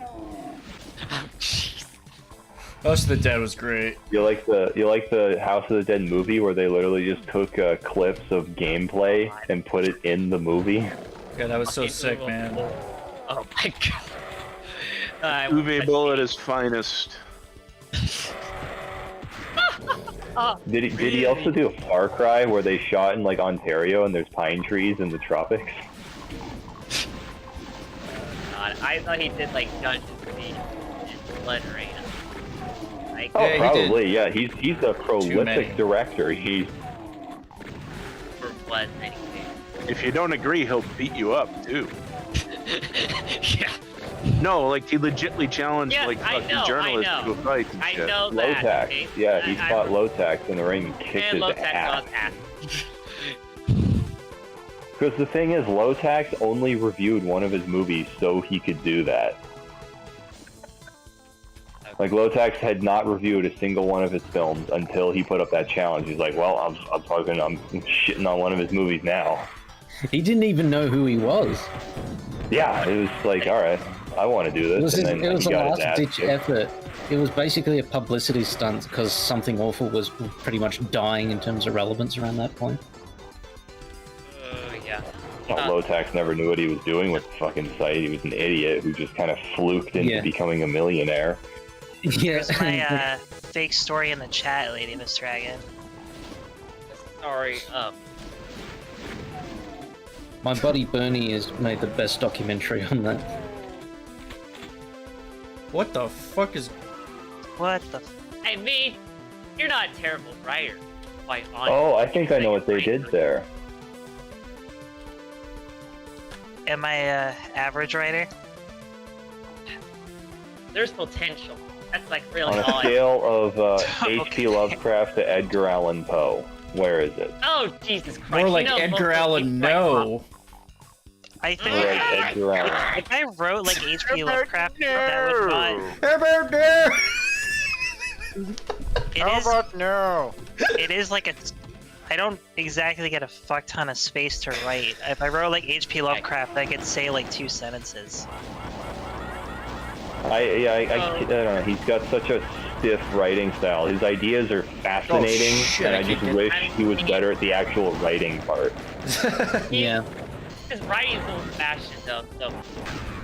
House of the Dead was great. You like the House of the Dead movie where they literally just took clips of gameplay and put it in the movie? Yeah, that was so sick, man. Oh my god. Uwe Boll at his finest. Did he also do a Far Cry where they shot in like Ontario and there's pine trees in the tropics? God, I thought he did like Dungeons and Blood Rain. Like, Oh, Yeah, he probably. Yeah, he's a many. prolific director. He's for Blood anyway. If you don't agree, he'll beat you up too. Yeah. No, like he legitly challenged Yeah, like I fucking know, journalists I know. to a fight and I shit. know that. Lotax. Okay? Yeah, he I- fought Lotax in the ring and kicked And his Lotax ass. got ass. Because the thing is, Lotax only reviewed one of his movies so he could do that. Like, Lotax had not reviewed a single one of his films until he put up that challenge. He's like, well, I'm shitting on one of his movies now. He didn't even know who he was. Yeah, it was like, alright, I want to do this. It and then was he a got his ass last-ditch kicked. effort. It was basically a publicity stunt because something awful was pretty much dying in terms of relevance around that point. Yeah. Well, Lotax never knew what he was doing with the fucking site. He was an idiot who just kind of fluked into Yeah. becoming a millionaire. Yeah. There's my fake story in the chat, LadyMistDragon. Sorry. My buddy Bernie has made the best documentary on that. What the fuck is... What the? I mean, you're not a terrible writer, quite honestly. Oh, I think I know what they did there. Am I a average writer? There's potential. That's like really On all a scale of H.P. Lovecraft to Edgar Allan Poe, where is it? Oh, Jesus Christ. More like you know, Edgar most Allan people No. I think Right, Edgar Allan. if I wrote like H.P. Lovecraft, that would not. How about no? It is like a. I don't exactly get a fuck ton of space to write. If I wrote like H.P. Lovecraft, I could say like 2 sentences. I don't know. He's got such a stiff writing style. His ideas are fascinating, shit, and I I just can't- wish he was better at the actual writing part. Yeah. His writing's old-fashioned though, so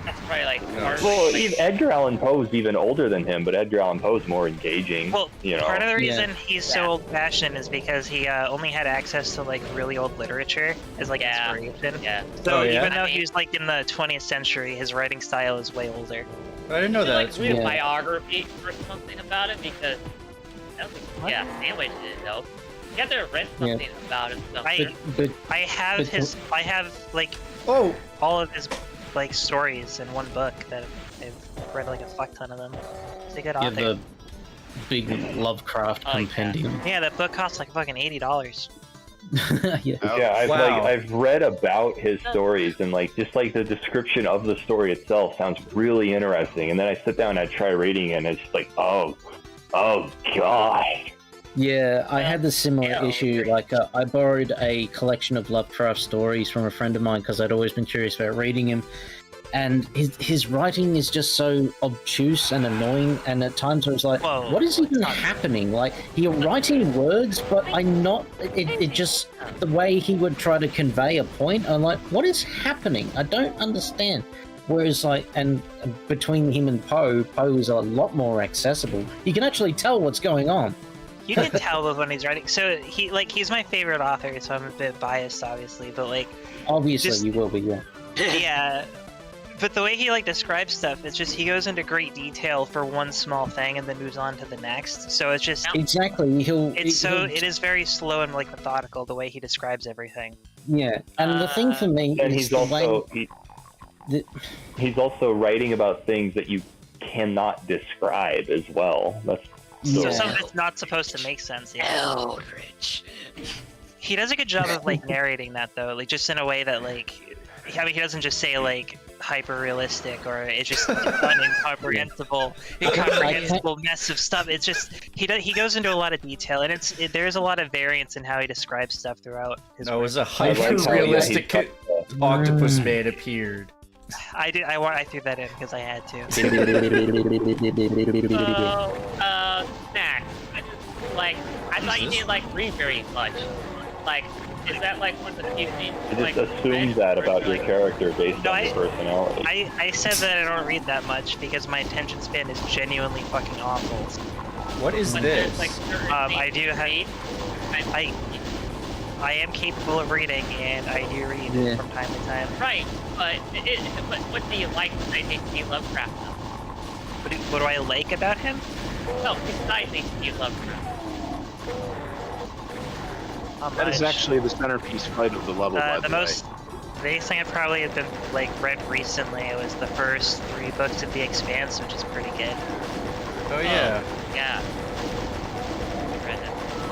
that's probably like part Well, like, Edgar Allan Poe's even older than him, but Edgar Allan Poe's more engaging. Well, you know. part of the reason Yeah. he's so old-fashioned is because he only had access to like really old literature as like Yeah. inspiration. yeah. So Oh, yeah? even though I mean- he was like in the 20th century, his writing style is way older. I didn't know You should, that. like read Yeah. a biography or something about it because Yeah, sandwich it though. You have to read something about him. I have like all of his like stories in one book that I've read like a fuck ton of them. It's a good You author. have the big Lovecraft compendium. Yeah, that book costs like fucking $80. I've read about his stories, and like just like the description of the story itself sounds really interesting. And then I sit down and I try reading it, and it's just like, oh god. Yeah, I had the similar issue. Like, I borrowed a collection of Lovecraft stories from a friend of mine because I'd always been curious about reading him. And his writing is just so obtuse and annoying, and at times I was like, what is even happening? Like, you're writing words, but it just, the way he would try to convey a point, I'm like, what is happening? I don't understand. Whereas, like, and between him and Poe is a lot more accessible. You can actually tell what's going on. You can tell when he's writing. So he's my favorite author, so I'm a bit biased, obviously. But like, obviously you will be, yeah. Yeah, but the way he like describes stuff, it's just he goes into great detail for one small thing and then moves on to the next. So it's just exactly it is very slow and like methodical the way he describes everything. Yeah, and the thing for me And is he's also writing about things that you cannot describe as well. So some of it's not supposed to make sense. Eldritch. He does a good job of like narrating that though, like just in a way that like, I mean, he doesn't just say like hyper realistic or it's just incomprehensible mess of stuff. It's just he goes into a lot of detail, and there's a lot of variance in how he describes stuff throughout his work. It was a hyper realistic octopus man appeared. I threw that in because I had to. Snax. I thought you didn't like read very much. Like, is that like one of the few things? I just assumed that about your character based on your personality. I said that I don't read that much because my attention span is genuinely fucking awful. What is this? I do have. I am capable of reading, and I do read from time to time. Right, but what do you like besides H.P. Lovecraft? What do I like about him? No, besides H.P. Lovecraft. That is actually the centerpiece fight of the level. By the biggest thing I've probably been like read recently was the first 3 books of The Expanse, which is pretty good. Oh yeah. Yeah.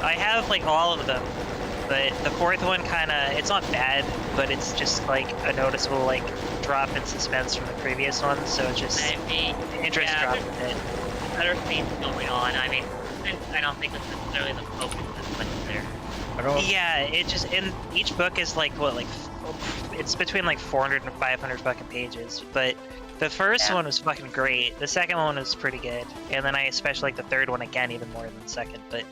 I have like all of them, but the 4th one it's not bad, but it's just like a noticeable like drop in suspense from the previous one, so it's just the interest dropped a bit. Other things going on. I mean, I don't think it's necessarily the focus that's much there. Yeah, it just, and each book is like it's between like 400 and 500 fucking pages, but the first one was fucking great, the second one was pretty good, and then I especially like the 3rd one again even more than the 2nd, but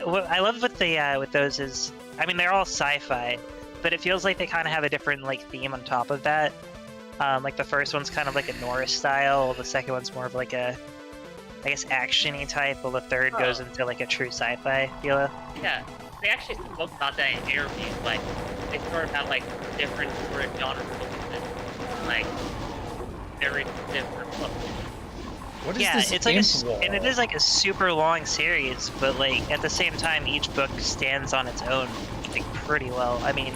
what I love with those is, I mean, they're all sci-fi, but it feels like they kind of have a different like theme on top of that. Like the first one's kind of like a Norse style, the second one's more of like a, I guess, action-y type, while the 3rd goes into like a true sci-fi feel. Yeah. They actually spoke about that in interviews, like, they sort of have, like, different sort of genre focuses, like, very different looks. What is this it's like and it is like a super long series, but, like, at the same time, each book stands on its own, like, pretty well. I mean,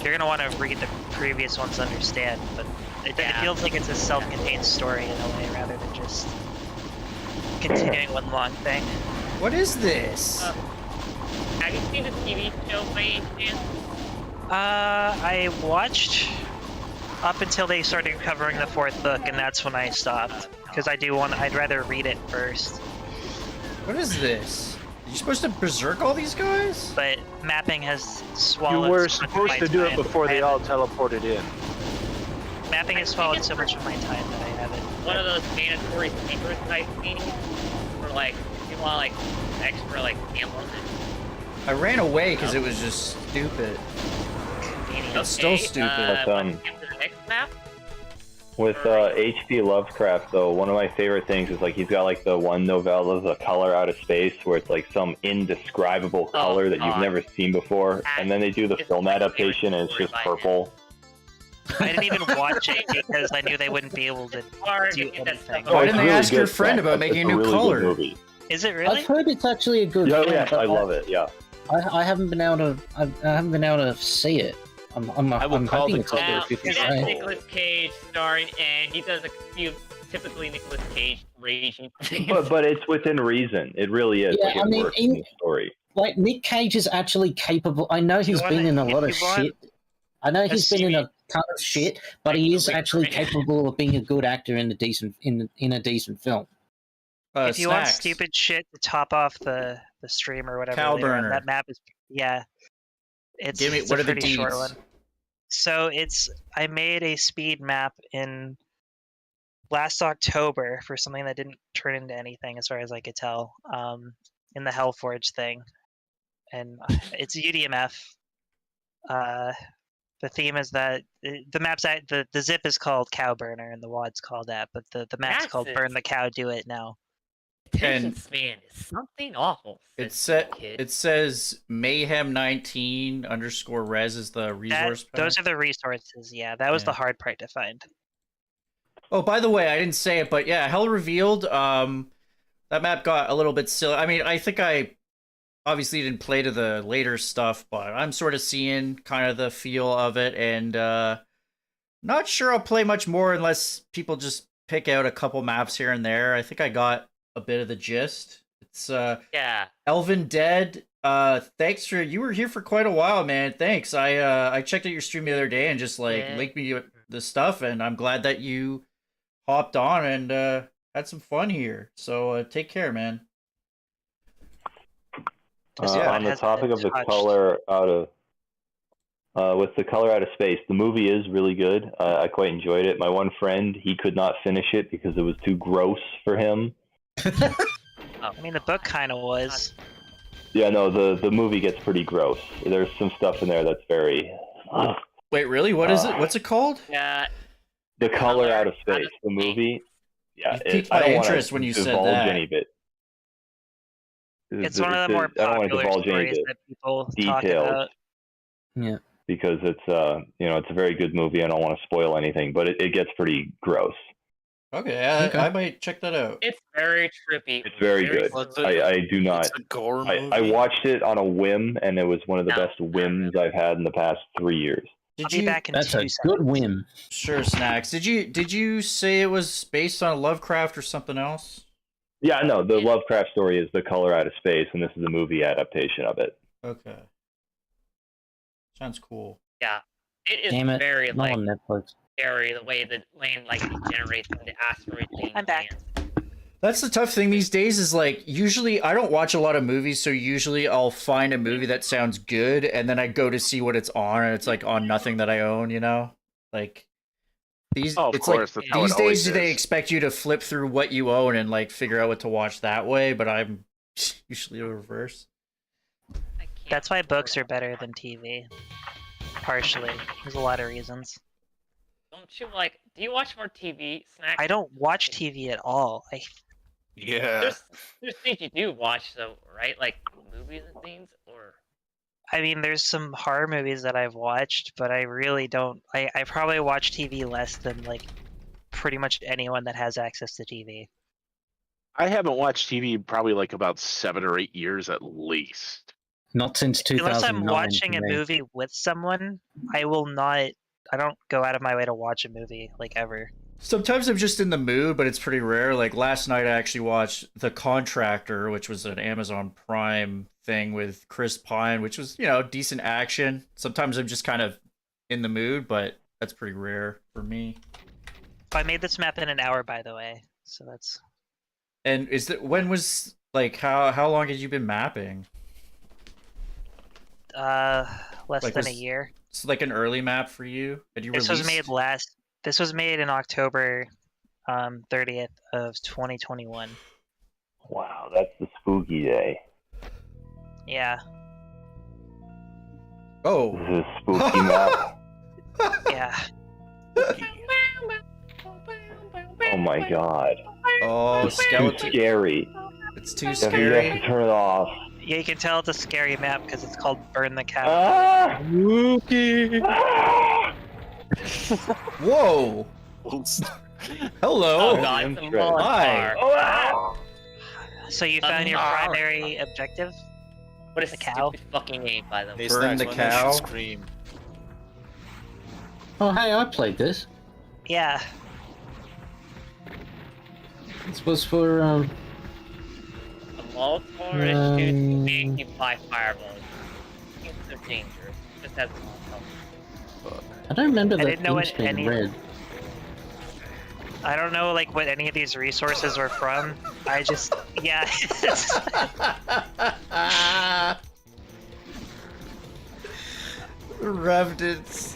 you're gonna want to read the previous ones to understand, but it feels like it's a self-contained story in a way, rather than just continuing one long thing. What is this? Have you seen the TV show by any chance? I watched up until they started covering the 4th book, and that's when I stopped. Because I'd rather read it first. What is this? Are you supposed to berserk all these guys? But mapping has swallowed. You were supposed to do it before they all teleported in. Mapping has swallowed so much of my time that I haven't. One of those mandatory secrets I've seen, where like you want like extra like ammo. I ran away because it was just stupid. It's still stupid. With H.P. Lovecraft, though, one of my favorite things is like he's got like the one novella, The Color Out of Space, where it's like some indescribable color that you've never seen before, and then they do the film adaptation and it's just purple. I didn't even watch it because I knew they wouldn't be able to do anything. Why didn't they ask your friend about making a new color? Is it really? I've heard it's actually a good Yeah, film, yeah, but I love it. Yeah. I haven't been able to. I haven't been able to see it. I'm call hoping the it's a Now, good it has right? Nicolas Cage starring, and he does a few typically Nicolas Cage raging things. But it's within reason. It really is. Yeah, Like, it I mean, works in the story. Like Nick Cage is actually capable. I know he's wanna- been in a lot of if you want shit. I know he's been in a a ton of shit, but he is actually capable of being a good actor in a decent film. If you want Snax. stupid shit to top off the stream or whatever, Cow later on, burner. that map is it's, Give me- it's what a are the pretty short deeds? one. So I made a speed map in last October for something that didn't turn into anything as far as I could tell, in the Hellforge thing, and it's UDMF. The theme is that the map's the zip is called Cow Burner and the wad's called that, but the map's That's called it. Burn the Cow, Do It Now. Attention And span is something awful. It says said the kid. it says mayhem19_res is the resource pack. Those are the resources. Yeah, that was Yeah. the hard part to find. Oh, by the way, I didn't say it, but yeah, Hell Revealed, that map got a little bit silly. I mean, I think I obviously didn't play to the later stuff, but I'm sort of seeing kind of the feel of it, and not sure I'll play much more unless people just pick out a couple maps here and there. I think I got a bit of the gist. It's Yeah. Elven Dead. Thanks for you were here for quite a while, man. Thanks. I checked out your stream the other day and just linked me the stuff, and I'm glad that you hopped on and had some fun here. So take care, man. On the topic of the color out of with the color out of space, the movie is really good. I quite enjoyed it. My one friend, he could not finish it because it was too gross for him. I mean, the book kind of was. Yeah, no, the movie gets pretty gross. There's some stuff in there that's very. Wait, really? What is it? What's it called? Yeah. The color out of space, the movie. Yeah, You piqued I my don't wanna interest when you said divulge that. any bit. It's one of the more I don't want to popular divulge any stories of that people the talk details. about. Yeah. Because it's it's a very good movie. I don't want to spoil anything, but it gets pretty gross. Okay, I might check that out. It's very trippy. It's very good. I do not. It's a gore I movie. watched it on a whim, and it was one of the best whims I've had in the past 3 years. I'll be back in That's a 2 seconds. good whim. Sure, Snax. Did you say it was based on Lovecraft or something else? Yeah, no, the Lovecraft story is The Color Out of Space, and this is a movie adaptation of it. Okay. Sounds cool. Yeah. It is Damn it. very Not like on Netflix. scary the way the land like degenerates into asteroid things. I'm back. That's the tough thing these days is like usually I don't watch a lot of movies, so usually I'll find a movie that sounds good and then I go to see what it's on and it's like on nothing that I own, you know? Like these Oh, of it's course, like that's how it these always days they is. expect you to flip through what you own and like figure out what to watch that way, but I'm usually the reverse. That's why books are better than TV. Partially. There's a lot of reasons. Don't you like? Do you watch more TV, Snack? I don't watch TV at all. Yeah. There's things you do watch though, right? Like movies and things, or I mean, there's some horror movies that I've watched, but I really don't. I probably watch TV less than like pretty much anyone that has access to TV. I haven't watched TV in probably like about 7 or 8 years at least. Not since Unless 2009. I'm watching a for me. movie with someone, I will not. I don't go out of my way to watch a movie like ever. Sometimes I'm just in the mood, but it's pretty rare. Like last night I actually watched The Contractor, which was an Amazon Prime thing with Chris Pine, which was, decent action. Sometimes I'm just kind of in the mood, but that's pretty rare for me. I made this map in an hour, by the way, so that's. And when was like how long had you been mapping? Less Like, than was- a year. It's like an early map for you. Had you This released? was made in October 30th of 2021. Wow, that's the spooky day. Yeah. Oh. This is a spooky map. Yeah. Oh my god. Oh, It's too skeleton. scary. It's too You have scary. to turn it off. Yeah, you can tell it's a scary map because it's called Burn the Cow. Ah! Spooky. Whoa. Hello. God, it's a Hi. bar. So you found your primary objective? What a The cow? stupid fucking name, by the way. Hey, Burn Snax, the when cow. you should Scream. Oh, hey, I played this. Yeah. This was for The Molotov is shooting being hit by fireballs. It's so dangerous. Just as a Molotov. I don't remember I that didn't know what inch being any- red. I don't know like what any of these resources were from. I just yeah. Revenants.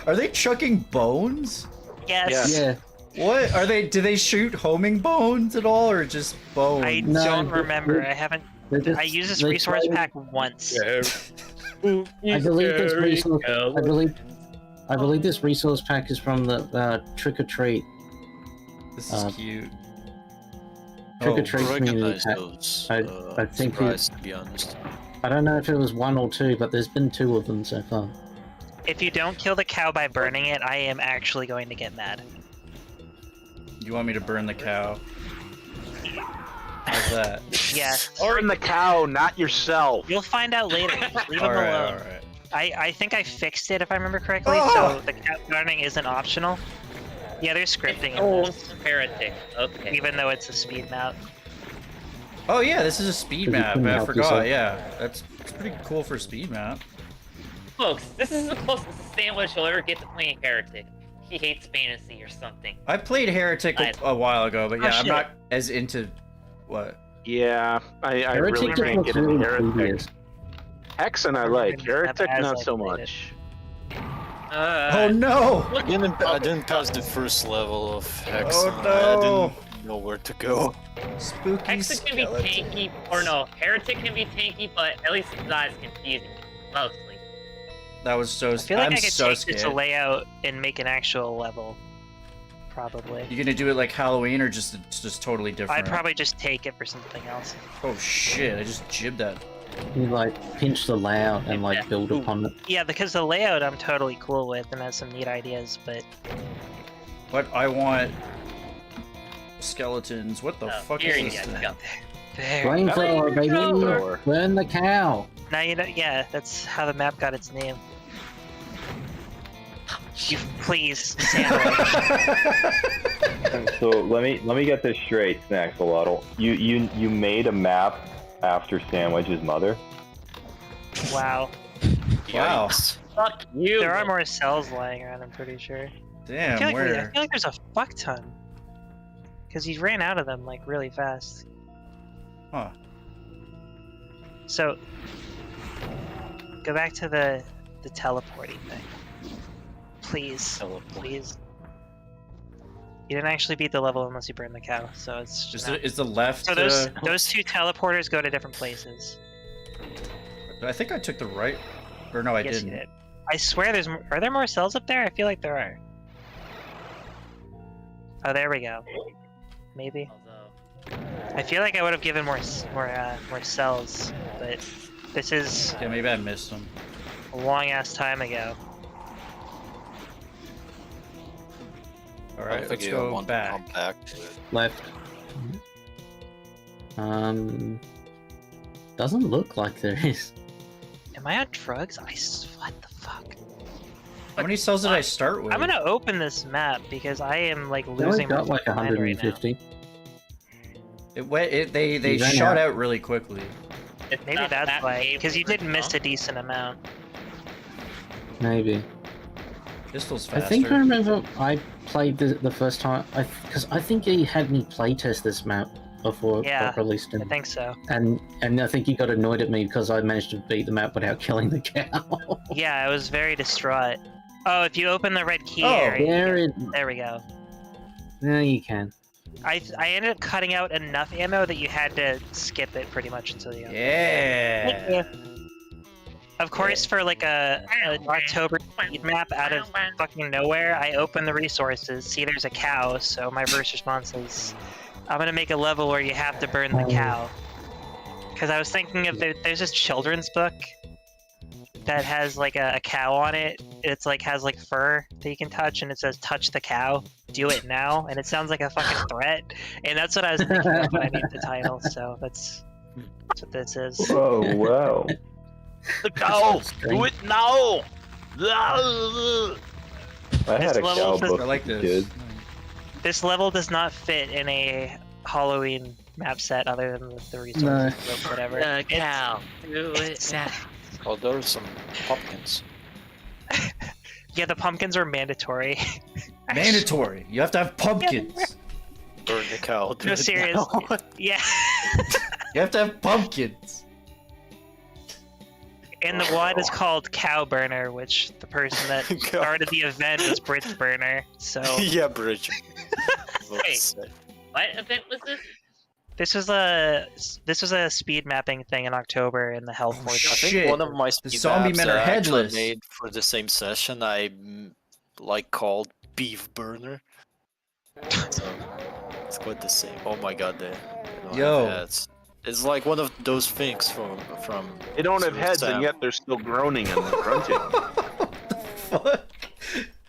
Are they chucking bones? Yes. Yeah. What are they? Do they shoot homing bones at all, or just bones? I No, don't but- remember. I haven't. They're just- I used this they resource try- pack once. I believe this resource. I believe this resource pack is from the Trick or Treat. This is cute. Trick or Treat community Recognize pack. those. I think surprised, to be honest. I don't know if it was 1 or 2, but there's been 2 of them so far. If you don't kill the cow by burning it, I am actually going to get mad. You want me to burn the cow? How's that? Yeah. Burn the cow, not yourself. You'll find out later. Leave them Alright, alone. alright. I think I fixed it if I remember correctly, Oh! so the cow burning isn't optional. Yeah, there's scripting in Oh, this, heretic. Okay. even though it's a speed map. Oh yeah, this is a speed You map. couldn't I help forgot. yourself. Yeah, that's pretty cool for a speed map. Folks, this is the closest sandwich you'll ever get to playing Heretic. He hates fantasy or something. I played Heretic a while ago, but Oh, yeah, I'm shit. not as into what. Yeah, I Heretic really just can't looks get into really Heretic. tedious. Hexen I like, Heretic As not I so played much. Oh no! I didn't pass the first level of Hex. Oh, I no. didn't know where to go. Spooky Hexen can be skeleton. tanky, or no, Heretic can be tanky, but at least it's not as confusing. Mostly. That was so. I feel like I'm I could so take scared. this layout and make an actual level. Probably. You gonna do it like Halloween or just totally different? I'd probably just take it for something else. Oh shit! I just jibbed that. You like pinch the layout and like build upon it. Yeah, because the layout I'm totally cool with and has some neat ideas, but But I want skeletons. What the fuck here is you this go. thing? there. Flamethrower, baby! Flamethrower. Burn the cow! Now you know, yeah, that's how the map got its name. You please, sandwich. So let me get this straight, Snaxalotl. You made a map after Sandwich's mother? Wow. Wow. Fuck you. There are more cells lying around, I'm pretty sure. Damn, I feel where? like there's a fuck ton. Because he ran out of them, like, really fast. Huh. So, go back to the teleporting thing. Please. Please. You didn't actually beat the level unless you burned the cow, so it's just... Is the left? So those two teleporters go to different places. I think I took the right. Or no, I Yes, didn't. you did. I swear there's... Are there more cells up there? I feel like there are. Oh, there we go. Maybe. I feel like I would have given more cells, but this is Yeah, maybe I missed them. a long ass time ago. All I right, think let's you go want to back. come back to it. Left. Doesn't look like there is. Am I on drugs? What the fuck? How many cells did I start with? I'm gonna open this map because I am like They only losing got my like mind right now. 150. They You ran shot out. out really quickly. It's Maybe not that's that why. many Because you for did miss a some. decent amount. Maybe. Pistol's I faster. think I remember I played the first time. Because I think he had me playtest this map before it Yeah, got released. I think so. And I think he got annoyed at me because I managed to beat the map without killing the cow. Yeah, I was very distraught. Oh, if you open the red key Oh, area, there, there we go. there you can. I ended up cutting out enough ammo that you had to skip it pretty much until the end. Yeah. Of course, for like an October speed map out of fucking nowhere, I open the resources, see there's a cow, so my first response is, I'm gonna make a level where you have to burn the cow. Because I was thinking of there's this children's book that has like a cow on it. It's like has like fur that you can touch, and it says "touch the cow." do it now, and it sounds like a fucking threat. And that's what I was thinking of when I made the title. So that's what this is. Oh wow! The cow! Do it now! I had a cow book. I like this. Kid. This level does not fit in a Halloween map set other than the resources or whatever. Cow. Do it now. Oh, there are some pumpkins. Yeah, the pumpkins are mandatory. Mandatory. You have to have pumpkins. Burn the cow. No, serious. Yeah. You have to have pumpkins. And the one is called Cow Burner, which the person that started the event was Bridge Burner. So Yeah, Bridge. Wait. What event was this? this was a speed mapping thing in October in the Health Forge. I think Shit. one of my The speed zombie maps men are I actually headless. made for the same session. I called Beef Burner. So it's quite the same. Oh my god, they don't Yo. have heads. It's like one of those things from. They don't have Zero heads, Sam. and yet they're still groaning and grunting. What?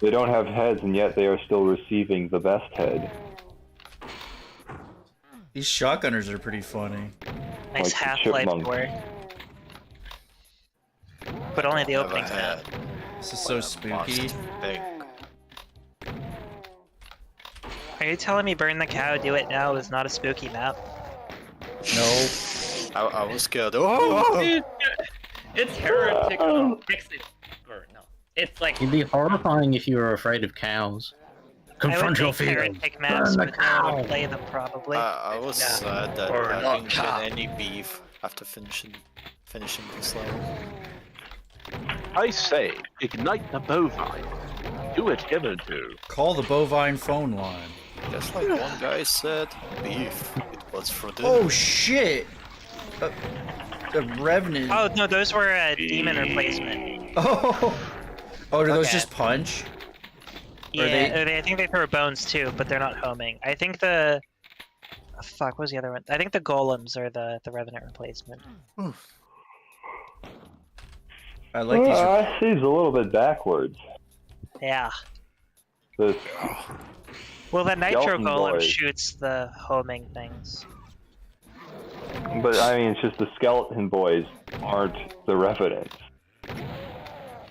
They don't have heads, and yet they are still receiving the best head. These shotgunners are pretty funny. Nice Like the Half-Life chipmunk. door. But only the Have a opening map. head. This is so What a spooky. monster thing. Are you telling me Burn the Cow, Do It Now is not a spooky map? No. I was scared. Oh! Dude, it's heretic. Actually, or no, it's like It'd be horrifying if you were afraid of cows. Confront I your would make feelings. heretic maps, Burn the but no one would cow. play them probably. I was sad that Or I not didn't cow. get any beef after finishing this level. I say, ignite the bovine. Do it hitherto. Call the bovine phone line. Just like one guy said, beef. It was for dinner. Oh shit! The revenant. Oh no, those were a demon replacement. Oh. Oh, do those Okay. just punch? Or Yeah, I think they throw bones too, but they're not homing. I think the fuck, what was the other one? I think the golems are the revenant replacement. I like these. I see a little bit backwards. Yeah. This Well, the nitro Skeleton golem boys. shoots the homing things. But I mean, it's just the skeleton boys aren't the revenants.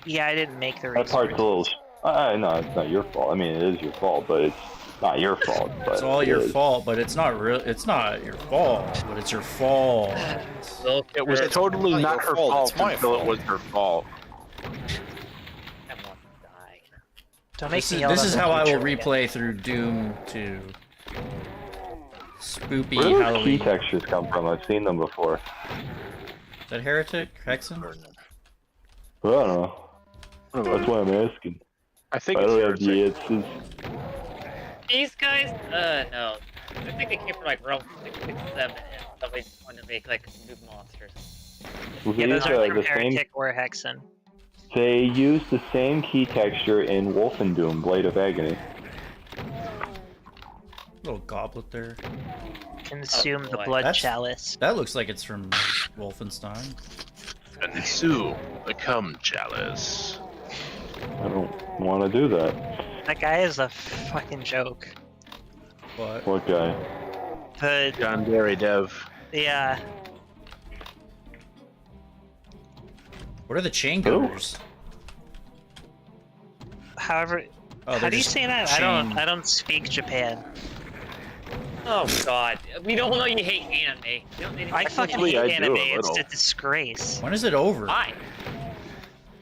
Yeah, I didn't make the That resources. part's a little. No, it's not your fault. I mean, it is your fault, but it's not your fault. But It's all it your is. fault, but it's not real. It's not your fault, but it's your fault. It was totally Not not your her fault, fault it's my until it fault. was her fault. Don't make This me is, yell this about is the how I will future replay through Doom 2. Spoopy Where do key Halloween. Is textures come from? I've seen them before. that Heretic? Hexen? I don't know. That's why I'm asking. I think I it's don't have the heretic. answers. these guys. No, I think they came from like Realm 6, 7, and somebody wanted to make like new monsters. Well, Yeah, they those use, are from the same. Heretic or Hexen. They use the same key texture in Wolfendoom: Blade of Agony. Little goblet there. Consume the boy. blood That's- chalice. That looks like it's from Wolfenstein. Consume the cum chalice. I don't want to do that. That guy is a fucking joke. What? What guy? The John Derry Dev. yeah. What are the chain goers? However, Oh, how they're do you just say that? chain- I don't speak Japan. Oh God, we don't know you hate anime. You don't need I fucking Technically, hate I do anime. a It's little. a disgrace. When is it over? Why?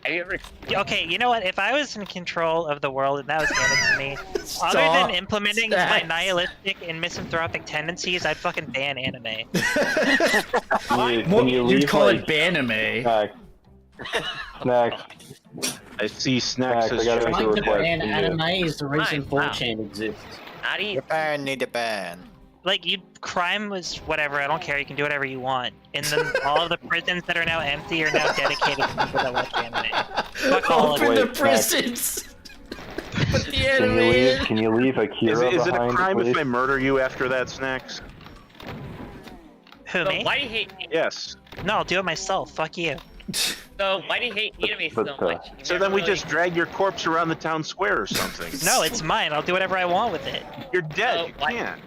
Have you ever? Okay, you know what? If I was in control of the world and that was handed to me, other Stop. than implementing my Stacks. nihilistic and misanthropic tendencies, I'd fucking ban anime. Can you You'd leave call my it Banime. Snacks? I see Snacks, Snax I as gotta make a Trying to request. ban Can you- anime is the reason Fine, wow. 4chan exists. How do you? Japan need a ban. Like, crime was whatever. I don't care. You can do whatever you want. And then all of the prisons that are now empty are now dedicated to people that watch anime. Fuck all of Open them. the prisons. Put the Can anime you leave? in. Can you leave Akira Is it a behind, crime please? if I murder you after that, Snax? Who, So me? why do you hate? Yes. No, I'll do it myself. Fuck you. So why do you hate anime so But, much? You So never then we really- just drag your corpse around the town square or something. No, it's mine. I'll do whatever I want with it. You're dead. Oh, You why- can't.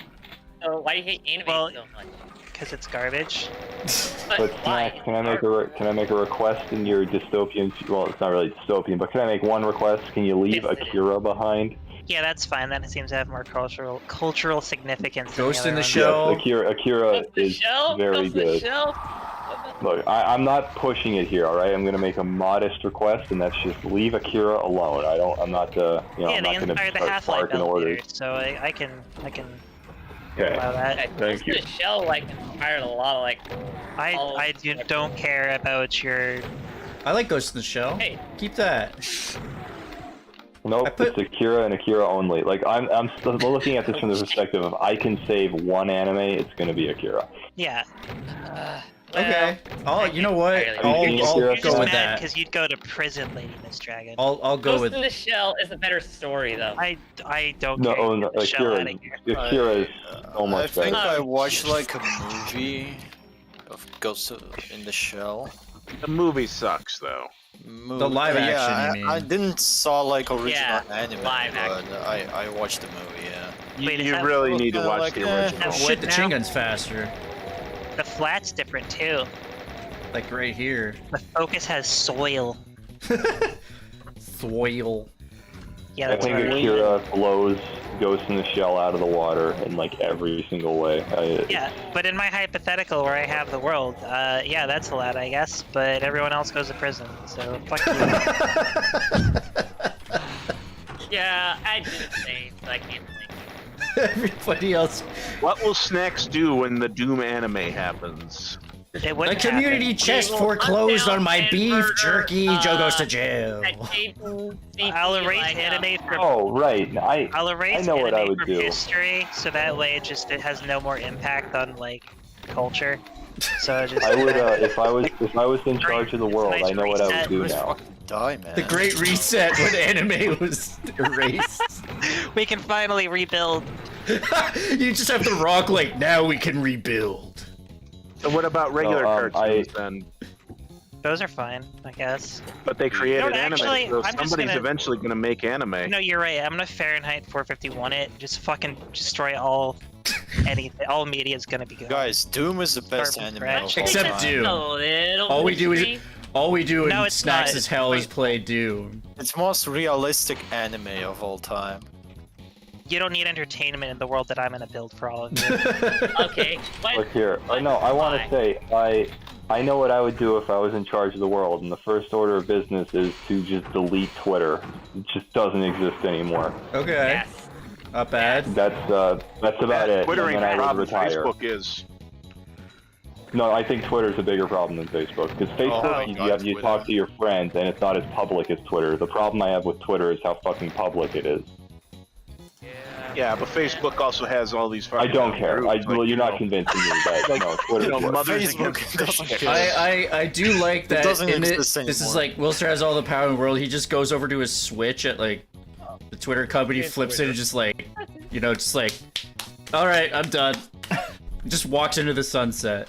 So why do you hate anime Well, so much? Because it's garbage. But why? Snax, can I make a request in your dystopian? Well, it's not really dystopian, but can I make one request? Can you leave Yes, it is. Akira behind? Yeah, that's fine. That seems to have more cultural significance. than Ghost in the other Shell. Yes, Akira Ghost in the is Shell? very Ghost in the good. Shell? Look, I'm not pushing it here, all right? I'm gonna make a modest request, and that's just leave Akira alone. I'm not, you know, Yeah, I'm they not gonna inspired the start Half-Life barking elevator, orders. so I can Okay. allow that. Yeah, Thank Ghost you. in the Shell like inspired a lot of like. Don't care about your. I like Ghost in the Shell. Hey. Keep that. Nope, it's Akira and Akira only. Like I'm still looking at this from the perspective of I can save one anime, it's gonna be Akira. Yeah. Okay. Oh, you know what? You're I'll You're go just with mad that. because you'd go to prison, LadyMistDragon. I'll go Ghost with. in the Shell is a better story though. I don't No, care. oh, no, Get the shell Akira, out of here. Akira is so I much think better. I watched like a movie of Ghost in the Shell. The movie sucks though. The live action, Yeah, you mean? I didn't saw like original Yeah, anime, live but I watched the movie. Yeah. Wait, is You that really what need to kinda watch like the that? original. Oh, shit, the now? chain gun's faster. The flat's different too. Like right here. The focus has soil. Soil. Yeah, I that's think what Akira blows Ghost in the Shell out of the water in like every single way. Yeah, but in my hypothetical where I have the world, yeah, that's allowed, I guess. But everyone else goes to prison, so fuck you. Yeah, I do the same, so I can't think. Everybody else. What will Snax do when the Doom anime happens? It The wouldn't community happen. chest We will foreclosed hunt on my down beef and murder, jerky. Joe goes to jail. That table, I'll sneaky, erase like, anime from. Oh right, I'll erase know what I anime would from do. history, so that way it has no more impact on like culture. So just I would if I was in charge of the world, nice I know what I would reset. do Let's now. fucking die, man. The Great Reset when anime was erased. we can finally rebuild. You just have the rock like, now we can rebuild. So what about regular cartoons then? Those are fine, I guess. But they created No, anime, actually, so I'm just somebody's gonna- eventually gonna make anime. No, you're right. I'm gonna Fahrenheit 451 it. Just fucking destroy all anything. All media is gonna be good. Guys, Doom is the best Start from anime of all scratch. Except time. Doom. A little All we do is mystery. in No, it's Snacks not. is hell is play Doom. It's most realistic anime of all time. You don't need entertainment in the world that I'm gonna build for all of you. Okay, what? Look here. Oh, no, I want to say I know what I would do if I was in charge of the world, and the first order of business is to just delete Twitter. It just doesn't exist anymore. Okay. Yes. Not bad. That's about it. Twitter and ain't then the I would problem. retire. Facebook is. No, I think Twitter's a bigger problem than Facebook. Because Oh my Facebook, God, you Twitter. talk to your friends, and it's not as public as Twitter. The problem I have with Twitter is how fucking public it is. Yeah, but Facebook also has all these. I don't care. groups, Well, like, you're not convincing me that no, Twitter's you know, worse. mothers Facebook against doesn't Christians. care. I do like It that doesn't in it. exist This is anymore. like Wilster has all the power in the world. He just goes over to his Switch at like the Twitter company, flips it, and just like, you know, just like, all right, I'm done. Just walks into the sunset.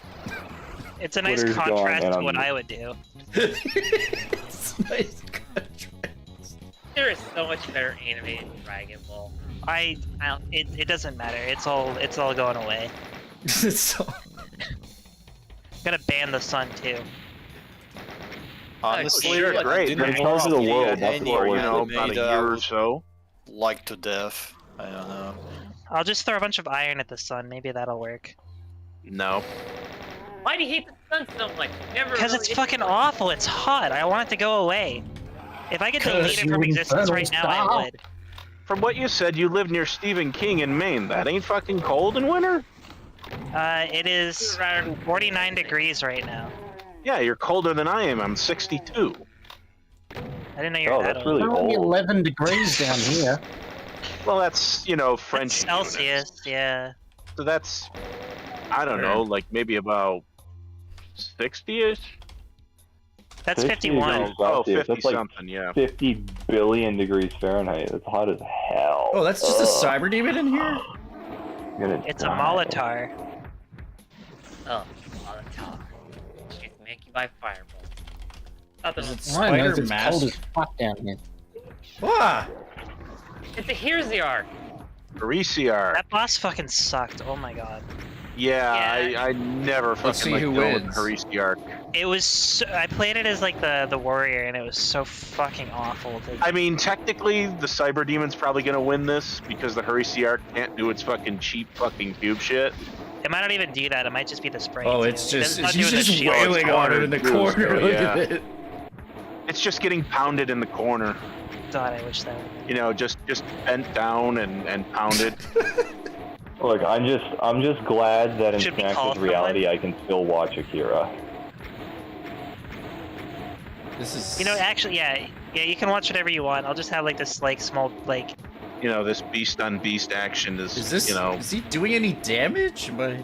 It's a nice Twitter's gone, contrast and to I'm- what I would do. It's nice contrast. There is so much better anime in Dragon Ball. It doesn't matter. It's all going away. So, Gonna ban the sun too. Honestly, sure, I great. didn't In terms of the see world, that's any what Or, you we're know, anime about a that I year or would so. like to death. I don't know. I'll just throw a bunch of iron at the sun. Maybe that'll work. No. Why do you hate the sun so much? Never Because really it's fucking awful. It's hot. I want it to go away. If I could delete it from existence right now, I would. From what you said, you live near Stephen King in Maine. That ain't fucking cold in winter? It is 49 degrees right now. Yeah, you're colder than I am. I'm 62. I didn't know you were Oh, that that's old. really Only old. 11 degrees down here. Well, that's, you know, That's French. Celsius, yeah. So that's, I don't know, like maybe about 60-ish? That's 50 51. degrees Oh, Celsius. 50 That's like something, yeah. 50 billion degrees Fahrenheit. It's hot as hell. oh, that's just a Ugh. cyber demon in here. I'm gonna It's a die. Molitar. Oh, all the talk. She's making by fireball. Nothing. Is it I know Spider it's cold as Mask? fuck down here. Ah! It's a Heresiarch. Parisiarch. That boss fucking sucked. Oh my god. Yeah, I never Let's see fucking who dealing with wins. Parisiarch. It was. I played it as like the warrior, and it was so fucking awful. I mean, technically, the Cyber Demon's probably gonna win this because the Heresiarch can't do its fucking cheap fucking cube shit. It might not even do that. It might just be the spray. Oh, too. it's just not she's doing the just shield. wailing on it in the Too, corner. so, Look yeah. at it. It's just getting pounded in the corner. God, I wish that. You know, just bent down and pounded. Look, I'm just glad that in Should we call Snax's reality someone? I can still watch Akira. This is. You know, actually, yeah, you can watch whatever you want. I'll just have like this like small like. You know, this beast on beast action is this? you know. Is he doing any damage? But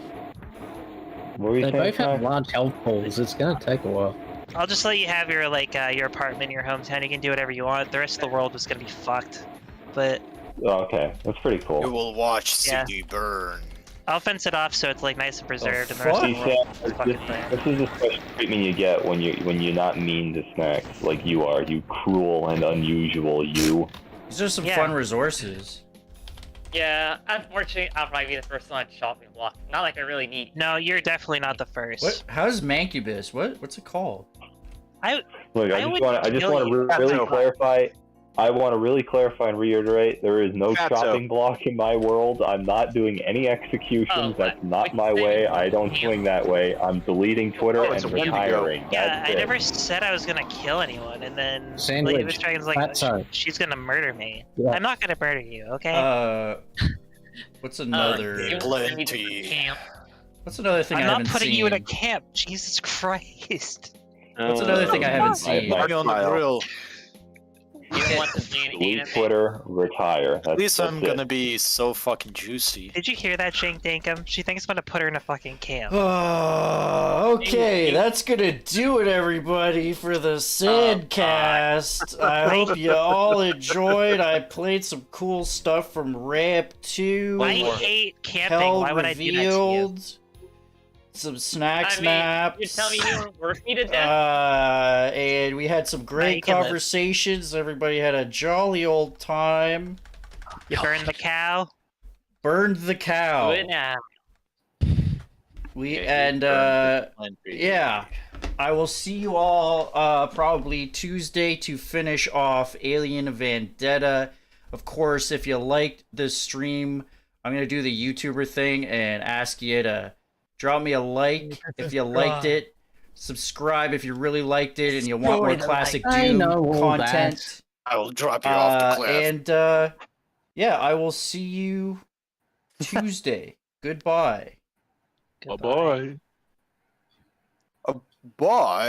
What were you They saying, both have Snax? large health pools. It's gonna take a while. I'll just let you have your like your apartment, your hometown. You can do whatever you want. The rest of the world was gonna be fucked. But Oh, okay, that's pretty You cool. will watch Yeah. CD burn. I'll fence it off so it's like nice and preserved, and the fuck? rest of the world is This, fucking there. this is the special treatment you get when you're not mean to Snax like you are. You cruel and unusual you. these are some Yeah. fun resources. Yeah, unfortunately, I'll probably be the first one on shopping block. Not like I really need. No, you're definitely not the first. What? How's Mancubus? What's it called? Look, I would I just kill want to you. really Fatso. clarify. I want to really clarify and reiterate: there is no Fatso. chopping block in my world. I'm not doing any executions. Oh, That's but not we my say way. we I don't can't. swing that way. I'm deleting Twitter Oh, it's and a Wendigo. retiring. Yeah, That's I it. never said I was gonna kill anyone, and then Sandwich, LadyMistDragon's like, Fatso. she's gonna murder me. Yeah. I'm not gonna murder you, okay? What's another? You Plenty. need to camp. What's another thing I'm I not haven't putting seen? you in a camp. Jesus Christ. What's another thing I haven't seen? Put me on the Smile. grill. You don't want to see an Delete anime. Twitter, retire. At least I'm that's it. gonna be so fucking juicy. Did you hear that, Shank Dankum? She thinks I'm gonna put her in a fucking camp. Okay, that's gonna do it, everybody, for the Sandcast. I hope you all enjoyed. I played some cool stuff from Ramp 2. I hate camping. Hell Why would I do that to you? Revealed. Some Snax I mean, maps. you tell me you won't work me to death. And we had some great you can live. conversations. Everybody had a jolly old time. You burn the cow. Burned the cow. Do it now. Yeah, I will see you all probably Tuesday to finish off Alien Vendetta. Of course, if you liked this stream, I'm gonna do the YouTuber thing and ask you to drop me a like if you liked it. Subscribe if you really liked it and you want more classic I Doom know all content. I will drop you off the cliff. And yeah, I will see you Tuesday. Goodbye. Bye bye. Bye.